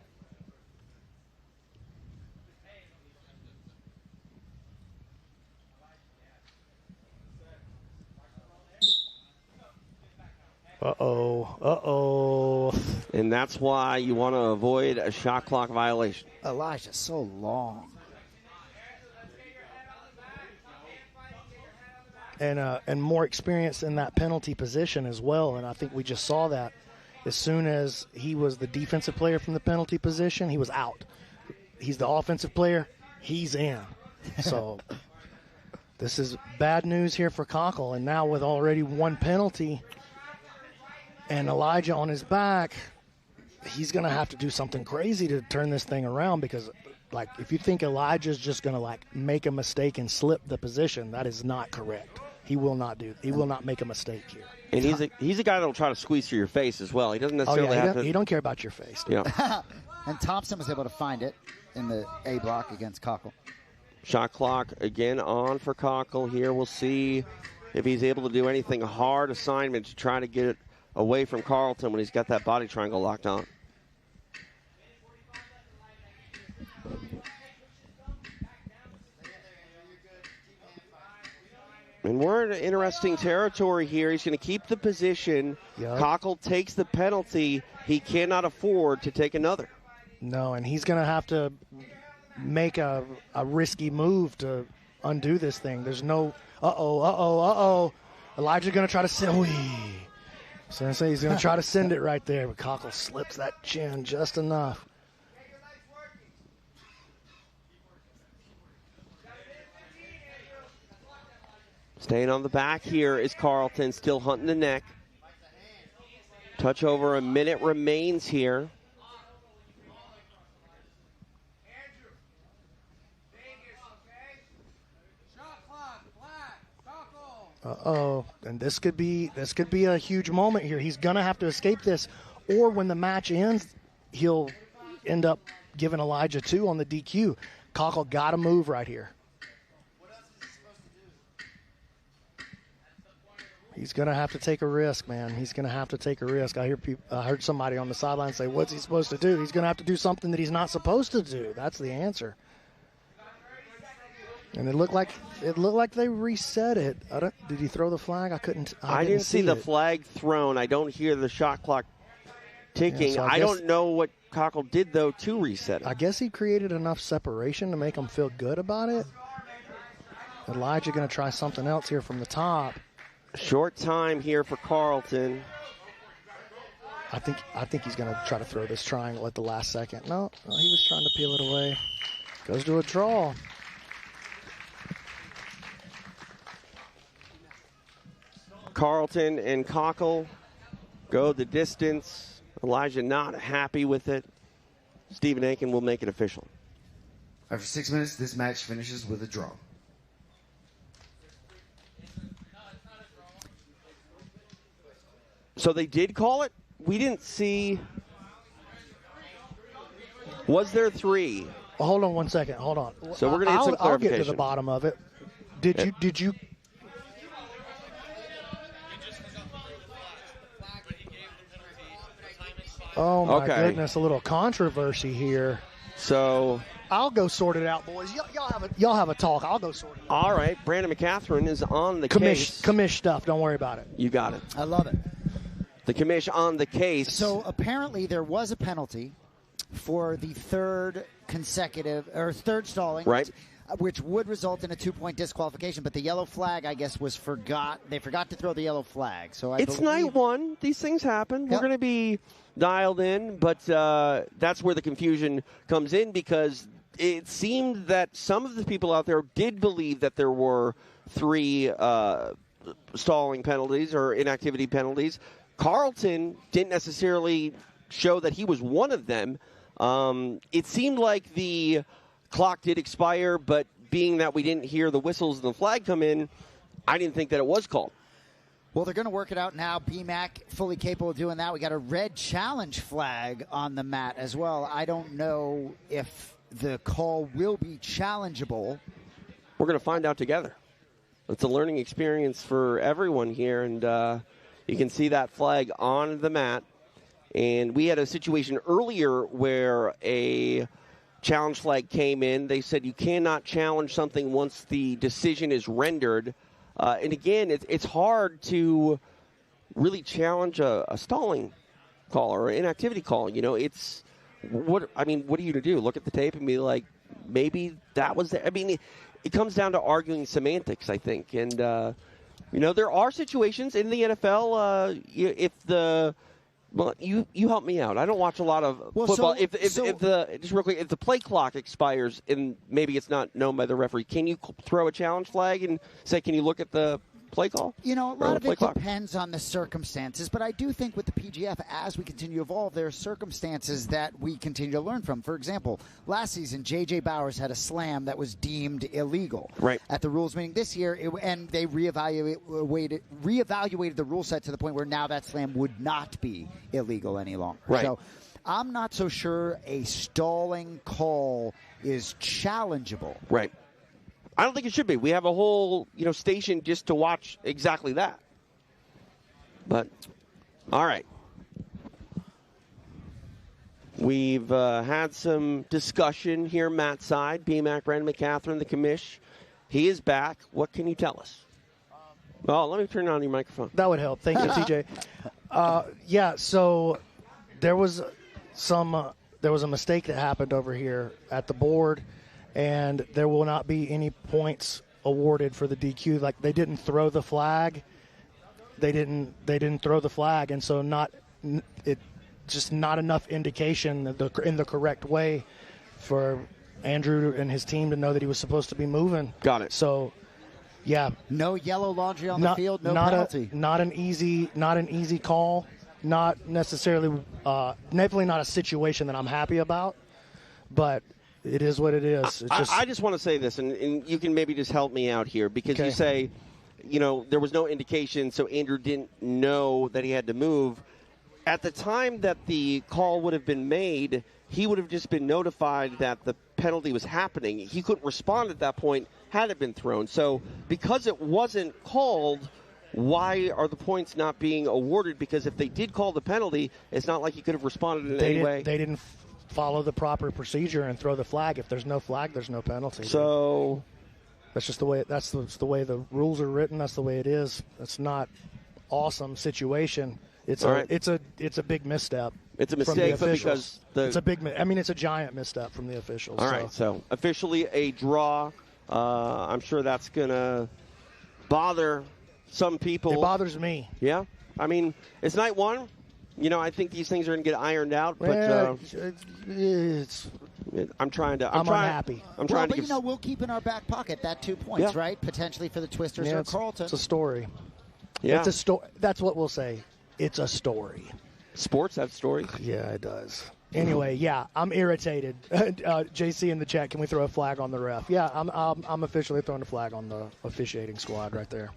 Uh-oh. And that's why you want to avoid a shot clock violation. Elijah's so long. And more experience in that penalty position as well. And I think we just saw that. As soon as he was the defensive player from the penalty position, he was out. He's the offensive player, he's in. So this is bad news here for Kochel. And now with already one penalty and Elijah on his back, he's going to have to do something crazy to turn this thing around, because like if you think Elijah's just going to like make a mistake and slip the position, that is not correct. He will not make a mistake here. And he's a guy that'll try to squeeze through your face as well. He doesn't necessarily have to. He don't care about your face. Yeah. And Thompson was able to find it in the A block against Kochel. Shot clock again on for Kochel here. We'll see if he's able to do anything hard assignment to try to get it away from Carlton when he's got that body triangle locked on. And we're in interesting territory here. He's going to keep the position. Yep. Kochel takes the penalty. He cannot afford to take another. No, and he's going to have to make a risky move to undo this thing. There's no, Elijah's going to try to send, so he's going to try to send it right there, but Kochel slips that chin just enough. Staying on the back here is Carlton, still hunting the neck. Touch over a minute remains here. And this could be a huge moment here. He's gonna have to escape this, or when the match ends, he'll end up giving Elijah 2 on the DQ. Kochel got to move right here. He's gonna have to take a risk, man. He's gonna have to take a risk. I heard somebody on the sideline say, "What's he supposed to do?" He's gonna have to do something that he's not supposed to do. That's the answer. And it looked like they reset it. Did he throw the flag? I didn't see the flag thrown. I don't hear the shot clock ticking. Yeah, so I don't know what Kochel did, though, to reset it. I guess he created enough separation to make him feel good about it. Elijah going to try something else here from the top. Short time here for Carlton. I think he's going to try to throw this triangle at the last second. No, he was trying to peel it away. Goes to a draw. Carlton and Kochel go the distance. Elijah not happy with it. Stephen Aiken will make it official. After 6 minutes, this match finishes with a draw. So they did call it? We didn't see. Was there 3? Hold on 1 second. Hold on. So we're going to get some clarification. I'll get to the bottom of it. Did you? Oh my goodness! A little controversy here. So I'll go sort it out, boys. Y'all have a talk. I'll go sort it out. All right, Brandon McCatherine is on the case. Commish stuff. Don't worry about it. You got it. I love it. The commish on the case. So apparently there was a penalty for the third stalling, right? Which would result in a 2-point disqualification, but the yellow flag, I guess, was forgot. They forgot to throw the yellow flag. So It's night 1. These things happen. We're going to be dialed in, but that's where the confusion comes in, because it seemed that some of the people out there did believe that there were 3 stalling penalties or inactivity penalties. Carlton didn't necessarily show that he was one of them. It seemed like the clock did expire, but being that we didn't hear the whistles and the flag come in, I didn't think that it was called. Well, they're going to work it out now. BMAC fully capable of doing that. We got a red challenge flag on the mat as well. I don't know if the call will be challengeable. We're going to find out together. It's a learning experience for everyone here, and you can see that flag on the mat. And we had a situation earlier where a challenge flag came in. They said you cannot challenge something once the decision is rendered. And again, it's hard to really challenge a stalling call or an inactivity call. You know, what are you going to do? Look at the tape and be like, maybe that was there. I mean, it comes down to arguing semantics, I think. And, there are situations in the NFL, you help me out. I don't watch a lot of football. If the play clock expires and maybe it's not known by the referee, can you throw a challenge flag and say, can you look at the play call? A lot of it depends on the circumstances, but I do think with the PGF, as we continue to evolve, there are circumstances that we continue to learn from. For example, last season, J.J. Bowers had a slam that was deemed illegal at the rules meeting this year, and they reevaluated the rule set to the point where now that slam would not be illegal any longer. Right. So I'm not so sure a stalling call is challengeable. Right. I don't think it should be. We have a whole, station just to watch exactly that. But, all right. We've had some discussion here, Matt's side. BMAC, Brandon McCatherine, the commish. He is back. What can you tell us? Let me turn on your microphone. That would help. Thank you, TJ. So there was a mistake that happened over here at the board, and there will not be any points awarded for the DQ. Like, they didn't throw the flag. They didn't throw the flag, and so just not enough indication in the correct way for Andrew and his team to know that he was supposed to be moving. Got it. So, yeah. No yellow laundry on the field, no penalty. Not an easy call. Not necessarily, definitely not a situation that I'm happy about, but it is what it is. I just want to say this, and you can maybe just help me out here, because you say, there was no indication, so Andrew didn't know that he had to move. At the time that the call would have been made, he would have just been notified that the penalty was happening. He couldn't respond at that point had it been thrown. So because it wasn't called, why are the points not being awarded? Because if they did call the penalty, it's not like he could have responded in any way. They didn't follow the proper procedure and throw the flag. If there's no flag, there's no penalty. So that's just the way the way the rules are written. That's the way it is. That's not awesome situation. It's a big misstep. It's a mistake, but because it's a giant misstep from the officials. All right, so officially a draw. I'm sure that's gonna bother some people. It bothers me. Yeah, I mean, it's night one. I think these things are going to get ironed out. But I'm trying to. I'm unhappy. I'm trying to. But we'll keep in our back pocket that 2 points, right? Potentially for the Twisters or Carlton. It's a story. Yeah, That's what we'll say. It's a story. Sports have stories. Yeah, it does. Anyway, yeah, I'm irritated. JC in the chat, can we throw a flag on the ref? Yeah, I'm officially throwing a flag on the officiating squad right there.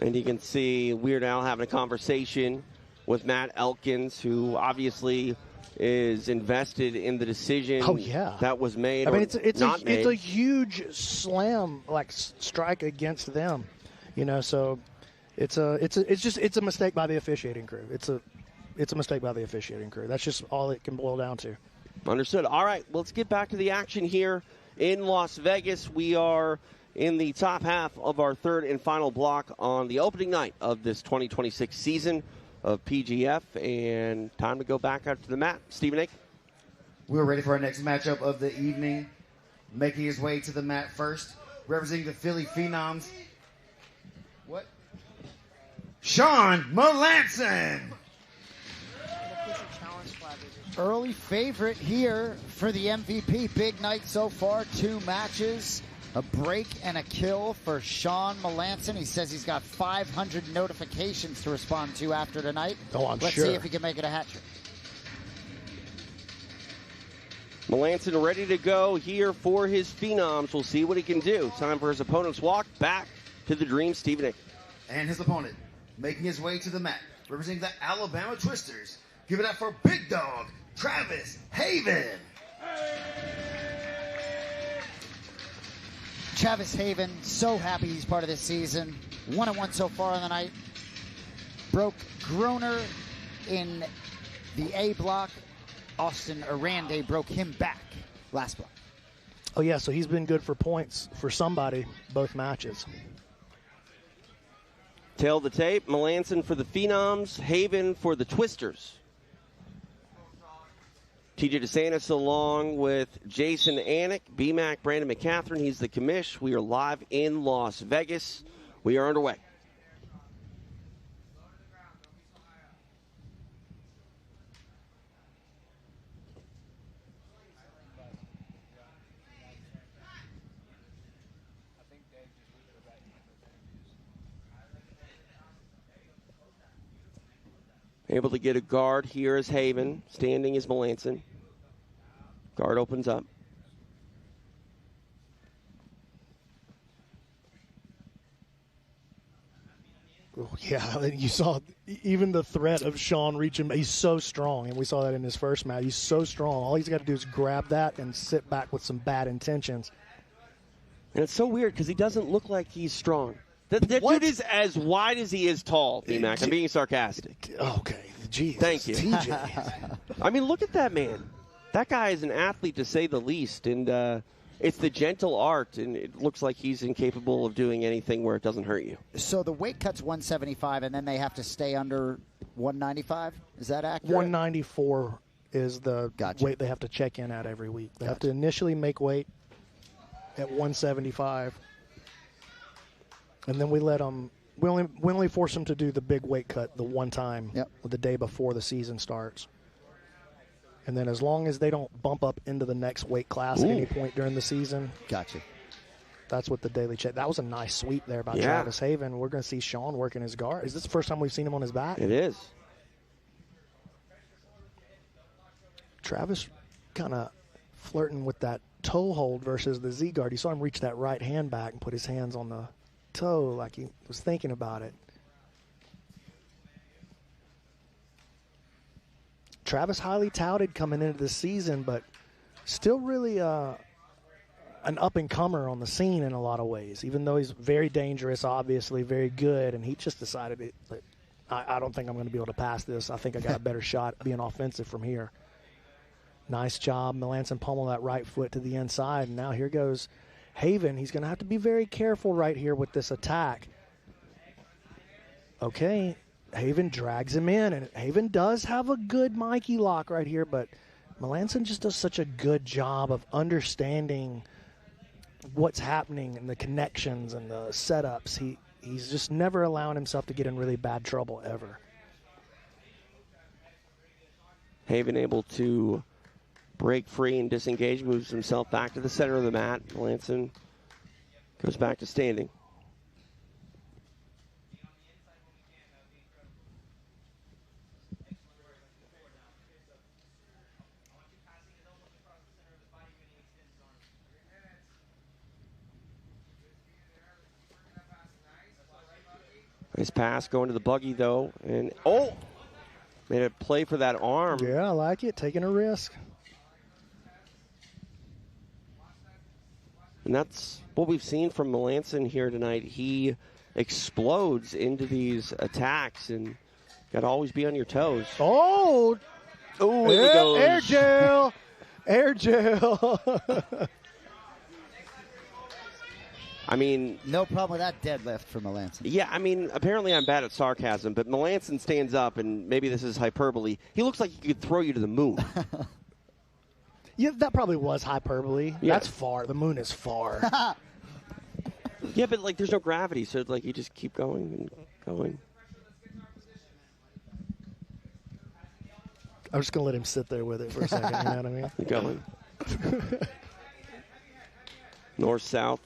And you can see Weird Al having a conversation with Matt Elkins, who obviously is invested in the decision that was made. I mean, it's a huge slam, like strike against them, So it's a mistake by the officiating crew. It's a mistake by the officiating crew. That's just all it can boil down to. Understood. All right, let's get back to the action here in Las Vegas. We are in the top half of our third and final block on the opening night of this 2026 season of PGF, and time to go back out to the mat. Stephen A. We're ready for our next matchup of the evening. Making his way to the mat first, representing the Philly Phenoms. What? Shawn Melanson. Early favorite here for the MVP. Big night so far. 2 matches, a break and a kill for Shawn Melanson. He says he's got 500 notifications to respond to after tonight. Oh, I'm Let's sure. see if he can make it a hat trick. Melanson ready to go here for his Phenoms. We'll see what he can do. Time for his opponent's walk back to the Dream, Stephen A. And his opponent, making his way to the mat, representing the Alabama Twisters. Give it up for Big Dog, Travis Haven. Travis Haven, so happy he's part of this season. 1-1 so far on the night. Broke Groner in the A block. Austin Oranday broke him back last block. Oh, yeah, so he's been good for points for somebody both matches. Tail the tape. Melanson for the Phenoms, Haven for the Twisters. TJ DeSantis along with Jason Anik, BMAC, Brandon McCatherine. He's the commish. We are live in Las Vegas. We are underway. Able to get a guard here is Haven. Standing is Melanson. Guard opens up. Oh, yeah, you saw even the threat of Shawn reaching. He's so strong, and we saw that in his first match. He's so strong. All he's got to do is grab that and sit back with some bad intentions. And it's so weird because he doesn't look like he's strong. That dude is as wide as he is tall, BMAC. I'm being sarcastic. Okay, geez. Thank you. TJ. I mean, look at that man. That guy is an athlete, to say the least. And it's the gentle art, and it looks like he's incapable of doing anything where it doesn't hurt you. So the weight cut's 175, and then they have to stay under 195? Is that accurate? 194 is the weight they have to check in at every week. They have to initially make weight at 175. And then we let them. We only force them to do the big weight cut the one time, the day before the season starts. And then as long as they don't bump up into the next weight class at any point during the season, that's what the daily check. That was a nice sweep there by Travis Haven. We're going to see Shawn working his guard. Is this the first time we've seen him on his back? It is. Travis kind of flirting with that toe hold versus the Z guard. You saw him reach that right hand back and put his hands on the toe like he was thinking about it. Travis highly touted coming into the season, but still really an up-and-comer on the scene in a lot of ways, even though he's very dangerous, obviously very good, and he just decided, I don't think I'm going to be able to pass this. I think I got a better shot at being offensive from here. Nice job. Melanson pummeled that right foot to the inside, and now here goes Haven. He's going to have to be very careful right here with this attack. Okay, Haven drags him in, and Haven does have a good Mikey lock right here, but Melanson just does such a good job of understanding what's happening and the connections and the setups. He's just never allowing himself to get in really bad trouble ever. Haven able to break free and disengage, moves himself back to the center of the mat. Melanson goes back to standing. Nice pass going to the buggy, though. And, made a play for that arm. Yeah, I like it. Taking a risk. And that's what we've seen from Melanson here tonight. He explodes into these attacks, and got to always be on your toes. Oh, he goes. Air gel. Air gel. I mean, no problem with that deadlift from Melanson. Yeah, I mean, apparently I'm bad at sarcasm, but Melanson stands up, and maybe this is hyperbole. He looks like he could throw you to the moon. Yeah, that probably was hyperbole. Yeah. That's far. The moon is far. Yeah, but like there's no gravity, so like you just keep going and going. I'm just gonna let him sit there with it for a second. You know what I mean? Keep going. North, south.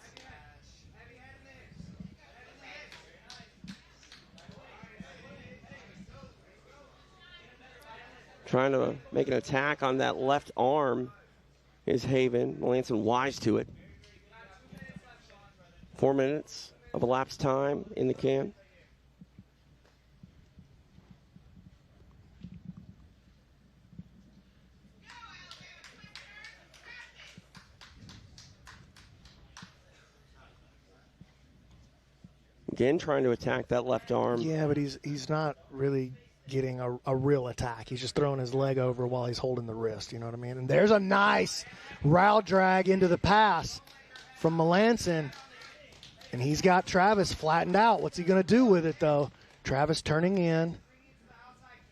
Trying to make an attack on that left arm is Haven. Melanson wise to it. 4 minutes of elapsed time in the can. Again, trying to attack that left arm. Yeah, but he's not really getting a real attack. He's just throwing his leg over while he's holding the wrist. You know what I mean? And there's a nice row drag into the pass from Melanson. And he's got Travis flattened out. What's he going to do with it, though? Travis turning in,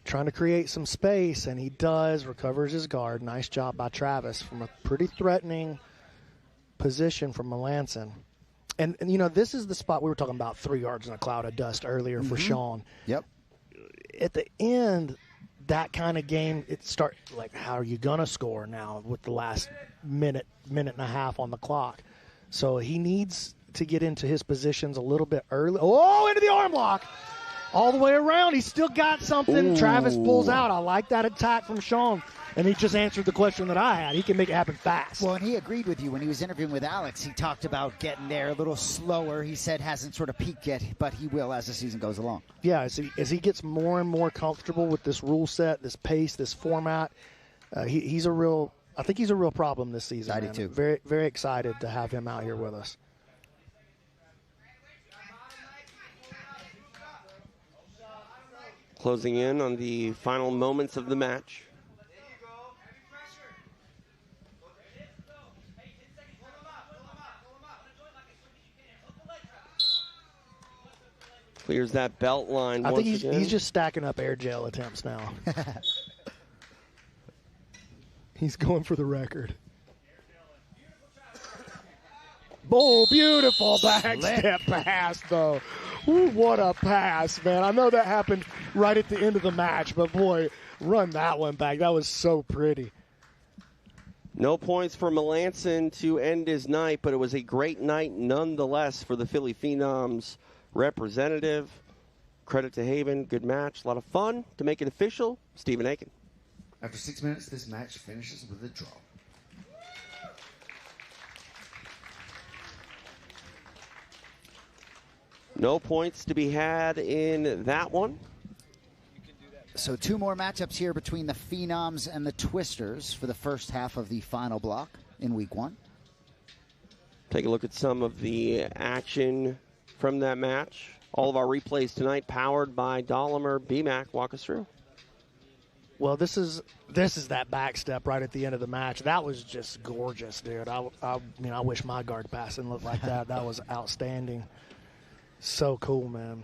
trying to create some space, and he does. Recovers his guard. Nice job by Travis from a pretty threatening position from Melanson. And you know, this is the spot we were talking about, 3 yards in a cloud of dust earlier for Shawn. Yep. At the end, that kind of game, it start like, how are you going to score now with the last minute and a half on the clock? So he needs to get into his positions a little bit early. Oh, into the arm lock. All the way around. He's still got something. Ooh. Travis pulls out. I like that attack from Shawn. And he just answered the question that I had. He can make it happen fast. Well, and he agreed with you when he was interviewing with Alex. He talked about getting there a little slower. He said hasn't sort of peaked yet, but he will as the season goes along. Yeah, as he gets more and more comfortable with this rule set, this pace, this format, I think he's a real problem this season. I do too. Very, very excited to have him out here with us. Closing in on the final moments of the match. Clears that belt line I once think again. he's just stacking up air gel attempts now. He's going for the record. Oh, beautiful back step pass, though. Ooh, what a pass, man. I know that happened right at the end of the match, but, boy, run that one back. That was so pretty. No points for Melanson to end his night, but it was a great night nonetheless for the Philly Phenoms representative. Credit to Haven. Good match. A lot of fun. To make it official, Stephen Aiken. After 6 minutes, this match finishes with a draw. No points to be had in that one. So 2 more matchups here between the Phenoms and the Twisters for the first half of the final block in week 1. Take a look at some of the action from that match. All of our replays tonight powered by Dahlinger BMAC. Walk us through. Well, this is that back step right at the end of the match. That was just gorgeous, dude. I wish my guard passing looked like that. That was outstanding. So cool, man.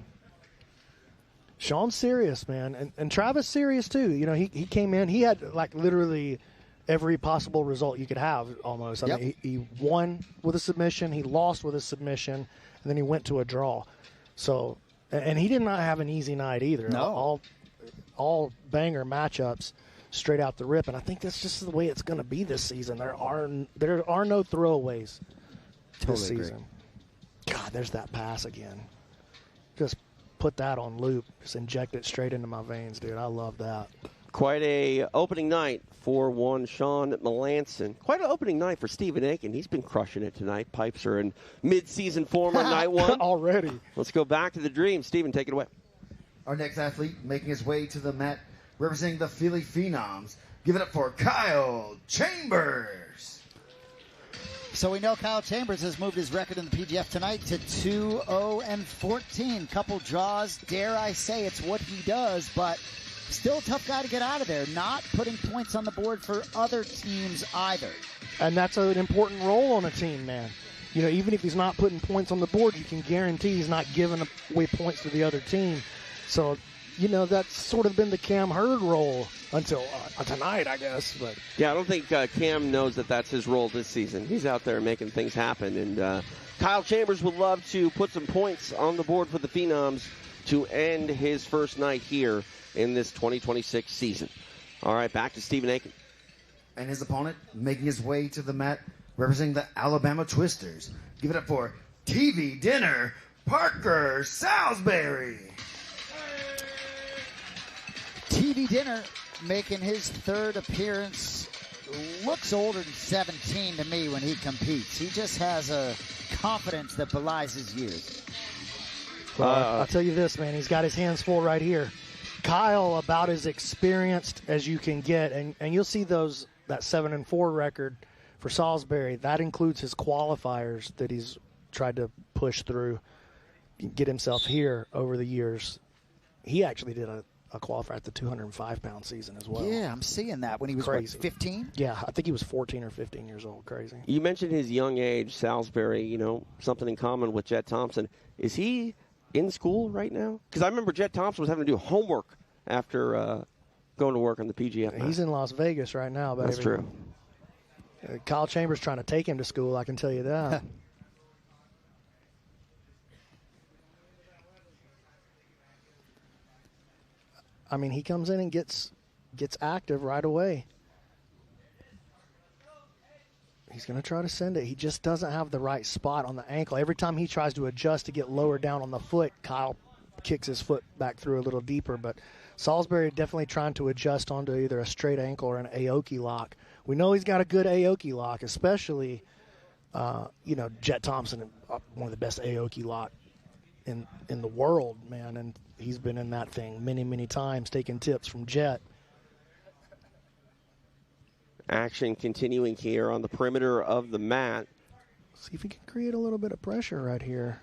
Shawn's serious, man. And Travis serious, too. You know, he came in. He had, like, literally every possible result you could have, almost. I mean, he won with a submission. He lost with a submission. And then he went to a draw. So, and he did not have an easy night either. No. All banger matchups straight out the rip. And I think that's just the way it's going to be this season. There are no throwaways this season. God, there's that pass again. Just put that on loop. Just inject it straight into my veins, dude. I love that. Quite a opening night for one Shawn Melanson. Quite an opening night for Stephen Aiken. He's been crushing it tonight. Pipes are in mid-season form on night one. Already. Let's go back to the dream. Stephen, take it away. Our next athlete making his way to the mat, representing the Philly Phenoms. Give it up for Kyle Chambers. So we know Kyle Chambers has moved his record in the PGF tonight to 2-0-14. Couple draws, dare I say it's what he does, but still a tough guy to get out of there. Not putting points on the board for other teams either. And that's an important role on a team, man. You know, even if he's not putting points on the board, you can guarantee he's not giving away points to the other team. So, you know, that's sort of been the Cam Hurd role until tonight, I guess. But yeah, I don't think Cam knows that that's his role this season. He's out there making things happen. And Kyle Chambers would love to put some points on the board for the Phenoms to end his first night here in this 2026 season. All right, back to Stephen Aiken. And his opponent making his way to the mat, representing the Alabama Twisters. Give it up for TV Dinner, Parker Salisbury. TV Dinner making his third appearance. Looks older than 17 to me when he competes. He just has a confidence that belies his years. Well, I'll tell you this, man. He's got his hands full right here. Kyle about as experienced as you can get, and you'll see that 7-4 record for Salisbury. That includes his qualifiers that he's tried to push through, get himself here over the years. He actually did a qualifier at the 205-pound season as well. Yeah, I'm seeing that when he was crazy. 15? Yeah, I think he was 14 or 15 years old. Crazy. You mentioned his young age, Salisbury, you know, something in common with Jett Thompson. Is he in school right now? Because I remember Jett Thompson was having to do homework after going to work on the PGF. He's in Las Vegas right now. That's true. Kyle Chambers trying to take him to school, I can tell you that. I mean, he comes in and gets active right away. He's going to try to send it. He just doesn't have the right spot on the ankle. Every time he tries to adjust to get lower down on the foot, Kyle kicks his foot back through a little deeper. But Salisbury definitely trying to adjust onto either a straight ankle or an Aoki lock. We know he's got a good Aoki lock, especially, Jett Thompson, one of the best Aoki lock in the world, man. And he's been in that thing many, many times, taking tips from Jett. Action continuing here on the perimeter of the mat. See if he can create a little bit of pressure right here.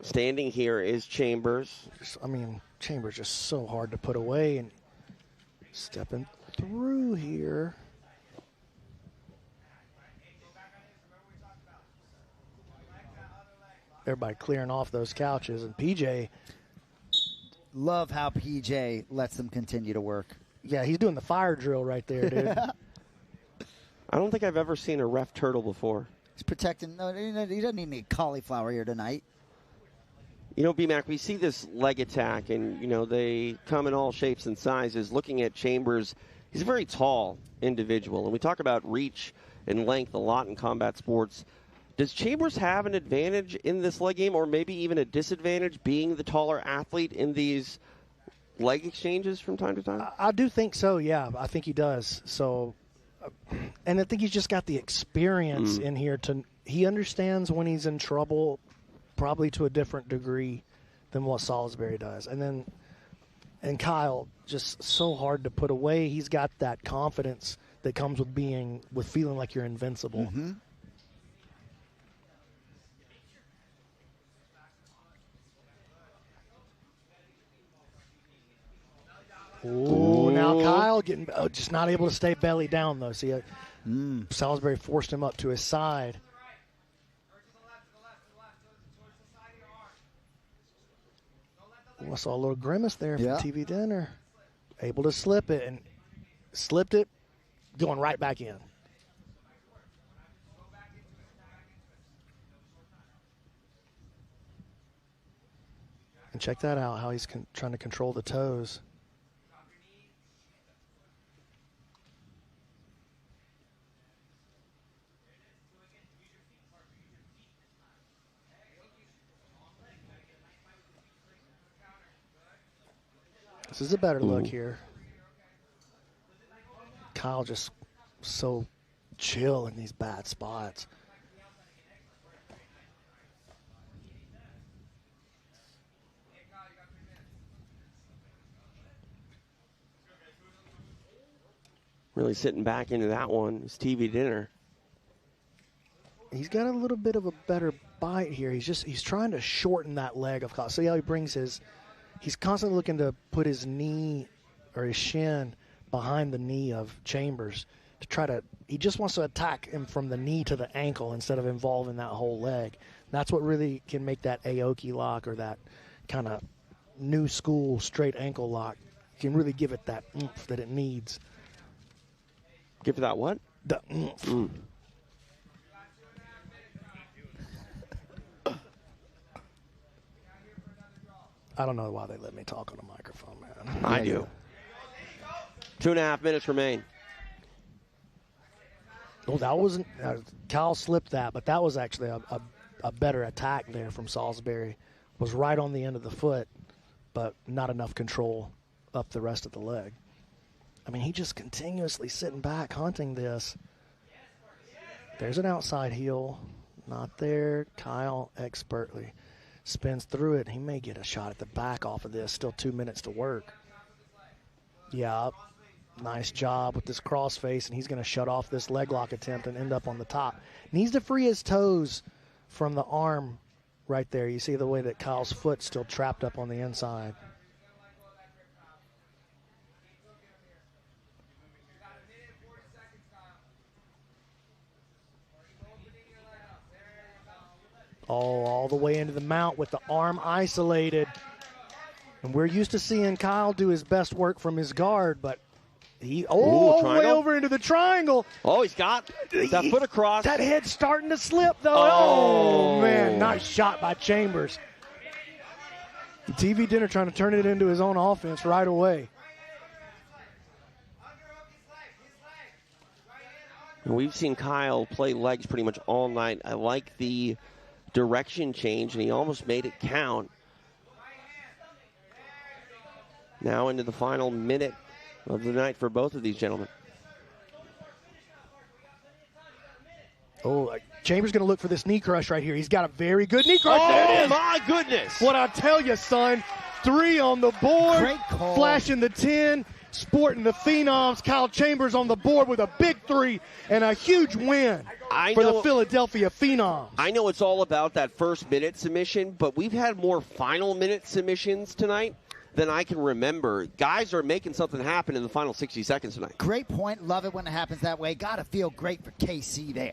Standing here is Chambers. Chambers just so hard to put away, and stepping through here. Everybody clearing off those couches, and PJ. Love how PJ lets them continue to work. Yeah, he's doing the fire drill right there, dude. I don't think I've ever seen a ref turtle before. He's protecting. No, he doesn't need any cauliflower here tonight. You know, B-Mac, we see this leg attack, and, they come in all shapes and sizes. Looking at Chambers, he's a very tall individual, and we talk about reach and length a lot in combat sports. Does Chambers have an advantage in this leg game, or maybe even a disadvantage, being the taller athlete in these leg exchanges from time to time? I do think so, yeah. I think he does. So, and I think he's just got the experience in here. He understands when he's in trouble, probably to a different degree than what Salisbury does. And Kyle, just so hard to put away. He's got that confidence that comes with feeling like you're invincible. Mm-hmm. Ooh, now Kyle just not able to stay belly down, though. See, Salisbury forced him up to his side. I saw a little grimace there from TV Dinner. Able to slip it, and slipped it, going right back in. And check that out, how he's trying to control the toes. This is a better look here. Kyle just so chill in these bad spots. Really sitting back into that one. It's TV dinner. He's got a little bit of a better bite here. He's trying to shorten that leg of Kyle. See how he brings he's constantly looking to put his knee or his shin behind the knee of Chambers to he just wants to attack him from the knee to the ankle instead of involving that whole leg. That's what really can make that Aoki lock or that kind of new school straight ankle lock. You can really give it that oomph that it needs. Give it that what? The oomph. I don't know why they let me talk on a microphone, man. I do. 2.5 minutes remain. Oh, that wasn't Kyle slipped that, but that was actually a better attack there from Salisbury. Was right on the end of the foot, but not enough control up the rest of the leg. I mean, he just continuously sitting back, hunting this. There's an outside heel. Not there. Kyle expertly spins through it. He may get a shot at the back off of this. Still 2 minutes to work. Yeah, nice job with this crossface, and he's going to shut off this leg lock attempt and end up on the top. Needs to free his toes from the arm right there. You see the way that Kyle's foot's still trapped up on the inside. Oh, all the way into the mount with the arm isolated. And we're used to seeing Kyle do his best work from his guard, but he, all the way over into the triangle. Oh, he's got that foot across. That head's starting to slip, though. Oh, man, nice shot by Chambers. The TV dinner trying to turn it into his own offense right away. We've seen Kyle play legs pretty much all night. I like the direction change, and he almost made it count. Now into the final minute of the night for both of these gentlemen. Oh, Chambers going to look for this knee crush right here. He's got a very good knee crush. There it is. My goodness. What I tell you, son. 3 on the board. Great call. Flashing the 10. Sporting the Phenoms. Kyle Chambers on the board with a big 3 and a huge win for the Philadelphia Phenoms. I know it's all about that first minute submission, but we've had more final minute submissions tonight than I can remember. Guys are making something happen in the final 60 seconds tonight. Great point. Love it when it happens that way. Got to feel great for KC there.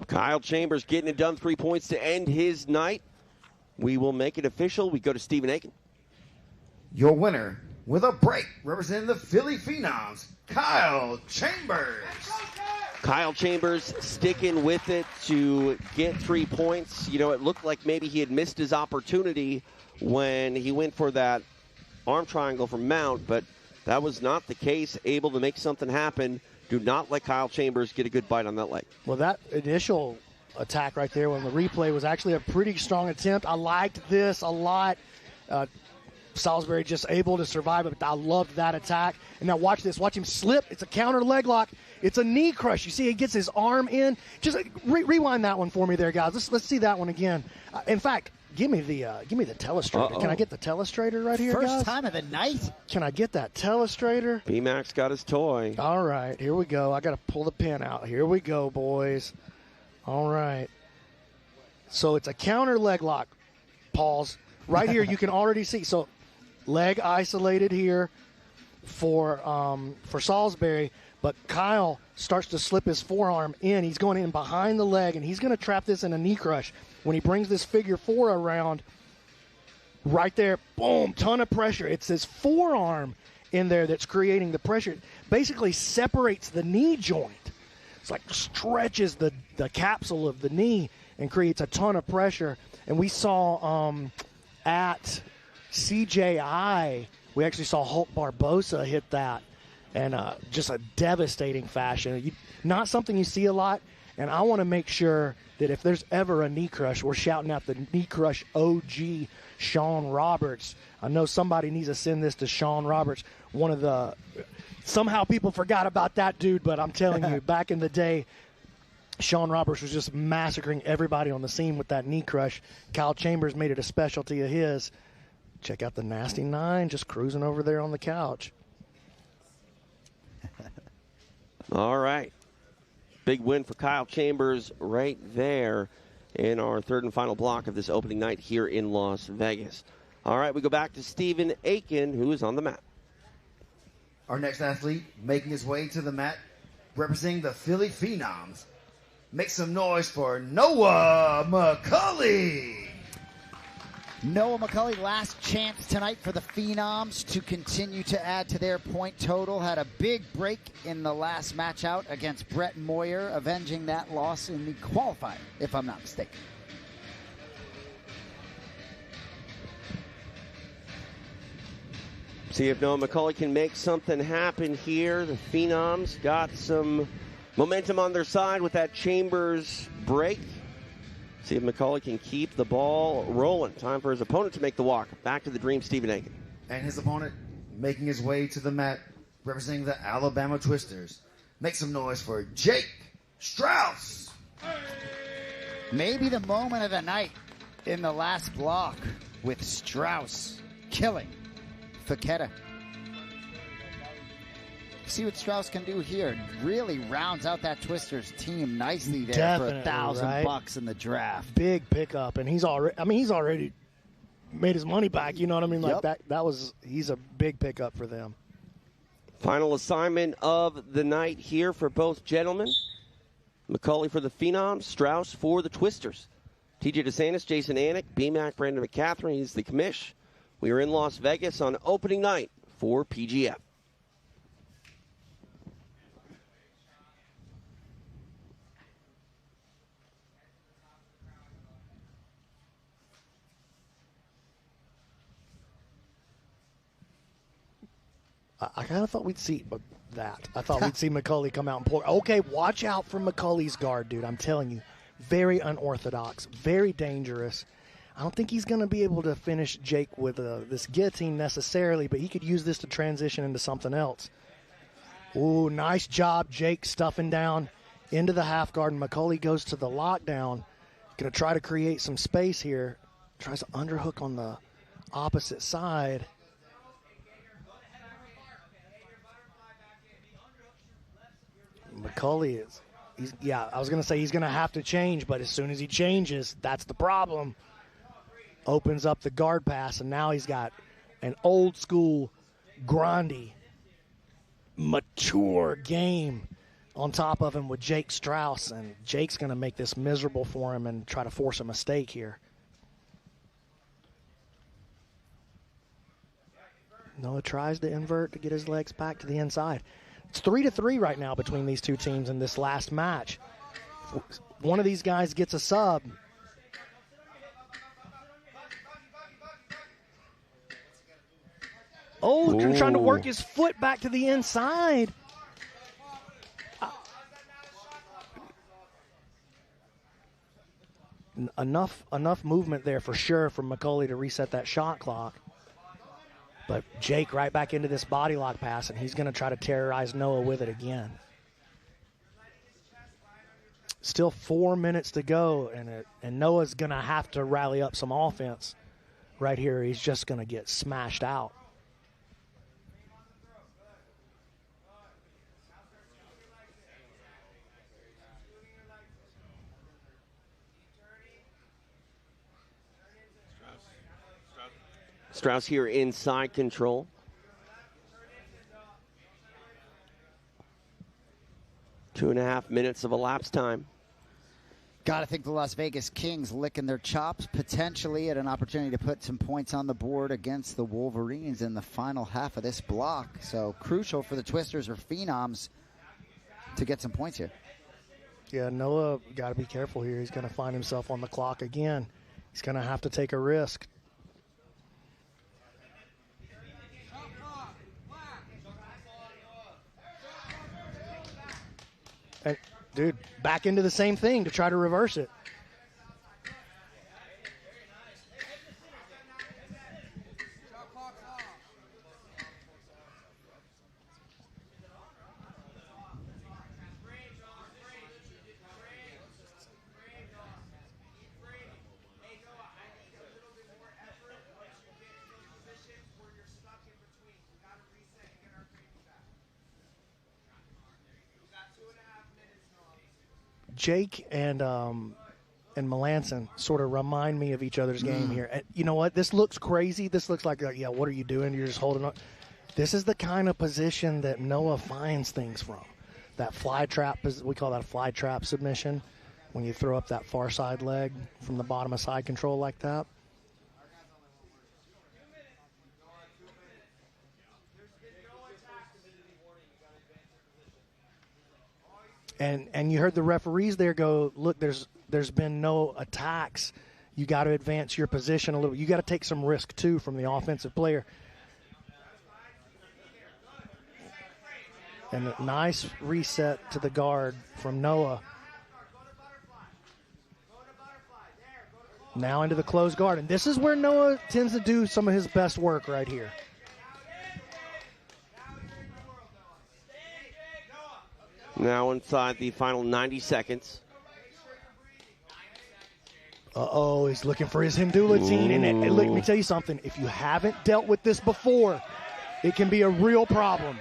Kyle Chambers getting it done. 3 points to end his night. We will make it official. We go to Stephen Aiken. Your winner with a break, representing the Philly Phenoms, Kyle Chambers. Kyle Chambers sticking with it to get 3 points. You know, it looked like maybe he had missed his opportunity when he went for that arm triangle from Mount, but that was not the case. Able to make something happen. Do not let Kyle Chambers get a good bite on that leg. Well, that initial attack right there on the replay was actually a pretty strong attempt. I liked this a lot. Salisbury just able to survive it. I loved that attack. And now watch this. Watch him slip. It's a counter leg lock. It's a knee crush. You see he gets his arm in. Just rewind that one for me there, guys. Let's see that one again. In fact, give me the telestrator. Can I get the telestrator right here, guys? First time of the night. Can I get that telestrator? B-Max got his toy. All right, here we go. I got to pull the pin out. Here we go, boys. All right. So it's a counter leg lock. Pause. Right here, you can already see. So leg isolated here for Salisbury, but Kyle starts to slip his forearm in. He's going in behind the leg, and he's going to trap this in a knee crush. When he brings this figure 4 around, right there, boom, ton of pressure. It's his forearm in there that's creating the pressure. It basically separates the knee joint. It's like stretches the capsule of the knee and creates a ton of pressure. And we saw at CJI, we actually saw Hulk Barbosa hit that in just a devastating fashion. Not something you see a lot, and I want to make sure that if there's ever a knee crush, we're shouting out the knee crush OG, Shawn Roberts. I know somebody needs to send this to Shawn Roberts, one of the Somehow people forgot about that dude, but I'm telling you, back in the day, Sean Roberts was just massacring everybody on the scene with that knee crush. Kyle Chambers made it a specialty of his. Check out the Nasty Nine just cruising over there on the couch. All right. Big win for Kyle Chambers right there in our third and final block of this opening night here in Las Vegas. All right, we go back to Stephen Aiken, who is on the mat. Our next athlete making his way to the mat, representing the Philly Phenoms. Make some noise for Noah McCully. Noah McCully, last chance tonight for the Phenoms to continue to add to their point total. Had a big break in the last match out against Brett Moyer, avenging that loss in the qualifier, if I'm not mistaken. See if Noah McCully can make something happen here. The Phenoms got some momentum on their side with that Chambers break. See if McCully can keep the ball rolling. Time for his opponent to make the walk. Back to the Dream, Stephen Aiken. And his opponent making his way to the mat, representing the Alabama Twisters. Make some noise for Jake Straus. Maybe the moment of the night in the last block with Straus killing Fekete. See what Straus can do here. Really rounds out that Twisters team nicely there. Definitely, for $1,000 right? in the draft. Big pickup, and he's already made his money back. You know what I mean? Like he's a big pickup for them. Final assignment of the night here for both gentlemen. McCully for the Phenoms, Straus for the Twisters. TJ DeSantis, Jason Anik, BMAC, Brandon McCaffrey. He's the commish. We are in Las Vegas on opening night for PGF. I kind of thought we'd see that. I thought we'd see McCully come out and pull. Okay, watch out for McCully's guard, dude. I'm telling you. Very unorthodox, very dangerous. I don't think he's going to be able to finish Jake with this guillotine necessarily, but he could use this to transition into something else. Ooh, nice job, Jake, stuffing down into the half guard, and McCully goes to the lockdown. Going to try to create some space here. Tries to underhook on the opposite side. McCully I was going to say he's going to have to change, but as soon as he changes, that's the problem. Opens up the guard pass, and now he's got an old school, grindy, mature game on top of him with Jake Straus, and Jake's going to make this miserable for him and try to force a mistake here. Noah tries to invert to get his legs back to the inside. It's 3-3 right now between these two teams in this last match. One of these guys gets a sub. Oh, trying to work his foot back to the inside. Enough movement there for sure from McCully to reset that shot clock. But Jake right back into this body lock pass, and he's going to try to terrorize Noah with it again. Still 4 minutes to go, and Noah's going to have to rally up some offense right here. He's just going to get smashed out. Straus here inside control. Two and a half minutes of elapsed time. Got to think the Las Vegas Kings licking their chops, potentially at an opportunity to put some points on the board against the Wolverines in the final half of this block. So crucial for the Twisters or Phenoms to get some points here. Yeah, Noah got to be careful here. He's going to find himself on the clock again. He's going to have to take a risk. And, dude, back into the same thing to try to reverse it. Jake and Melanson sort of remind me of each other's game here. And you know what? This looks crazy. This looks like, yeah, what are you doing? You're just holding on. This is the kind of position that Noah finds things from. That fly trap, we call that a fly trap submission, when you throw up that far side leg from the bottom of side control like that. And you heard the referees there go, look, there's been no attacks. You got to advance your position a little. You got to take some risk, too, from the offensive player. And a nice reset to the guard from Noah. Now into the closed guard. And this is where Noah tends to do some of his best work right here. Now inside the final 90 seconds. Uh-oh, he's looking for his Hindulatine. And let me tell you something. If you haven't dealt with this before, it can be a real problem.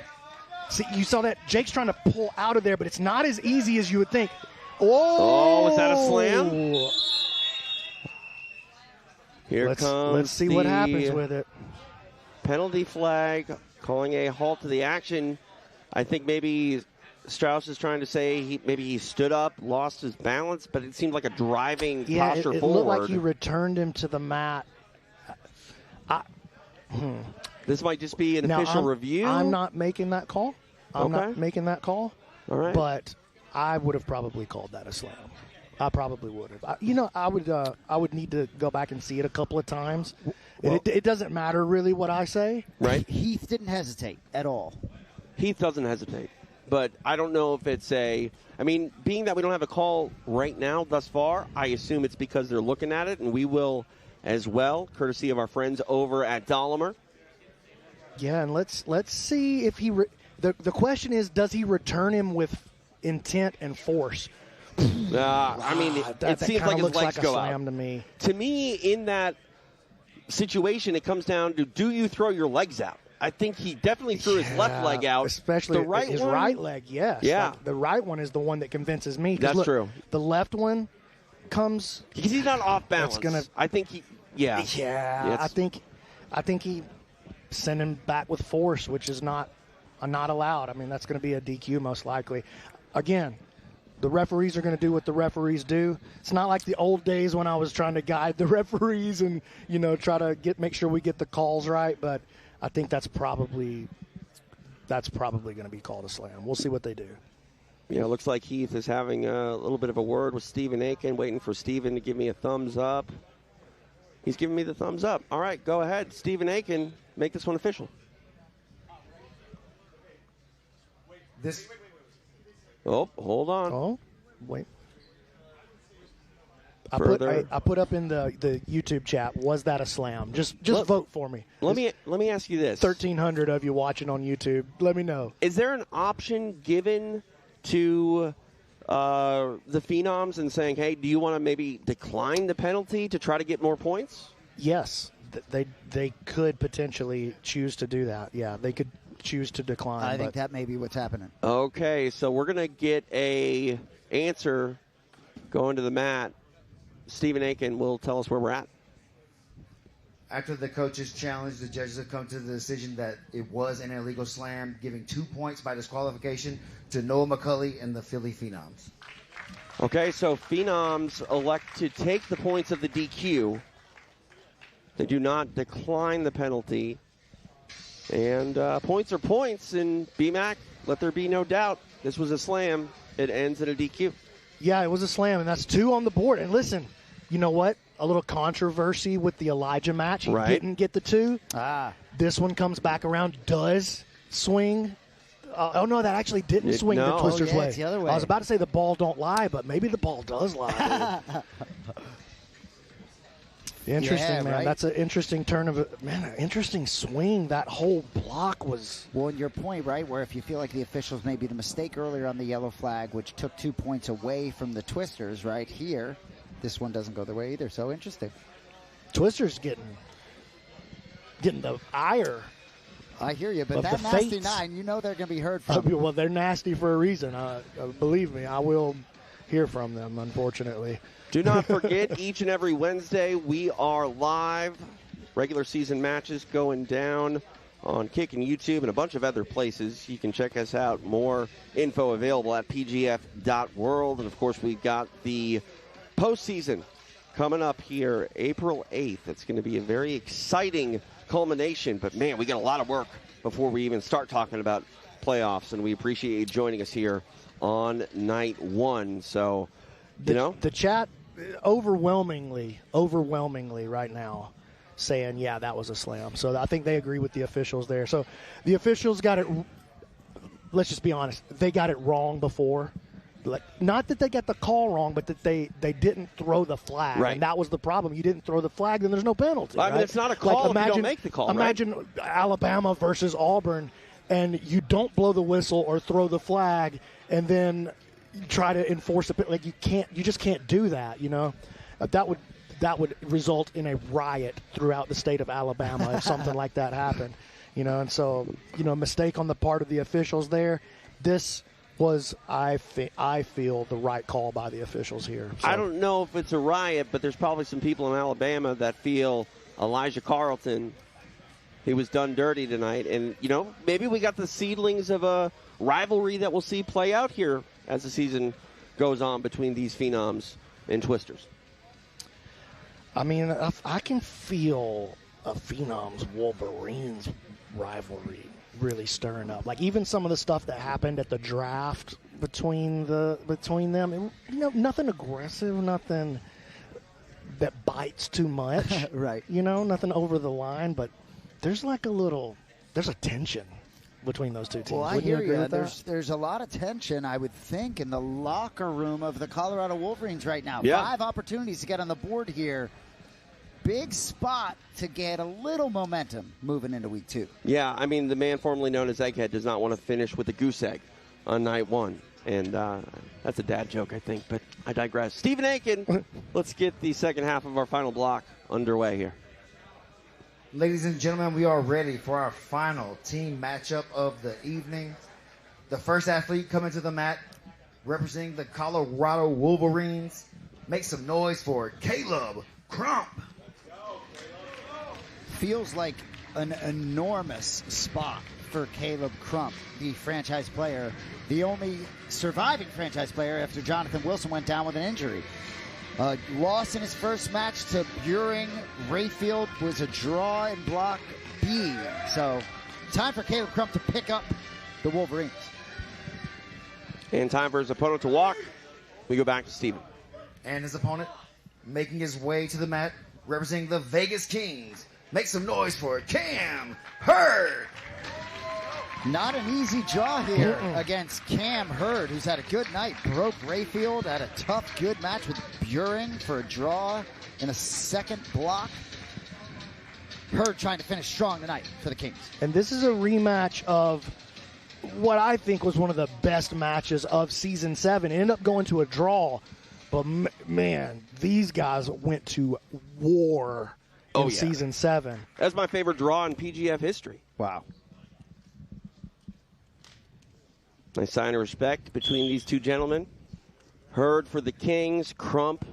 See, you saw that Jake's trying to pull out of there, but it's not as easy as you would think. Oh, was that a slam? Here comes. Let's see what happens with it. Penalty flag, calling a halt to the action. I think maybe Straus is trying to say maybe he stood up, lost his balance, but it seemed like a driving posture it forward. Looked like he returned him to the mat. This might just be an official review. I'm not making that call. I'm not making that call. All right. But I would have probably called that a slam. I probably would have. I would need to go back and see it a couple of times. Well, it doesn't matter really what I say. Right. Heath didn't hesitate at all. Heath doesn't hesitate. But I don't know if it's being that we don't have a call right now thus far, I assume it's because they're looking at it, and we will as well, courtesy of our friends over at Dolomer. Yeah, and let's see if he the question is, does he return him with intent and force? It seems like his legs go out. To me. To me, in that situation, it comes down to, do you throw your legs out? I think he definitely threw his left leg out. Especially the right his one, right leg, yes. Yeah. Like, the right one is the one that convinces me. That's true. The left one comes... Because he's not off balance. I think he... Yeah. Yeah. I think he sent him back with force, which is not allowed. I mean, that's going to be a DQ most likely. Again, the referees are going to do what the referees do. It's not like the old days when I was trying to guide the referees and, try to make sure we get the calls right, but I think that's probably going to be called a slam. We'll see what they do. Yeah, it looks like Heath is having a little bit of a word with Stephen Aiken, waiting for Stephen to give me a thumbs up. He's giving me the thumbs up. All right, go ahead. Stephen Aiken, make this one official. Oh, hold on. Oh, wait. I put up in the YouTube chat, was that a slam? Just vote for me. Let me ask you this. 1,300 of you watching on YouTube. Let me know. Is there an option given to the Phenoms and saying, hey, do you want to maybe decline the penalty to try to get more points? Yes. They could potentially choose to do that. Yeah, they could choose to decline. I think that may be what's happening. Okay, so we're going to get a answer going to the mat. Stephen Aiken will tell us where we're at. After the coaches' challenge, the judges have come to the decision that it was an illegal slam, giving 2 points by disqualification to Noah McCully and the Philly Phenoms. Okay, so Phenoms elect to take the points of the DQ. They do not decline the penalty. And points are points, and BMAC, let there be no doubt, this was a slam. It ends in a DQ. Yeah, it was a slam, and that's 2 on the board. And listen, you know what? A little controversy with the Elijah match. He didn't get the 2. This one comes back around, does swing. Oh, no, that actually didn't swing the Twister's way. It's the other way. I was about to say the ball don't lie, but maybe the ball does lie. Interesting, man. Right? That's an interesting turn of it. Man, an interesting swing. That whole block was... Well, and your point, right, where if you feel like the officials made the mistake earlier on the yellow flag, which took 2 points away from the Twisters right here, this one doesn't go their way either. So interesting. Twisters getting the ire. I hear you, but that nasty fates. 9, you know they're going to be heard from. Well, they're nasty for a reason. Believe me, I will hear from them, unfortunately. Do not forget, each and every Wednesday, we are live. Regular season matches going down on Kick and YouTube and a bunch of other places. You can check us out. More info available at pgf.world. And, of course, we've got the postseason coming up here April 8th. It's going to be a very exciting culmination. But, man, we got a lot of work before we even start talking about playoffs. And we appreciate you joining us here on night one. So, the chat overwhelmingly right now saying, yeah, that was a slam. So I think they agree with the officials there. So the officials got it, let's just be honest, they got it wrong before. Not that they got the call wrong, but that they didn't throw the flag. Right. And that was the problem. You didn't throw the flag, then there's no penalty. I mean, it's not a call if you don't make the call, Imagine Alabama versus Auburn, and you don't blow the whistle or throw the flag, and then try to enforce it. Like, you just can't do that, That would result in a riot throughout the state of Alabama if something like that happened, And so, a mistake on the part of the officials there. This was, I feel, the right call by the officials here. So. I don't know if it's a riot, but there's probably some people in Alabama that feel Elijah Carlton, he was done dirty tonight. And, maybe we got the seedlings of a rivalry that we'll see play out here as the season goes on between these Phenoms and Twisters. I mean, I can feel a Phenoms Wolverines rivalry really stirring up. Like, even some of the stuff that happened at the draft between them, nothing aggressive, nothing that bites too much. Right. Nothing over the line, but there's a tension between those two teams. Well, I Wouldn't hear you agree you. with that? There's a lot of tension, I would think, in the locker room of the Colorado Wolverines right now. Yeah. 5 opportunities to get on the board here. Big spot to get a little momentum moving into week 2. Yeah, I mean, the man formerly known as Egghead does not want to finish with a goose egg on night one. And that's a dad joke, I think, but I digress. Stephen Aiken, let's get the second half of our final block underway here. Ladies and gentlemen, we are ready for our final team matchup of the evening. The first athlete coming to the mat, representing the Colorado Wolverines. Make some noise for Caleb Crump. Feels like an enormous spot for Caleb Crump, the franchise player, the only surviving franchise player after Jonathan Wilson went down with an injury. Loss in his first match to Beuhring. Rayfield was a draw in Block B. So time for Caleb Crump to pick up the Wolverines. And time for his opponent to walk. We go back to Steven. And his opponent making his way to the mat, representing the Vegas Kings. Make some noise for Cam Hurd. Not an easy draw here against Cam Hurd, who's had a good night. Broke Rayfield, had a tough, good match with Beuhring for a draw in a second block. Hurd trying to finish strong tonight for the Kings. And this is a rematch of what I think was one of the best matches of Season 7. It ended up going to a draw, but man, these guys went to war in Season 7. That's my favorite draw in PGF history. Wow. Nice sign of respect between these two gentlemen. Hurd for the Kings, Crump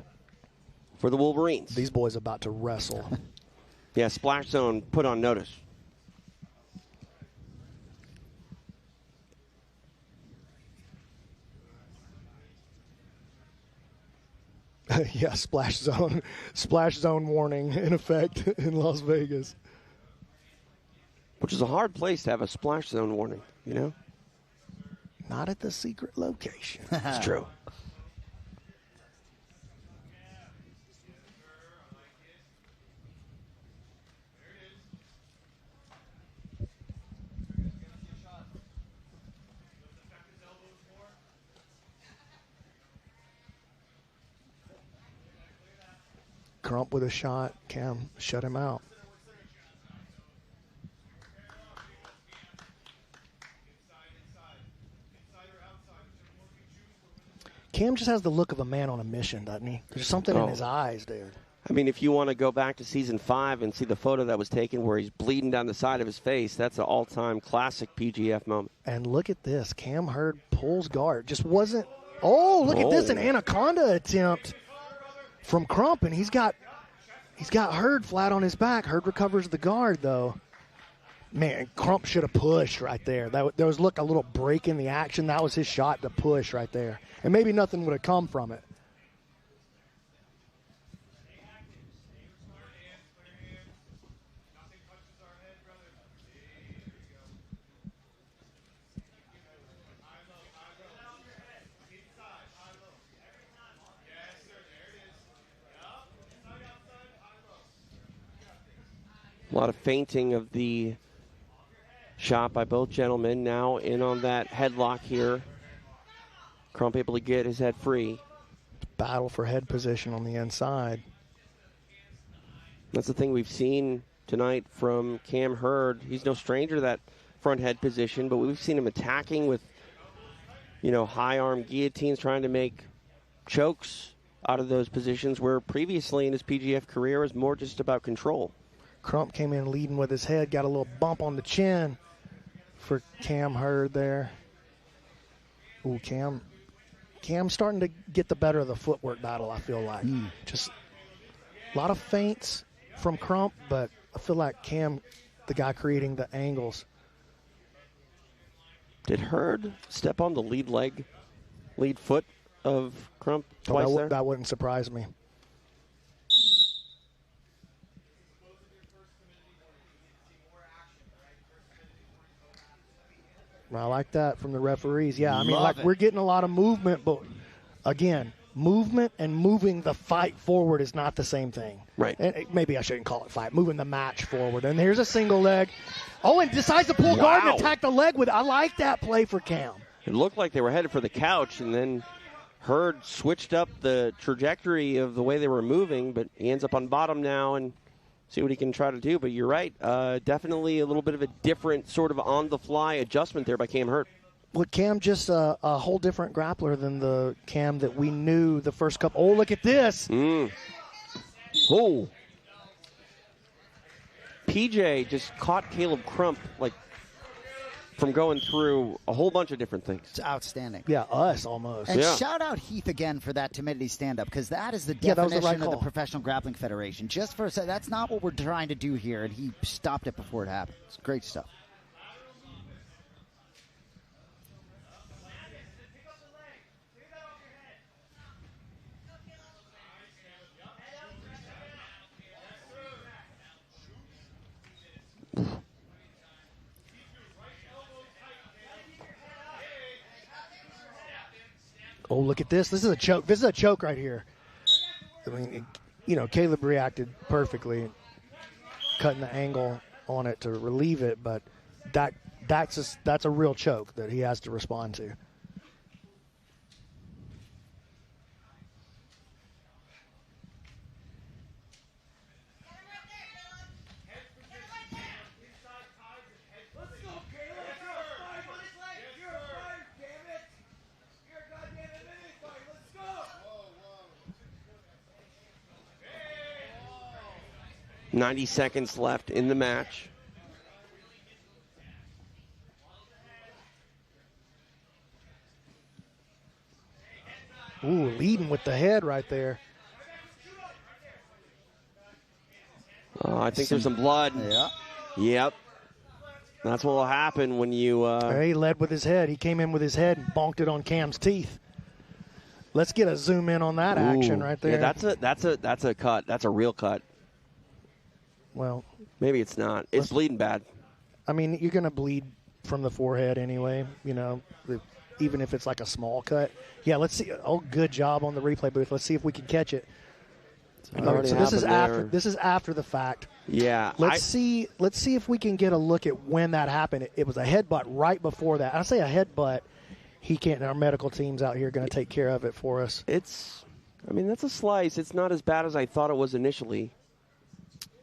for the Wolverines. These boys about to wrestle. Yeah, Splash Zone put on notice. Yeah, splash zone warning in effect in Las Vegas. Which is a hard place to have a splash zone warning, Not at the secret location. It's true. Crump with a shot. Cam shut him out. Cam just has the look of a man on a mission, doesn't he? There's something in his eyes, dude. I mean, if you want to go back to Season 5 and see the photo that was taken where he's bleeding down the side of his face, that's an all-time classic PGF moment. And look at this. Cam Hurd pulls guard. Just wasn't Oh, look at this, an anaconda attempt from Crump, and he's got Hurd flat on his back. Hurd recovers the guard, though. Man, Crump should have pushed right there. There was, a little break in the action. That was his shot to push right there. And maybe nothing would have come from it. A lot of feinting of the shot by both gentlemen. Now in on that headlock here. Crump able to get his head free. Battle for head position on the inside. That's the thing we've seen tonight from Cam Hurd. He's no stranger to that front head position, but we've seen him attacking with, high arm guillotines, trying to make chokes out of those positions where previously in his PGF career it was more just about control. Crump came in leading with his head, got a little bump on the chin for Cam Hurd there. Ooh, Cam's starting to get the better of the footwork battle, I feel like. Just a lot of feints from Crump, but I feel like Cam, the guy creating the angles. Did Hurd step on the lead foot of Crump twice there? That wouldn't surprise me. I like that from the referees. Yeah, I mean, we're getting a lot of movement, but again, movement and moving the fight forward is not the same thing. Right. And maybe I shouldn't call it fight. Moving the match forward. And here's a single leg. Oh, and decides to pull guard and attack the leg with it. I like that play for Cam. It looked like they were headed for the couch, and then Hurd switched up the trajectory of the way they were moving, but he ends up on bottom now and see what he can try to do. But you're right. Definitely a little bit of a different sort of on-the-fly adjustment there by Cam Hurd. Well, Cam just a whole different grappler than the Cam that we knew the first couple. Oh, look at this. Oh. PJ just caught Caleb Crump from going through a whole bunch of different things. It's outstanding. Yeah, us almost. And shout out Heath again for that timidity stand-up, because that is the definition of the Professional Grappling Federation. Just for a second, that's not what we're trying to do here, and he stopped it before it happened. It's great stuff. Oh, look at this. This is a choke. This is a choke right here. I mean, Caleb reacted perfectly, cutting the angle on it to relieve it, but that's a real choke that he has to respond to. Let's go, Caleb. 90 seconds left in the match. Ooh, leading with the head right there. I think there's some blood. Yeah. Yep. That's what will happen when you... He led with his head. He came in with his head and bonked it on Cam's teeth. Let's get a zoom in on that action right there. Yeah, that's a cut. That's a real cut. Well, maybe it's not. It's bleeding bad. I mean, you're going to bleed from the forehead anyway, even if it's like a small cut. Yeah, let's see. Oh, good job on the replay booth. Let's see if we can catch it. So this is after the fact. Yeah. Let's see if we can get a look at when that happened. It was a headbutt right before that. I say a headbutt. Our medical team's out here going to take care of it for us. That's a slice. It's not as bad as I thought it was initially.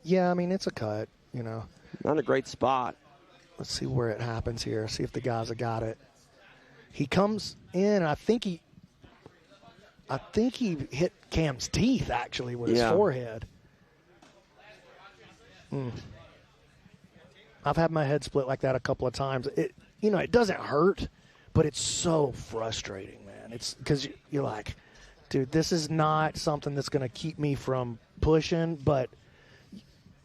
Yeah, I mean, it's a cut, Not a great spot. Let's see where it happens here. See if the guys have got it. He comes in, and I think he hit Cam's teeth, actually, with his forehead. I've had my head split like that a couple of times. It doesn't hurt, but it's so frustrating, man. man. It's because you're like, dude, this is not something that's going to keep me from pushing, but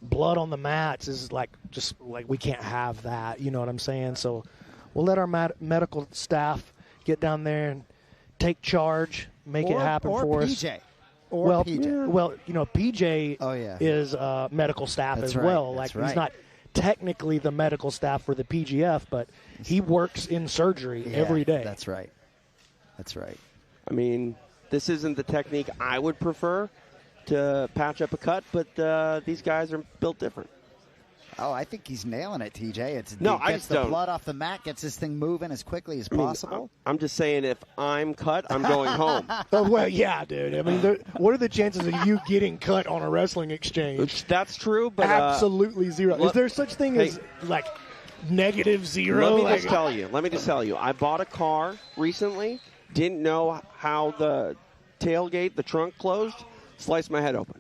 blood on the mats is just we can't have that. You know what I'm saying? So we'll let our medical staff get down there and take charge, make it happen for us. PJ. PJ. Well, PJ is medical staff as well. He's not technically the medical staff for the PGF, but he works in surgery every day. That's right. That's right. I mean, this isn't the technique I would prefer to patch up a cut, but these guys are built different. Oh, I think he's nailing it, TJ. I gets just the don't. blood off the mat, gets this thing moving as quickly as possible. I'm just saying, if I'm cut, I'm going home. Oh, well, yeah, dude. I mean, what are the chances of you getting cut on a wrestling exchange? That's true, but absolutely zero. Is there such thing as negative zero? Let me just tell you. I bought a car recently. Didn't know how the tailgate, the trunk closed. Sliced my head open.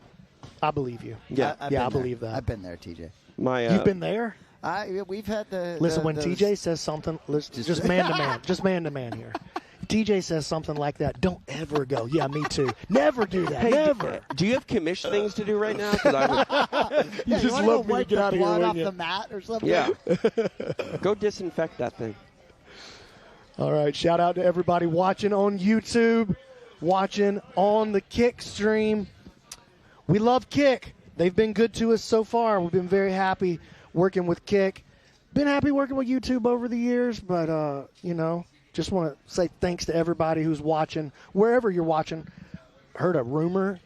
I believe you. Yeah, I believe that. I've been there, TJ. You've been there? We've had the. Listen, when TJ says something, just man to man, just man to man here. If TJ says something like that, don't ever go, yeah, me too. Never do that. Hey, never. Do you have commish things to do right now? You just love me to get out of here. Off the mat or something. Yeah. Go disinfect that thing. All right. Shout out to everybody watching on YouTube, watching on the Kick stream. We love Kick. They've been good to us so far. We've been very happy working with Kick. Been happy working with YouTube over the years, but, just want to say thanks to everybody who's watching, wherever you're watching. Heard a rumor,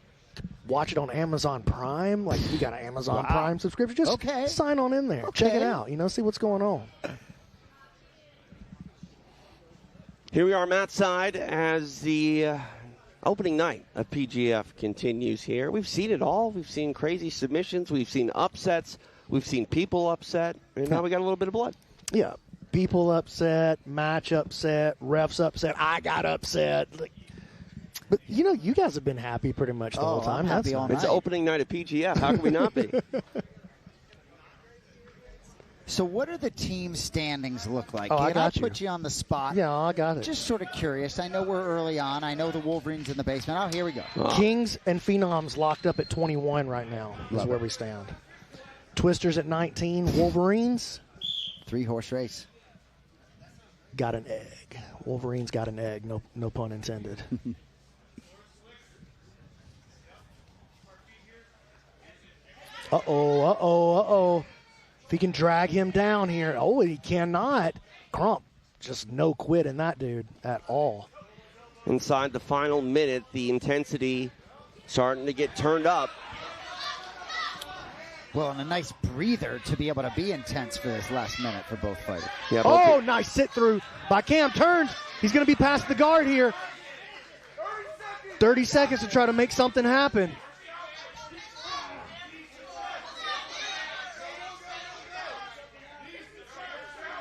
watch it on Amazon Prime. We got an Amazon Prime subscription. Just sign on in there. Check it out. See what's going on. Here we are, Matt side, as the opening night of PGF continues here. We've seen it all. We've seen crazy submissions. We've seen upsets. We've seen people upset. And now we got a little bit of blood. Yeah. People upset, match upset, refs upset. I got upset. But, you guys have been happy pretty much the whole time. I'm happy all night. It's opening night of PGF. How can we not be? So what do the team standings look like? I got you. Put you on the spot. Yeah, I got it. Just sort of curious. I know we're early on. I know the Wolverines in the basement. Oh, here we go. Kings and Phenoms locked up at 21 right now is where we stand. Twisters at 19. Wolverines. 3-horse race. Got an egg. Wolverines got an egg. No pun intended. Uh-oh. If he can drag him down here. Oh, he cannot. Crump. Just no quit in that dude at all. Inside the final minute, the intensity starting to get turned up. Well, and a nice breather to be able to be intense for this last minute for both fighters. Yeah, nice sit through by Cam. Turns. He's going to be past the guard here. 30 seconds to try to make something happen.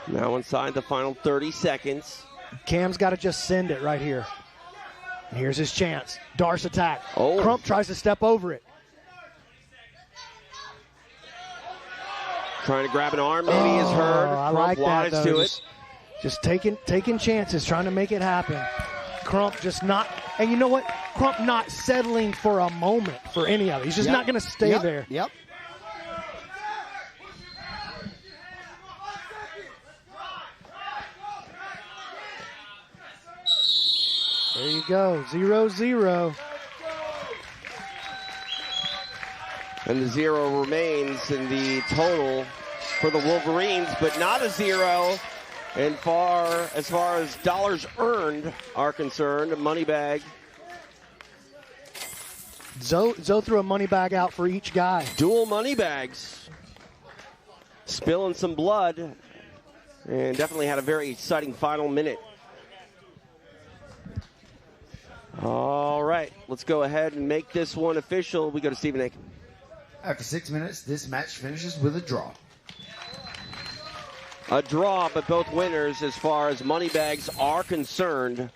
Now inside the final 30 seconds. Cam's got to just send it right here. And here's his chance. Darce attack. Oh. Crump tries to step over it. Trying to grab an arm, maybe is Hurd. I Crump like that, wise though. to it. Just taking chances, trying to make it happen. Crump just not, and you know what? Crump not settling for a moment for any of it. He's just not going to stay there. Yep. There you go, 0-0. And the 0 remains in the total for the Wolverines, but not a 0. And as far as dollars earned are concerned, money bag. Zoe threw a money bag out for each guy. Dual money bags. Spilling some blood. And definitely had a very exciting final minute. All right, let's go ahead and make this one official. We go to Stephen Aiken. After 6 minutes, this match finishes with a draw. A draw, but both winners as far as money bags are concerned.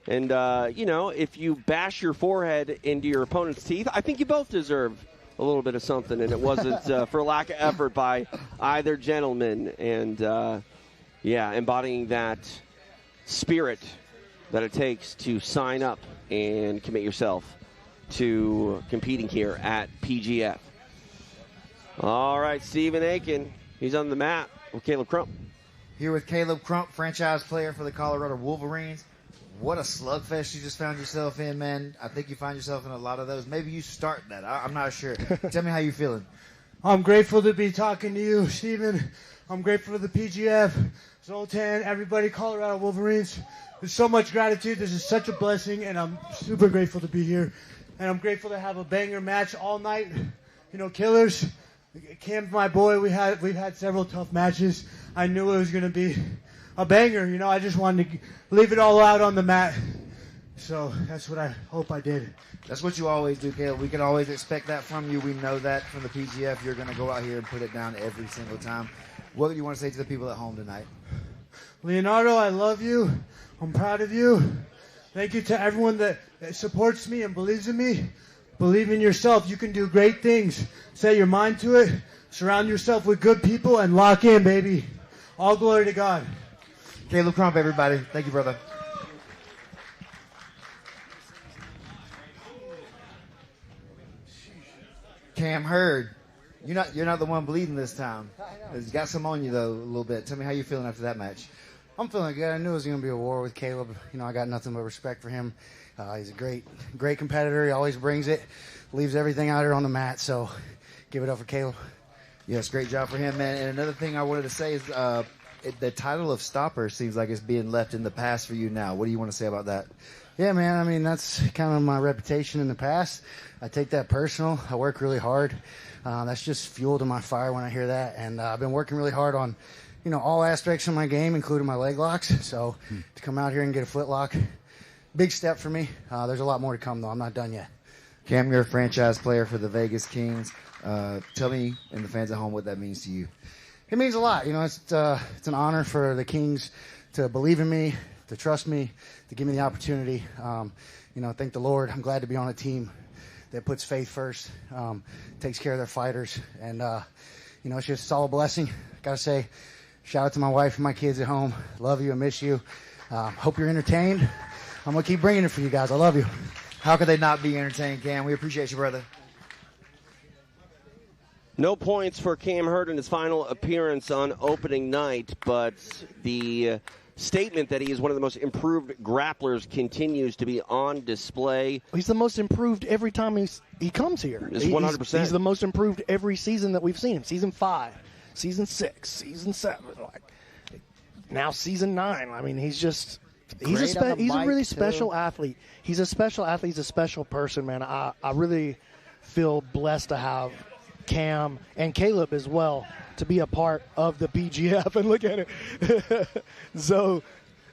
And, if you bash your forehead into your opponent's teeth, I think you both deserve a little bit of something. And it wasn't for lack of effort by either gentleman. And, embodying that spirit that it takes to sign up and commit yourself to competing here at PGF. All right, Stephen Aiken, he's on the mat with Caleb Crump. Here with Caleb Crump, franchise player for the Colorado Wolverines. What a slugfest you just found yourself in, man. I think you find yourself in a lot of those. Maybe you start that. I'm not sure. Tell me how you're feeling. I'm grateful to be talking to you, Stephen. I'm grateful to the PGF, Zoltan, everybody, Colorado Wolverines. There's so much gratitude. This is such a blessing, and I'm super grateful to be here. And I'm grateful to have a banger match all night. You know, killers. Cam's my boy. We've had several tough matches. I knew it was going to be a banger. You know, I just wanted to leave it all out on the mat. So that's what I hope I did. That's what you always do, Caleb. We can always expect that from you. We know that from the PGF. You're going to go out here and put it down every single time. What do you want to say to the people at home tonight? Leonardo, I love you. I'm proud of you. Thank you to everyone that supports me and believes in me. Believe in yourself. You can do great things. Set your mind to it. Surround yourself with good people and lock in, baby. All glory to God. Caleb Crump, everybody. Thank you, brother. Cam Hurd, you're not the one bleeding this time. It's got some on you though a little bit. Tell me how you feeling after that match. I'm feeling good. I knew it was going to be a war with Caleb. You know, I got nothing but respect for him. He's a great competitor. He always brings it, leaves everything out here on the mat. So, give it up for Caleb. Yes, great job for him, man. And another thing I wanted to say is the title of stopper seems like it's being left in the past for you now. What do you want to say about that? Yeah, man. I mean, that's kind of my reputation in the past. I take that personal. I work really hard. That's just fuel to my fire when I hear that. And I've been working really hard on, you know, all aspects of my game, including my leg locks. So to come out here and get a foot lock, big step for me. There's a lot more to come, though. I'm not done yet. Cam, you're a franchise player for the Vegas Kings. Tell me and the fans at home what that means to you. It means a lot. You know, it's an honor for the Kings to believe in me, to trust me, to give me the opportunity. You know, thank the Lord. I'm glad to be on a team that puts faith first, takes care of their fighters. And, you know, it's just all a blessing. Got to say, shout out to my wife and my kids at home. Love you and miss you. Hope you're entertained. I'm going to keep bringing it for you guys. I love you. How could they not be entertained, Cam? We appreciate you, brother. No points for Cam Hurd in his final appearance on opening night, but the statement that he is one of the most improved grapplers continues to be on display. He's the most improved every time he comes here. It's 100%. He's the most improved every season that we've seen him. Season 5, Season 6, Season 7, now Season 9. I mean, he's a really special athlete. He's a special athlete. He's a special person, man. I really feel blessed to have Cam and Caleb as well to be a part of the PGF. And look at it. Zoe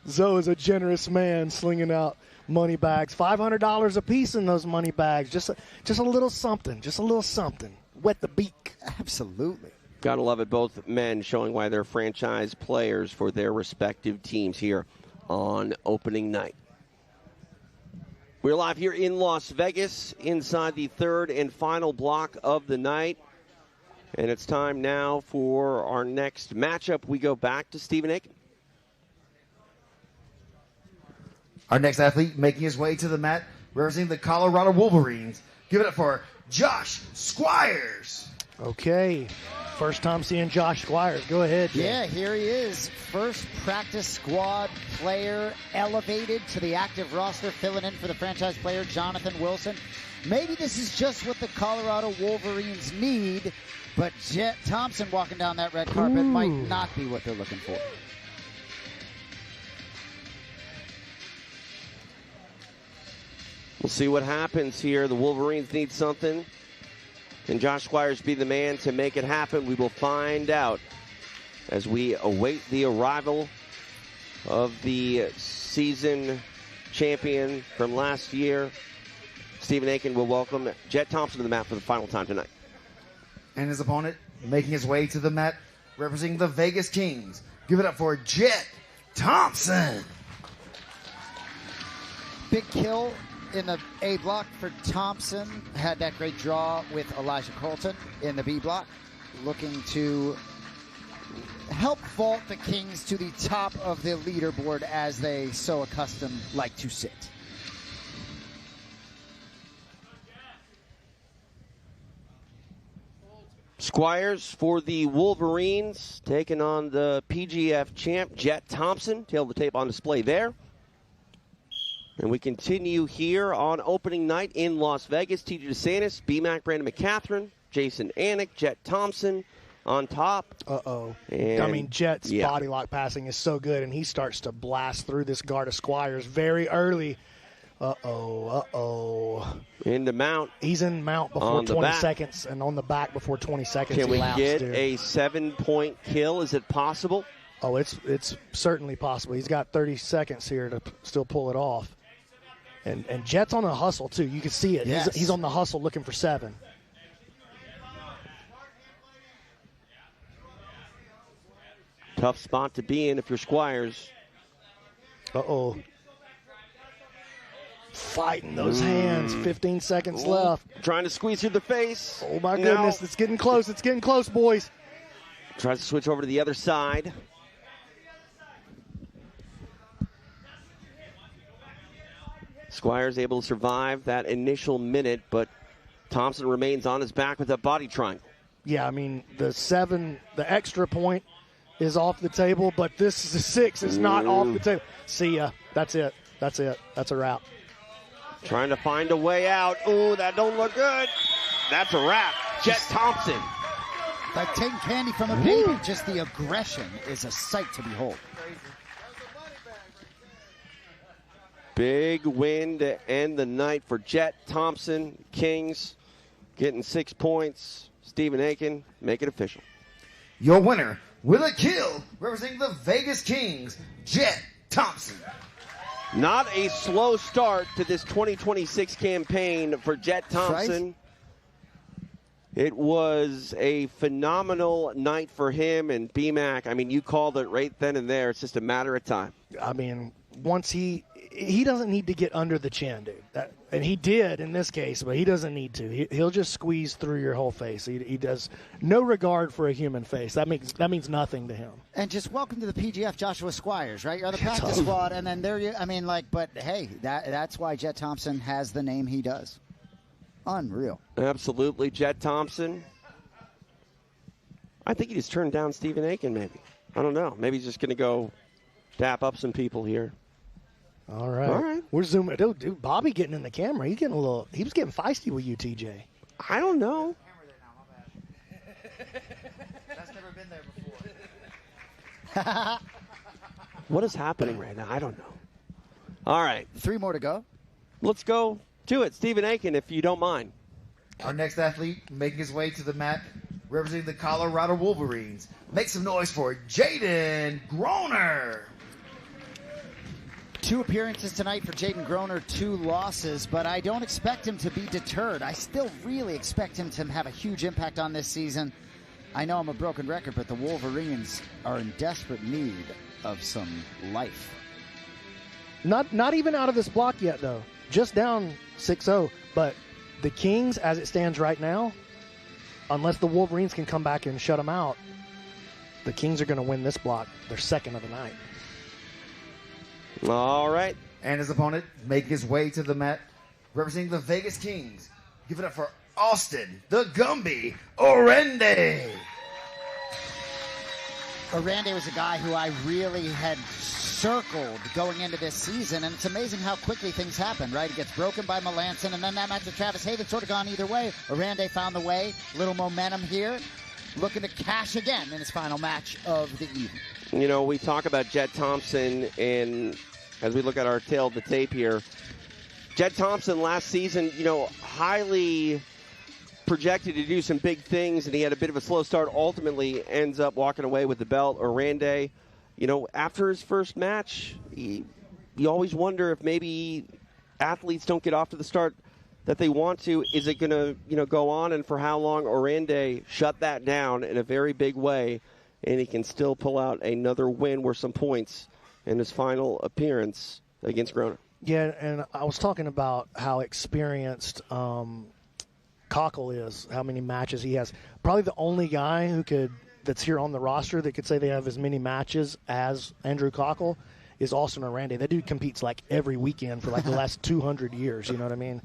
is a generous man slinging out money bags. $500 a piece in those money bags. Just a little something. Just a little something. Wet the beak. Absolutely. Gotta love it. Both men showing why they're franchise players for their respective teams here on opening night. We're live here in Las Vegas inside the third and final block of the night. And it's time now for our next matchup. We go back to Stephen Aiken. Our next athlete making his way to the mat, representing the Colorado Wolverines. Give it up for Josh Squires. Okay. First time seeing Josh Squires. Go ahead, Jay. Yeah, here he is. First practice squad player elevated to the active roster, filling in for the franchise player, Jonathan Wilson. Maybe this is just what the Colorado Wolverines need, but Jett Thompson walking down that red carpet might not be what they're looking for. We'll see what happens here. The Wolverines need something. Can Josh Squires be the man to make it happen? We will find out as we await the arrival of the season champion from last year. Stephen Aiken will welcome Jett Thompson to the mat for the final time tonight. And his opponent making his way to the mat, representing the Vegas Kings. Give it up for Jett Thompson. Big kill in the A block for Thompson. Had that great draw with Elijah Carlton in the B block. Looking to help vault the Kings to the top of the leaderboard as they so accustomed like to sit? Squires for the Wolverines, taking on the PGF champ, Jett Thompson. Tail of the tape on display there. And we continue here on opening night in Las Vegas. TJ DeSantis, BMAC, Brandon McCatherine, Jason Anik, Jett Thompson on top. I mean, Jett's body lock passing is so good, and he starts to blast through this guard of Squires very early. Into mount. He's in mount before 20 seconds and on the back before 20 seconds. Can we get a 7-point kill? Is it possible? Oh, it's certainly possible. He's got 30 seconds here to still pull it off. And Jett's on a hustle, too. You can see it. Yes. He's on the hustle looking for 7. Tough spot to be in if you're Squires. Fighting those hands. 15 seconds left. Trying to squeeze through the face. Oh, my goodness. It's getting close. It's getting close, boys. Tries to switch over to the other side. Squires able to survive that initial minute, but Thompson remains on his back with that body triangle. Yeah, I mean, the extra point is off the table, but this 6 is not off the table. See ya. That's it. That's a wrap. Trying to find a way out. Ooh, that don't look good. That's a wrap. Jett Thompson. Like taking candy from a baby, just the aggression is a sight to behold. Big win to end the night for Jett Thompson. Kings getting 6 points. Stephen Aiken, make it official. Your winner with a kill, representing the Vegas Kings, Jett Thompson. Not a slow start to this 2026 campaign for Jett Thompson. Right. It was a phenomenal night for him and BMAC. I mean, you called it right then and there. It's just a matter of time. I mean, once he doesn't need to get under the chin, dude. And he did in this case, but he doesn't need to. He'll just squeeze through your whole face. He does no regard for a human face. That means nothing to him. And just welcome to the PGF, Joshua Squires, right? You're on the practice squad, and then there you. I mean, but hey, that's why Jett Thompson has the name he does. Unreal. Absolutely, Jett Thompson. I think he just turned down Stephen Aiken, maybe. I don't know. Maybe he's just going to go dap up some people here. All right. We're zooming. Dude, Bobby getting in the camera. He was getting feisty with you, TJ. I don't know. That's never been there before. What is happening right now? I don't know. All right. 3 more to go. Let's go to it. Stephen Aiken, if you don't mind. Our next athlete making his way to the mat, representing the Colorado Wolverines. Make some noise for Jayden Groner. 2 appearances tonight for Jayden Groner, 2 losses, but I don't expect him to be deterred. I still really expect him to have a huge impact on this season. I know I'm a broken record, but the Wolverines are in desperate need of some life. Not even out of this block yet, though. Just down 6-0. But the Kings, as it stands right now, unless the Wolverines can come back and shut them out, the Kings are going to win this block, their second of the night. All right. And his opponent making his way to the mat, representing the Vegas Kings. Give it up for Austin, the Gumby, Oranday. Oranday was a guy who I really had circled going into this season, and it's amazing how quickly things happen, right? It gets broken by Melanson, and then that match with Travis Haven sort of gone either way. Oranday found the way, little momentum here, looking to cash again in his final match of the evening. You know, we talk about Jett Thompson, and as we look at our tail of the tape here, Jett Thompson last season, highly projected to do some big things, and he had a bit of a slow start, ultimately ends up walking away with the belt. Oranday, after his first match, you always wonder if maybe athletes don't get off to the start that they want to. Is it going to, go on, and for how long? Oranday shut that down in a very big way, and he can still pull out another win worth some points in his final appearance against Groner. Yeah, and I was talking about how experienced Kochel is, how many matches he has. Probably the only guy who could that's here on the roster that could say they have as many matches as Andrew Kochel is Austin Oranday. That dude competes like every weekend for like the last 200 years. You know what I mean?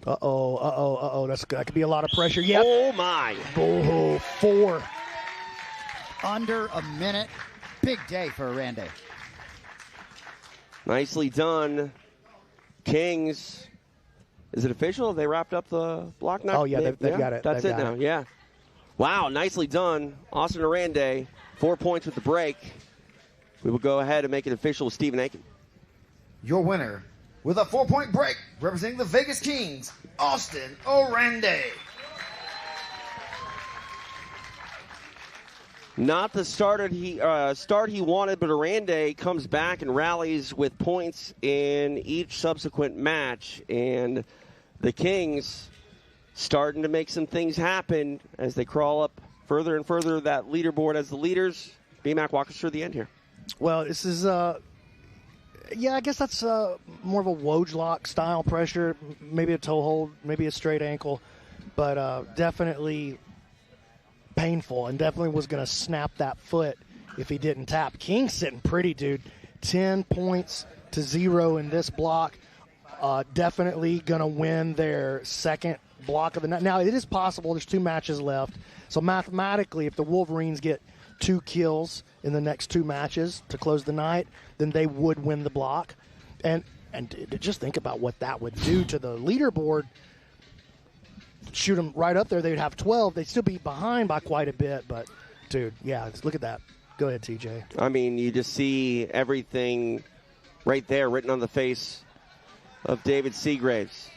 That could be a lot of pressure. Yep. Oh, my. Oh, 4. Under a minute. Big day for Oranday. Nicely done. Kings. Is it official? Have they wrapped up the block now? Oh, yeah, they've got it. That's They've it got now, it. yeah. Wow, nicely done. Austin Oranday, 4 points with the break. We will go ahead and make it official with Stephen Aiken. Your winner with a 4-point break, representing the Vegas Kings, Austin Oranday. Not the start he wanted, but Oranday comes back and rallies with points in each subsequent match. And the Kings starting to make some things happen as they crawl up further and further that leaderboard as the leaders. B-Mac, walk us through the end here. Well, this is, I guess that's more of a Woj style pressure, maybe a toe hold, maybe a straight ankle, but definitely painful and definitely was going to snap that foot if he didn't tap. King's sitting pretty, dude. 10 points to 0 in this block. Definitely going to win their second block of the night. Now, it is possible. There's 2 matches left. So mathematically, if the Wolverines get 2 kills in the next 2 matches to close the night, then they would win the block. And just think about what that would do to the leaderboard. Shoot them right up there, they'd have 12. They'd still be behind by quite a bit. But, dude, yeah, look at that. Go ahead, TJ. I mean, you just see everything right there written on the face of David Seagraves.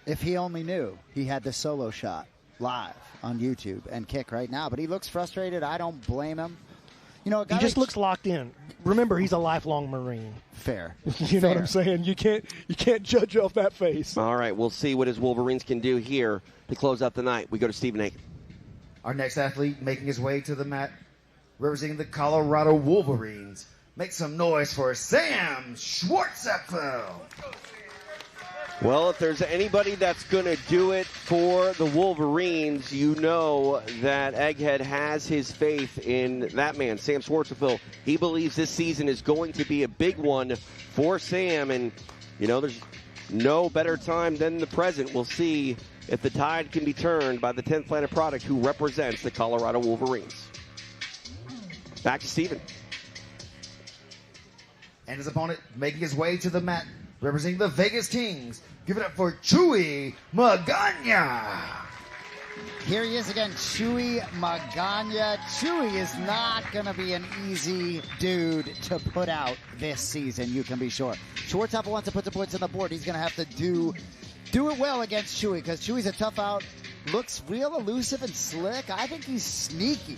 If he only knew he had the solo shot live on YouTube and kick right now. But he looks frustrated. I don't blame him. You know, he just looks locked in. Remember, he's a lifelong Marine. Fair. You know what I'm saying? You can't judge off that face. All right, we'll see what his Wolverines can do here to close out the night. We go to Stephen Aiken. Our next athlete making his way to the mat, representing the Colorado Wolverines. Make some noise for Sam Schwartzapfel. Well, if there's anybody that's going to do it for the Wolverines, you know that Egghead has his faith in that man, Sam Schwartzapfel. He believes this season is going to be a big one for Sam, and, you know, there's no better time than the present. We'll see if the tide can be turned by the 10th Planet product who represents the Colorado Wolverines. Back to Steven. And his opponent making his way to the mat, representing the Vegas Kings. Give it up for Chuy Magana. Here he is again, Chuy Magana. Chuy is not going to be an easy dude to put out this season, you can be sure. Schwartzapfel wants to put the points on the board. He's going to have to do it well against Chuy, because Chuy's a tough out. Looks real elusive and slick. I think he's sneaky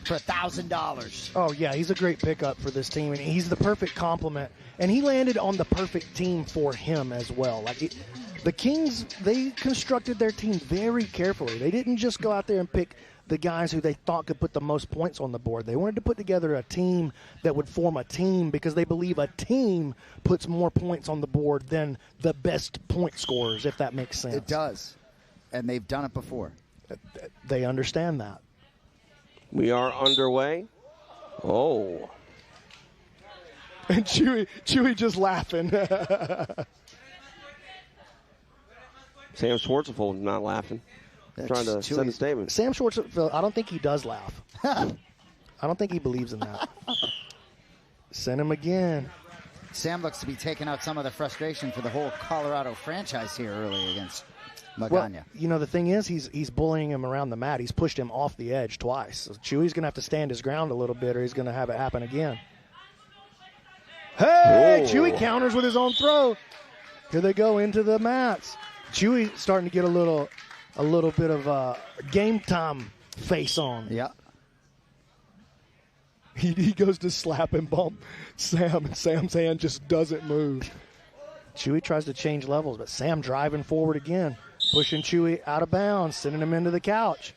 for $1,000. Oh, yeah, he's a great pickup for this team, and he's the perfect complement. And he landed on the perfect team for him as well. The Kings, they constructed their team very carefully. They didn't just go out there and pick the guys who they thought could put the most points on the board. They wanted to put together a team that would form a team, because they believe a team puts more points on the board than the best point scorers, if that makes sense. It does. And they've done it before. They understand that. We are underway. Oh. And Chuy just laughing. Sam Schwartzapfel not laughing. Trying to send a statement. Sam Schwartzapfel, I don't think he does laugh. I don't think he believes in that. Send him again. Sam looks to be taking out some of the frustration for the whole Colorado franchise here early against Magana. Well, you know, the thing is, he's bullying him around the mat. He's pushed him off the edge twice. So Chuy's going to have to stand his ground a little bit, or he's going to have it happen again. Hey, Chuy counters with his own throw. Here they go into the mats. Chuy starting to get a little bit of a game time face on. Yeah. He goes to slap and bump Sam, and Sam's hand just doesn't move. Chuy tries to change levels, but Sam driving forward again, pushing Chuy out of bounds, sending him into the couch.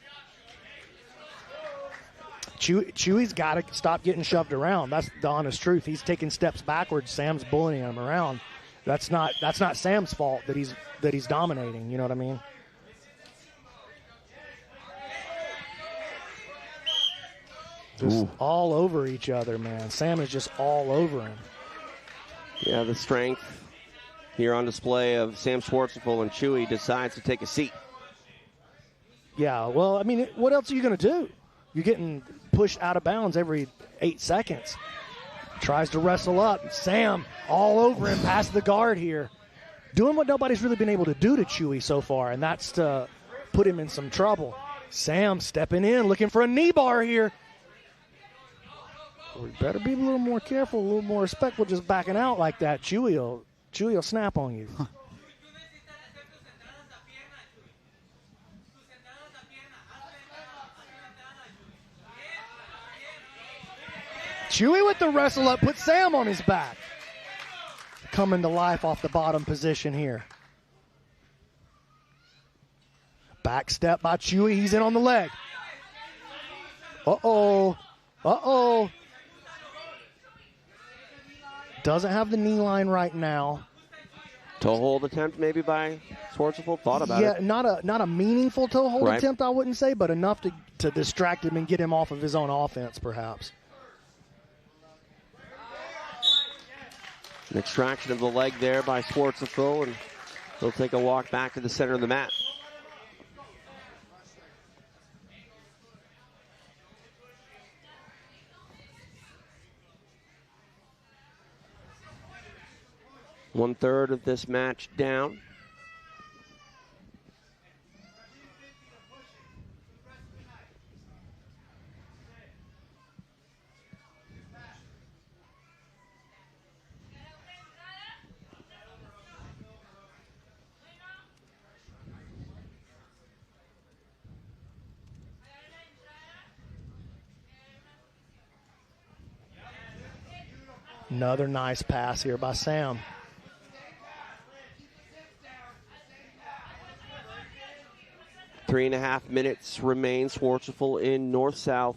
Chuy's got to stop getting shoved around. That's the honest truth. He's taking steps backwards. Sam's bullying him around. That's not Sam's fault that he's dominating. You know what I mean? Just all over each other, man. Sam is just all over him. Yeah, the strength here on display of Sam Schwartzapfel, and Chuy decides to take a seat. Yeah, well, I mean, what else are you going to do? You're getting pushed out of bounds every 8 seconds. Tries to wrestle up. Sam all over him past the guard here. Doing what nobody's really been able to do to Chuy so far, and that's to put him in some trouble. Sam stepping in, looking for a knee bar here. We better be a little more careful, a little more respectful just backing out like that. Chuy will snap on you. Chuy with the wrestle up, put Sam on his back. Coming to life off the bottom position here. Back step by Chuy, he's in on the leg. Uh-oh. Doesn't have the knee line right now. Toe hold attempt maybe by Schwartzapfel. Thought about it. Yeah, not a meaningful toe hold attempt, I wouldn't say, but enough to distract him and get him off of his own offense, perhaps. An extraction of the leg there by Schwartzapfel, and he'll take a walk back to the center of the mat. One-third of this match down. Another nice pass here by Sam. 3.5 minutes remain. Schwartzapfel in north-south.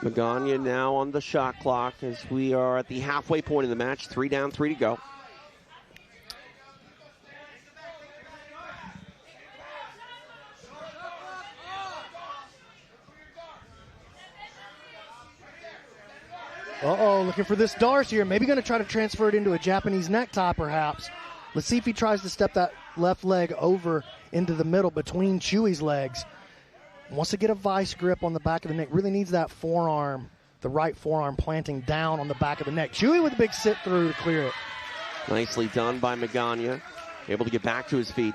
Magana now on the shot clock as we are at the halfway point of the match. 3 down, 3 to go. Uh-oh, looking for this Darce here. Maybe going to try to transfer it into a Japanese necktie, perhaps. Let's see if he tries to step that left leg over into the middle between Chuy's legs. Wants to get a vice grip on the back of the neck. Really needs that forearm, the right forearm planting down on the back of the neck. Chuy with a big sit through to clear it. Nicely done by Magana. Able to get back to his feet.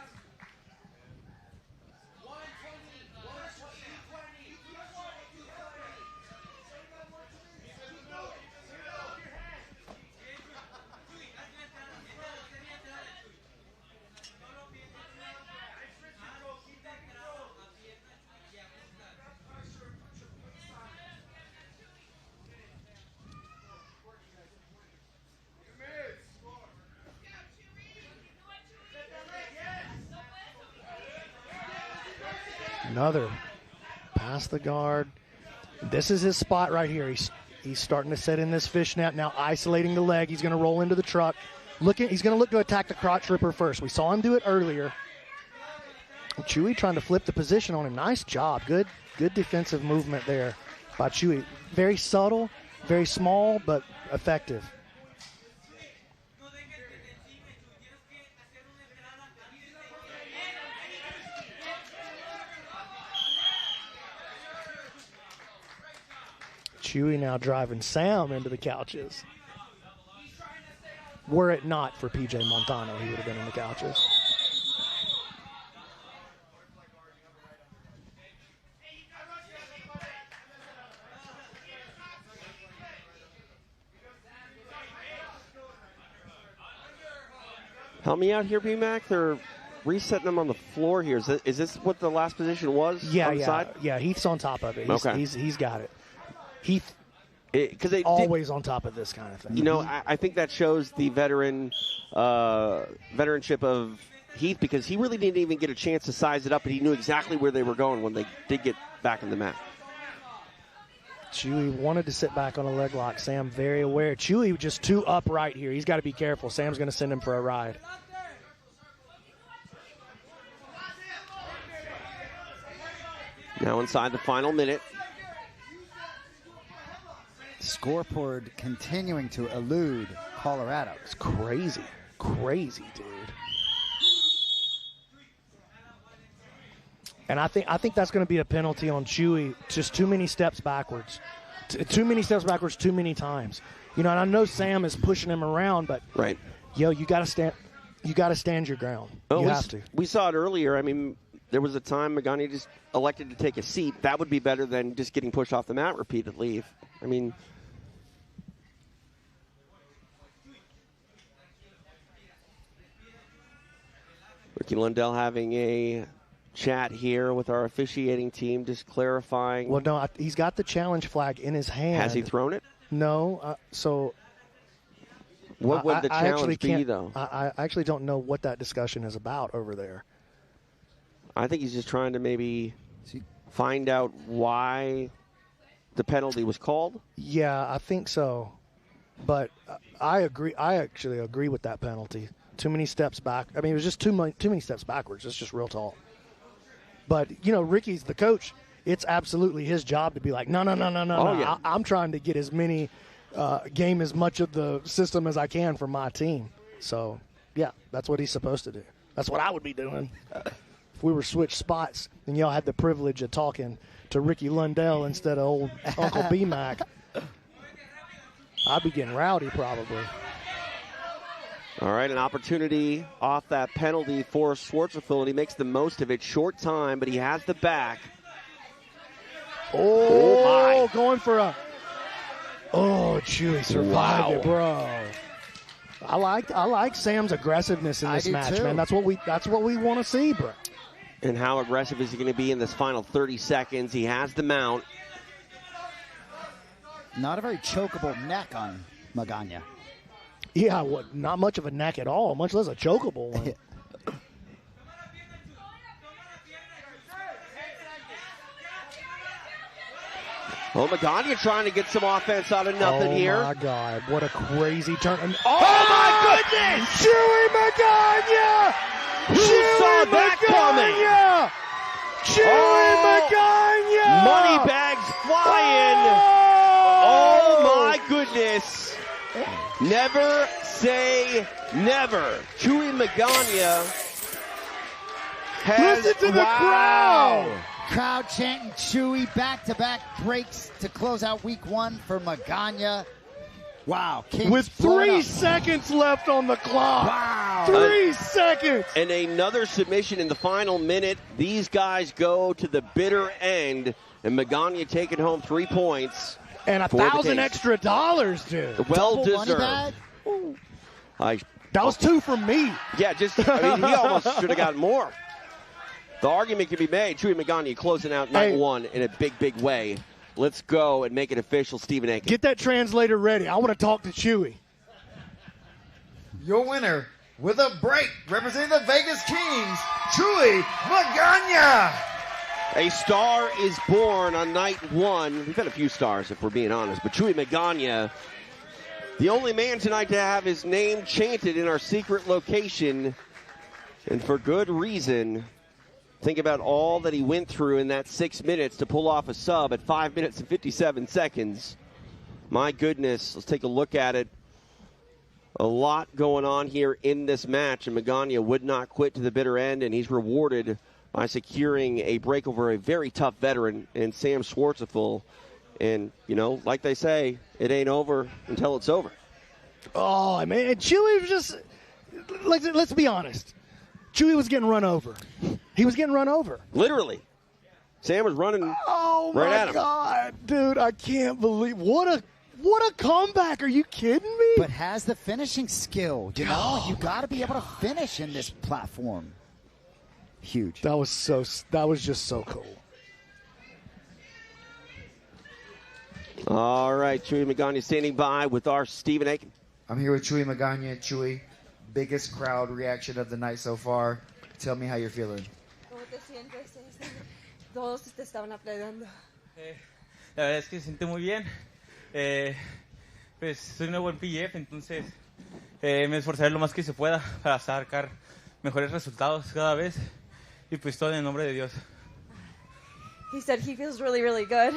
Another past the guard. This is his spot right here. He's starting to set in this fishnet, now isolating the leg. He's going to roll into the truck. He's going to look to attack the crotch ripper first. We saw him do it earlier. Chuy trying to flip the position on him. Nice job. Good defensive movement there by Chuy. Very subtle, very small, but effective. Chuy now driving Sam into the couches. Were it not for PJ Montano, he would have been in the couches. Help me out here, B-Mac. They're resetting them on the floor here. Is this what the last position was on the side? Yeah, Heath's on top of it. He's got it. Heath Because they always on top of this kind of thing. You know, I think that shows the veteranship of Heath, because he really didn't even get a chance to size it up, and he knew exactly where they were going when they did get back in the mat. Chuy wanted to sit back on a leg lock. Sam very aware. Chuy just too upright here. He's got to be careful. Sam's going to send him for a ride. Now inside the final minute. Scoreboard continuing to elude Colorado. It's crazy. Crazy, dude. And I think that's going to be a penalty on Chuy. Just too many steps backwards. Too many steps backwards too many times. You know, and I know Sam is pushing him around, but right. Yo, you got to stand. You got to stand your ground. You have to. We saw it earlier. I mean, there was a time Magana just elected to take a seat. That would be better than just getting pushed off the mat repeatedly. I mean, Ricky Lundell having a chat here with our officiating team, just clarifying. Well, no, he's got the challenge flag in his hand. Has he thrown it? No. So what would the challenge be, though? I actually don't know what that discussion is about over there. I think he's just trying to maybe find out why the penalty was called. Yeah, I think so. But I agree. I actually agree with that penalty. Too many steps back. I mean, it was just too many steps backwards. It's just real talk. But, you know, Ricky's the coach. It's absolutely his job to be like, no. Yeah. I'm trying to get as many, game as much of the system as I can for my team. So, yeah, that's what he's supposed to do. That's what I would be doing. If we were switched spots and y'all had the privilege of talking to Ricky Lundell instead of old Uncle B-Mac, I'd be getting rowdy probably. All right, an opportunity off that penalty for Schwartzapfel, and he makes the most of it. Short time, but he has the back. Oh my. Going for a... Oh, Chuy survived it, bro. I like Sam's aggressiveness in this match, man. That's what we want to see, bro. And how aggressive is he going to be in this final 30 seconds? He has the mount. Not a very chokeable neck on Magana. Yeah, not much of a neck at all, much less a chokeable one. Oh, Magana trying to get some offense out of nothing here. Oh, my God. What a crazy turn. Oh, my goodness! Chuy Magana! Who saw that coming? Chuy Magana! Money bags flying. Oh, my goodness. Never say never. Chuy Magana has... Listen to the crowd! Crowd chanting Chuy, back-to-back breaks to close out week one for Magana. Wow. Kings with 3 seconds left on the clock. Wow. 3 seconds. And another submission in the final minute. These guys go to the bitter end, and Magana taking home 3 points. And $1,000 extra dollars, dude. Well deserved. That was 2 from me. Yeah, he almost should have gotten more. The argument can be made. Chuy Magana closing out night one in a big, big way. Let's go and make it official, Stephen Aiken. Get that translator ready. I want to talk to Chuy. Your winner with a break, representing the Vegas Kings, Chuy Magana. A star is born on night one. We've had a few stars, if we're being honest, but Chuy Magana, the only man tonight to have his name chanted in our secret location, and for good reason. Think about all that he went through in that 6 minutes to pull off a sub at 5 minutes and 57 seconds. My goodness, let's take a look at it. A lot going on here in this match, and Magana would not quit to the bitter end, and he's rewarded by securing a break over a very tough veteran in Sam Schwartzapfel. And, you know, like they say, it ain't over until it's over. Oh, man, Chuy was just, let's be honest. Chuy was getting run over. He was getting run over. Literally. Sam was running right at him. Oh, my God. Dude, I can't believe. What a comeback. Are you kidding me? But has the finishing skill. You know, you got to be able to finish in this platform. Huge. That was just so cool. All right, Chuy Magana standing by with our Stephen Aiken. I'm here with Chuy Magana. Chuy, biggest crowd reaction of the night so far. Tell me how you're feeling. ¿Cómo te sientes? Todos te estaban aplaudiendo. La verdad es que se siente muy bien. Pues soy nuevo en PGF, entonces me esforzaré lo más que se pueda para sacar mejores resultados cada vez y pues todo en el nombre de Dios. He said he feels really, really good,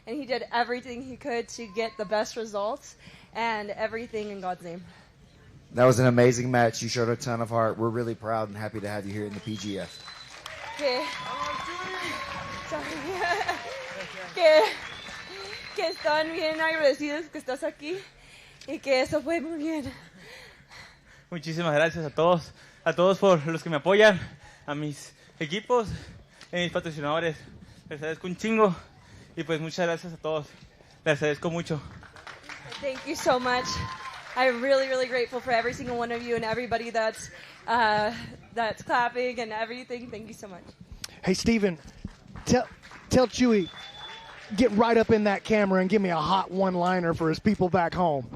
and he did everything he could to get the best results and everything in God's name. That was an amazing match. You showed a ton of heart. We're really proud and happy to have you here in the PGF. Que están bien agradecidos que estás aquí y que eso fue muy bien. Muchísimas gracias a todos por los que me apoyan, a mis equipos, a mis patrocinadores. Les agradezco un chingo y pues muchas gracias a todos. Les agradezco mucho. Thank you so much. I'm really, really grateful for every single one of you and everybody that's clapping and everything. Thank you so much. Hey, Steven, tell Chuy, get right up in that camera and give me a hot one-liner for his people back home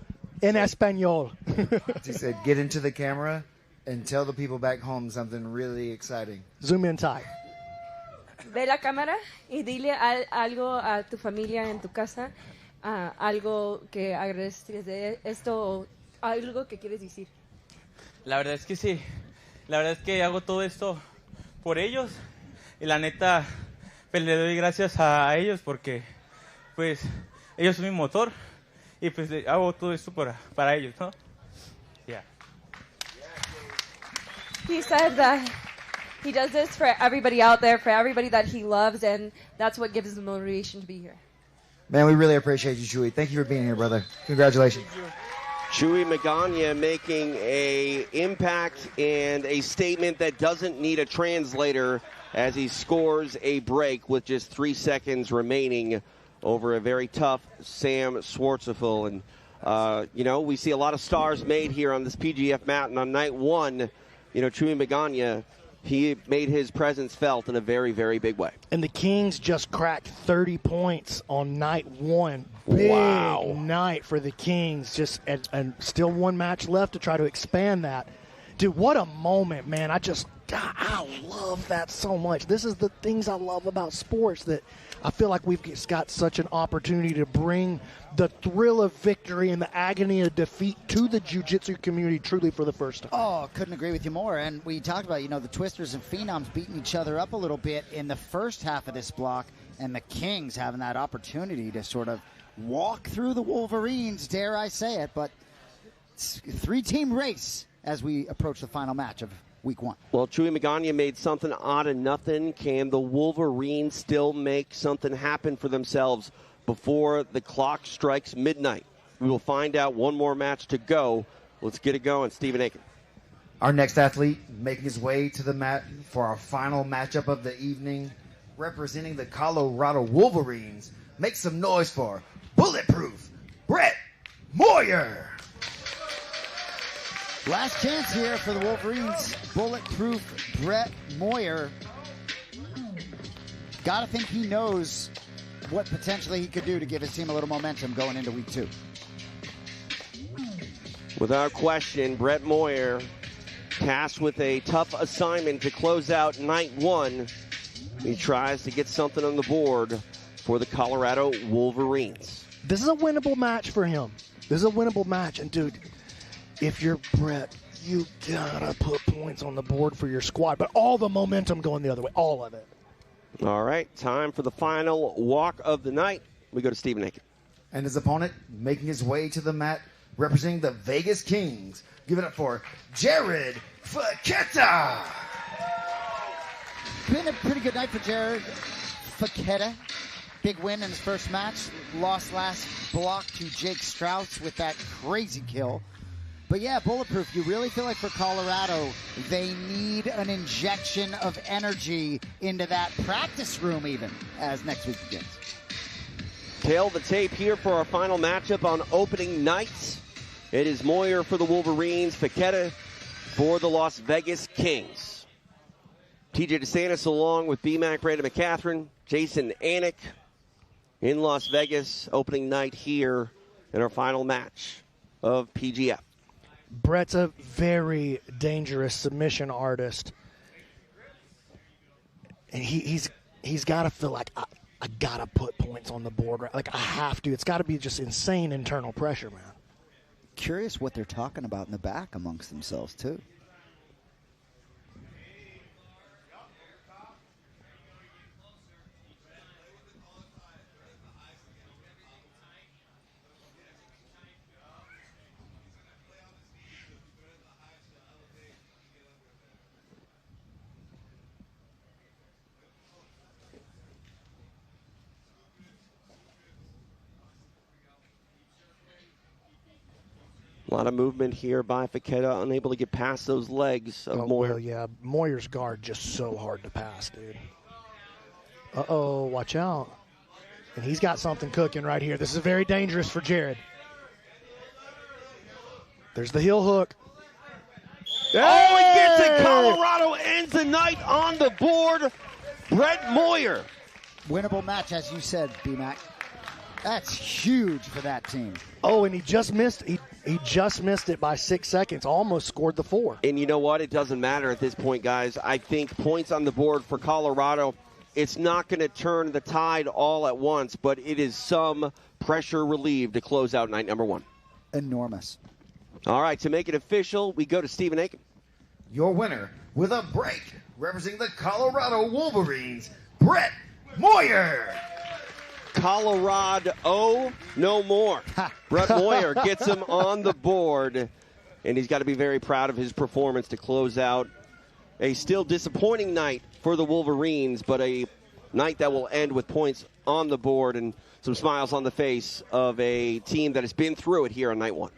in Espanol. He said, get into the camera and tell the people back home something really exciting. Zoom in tight. Ve la cámara y dile algo a tu familia en tu casa, algo que agradeces de esto, algo que quieres decir. La verdad es que sí. La verdad es que hago todo esto por ellos y la neta pues le doy gracias a ellos porque pues ellos son mi motor y pues hago todo esto para ellos, ¿no? Yeah. He said that he does this for everybody out there, for everybody that he loves, and that's what gives him motivation to be here. Man, we really appreciate you, Chuy. Thank you for being here, brother. Congratulations. Chuy Magana making a impact and a statement that doesn't need a translator as he scores a break with just 3 seconds remaining over a very tough Sam Schwartzapfel. And, we see a lot of stars made here on this PGF mat. And on night one, Chuy Magana, he made his presence felt in a very, very big way. And the Kings just cracked 30 points on night one. Big night for the Kings. And still one match left to try to expand that. Dude, what a moment, man. I love that so much. This is the things I love about sports, that I feel like we've got such an opportunity to bring the thrill of victory and the agony of defeat to the jiu-jitsu community truly for the first time. Oh, couldn't agree with you more. And we talked about, the Twisters and Phenoms beating each other up a little bit in the first half of this block, and the Kings having that opportunity to sort of walk through the Wolverines, dare I say it, but it's a 3-team race as we approach the final match of Week 1. Well, Chuy Magana made something out of nothing. Can the Wolverines still make something happen for themselves before the clock strikes midnight? We will find out. One more match to go. Let's get it going. Stephen Aiken. Our next athlete making his way to the mat for our final matchup of the evening, representing the Colorado Wolverines. Make some noise for Bulletproof Brett Moyer. Last chance here for the Wolverines. Bulletproof Brett Moyer. Gotta think he knows what potentially he could do to give his team a little momentum going into Week 2. Without question, Brett Moyer tasked with a tough assignment to close out night one. He tries to get something on the board for the Colorado Wolverines. This is a winnable match for him. This is a winnable match. And, dude, if you're Brett, you gotta put points on the board for your squad. But all the momentum going the other way, all of it. All right, time for the final walk of the night. We go to Stephen Aiken. And his opponent making his way to the mat, representing the Vegas Kings. Give it up for Jared Fekete. Been a pretty good night for Jared Fekete. Big win in his first match. Lost last block to Jake Straus with that crazy kill. But yeah, Bulletproof, you really feel like for Colorado, they need an injection of energy into that practice room even as next week begins. Tail the tape here for our final matchup on opening night. It is Moyer for the Wolverines, Fekete for the Las Vegas Kings. TJ DeSantis along with BMAC, Brandon McCatherine, Jason Anik, in Las Vegas, opening night here in our final match of PGF. Brett's a very dangerous submission artist. And he's got to feel like, I got to put points on the board. Right? Like, I have to. It's got to be just insane internal pressure, man. Curious what they're talking about in the back amongst themselves, too. A lot of movement here by Fekete, unable to get past those legs of Moyer. Well, yeah, Moyer's guard just so hard to pass, dude. Uh-oh, watch out. And he's got something cooking right here. This is very dangerous for Jared. There's the heel hook. Hey! Oh, he gets it. Colorado ends the night on the board. Brett Moyer. Winnable match, as you said, B-Mac. That's huge for that team. Oh, and he just missed. He just missed it by 6 seconds. Almost scored the 4. And you know what? It doesn't matter at this point, guys. I think points on the board for Colorado. It's not going to turn the tide all at once, but it is some pressure relieved to close out night number 1. Enormous. All right, to make it official, we go to Stephen Aiken. Your winner with a break, representing the Colorado Wolverines, Brett Moyer. Colorado, no more. Brett Moyer gets him on the board, and he's got to be very proud of his performance to close out a still disappointing night for the Wolverines, but a night that will end with points on the board and some smiles on the face of a team that has been through it here on night 1.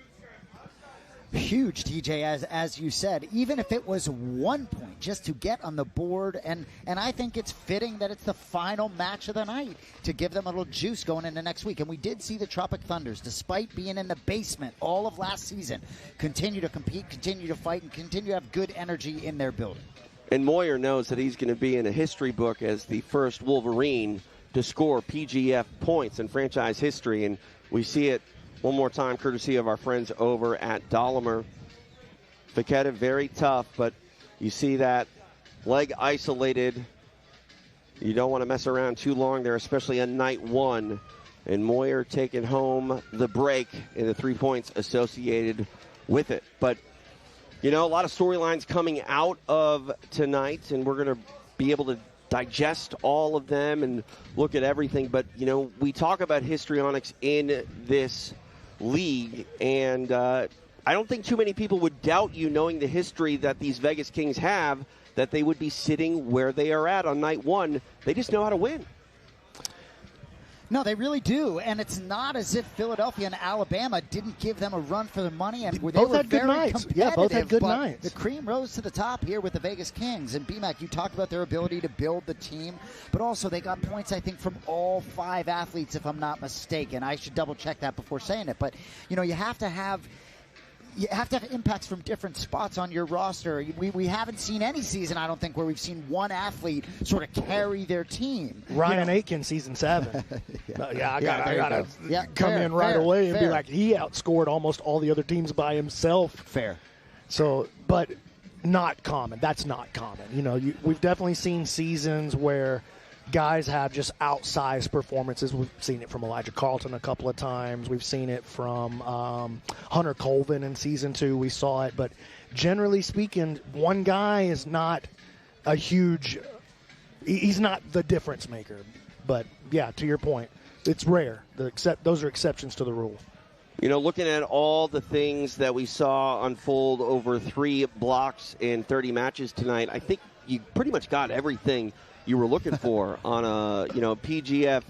Huge, TJ, as you said, even if it was 1 point just to get on the board, and I think it's fitting that it's the final match of the night to give them a little juice going into next week. And we did see the Tropic Thunders, despite being in the basement all of last season, continue to compete, continue to fight, and continue to have good energy in their building. And Moyer knows that he's going to be in a history book as the first Wolverine to score PGF points in franchise history, and we see it one more time, courtesy of our friends over at Dahlinger. Fekete, very tough, but you see that leg isolated. You don't want to mess around too long there, especially on night 1. And Moyer taking home the break and the 3 points associated with it. But, you know, a lot of storylines coming out of tonight, and we're going to be able to digest all of them and look at everything. But, you know, we talk about histrionics in this league, and I don't think too many people would doubt you, knowing the history that these Vegas Kings have, that they would be sitting where they are at on night 1. They just know how to win. No, they really do, and it's not as if Philadelphia and Alabama didn't give them a run for their money, and they both were had good very nights. competitive. Yeah, both had good but nights. The cream rose to the top here with the Vegas Kings, and BMAC, you talked about their ability to build the team, but also they got points, I think, from all 5 athletes, if I'm not mistaken. I should double-check that before saying it, but, you know, you have to have impacts from different spots on your roster. We haven't seen any season, I don't think, where we've seen one athlete sort of carry their team. Ryan Aiken, season 7. I gotta come in right away and be like, he outscored almost all the other teams by himself. Fair. So, but not common. That's not common. You know, we've definitely seen seasons where guys have just outsized performances. We've seen it from Elijah Carlton a couple of times. We've seen it from Hunter Colvin in season 2. We saw it. But generally speaking, one guy is not a huge – he's not the difference maker. But, yeah, to your point, it's rare. Those are exceptions to the rule. You know, looking at all the things that we saw unfold over 3 blocks in 30 matches tonight, I think you pretty much got everything you were looking for on a, you know, PGF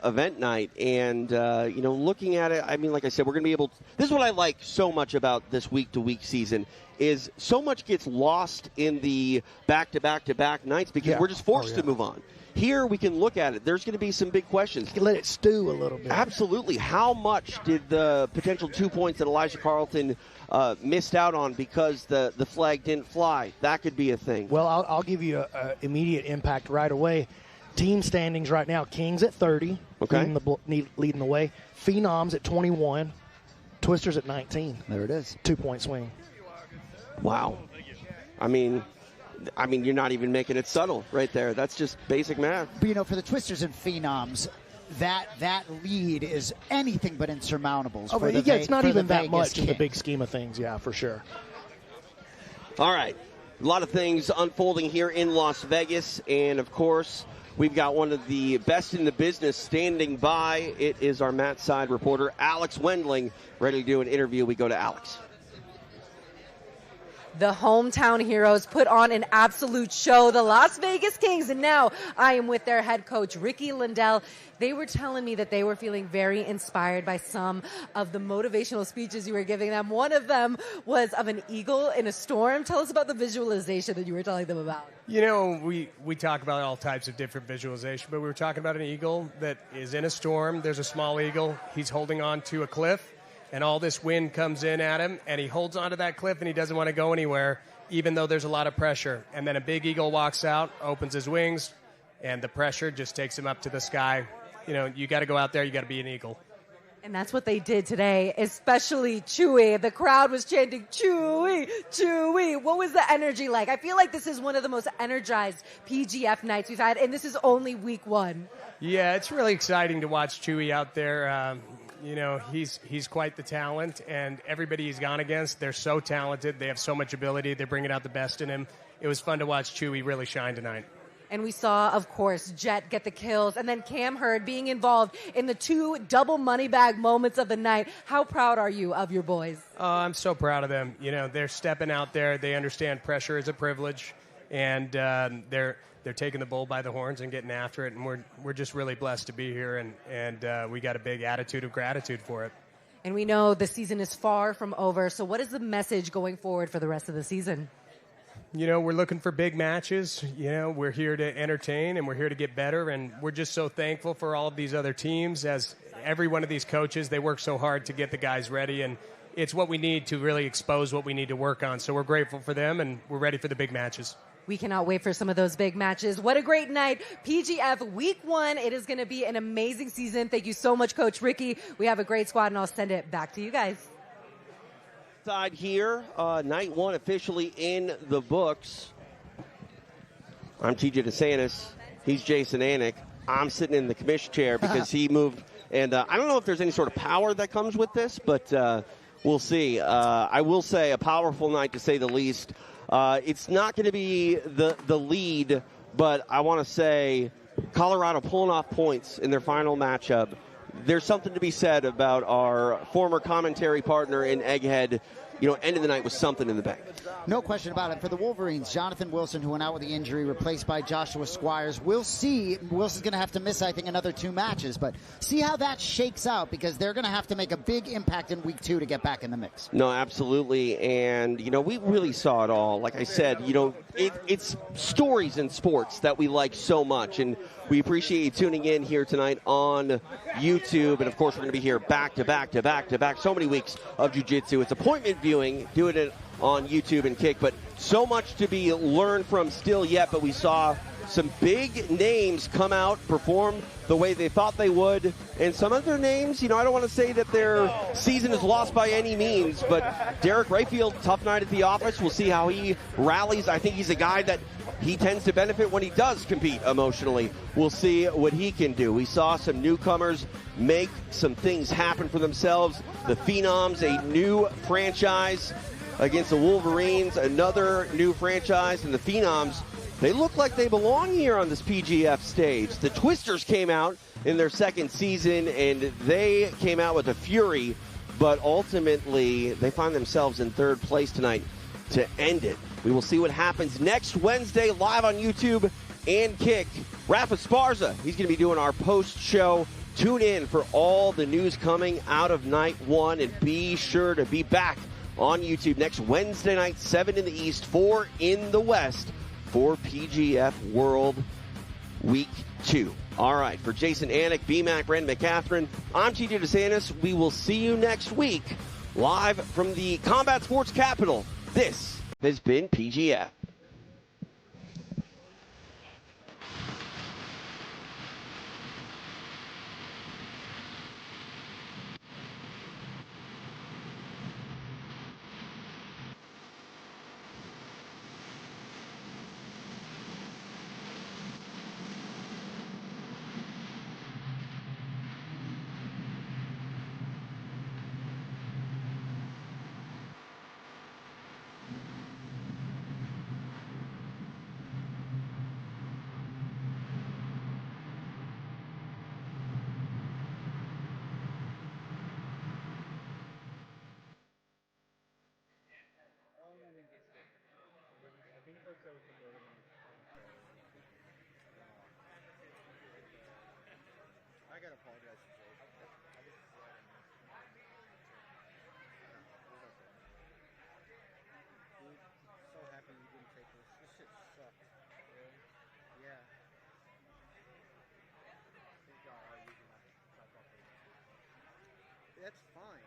event night. And, you know, looking at it, I mean, like I said, we're going to be able to, this is what I like so much about this week-to-week season, is so much gets lost in the back-to-back-to-back nights because we're just forced to move on. Here we can look at it. There's going to be some big questions. You can let it stew a little bit. Absolutely. How much did the potential 2 points that Elijah Carlton missed out on because the flag didn't fly? That could be a thing. Well, I'll give you an immediate impact right away. Team standings right now, Kings at 30. Okay. leading the way. Phenoms at 21, Twisters at 19. There it is. 2-point swing. Wow. I mean, you're not even making it subtle right there. That's just basic math. But, for the Twisters and Phenoms, that lead is anything but insurmountable. It's not even that much King. in the big scheme of things, yeah, for sure. All right. A lot of things unfolding here in Las Vegas. And, of course, we've got one of the best in the business standing by. It is our Mat Side reporter, Alex Wendling, ready to do an interview. We go to Alex. The hometown heroes put on an absolute show, the Las Vegas Kings, and now I am with their head coach, Ricky Lindell. They were telling me that they were feeling very inspired by some of the motivational speeches you were giving them. One of them was of an eagle in a storm. Tell us about the visualization that you were telling them about. We talk about all types of different visualization, but we were talking about an eagle that is in a storm. There's a small eagle. He's holding on to a cliff. And all this wind comes in at him, and he holds onto that cliff, and he doesn't want to go anywhere, even though there's a lot of pressure. And then a big eagle walks out, opens his wings, and the pressure just takes him up to the sky. You got to go out there. You got to be an eagle. And that's what they did today, especially Chuy. The crowd was chanting, Chuy, Chuy. What was the energy like? I feel like this is one of the most energized PGF nights we've had, and this is only week 1. Yeah, it's really exciting to watch Chuy out there. He's quite the talent, and everybody he's gone against, they're so talented. They have so much ability. They're bringing out the best in him. It was fun to watch Chuy really shine tonight. And we saw, of course, Jett get the kills, and then Cam Hurd being involved in the 2 double money bag moments of the night. How proud are you of your boys? I'm so proud of them. They're stepping out there. They understand pressure is a privilege, and they're taking the bull by the horns and getting after it, and we're just really blessed to be here, and we got a big attitude of gratitude for it. And we know the season is far from over, so what is the message going forward for the rest of the season? We're looking for big matches. We're here to entertain, and we're here to get better, and we're just so thankful for all of these other teams. As every one of these coaches, they work so hard to get the guys ready, and it's what we need to really expose what we need to work on. So we're grateful for them, and we're ready for the big matches. We cannot wait for some of those big matches. What a great night. PGF Week 1. It is going to be an amazing season. Thank you so much, Coach Ricky. We have a great squad, and I'll send it back to you guys. Side here, night 1 officially in the books. I'm TJ DeSantis. He's Jason Anik. I'm sitting in the commission chair because he moved. And I don't know if there's any sort of power that comes with this, but we'll see. I will say a powerful night to say the least. It's not going to be the lead, but I want to say Colorado pulling off points in their final matchup. There's something to be said about our former commentary partner in Egghead, ending the night with something in the bank. No question about it. For the Wolverines, Jonathan Wilson, who went out with the injury, replaced by Joshua Squires. We'll see. Wilson's going to have to miss, I think, another 2 matches. But see how that shakes out, because they're going to have to make a big impact in week 2 to get back in the mix. No, absolutely. And, we really saw it all. Like I said, it's stories in sports that we like so much. And we appreciate you tuning in here tonight on YouTube. And, of course, we're going to be here back to back to back to back. So many weeks of jiu-jitsu. It's appointment viewing, doing it on YouTube and Kick. But so much to be learned from still yet. But we saw some big names come out, perform the way they thought they would. And some of their names, I don't want to say that their season is lost by any means. But Derek Rayfield, tough night at the office. We'll see how he rallies. I think he's a guy that he tends to benefit when he does compete emotionally. We'll see what he can do. We saw some newcomers make some things happen for themselves. The Phenoms, a new franchise against the Wolverines, another new franchise. And the Phenoms, they look like they belong here on this PGF stage. The Twisters came out in their second season, and they came out with a fury. But ultimately, they find themselves in 3rd place tonight to end it. We will see what happens next Wednesday live on YouTube and Kick. Rafa Sparza, he's going to be doing our post-show. Tune in for all the news coming out of night 1, and be sure to be back on YouTube next Wednesday night, 7 in the East, 4 in the West, for PGF World Week 2. All right, for Jason Anik, B-Mac, Brandon McCatherine, I'm TJ DeSantis. We will see you next week live from the Combat Sports Capital. This has been PGF. that's fine.